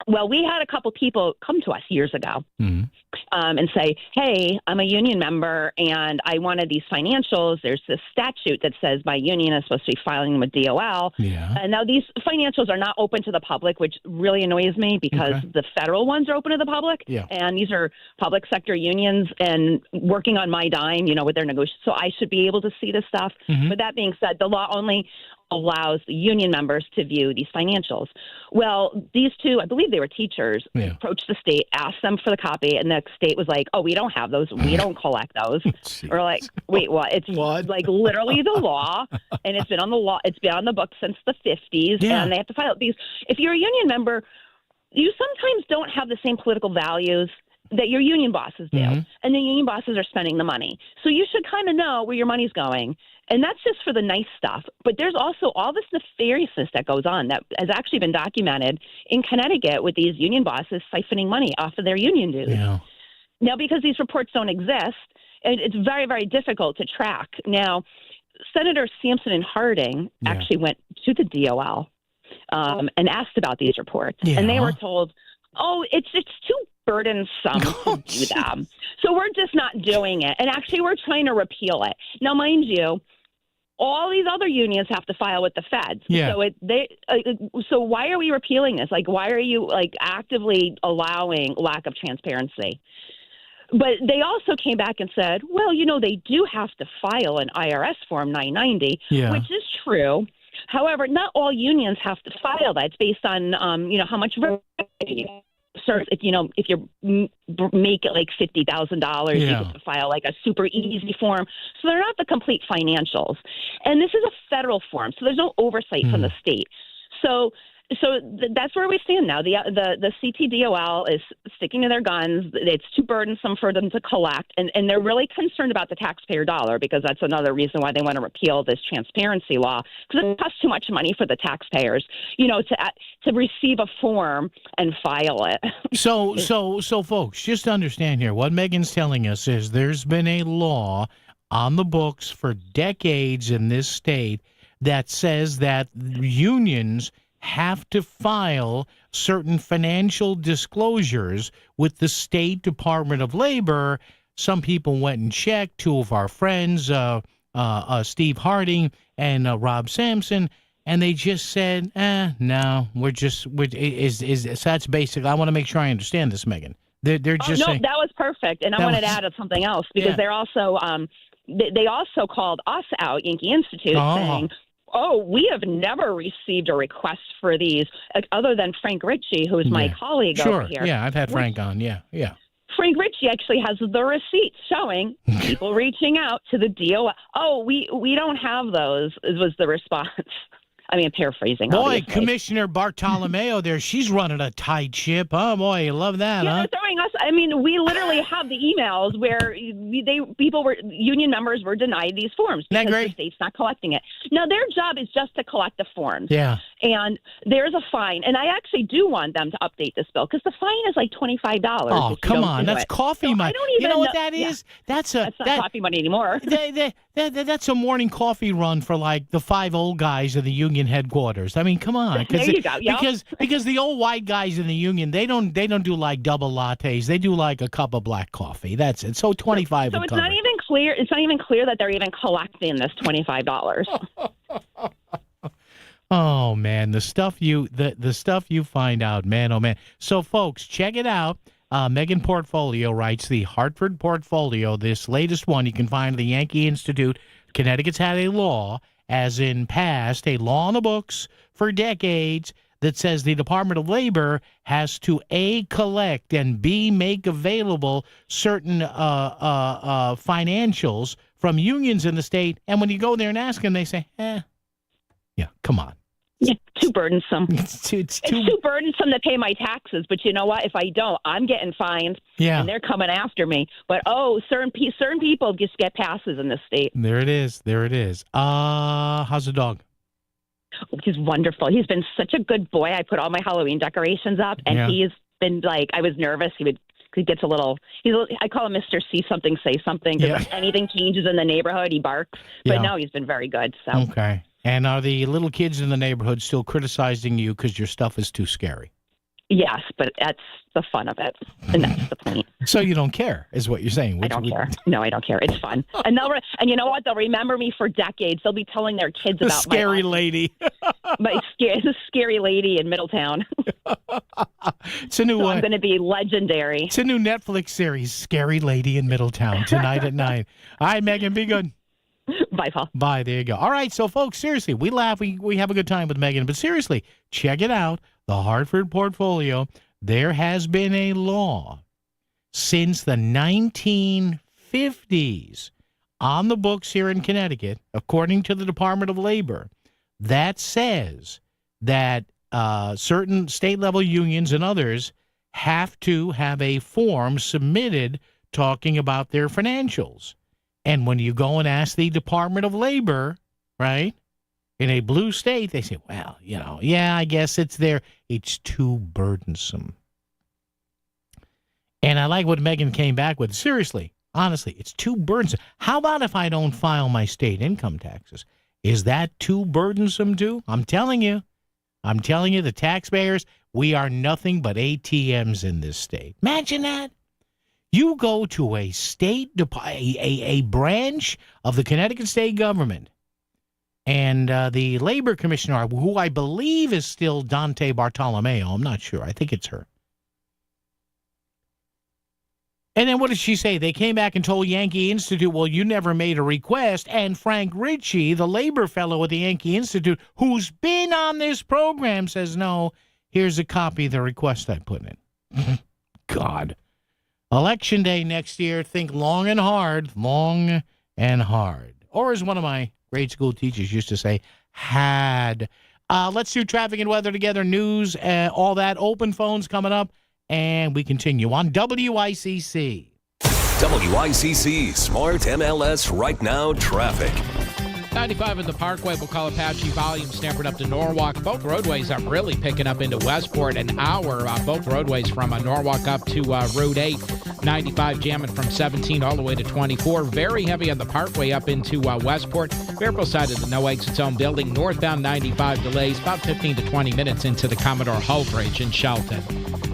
Well, we had a couple people come to us years ago, and say, hey, I'm a union member and I wanted these financials. There's this statute that says my union is supposed to be filing them with DOL. Yeah. And now these financials are not open to the public, which really annoys me because the federal ones are open to the public. Yeah. And these are public sector unions and working on my dime, with their negotiations. So I should be able to see this stuff. But that being said, the law only allows the union members to view these financials. Well, these two, I believe they were teachers, approached the state, asked them for the copy, and the state was like, oh, we don't have those. We don't collect those. We're like, wait, what? It's like literally the law, and it's been on the law. It's been on the books since the 50s, and they have to file it. Because if you're a union member, you sometimes don't have the same political values that your union bosses do. And the union bosses are spending the money. So you should kind of know where your money's going. And that's just for the nice stuff. But there's also all this nefariousness that goes on that has actually been documented in Connecticut with these union bosses siphoning money off of their union dues. Yeah. Now, because these reports don't exist, it's very, very difficult to track. Now, Senator Sampson and Harding actually went to the DOL and asked about these reports. And they were told, oh, it's too burdensome to do them. So we're just not doing it. And actually, we're trying to repeal it. Now, mind you, all these other unions have to file with the feds. Yeah. So why are we repealing this? Like, why are you actively allowing lack of transparency? But they also came back and said, well, they do have to file an IRS Form 990, which is true. However, not all unions have to file that. It's based on, how much revenue. If you make it like $50,000, you have to file like a super easy form. So they're not the complete financials. And this is a federal form, so there's no oversight from the state. So that's where we stand now. The CTDOL is sticking to their guns. It's too burdensome for them to collect, and they're really concerned about the taxpayer dollar because that's another reason why they want to repeal this transparency law because it costs too much money for the taxpayers, to receive a form and file it. So, folks, just understand here. What Megan's telling us is there's been a law on the books for decades in this state that says that unions have to file certain financial disclosures with the State Department of Labor. Some people went and checked. Two of our friends, Steve Harding and Rob Sampson, and they just said, no, that's basic. I want to make sure I understand this, Megan. They're just saying, that was perfect. And I wanted to add something else because they're also they also called us out, Yankee Institute, saying, oh, we have never received a request for these other than Frank Ritchie, who's my colleague over here. Yeah, I've had Frank on. Yeah. Frank Ritchie actually has the receipt showing people reaching out to the DOL. Oh, we don't have those, was the response. I mean, paraphrasing. Boy, obviously. Commissioner Bartolomeo there, she's running a tight ship. Oh, boy, you love that, huh? They're throwing us. I mean, we literally have the emails where union members were denied these forms because the state's not collecting it. Now, their job is just to collect the forms. Yeah. And there's a fine. And I actually do want them to update this bill because the fine is like $25. Oh, come on. That's coffee money. I don't even you know what that is? Yeah. That's not coffee money anymore. That's a morning coffee run for like the 5 old guys in the union headquarters. I mean, come on. There you go. Yep. Because the old white guys in the union, they don't do like double lattes. They do like a cup of black coffee. That's it. So 25. So it's not even clear. It's not even clear that they're even collecting this $25. Oh man, the stuff you find out, man, oh man. So folks, check it out. Megan Portfolio writes the Hartford Portfolio. This latest one you can find at the Yankee Institute. Connecticut's had a law, as in passed, a law on the books for decades that says the Department of Labor has to A, collect, and B, make available certain financials from unions in the state. And when you go there and ask them, they say, yeah, come on. Yeah, too burdensome. It's too burdensome to pay my taxes. But you know what? If I don't, I'm getting fined. Yeah. And they're coming after me. But, certain people just get passes in this state. There it is. How's the dog? He's wonderful. He's been such a good boy. I put all my Halloween decorations up, and he's been like, I was nervous. He gets a little, I call him Mr. See Something, Say Something, because if anything changes in the neighborhood, he barks. But no, he's been very good. So. Okay. And are the little kids in the neighborhood still criticizing you because your stuff is too scary? Yes, but that's the fun of it, and that's the point. So you don't care, is what you're saying? I don't care. No, I don't care. It's fun, and and you know what? They'll remember me for decades. They'll be telling their kids about scary lady, my scary lady in Middletown. It's a new one. I'm going to be legendary. It's a new Netflix series, Scary Lady in Middletown, tonight at 9. All right, Megan, be good. Bye, Paul. Bye. There you go. All right, so folks, seriously, we laugh, we have a good time with Megan, but seriously, check it out. The Hartford Portfolio. There has been a law since the 1950s on the books here in Connecticut, according to the Department of Labor, that says that certain state-level unions and others have to have a form submitted talking about their financials. And when you go and ask the Department of Labor, right, in a blue state, they say, well, I guess it's there. It's too burdensome. And I like what Megan came back with. Seriously, honestly, it's too burdensome. How about if I don't file my state income taxes? Is that too burdensome too? I'm telling you, the taxpayers, we are nothing but ATMs in this state. Imagine that. You go to a state, a branch of the Connecticut state government, and the labor commissioner, who I believe is still Dante Bartolomeo, I'm not sure. I think it's her. And then what did she say? They came back and told Yankee Institute, well, you never made a request. And Frank Ritchie, the labor fellow at the Yankee Institute, who's been on this program, says, no, here's a copy of the request I put in. God. Election day next year, think long and hard. Or as one of my grade school teachers used to say, had. Let's do traffic and weather together, news, all that. Open phones coming up, and we continue on WICC. WICC Smart MLS Right Now Traffic. 95 in the Parkway, we'll call Apache volume Stanford up to Norwalk. Both roadways are really picking up into Westport. An hour, both roadways from Norwalk up to Route 8. 95 jamming from 17 all the way to 24. Very heavy on the Parkway up into Westport. Fairfield side of the no exit zone building. Northbound 95 delays about 15 to 20 minutes into the Commodore Hull Bridge in Shelton.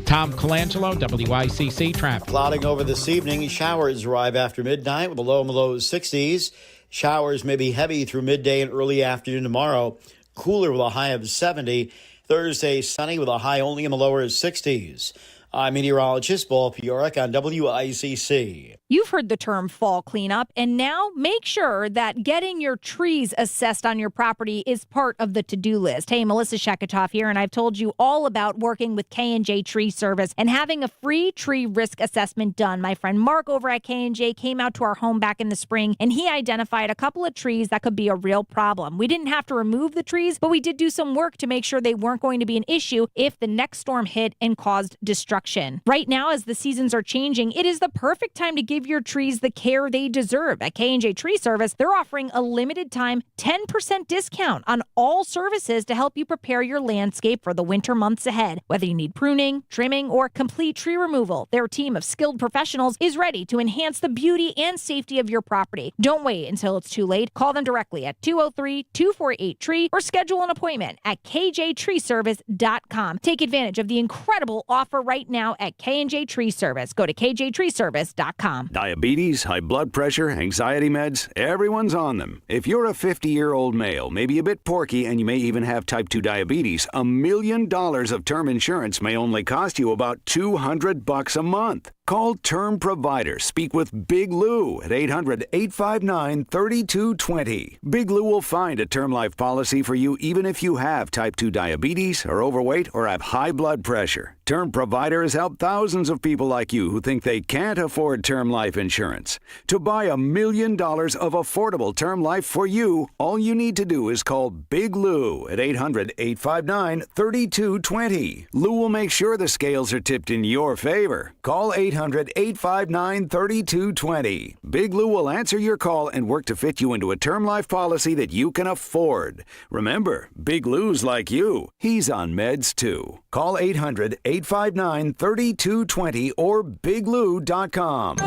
Tom Colangelo, WICC traffic. Clouding over this evening. Showers arrive after midnight with a low in the low 60s. Showers may be heavy through midday and early afternoon tomorrow. Cooler with a high of 70. Thursday, sunny with a high only in the lower 60s. I'm meteorologist Paul Piorek on WICC. You've heard the term fall cleanup, and now make sure that getting your trees assessed on your property is part of the to-do list. Hey, Melissa Sheketoff here, and I've told you all about working with K&J Tree Service and having a free tree risk assessment done. My friend Mark over at K&J came out to our home back in the spring, and he identified a couple of trees that could be a real problem. We didn't have to remove the trees, but we did do some work to make sure they weren't going to be an issue if the next storm hit and caused destruction. Right now, as the seasons are changing, it is the perfect time to give your trees the care they deserve. At K&J Tree Service, they're offering a limited time 10% discount on all services to help you prepare your landscape for the winter months ahead. Whether you need pruning, trimming, or complete tree removal, their team of skilled professionals is ready to enhance the beauty and safety of your property. Don't wait until it's too late. Call them directly at 203-248-TREE or schedule an appointment at kjtreeservice.com. Take advantage of the incredible offer right now at K&J Tree Service. Go to kjtreeservice.com. Diabetes, high blood pressure, anxiety meds, everyone's on them. If you're a 50-year-old male, maybe a bit porky, and you may even have type 2 diabetes, $1 million of term insurance may only cost you about $200 a month. Call Term Provider. Speak with Big Lou at 800-859-3220. Big Lou will find a term life policy for you even if you have type 2 diabetes, are overweight, or have high blood pressure. Term Provider has helped thousands of people like you who think they can't afford term life insurance. To buy $1 million of affordable term life for you, all you need to do is call Big Lou at 800-859-3220. Lou will make sure the scales are tipped in your favor. Call 800-859-3220. Big Lou will answer your call and work to fit you into a term life policy that you can afford. Remember, Big Lou's like you. He's on meds too. Call 800-859-3220 or biglou.com.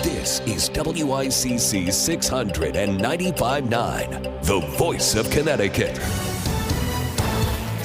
This is WICC 695.9, the voice of Connecticut.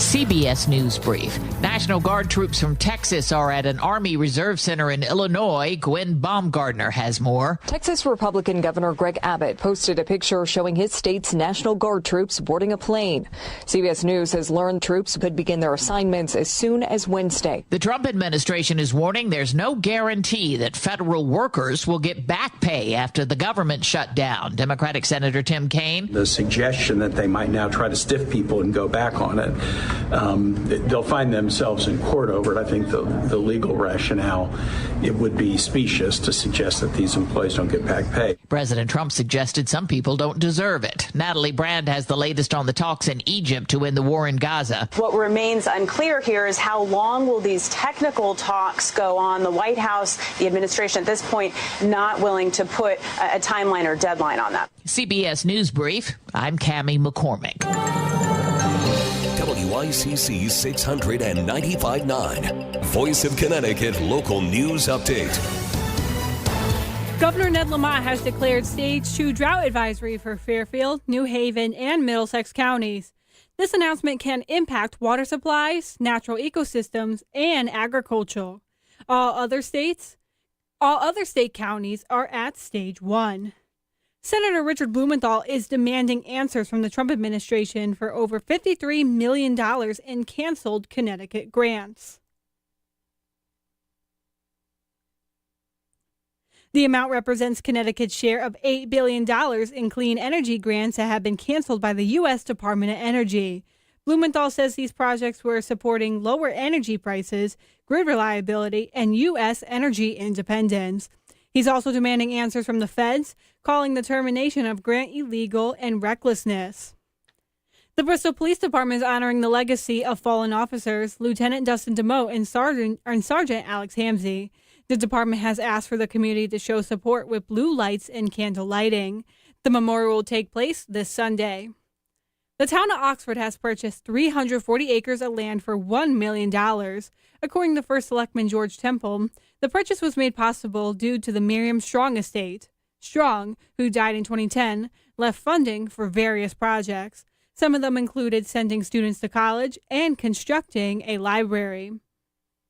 CBS News Brief. National Guard troops from Texas are at an Army Reserve Center in Illinois. Gwen Baumgardner has more. Texas Republican Governor Greg Abbott posted a picture showing his state's National Guard troops boarding a plane. CBS News has learned troops could begin their assignments as soon as Wednesday. The Trump administration is warning there's no guarantee that federal workers will get back pay after the government shut down. Democratic Senator Tim Kaine. The suggestion that they might now try to stiff people and go back on it, they'll find themselves in court over it. I think the legal rationale, it would be specious to suggest that these employees don't get back pay. President Trump suggested some people don't deserve it. Natalie Brand has the latest on the talks in Egypt to end the war in Gaza. What remains unclear here is how long will these technical talks go on. The White House, the administration at this point, not willing to put a timeline or deadline on that. CBS News Brief, I'm Cammie McCormick. WICC 695.9, Voice of Connecticut Local News Update. Governor Ned Lamont has declared Stage 2 drought advisory for Fairfield, New Haven, and Middlesex counties. This announcement can impact water supplies, natural ecosystems, and agriculture. All other state counties are at Stage 1. Senator Richard Blumenthal is demanding answers from the Trump administration for over $53 million in canceled Connecticut grants. The amount represents Connecticut's share of $8 billion in clean energy grants that have been canceled by the U.S. Department of Energy. Blumenthal says these projects were supporting lower energy prices, grid reliability, and U.S. energy independence. He's also demanding answers from the feds, calling the termination of grant illegal and recklessness. The Bristol Police Department is honoring the legacy of fallen officers, Lieutenant Dustin DeMotte and Sergeant Alex Hamsey. The department has asked for the community to show support with blue lights and candle lighting. The memorial will take place this Sunday. The town of Oxford has purchased 340 acres of land for $1 million. According to First Selectman George Temple, the purchase was made possible due to the Miriam Strong estate. Strong, who died in 2010, left funding for various projects. Some of them included sending students to college and constructing a library.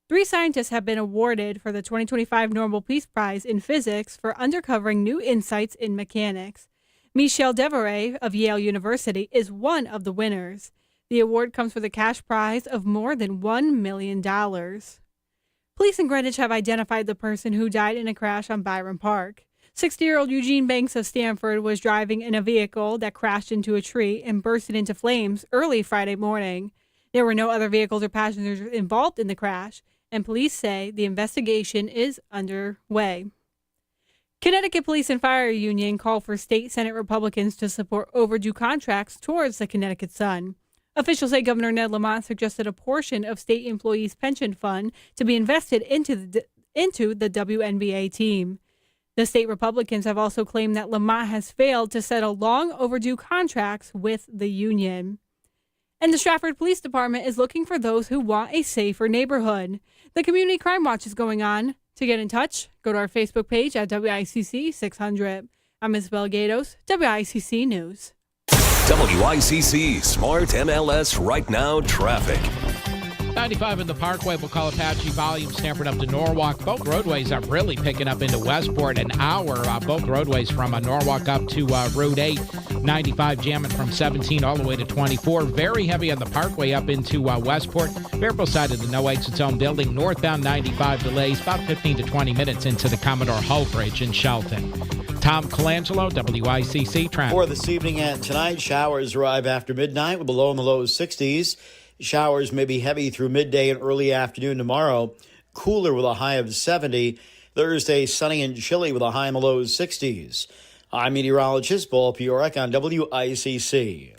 3 scientists have been awarded for the 2025 Nobel Peace Prize in Physics for uncovering new insights in mechanics. Michel Devoret of Yale University is one of the winners. The award comes with a cash prize of more than $1 million. Police in Greenwich have identified the person who died in a crash on Byron Park. 60-year-old Eugene Banks of Stamford was driving in a vehicle that crashed into a tree and bursted into flames early Friday morning. There were no other vehicles or passengers involved in the crash, and police say the investigation is underway. Connecticut Police and Fire Union call for state Senate Republicans to support overdue contracts towards the Connecticut Sun. Officials say Governor Ned Lamont suggested a portion of state employees' pension fund to be invested into the WNBA team. The state Republicans have also claimed that Lamont has failed to settle long overdue contracts with the union. And the Stratford Police Department is looking for those who want a safer neighborhood. The Community Crime Watch is going on. To get in touch, go to our Facebook page at WICC 600. I'm Isabel Gatos, WICC News. WICC Smart MLS Right Now Traffic. 95 in the Parkway, we'll call Apache volume Stamford up to Norwalk. Both roadways are really picking up into Westport. An hour, both roadways from Norwalk up to Route 8. 95 jamming from 17 all the way to 24. Very heavy on the Parkway up into Westport. Fairfield side of the no exit zone building. Northbound 95 delays about 15 to 20 minutes into the Commodore Hull Bridge in Shelton. Tom Colangelo, WICC traffic. For this evening and tonight, showers arrive after midnight with a low in the low 60s. Showers may be heavy through midday and early afternoon tomorrow. Cooler with a high of 70. Thursday, sunny and chilly with a high in the low 60s. I'm meteorologist Paul Piorek on WICC.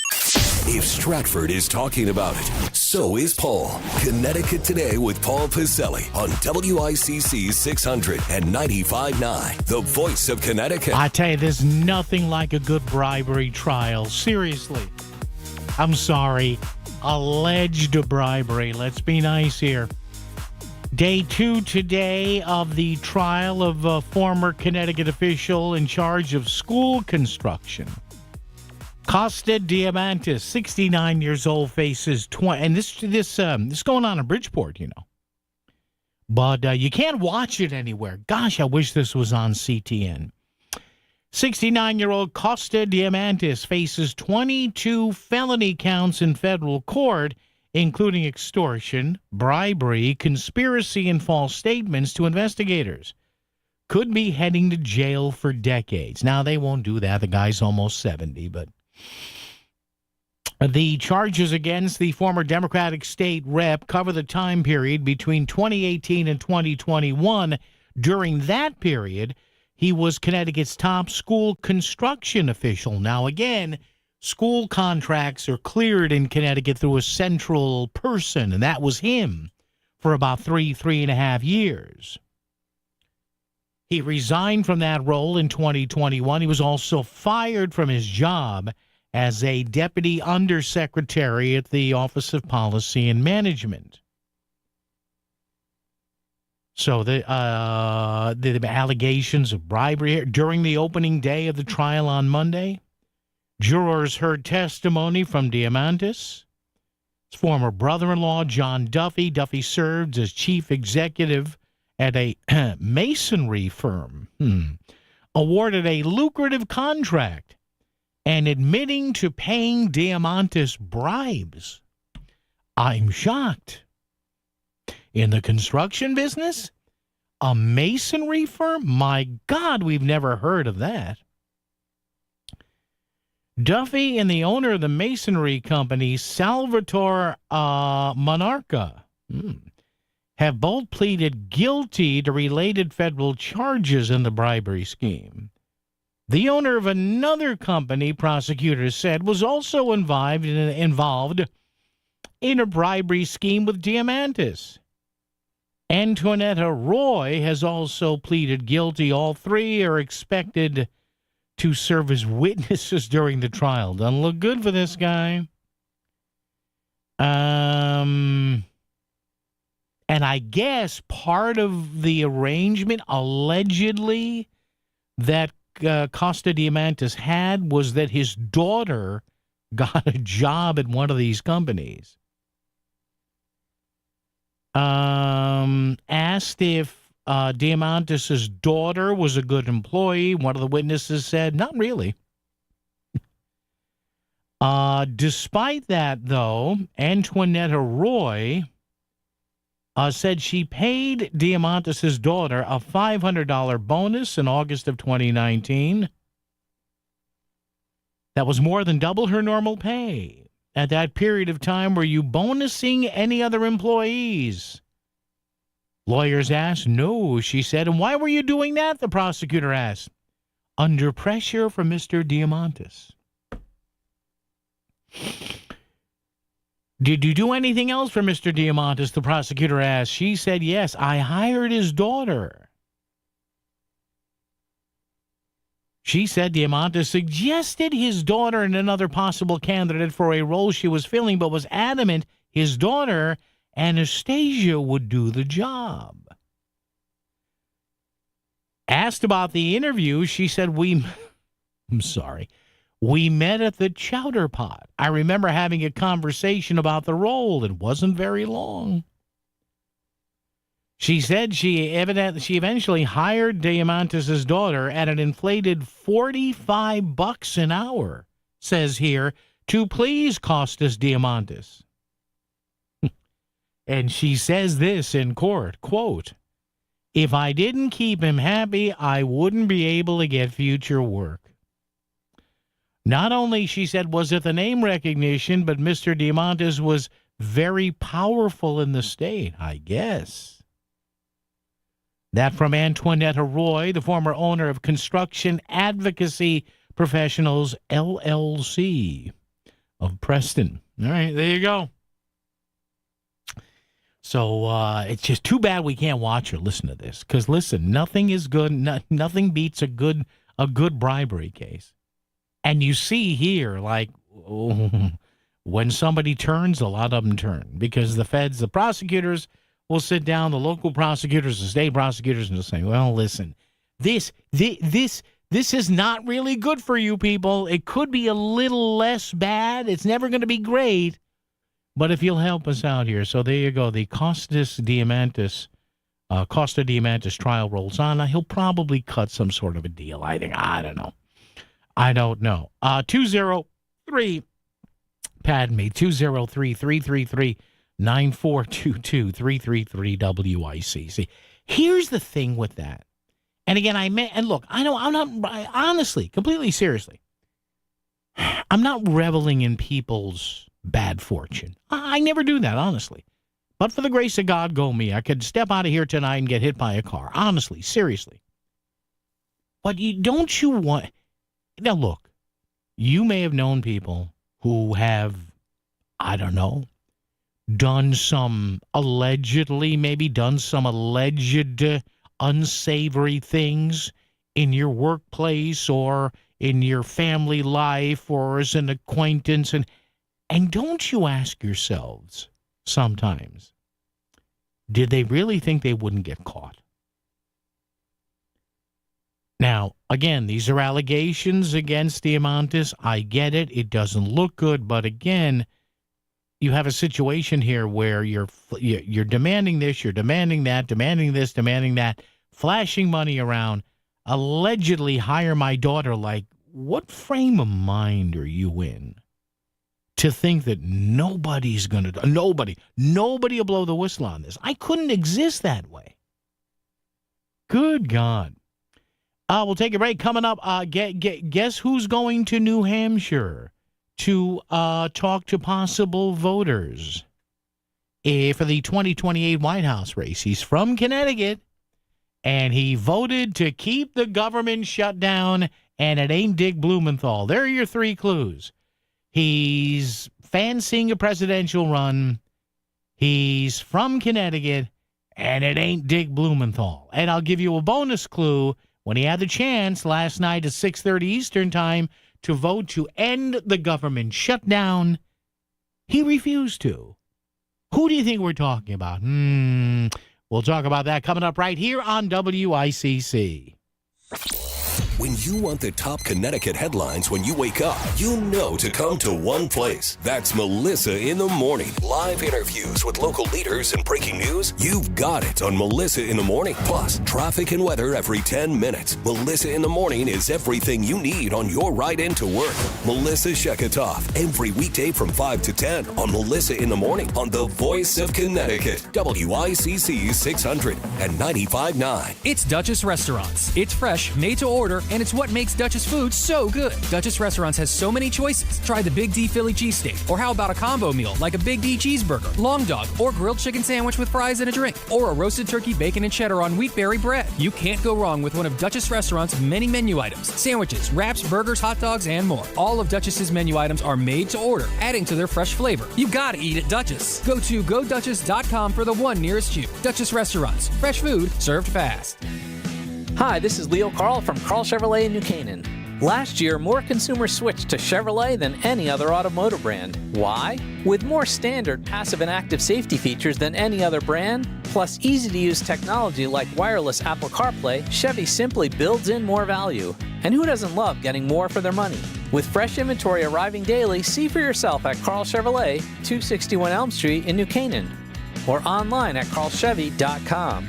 If Stratford is talking about it, so is Paul. Connecticut Today with Paul Piselli on WICC 600 and 95.9, the voice of Connecticut. I tell you, there's nothing like a good bribery trial. Seriously. I'm sorry. Alleged bribery. Let's be nice here. Day 2 today of the trial of a former Connecticut official in charge of school construction. Costa Diamantis, 69 years old, faces 20. And this going on in Bridgeport, you know. But you can't watch it anywhere. Gosh, I wish this was on CTN. 69-year-old Costa Diamantis faces 22 felony counts in federal court, including extortion, bribery, conspiracy, and false statements to investigators. Could be heading to jail for decades. Now, they won't do that. The guy's almost 70, but the charges against the former Democratic state rep cover the time period between 2018 and 2021. During that period, he was Connecticut's top school construction official. Now, again, school contracts are cleared in Connecticut through a central person, and that was him for about 3.5 years. He resigned from that role in 2021. He was also fired from his job as a deputy undersecretary at the Office of Policy and Management. So the allegations of bribery during the opening day of the trial on Monday, jurors heard testimony from Diamantis, his former brother-in-law, John Duffy. Duffy served as chief executive at a masonry firm, awarded a lucrative contract and admitting to paying Diamantis bribes. I'm shocked. In the construction business? A masonry firm? My God, we've never heard of that. Duffy and the owner of the masonry company, Salvatore Monarca, have both pleaded guilty to related federal charges in the bribery scheme. The owner of another company, prosecutors said, was also involved in a bribery scheme with Diamantis. Antoinetta Roy has also pleaded guilty. All three are expected to serve as witnesses during the trial. Doesn't look good for this guy. And I guess part of the arrangement, allegedly, that Costa Diamantis had was that his daughter got a job at one of these companies. Asked if Diamantis' daughter was a good employee, one of the witnesses said, not really. Despite that, though, Antoinetta Roy said she paid Diamantis' daughter a $500 bonus in August of 2019. That was more than double her normal pay. At that period of time, were you bonusing any other employees? Lawyers asked. No, she said. And why were you doing that? The prosecutor asked. Under pressure from Mr. Diamantis. Did you do anything else for Mr. Diamantis? The prosecutor asked. She said, yes, I hired his daughter. She said Diamantis suggested his daughter and another possible candidate for a role she was filling, but was adamant his daughter, Anastasia, would do the job. Asked about the interview, she said, we met at the Chowder Pot. I remember having a conversation about the role. It wasn't very long. She said she eventually hired Diamantis' daughter at an inflated $45 an hour, says here, to please Costas Diamantis. And she says this in court, quote, if I didn't keep him happy, I wouldn't be able to get future work. Not only, she said, was it the name recognition, but Mr. Diamantis was very powerful in the state, I guess. That from Antoinetta Roy, the former owner of Construction Advocacy Professionals, LLC of Preston. All right, there you go. So it's just too bad we can't watch or listen to this. Because, listen, nothing is good. Nothing beats a good bribery case. And you see here, like, when somebody turns, a lot of them turn. Because the feds, the prosecutors will sit down, the local prosecutors, the state prosecutors, and they'll say, well, listen, this This is not really good for you people. It could be a little less bad. It's never going to be great. But if you'll help us out here. So there you go. The Costa Diamantis trial rolls on. He'll probably cut some sort of a deal, I think. I don't know. 203, pardon me, 203-333-9422, 333-WICC. Here's the thing with that. And again, and look, I'm not, honestly, completely seriously, I'm not reveling in people's bad fortune. I never do that, honestly. But for the grace of God, go me. I could step out of here tonight and get hit by a car. Honestly, seriously. But don't you want... Now, look, you may have known people who have, I don't know, done some alleged unsavory things in your workplace or in your family life or as an acquaintance. And don't you ask yourselves sometimes, did they really think they wouldn't get caught? Now, again, these are allegations against Diamantis. I get it. It doesn't look good. But again, you have a situation here where you're demanding this, you're demanding that, demanding this, demanding that, flashing money around, allegedly hire my daughter. Like, what frame of mind are you in to think that nobody's going to, nobody will blow the whistle on this? I couldn't exist that way. Good God. We'll take a break. Coming up, guess who's going to New Hampshire to talk to possible voters for the 2028 White House race? He's from Connecticut, and he voted to keep the government shut down, and it ain't Dick Blumenthal. There are your three clues. He's fancying a presidential run. He's from Connecticut, and it ain't Dick Blumenthal. And I'll give you a bonus clue. When he had the chance last night at 6:30 Eastern Time to vote to end the government shutdown, he refused to. Who do you think we're talking about? We'll talk about that coming up right here on WICC. When you want the top Connecticut headlines when you wake up, you know to come to one place. That's Melissa in the Morning. Live interviews with local leaders and breaking news. You've got it on Melissa in the Morning. Plus, traffic and weather every 10 minutes. Melissa in the Morning is everything you need on your ride into work. Melissa Sheketoff, every weekday from 5 to 10 on Melissa in the Morning on the Voice of Connecticut, WICC 600 and 95.9. It's Duchess Restaurants. It's fresh, made to order, and it's what makes Duchess food so good. Duchess Restaurants has so many choices. Try the Big D Philly cheesesteak, or how about a combo meal like a Big D cheeseburger, long dog, or grilled chicken sandwich with fries and a drink, or a roasted turkey, bacon, and cheddar on wheatberry bread. You can't go wrong with one of Duchess Restaurants' many menu items: sandwiches, wraps, burgers, hot dogs, and more. All of Duchess's menu items are made to order, adding to their fresh flavor. You gotta eat at Duchess. Go to GoDuchess.com for the one nearest you. Duchess Restaurants. Fresh food served fast. Hi, this is Leo Carl from Carl Chevrolet in New Canaan. Last year, more consumers switched to Chevrolet than any other automotive brand. Why? With more standard passive and active safety features than any other brand, plus easy-to-use technology like wireless Apple CarPlay, Chevy simply builds in more value. And who doesn't love getting more for their money? With fresh inventory arriving daily, see for yourself at Carl Chevrolet, 261 Elm Street in New Canaan, or online at carlchevy.com.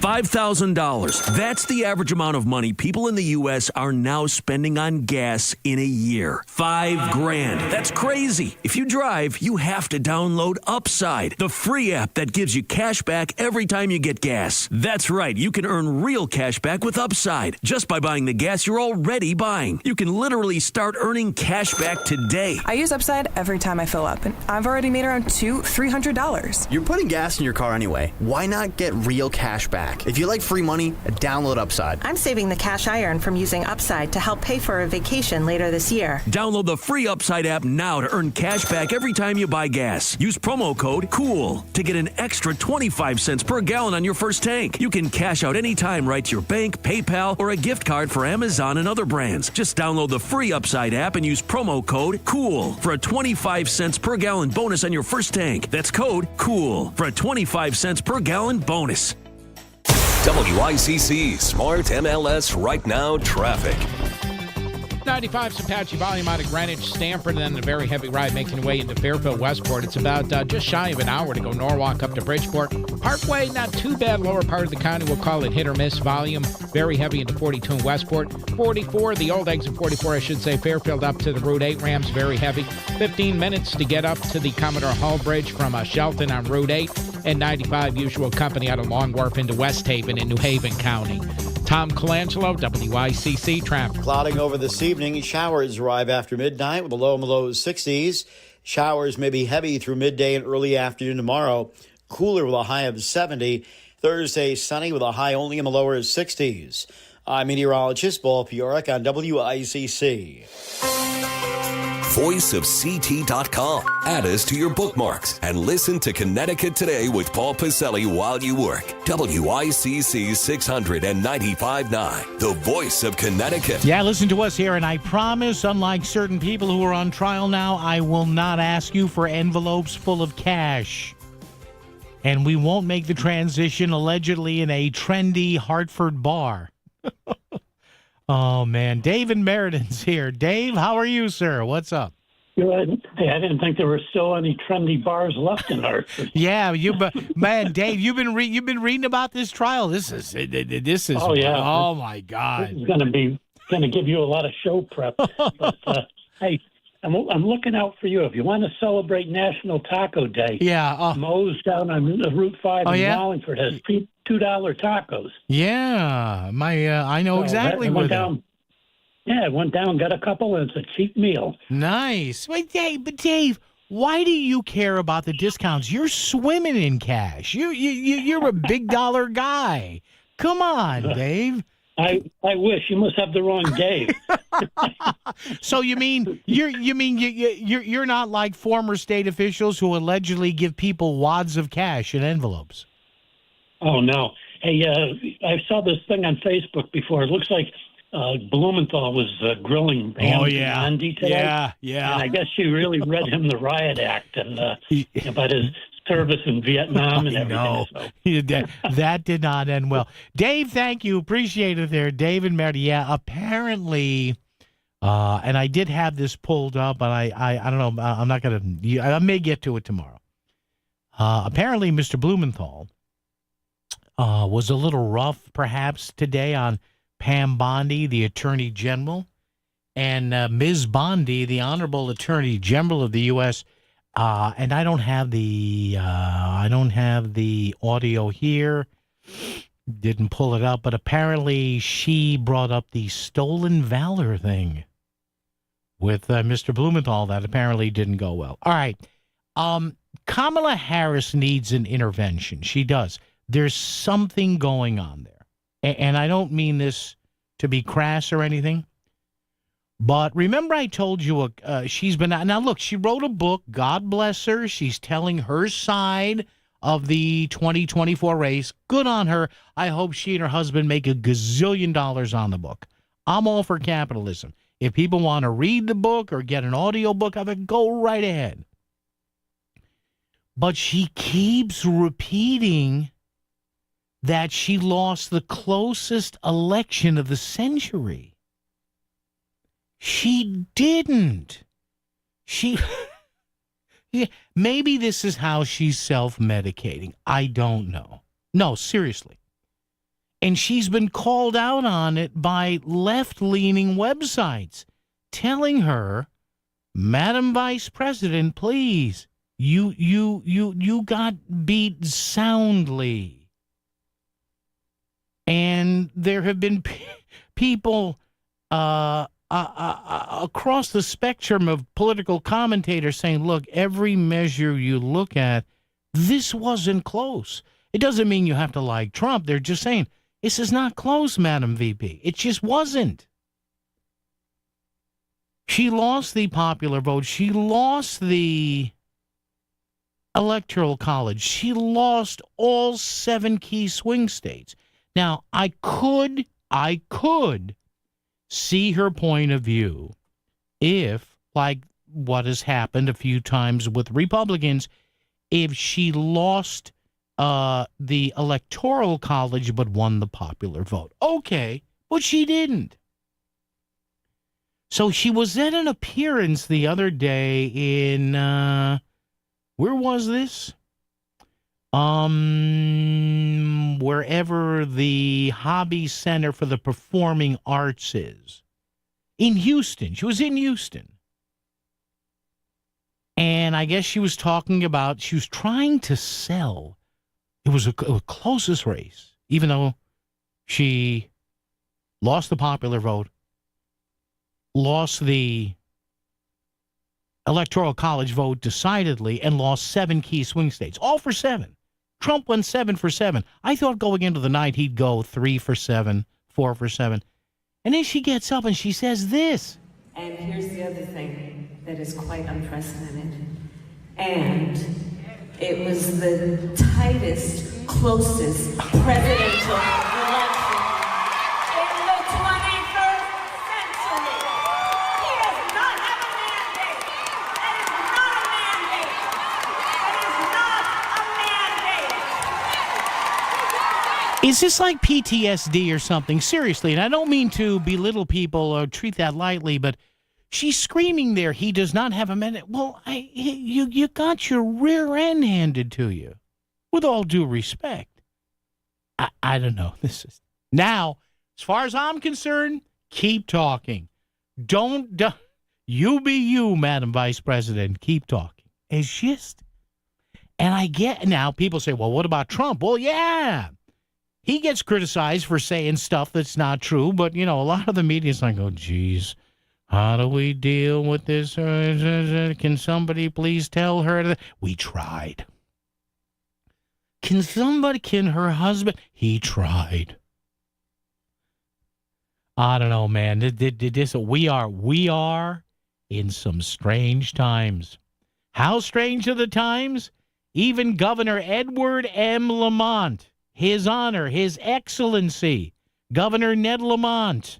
$5,000. That's the average amount of money people in the U.S. are now spending on gas in a year. $5,000. That's crazy. If you drive, you have to download Upside, the free app that gives you cash back every time you get gas. That's right. You can earn real cash back with Upside just by buying the gas you're already buying. You can literally start earning cash back today. I use Upside every time I fill up, and I've already made around $200-$300. You're putting gas in your car anyway. Why not get real cash back? If you like free money, download Upside. I'm saving the cash I earn from using Upside to help pay for a vacation later this year. Download the free Upside app now to earn cash back every time you buy gas. Use promo code COOL to get an extra 25 cents per gallon on your first tank. You can cash out anytime right to your bank, PayPal, or a gift card for Amazon and other brands. Just download the free Upside app and use promo code COOL for a 25 cents per gallon bonus on your first tank. That's code COOL for a 25 cents per gallon bonus. WICC Smart MLS Right Now traffic. 95, some patchy volume out of Greenwich, Stamford, and then a very heavy ride making your way into Fairfield, Westport. It's about just shy of an hour to go Norwalk up to Bridgeport. Parkway, not too bad. Lower part of the county, we'll call it hit or miss volume. Very heavy into 42 in Westport. 44, the old exit 44, I should say, Fairfield up to the Route 8 Rams, very heavy. 15 minutes to get up to the Commodore Hall Bridge from Shelton on Route 8. And 95, usual company out of Long Wharf into West Haven in New Haven County. Tom Colangelo, WICC traffic. Clouding over this evening. Showers arrive after midnight with a low in the low 60s. Showers may be heavy through midday and early afternoon tomorrow. Cooler with a high of 70. Thursday, sunny with a high only in the lower 60s. I'm meteorologist Paul Piorek on WICC. voiceofct.com. Add us to your bookmarks and listen to Connecticut Today with Paul Pacelli while you work. WICC 695.9, the voice of Connecticut. Yeah, listen to us here, and I promise, unlike certain people who are on trial now, I will not ask you for envelopes full of cash. And we won't make the transition allegedly in a trendy Hartford bar. Oh, man. Dave and Meriden here. Dave, how are you, sir? What's up? Good. Hey, I didn't think there were still any trendy bars left in Hartford. Yeah, man, Dave, you've been reading about this trial. This is. Oh yeah. Oh my God. This is going to give you a lot of show prep. But hey, I'm looking out for you if you want to celebrate National Taco Day. Yeah. Moe's down on Route 5 in Wallingford has $2 tacos. Yeah, I know exactly where down. Yeah, I went down, got a couple, and it's a cheap meal. Nice. Wait, Dave, why do you care about the discounts? You're swimming in cash. You're a big dollar guy. Come on, Dave. I wish. You must have the wrong Dave. So you mean you're not like former state officials who allegedly give people wads of cash in envelopes? Oh no. Hey, I saw this thing on Facebook before. It looks like Blumenthal was grilling Andy today. Yeah. And I guess she really read him the riot act and about his service in Vietnam and everything. So. That did not end well. Dave, thank you. Appreciate it there. Dave and Mary. Yeah, apparently, and I did have this pulled up, but I don't know. I'm not going to. I may get to it tomorrow. Apparently, Mr. Blumenthal was a little rough, perhaps, today on Pam Bondi, the Attorney General, and Ms. Bondi, the Honorable Attorney General of the U.S. And I don't have the audio here. Didn't pull it up, but apparently she brought up the stolen valor thing with Mr. Blumenthal. That apparently didn't go well. All right, Kamala Harris needs an intervention. She does. There's something going on there. And I don't mean this to be crass or anything, but remember I told you she's been now look, she wrote a book, God bless her. She's telling her side of the 2024 race. Good on her. I hope she and her husband make $1 gazillion on the book. I'm all for capitalism. If people want to read the book or get an audio book of it, go right ahead. But she keeps repeating that she lost the closest election of the century. She didn't. Maybe this is how she's self-medicating. I don't know. No, seriously. And she's been called out on it by left-leaning websites telling her, Madam Vice President, please, you got beat soundly. And there have been people across the spectrum of political commentators saying, look, every measure you look at, this wasn't close. It doesn't mean you have to like Trump. They're just saying, this is not close, Madam VP. It just wasn't. She lost the popular vote. She lost the Electoral College. She lost all 7 key swing states. Now, I could see her point of view if, like what has happened a few times with Republicans, if she lost the Electoral College but won the popular vote. Okay, but she didn't. So she was at an appearance the other day in, where was this? Wherever the Hobby Center for the Performing Arts is. In Houston. She was in Houston. And I guess she was talking about, she was trying to sell. It was a closest race, even though she lost the popular vote, lost the Electoral College vote decidedly, and lost 7 key swing states, all for 7. Trump went 7 for 7. I thought going into the night he'd go 3 for 7, 4 for 7. And then she gets up and she says this. And here's the other thing that is quite unprecedented. And it was the tightest, closest presidential election in the 21st century. He does not have a mandate. That is not a mandate. That is not a mandate. Is this like PTSD or something? Seriously, and I don't mean to belittle people or treat that lightly, but she's screaming there, he does not have a mandate. Well, you got your rear end handed to you, with all due respect. I don't know. This is now, as far as I'm concerned, keep talking. Don't you be you, Madam Vice President. Keep talking. It's just, and I get now people say, well, what about Trump? Well, yeah. He gets criticized for saying stuff that's not true, but, you know, a lot of the media's like, oh, geez, how do we deal with this? Can somebody please tell her that? We tried. Can her husband? He tried. I don't know, man. We are in some strange times. How strange are the times? Even Governor Edward M. Lamont, His Honor, His Excellency, Governor Ned Lamont,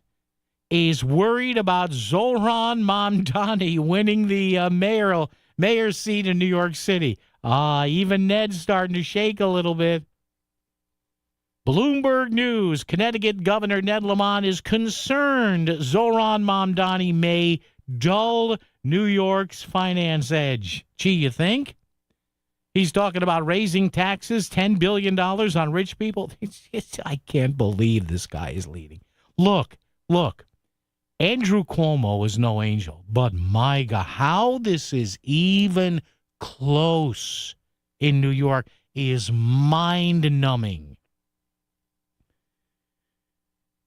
is worried about Zohran Mamdani winning the mayor's seat in New York City. Even Ned's starting to shake a little bit. Bloomberg News, Connecticut Governor Ned Lamont is concerned Zohran Mamdani may dull New York's finance edge. Gee, you think? He's talking about raising taxes, $10 billion on rich people. I can't believe this guy is leading. Look. Andrew Cuomo is no angel, but my God, how this is even close in New York is mind-numbing.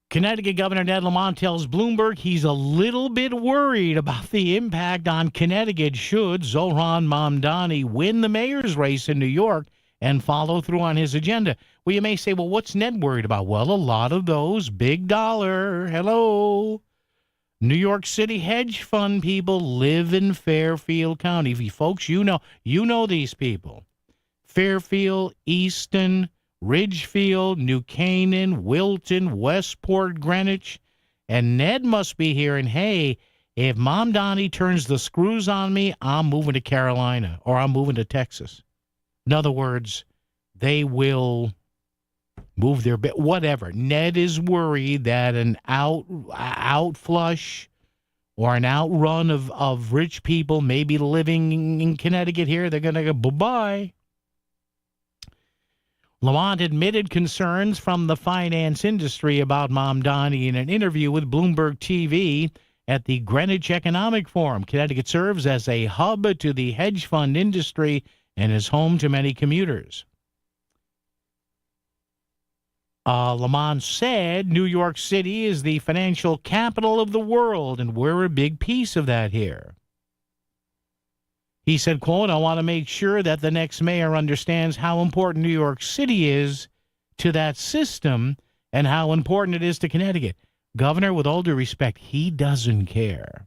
Connecticut Governor Ned Lamont tells Bloomberg he's a little bit worried about the impact on Connecticut should Zohran Mamdani win the mayor's race in New York and follow through on his agenda. Well, you may say, well, what's Ned worried about? Well, a lot of those big dollar, New York City hedge fund people live in Fairfield County. Folks, you know these people. Fairfield, Easton, Ridgefield, New Canaan, Wilton, Westport, Greenwich. And Ned must be hearing, hey, if Mamdani turns the screws on me, I'm moving to Carolina or I'm moving to Texas. In other words, they will move their bit, whatever. Ned is worried that an outflush or an outrun of rich people maybe living in Connecticut here. They're going to go bye-bye. Lamont admitted concerns from the finance industry about Mamdani in an interview with Bloomberg TV at the Greenwich Economic Forum. Connecticut serves as a hub to the hedge fund industry and is home to many commuters. Lamont said New York City is the financial capital of the world, and we're a big piece of that here. He said, quote, I want to make sure that the next mayor understands how important New York City is to that system and how important it is to Connecticut. Governor, with all due respect, he doesn't care.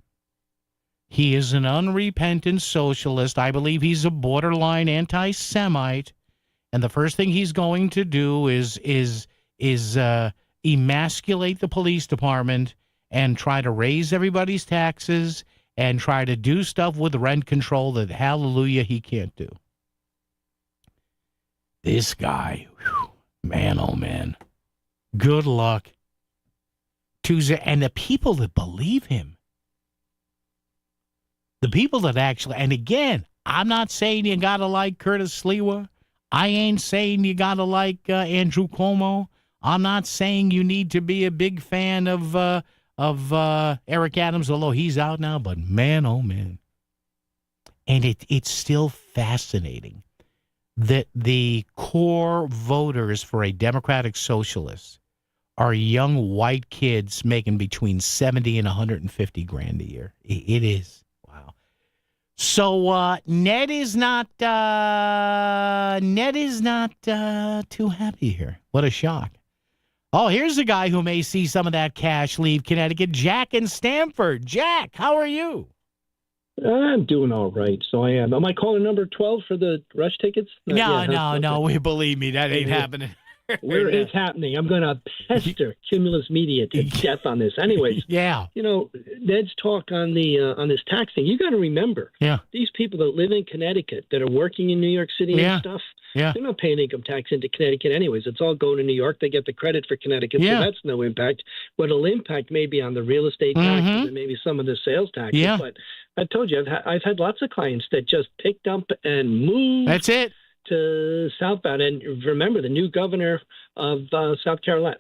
He is an unrepentant socialist. I believe he's a borderline anti-Semite. And the first thing he's going to do is emasculate the police department and try to raise everybody's taxes and try to do stuff with rent control that, hallelujah, he can't do. This guy, whew, man, oh man. Good luck. Tuesday, and the people that believe him. The people that actually, and again, I'm not saying you got to like Curtis Sliwa. I ain't saying you got to like Andrew Cuomo. I'm not saying you need to be a big fan of Eric Adams, although he's out now, but man, oh man. And it's still fascinating that the core voters for a Democratic Socialist are young white kids making between 70 and 150 grand a year. It is. Wow. So Ned is not too happy here. What a shock. Oh, here's a guy who may see some of that cash leave Connecticut, Jack in Stamford. Jack, how are you? I'm doing all right, so I am. Am I calling number 12 for the rush tickets? No. Believe me, that ain't happening. Where is happening? I'm going to pester Cumulus Media to death on this. Anyways, yeah. You know, Ned's talk on this tax thing. You got to remember, these people that live in Connecticut that are working in New York City and stuff. Yeah. They're not paying income tax into Connecticut anyways. It's all going to New York. They get the credit for Connecticut, so that's no impact. What will impact maybe on the real estate taxes and maybe some of the sales taxes. Yeah. But I told you, I've had lots of clients that just picked up and moved. That's it. To southbound. And remember, the new governor of South Carolina,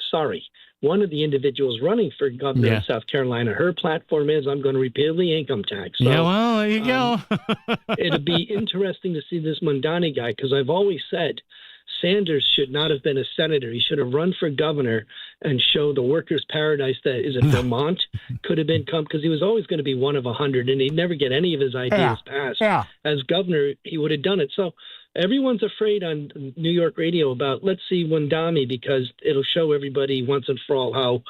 one of the individuals running for governor of South Carolina, her platform is, I'm going to repeal the income tax. So, well, there you go. It'd be interesting to see this Mondani guy, because I've always said Sanders should not have been a senator. He should have run for governor and show the workers' paradise that is in Vermont could have been because he was always going to be one of 100, and he'd never get any of his ideas passed. Yeah. As governor, he would have done it. So everyone's afraid on New York radio about, let's see Wendami, because it'll show everybody once and for all how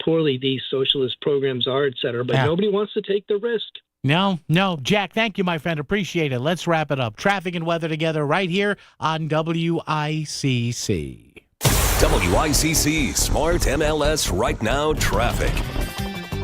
poorly these socialist programs are, et cetera. But nobody wants to take the risk. No. Jack, thank you, my friend. Appreciate it. Let's wrap it up. Traffic and weather together right here on WICC. WICC Smart MLS Right Now Traffic.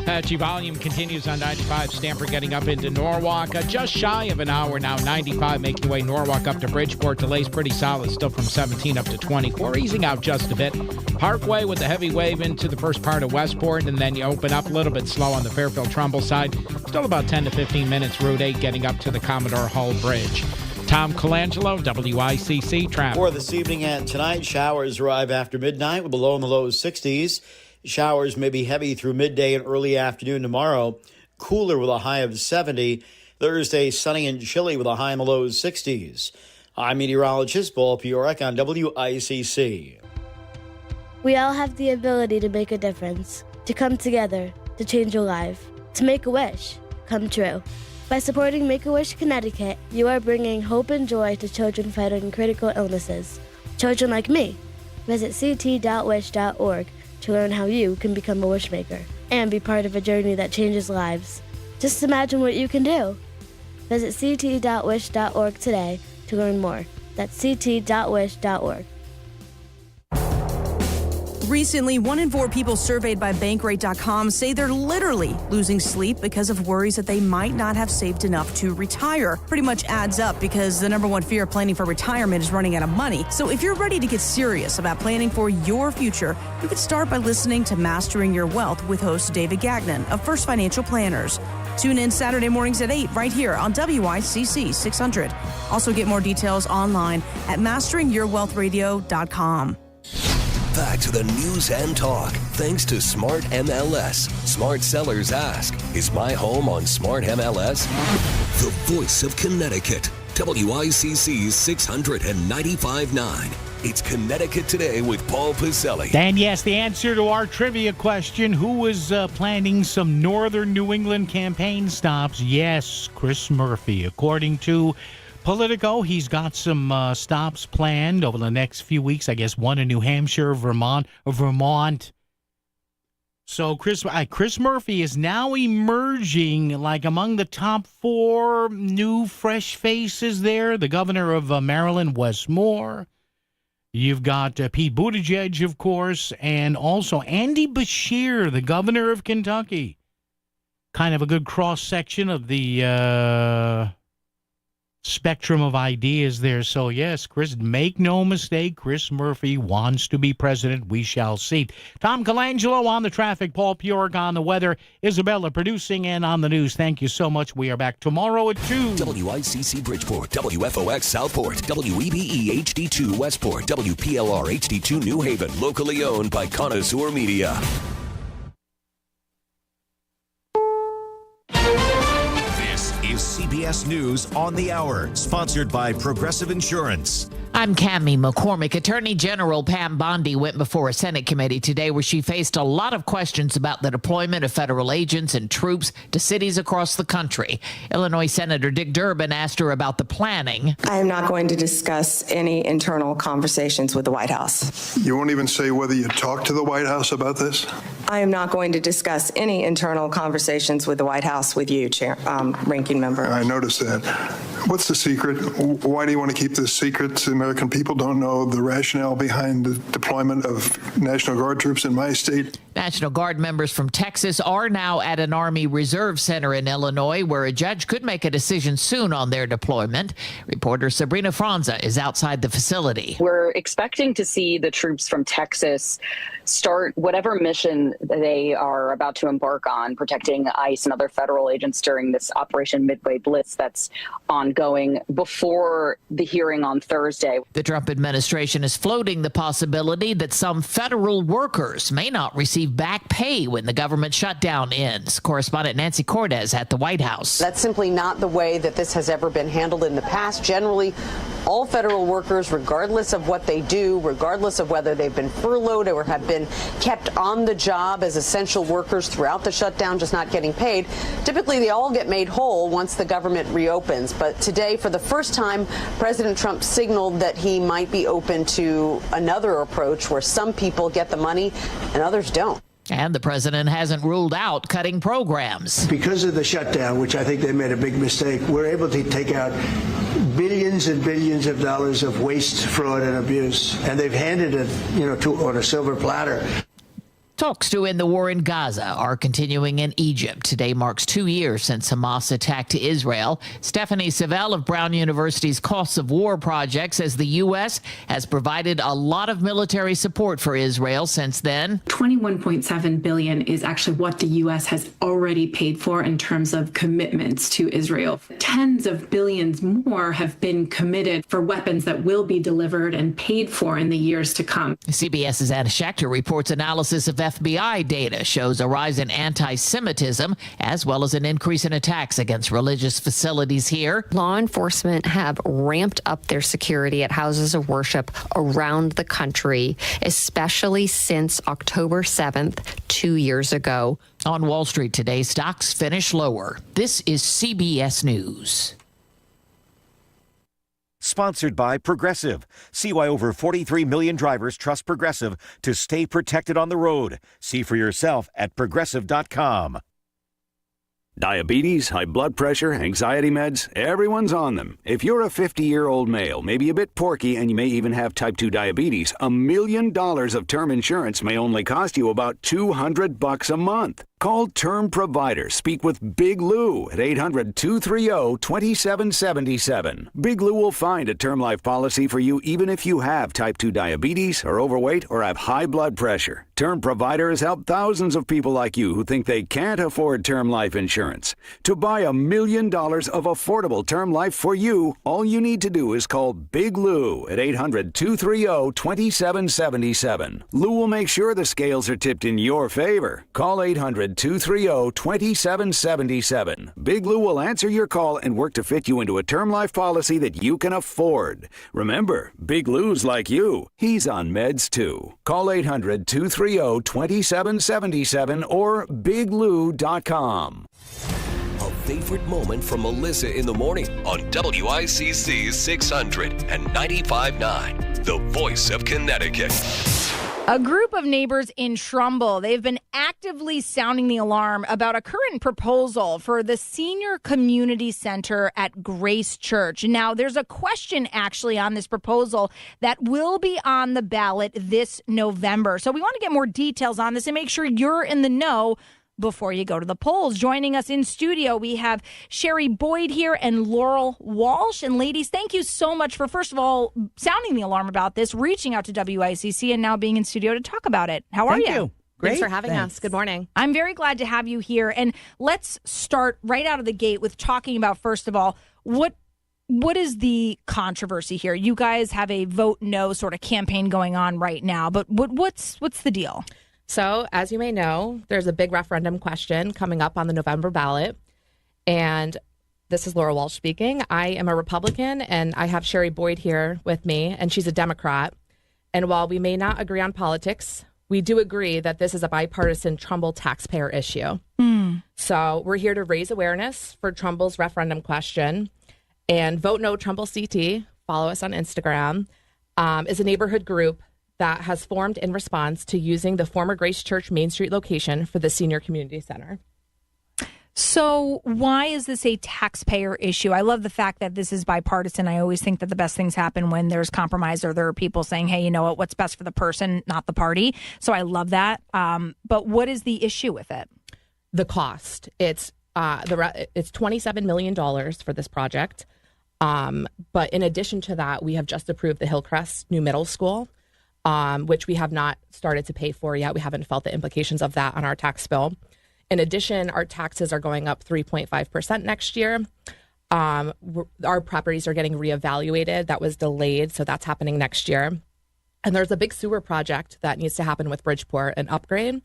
Patchy volume continues on 95, Stamford getting up into Norwalk. Just shy of an hour now, 95 making your way Norwalk up to Bridgeport. Delays pretty solid, still from 17 up to 24, easing out just a bit. Parkway with the heavy wave into the first part of Westport, and then you open up a little bit slow on the Fairfield-Trumbull side. Still about 10 to 15 minutes, Route 8 getting up to the Commodore Hull Bridge. Tom Colangelo, WICC Traffic. For this evening and tonight, showers arrive after midnight with a low in the low 60s. Showers may be heavy through midday and early afternoon tomorrow. Cooler with a high of 70. Thursday, sunny and chilly with a high in the low 60s. I'm meteorologist Paul Piorek on WICC. We all have the ability to make a difference, to come together, to change a life, to make a wish come true. By supporting Make-A-Wish Connecticut, you are bringing hope and joy to children fighting critical illnesses. Children like me. Visit ct.wish.org to learn how you can become a wishmaker and be part of a journey that changes lives. Just imagine what you can do. Visit ct.wish.org today to learn more. That's ct.wish.org. Recently, 1 in 4 people surveyed by Bankrate.com say they're literally losing sleep because of worries that they might not have saved enough to retire. Pretty much adds up because the number one fear of planning for retirement is running out of money. So if you're ready to get serious about planning for your future, you can start by listening to Mastering Your Wealth with host David Gagnon of First Financial Planners. Tune in Saturday mornings at 8 right here on WICC 600. Also get more details online at masteringyourwealthradio.com. Back to the news and talk, thanks to Smart MLS. Smart Sellers Ask. Is my home on Smart MLS? The voice of Connecticut. WICC's 695.9. It's Connecticut Today with Paul Pacelli. And yes, the answer to our trivia question, who was planning some northern New England campaign stops? Yes, Chris Murphy. According to Politico, he's got some stops planned over the next few weeks. I guess one in New Hampshire, Vermont. So Chris Murphy is now emerging like among the top 4 new fresh faces there. The governor of Maryland, Wes Moore. You've got Pete Buttigieg, of course, and also Andy Beshear, the governor of Kentucky. Kind of a good cross-section of the spectrum of ideas there. So, yes, Chris, make no mistake, Chris Murphy wants to be president. We shall see. Tom Colangelo on the traffic, Paul Purick on the weather, Isabella producing and on the news. Thank you so much. We are back tomorrow at 2. WICC Bridgeport, WFOX Southport, WEBE HD2 Westport, WPLR HD2 New Haven, locally owned by Connoisseur Media. This is CBS News on the Hour, sponsored by Progressive Insurance. I'm Cammie McCormick. Attorney General Pam Bondi went before a Senate committee today where she faced a lot of questions about the deployment of federal agents and troops to cities across the country. Illinois Senator Dick Durbin asked her about the planning. I am not going to discuss any internal conversations with the White House. You won't even say whether you talked to the White House about this? I am not going to discuss any internal conversations with the White House with you, Ranking Member. I noticed that. What's the secret? Why do you want to keep this secret? The American people don't know the rationale behind the deployment of National Guard troops in my state. National Guard members from Texas are now at an Army Reserve Center in Illinois, where a judge could make a decision soon on their deployment. Reporter Sabrina Franza is outside the facility. We're expecting to see the troops from Texas start whatever mission they are about to embark on, protecting ICE and other federal agents during this Operation Midway Blitz that's ongoing before the hearing on Thursday. The Trump administration is floating the possibility that some federal workers may not receive back pay when the government shutdown ends. Correspondent Nancy Cordes at the White House. That's simply not the way that this has ever been handled in the past. Generally, all federal workers, regardless of what they do, regardless of whether they've been furloughed or have been kept on the job as essential workers throughout the shutdown, just not getting paid, typically they all get made whole once the government reopens. But today, for the first time, President Trump signaled that he might be open to another approach where some people get the money and others don't. And the president hasn't ruled out cutting programs. Because of the shutdown, which I think they made a big mistake, we're able to take out billions and billions of dollars of waste, fraud, and abuse. And they've handed it, on a silver platter. Talks to end the war in Gaza are continuing in Egypt. Today marks 2 years since Hamas attacked Israel. Stephanie Savell of Brown University's Costs of War Project says the U.S. has provided a lot of military support for Israel since then. $21.7 billion is actually what the U.S. has already paid for in terms of commitments to Israel. Tens of billions more have been committed for weapons that will be delivered and paid for in the years to come. CBS's Anna Schechter reports analysis of FBI data shows a rise in anti-Semitism as well as an increase in attacks against religious facilities here. Law enforcement have ramped up their security at houses of worship around the country, especially since October 7th, 2 years ago. On Wall Street today, stocks finish lower. This is CBS News. Sponsored by Progressive. See why over 43 million drivers trust Progressive to stay protected on the road. See for yourself at Progressive.com. Diabetes, high blood pressure, anxiety meds, everyone's on them. If you're a 50-year-old male, maybe a bit porky, and you may even have type 2 diabetes, $1 million of term insurance may only cost you about $200 a month. Call Term Provider. Speak with Big Lou at 800-230-2777. Big Lou will find a term life policy for you even if you have type 2 diabetes, are overweight, or have high blood pressure. Term Provider has helped thousands of people like you who think they can't afford term life insurance. To buy $1 million of affordable term life for you, all you need to do is call Big Lou at 800-230-2777. Lou will make sure the scales are tipped in your favor. Call 800-230-2777. Big Lou will answer your call and work to fit you into a term life policy that you can afford. Remember, Big Lou's like you. He's on meds too. Call 800-230-2777 or biglou.com. A favorite moment from Melissa in the morning on WICC 600 and 95.9, the voice of Connecticut. A group of neighbors in Trumbull, they've been actively sounding the alarm about a current proposal for the Senior Community Center at Grace Church. Now, there's a question actually on this proposal that will be on the ballot this November. So we want to get more details on this and make sure you're in the know before you go to the polls. Joining us in studio, we have Sherry Boyd here and Laurel Walsh. And ladies, thank you so much for, first of all, sounding the alarm about this, reaching out to WICC, and now being in studio to talk about it. How are you? Great. Thanks for having us. Good morning. I'm very glad to have you here. And let's start right out of the gate with talking about, first of all, what is the controversy here? You guys have a vote no sort of campaign going on right now, but what's the deal? So, as you may know, there's a big referendum question coming up on the November ballot. And this is Laura Walsh speaking. I am a Republican, and I have Sherry Boyd here with me, and she's a Democrat. And while we may not agree on politics, we do agree that this is a bipartisan Trumbull taxpayer issue. So we're here to raise awareness for Trumbull's referendum question. And Vote No Trumbull CT, follow us on Instagram, is a neighborhood group that has formed in response to using the former Grace Church Main Street location for the Senior Community Center. So why is this a taxpayer issue? I love the fact that this is bipartisan. I always think that the best things happen when there's compromise or there are people saying, hey, you know what, what's best for the person, not the party. So I love that. But what is the issue with it? The cost. It's $27 million for this project. But in addition to that, we have just approved the Hillcrest New Middle School, which we have not started to pay for yet. We haven't felt the implications of that on our tax bill. In addition, our taxes are going up 3.5% next year. Our properties are getting reevaluated. That was delayed, so that's happening next year. And there's a big sewer project that needs to happen with Bridgeport, an upgrade.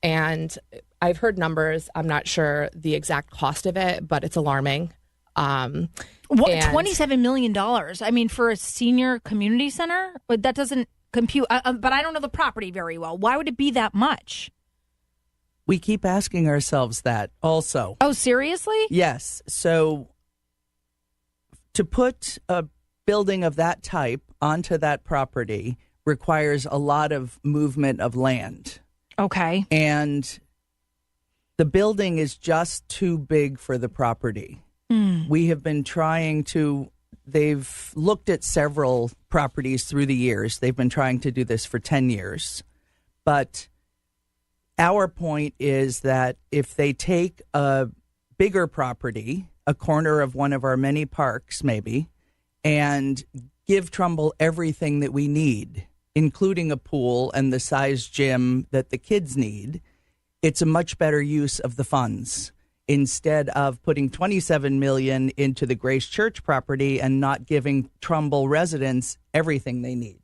And I've heard numbers. I'm not sure the exact cost of it, but it's alarming. $27 million. I mean, for a senior community center, but that doesn't compute. But I don't know the property very well. Why would it be that much? We keep asking ourselves that also. Oh, seriously? Yes. So to put a building of that type onto that property requires a lot of movement of land. Okay. And the building is just too big for the property. We have been they've looked at several properties through the years. They've been trying to do this for 10 years. But our point is that if they take a bigger property, a corner of one of our many parks maybe, and give Trumbull everything that we need, including a pool and the size gym that the kids need, it's a much better use of the funds instead of putting $27 million into the Grace Church property and not giving Trumbull residents everything they need.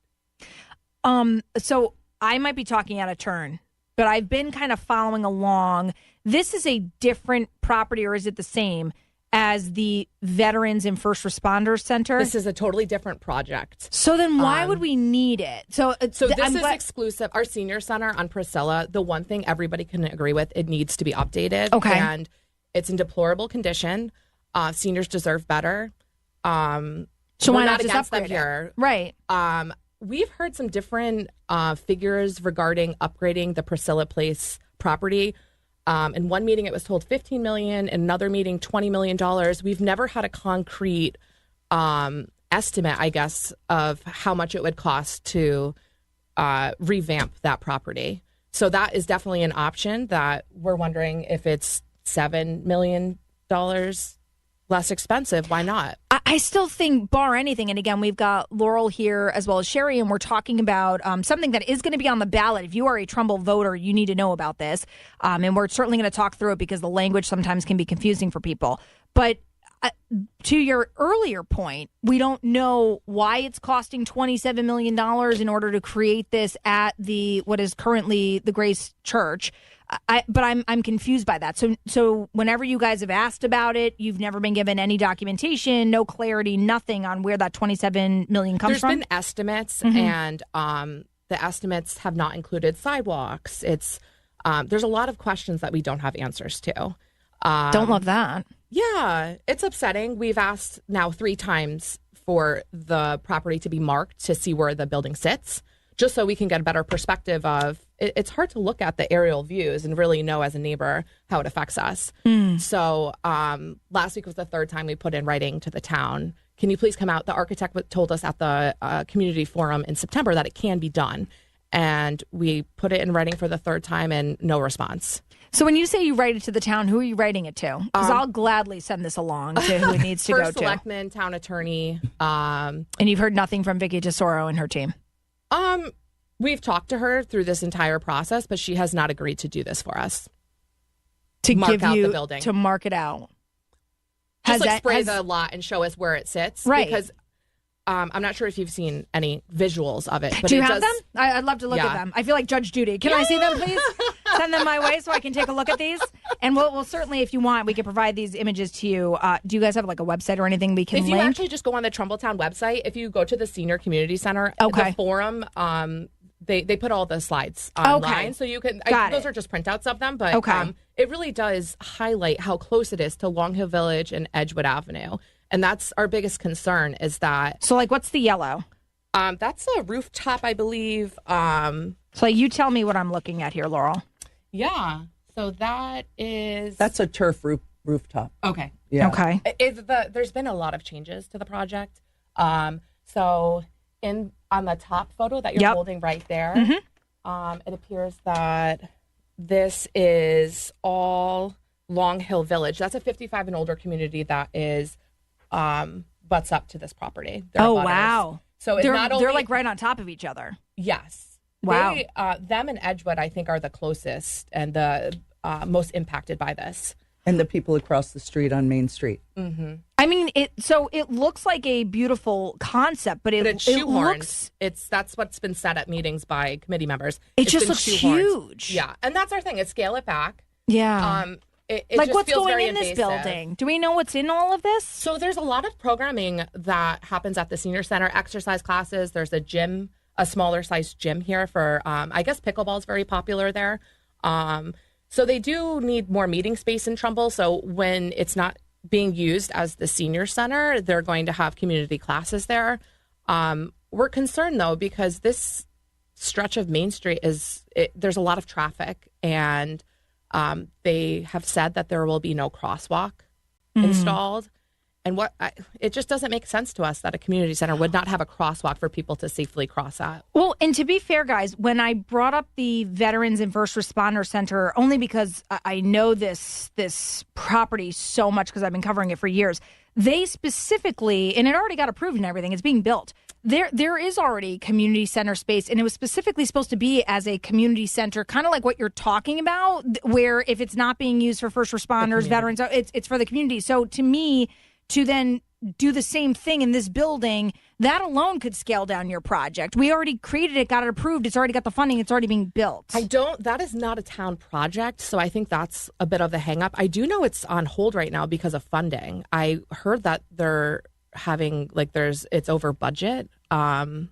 So I might be talking out of turn, but I've been kind of following along. This is a different property, or is it the same as the Veterans and First Responders Center? This is a totally different project. So then why would we need it? So this is exclusive. Our senior center on Priscilla, the one thing everybody can agree with, it needs to be updated. Okay. And it's in deplorable condition. Seniors deserve better. So why not just against them upgrade here? it? Right. We've heard some different figures regarding upgrading the Priscilla Place property. In one meeting, it was told $15 million. In another meeting, $20 million. We've never had a concrete estimate, I guess, of how much it would cost to revamp that property. So that is definitely an option that we're wondering if it's $7 million less expensive. Why not? I still think, bar anything, and again, we've got Laurel here as well as Sherry, and we're talking about something that is going to be on the ballot. If you are a Trumbull voter, you need to know about this. And we're certainly going to talk through it because the language sometimes can be confusing for people. But to your earlier point, we don't know why it's costing $27 million in order to create this at what is currently the Grace Church. But I'm confused by that. So whenever you guys have asked about it, you've never been given any documentation, no clarity, nothing on where that $27 million comes from? There's been estimates, and the estimates have not included sidewalks. There's a lot of questions that we don't have answers to. Don't love that. Yeah, it's upsetting. We've asked now 3 times for the property to be marked to see where the building sits, just so we can get a better perspective of it's hard to look at the aerial views and really know as a neighbor how it affects us. So last week was the 3rd time we put in writing to the town. Can you please come out? The architect told us at the community forum in September that it can be done. and we put it in writing for the third time and no response. So when you say you write it to the town, who are you writing it to? Because I'll gladly send this along to who it needs to go to. First selectman, town attorney. And you've heard nothing from Vicky Tesoro and her team? We've talked to her through this entire process, but she has not agreed to do this for us. To mark give out you, the building. to mark it out. Just spray the lot and show us where it sits. Right. Because I'm not sure if you've seen any visuals of it. But Do you have them? I'd love to look at them. I feel like Judge Judy. Can I see them, please? Send them my way so I can take a look at these. And we'll certainly, if you want, we can provide these images to you. Do you guys have like a website or anything we can If you link? actually just go on the Trumbulltown website, if you go to the Senior Community Center, the forum, they put all the slides online. So you can, those are just printouts of them. But it really does highlight how close it is to Long Hill Village and Edgewood Avenue. And that's our biggest concern is that. So like, what's the yellow? That's a rooftop, I believe. So you tell me what I'm looking at here, Laurel. Yeah. So that's a turf rooftop. Okay. Yeah. Okay. There's been a lot of changes to the project. So on the top photo that you're holding right there, it appears that this is all Long Hill Village. That's a 55 and older community that is butts up to this property. Wow. So it's they're like right on top of each other. Yes. Wow. Them and Edgewood, I think, are the closest and the most impacted by this. And the people across the street on Main Street. Mm-hmm. I mean, it looks like a beautiful concept, but it's shoehorned. That's what's been said at meetings by committee members. It just looks huge. Yeah, and that's our thing. Is scale it back. Yeah. It like just what's feels going very in this invasive. building? Do we know what's in all of this? So there's a lot of programming that happens at the senior center. Exercise classes. There's a gym, a smaller sized gym here for. I guess pickleball is very popular there. So they do need more meeting space in Trumbull. So when it's not being used as the senior center, they're going to have community classes there. We're concerned, though, because this stretch of Main Street there's a lot of traffic, and they have said that there will be no crosswalk installed. And it just doesn't make sense to us that a community center would not have a crosswalk for people to safely cross at. Well, and to be fair, guys, when I brought up the Veterans and First Responder Center, only because I know this property so much because I've been covering it for years, they specifically, and it already got approved and everything, it's being built. There is already community center space, and it was specifically supposed to be as a community center, kind of like what you're talking about, where if it's not being used for first responders, veterans, it's for the community. So to me, to then do the same thing in this building, that alone could scale down your project. We already created it, got it approved. It's already got the funding. It's already being built. That is not a town project. So I think that's a bit of the hang up. I do know it's on hold right now because of funding. I heard that they're having, it's over budget. I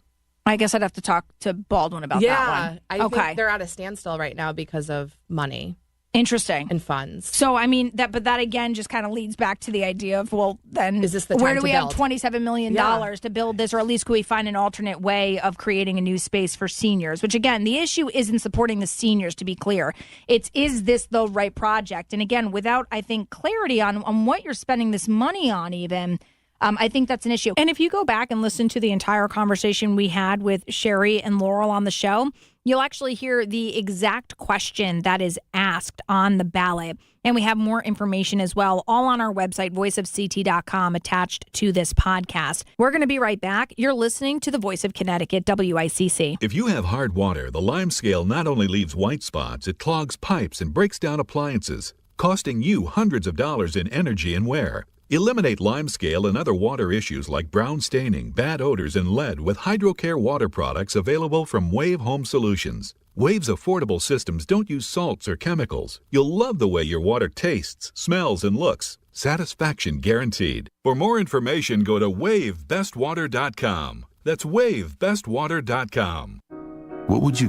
guess I'd have to talk to Baldwin about that one. I think they're at a standstill right now because of money. Interesting. And funds. So, I mean, but that again just kind of leads back to the idea of, well, then is this the time where do to we build? have $27 million to build this, or at least could we find an alternate way of creating a new space for seniors? Which, again, the issue isn't supporting the seniors, to be clear. Is this the right project? And again, without, I think, clarity on what you're spending this money on even, I think that's an issue. And if you go back and listen to the entire conversation we had with Sherry and Laurel on the show, you'll actually hear the exact question that is asked on the ballot. And we have more information as well, all on our website, voiceofct.com, attached to this podcast. We're going to be right back. You're listening to the Voice of Connecticut, WICC. If you have hard water, the lime scale not only leaves white spots, it clogs pipes and breaks down appliances, costing you hundreds of dollars in energy and wear. Eliminate limescale and other water issues like brown staining, bad odors, and lead with HydroCare water products available from Wave Home Solutions. Wave's affordable systems don't use salts or chemicals. You'll love the way your water tastes, smells, and looks. Satisfaction guaranteed. For more information, go to WaveBestWater.com. That's WaveBestWater.com. What would you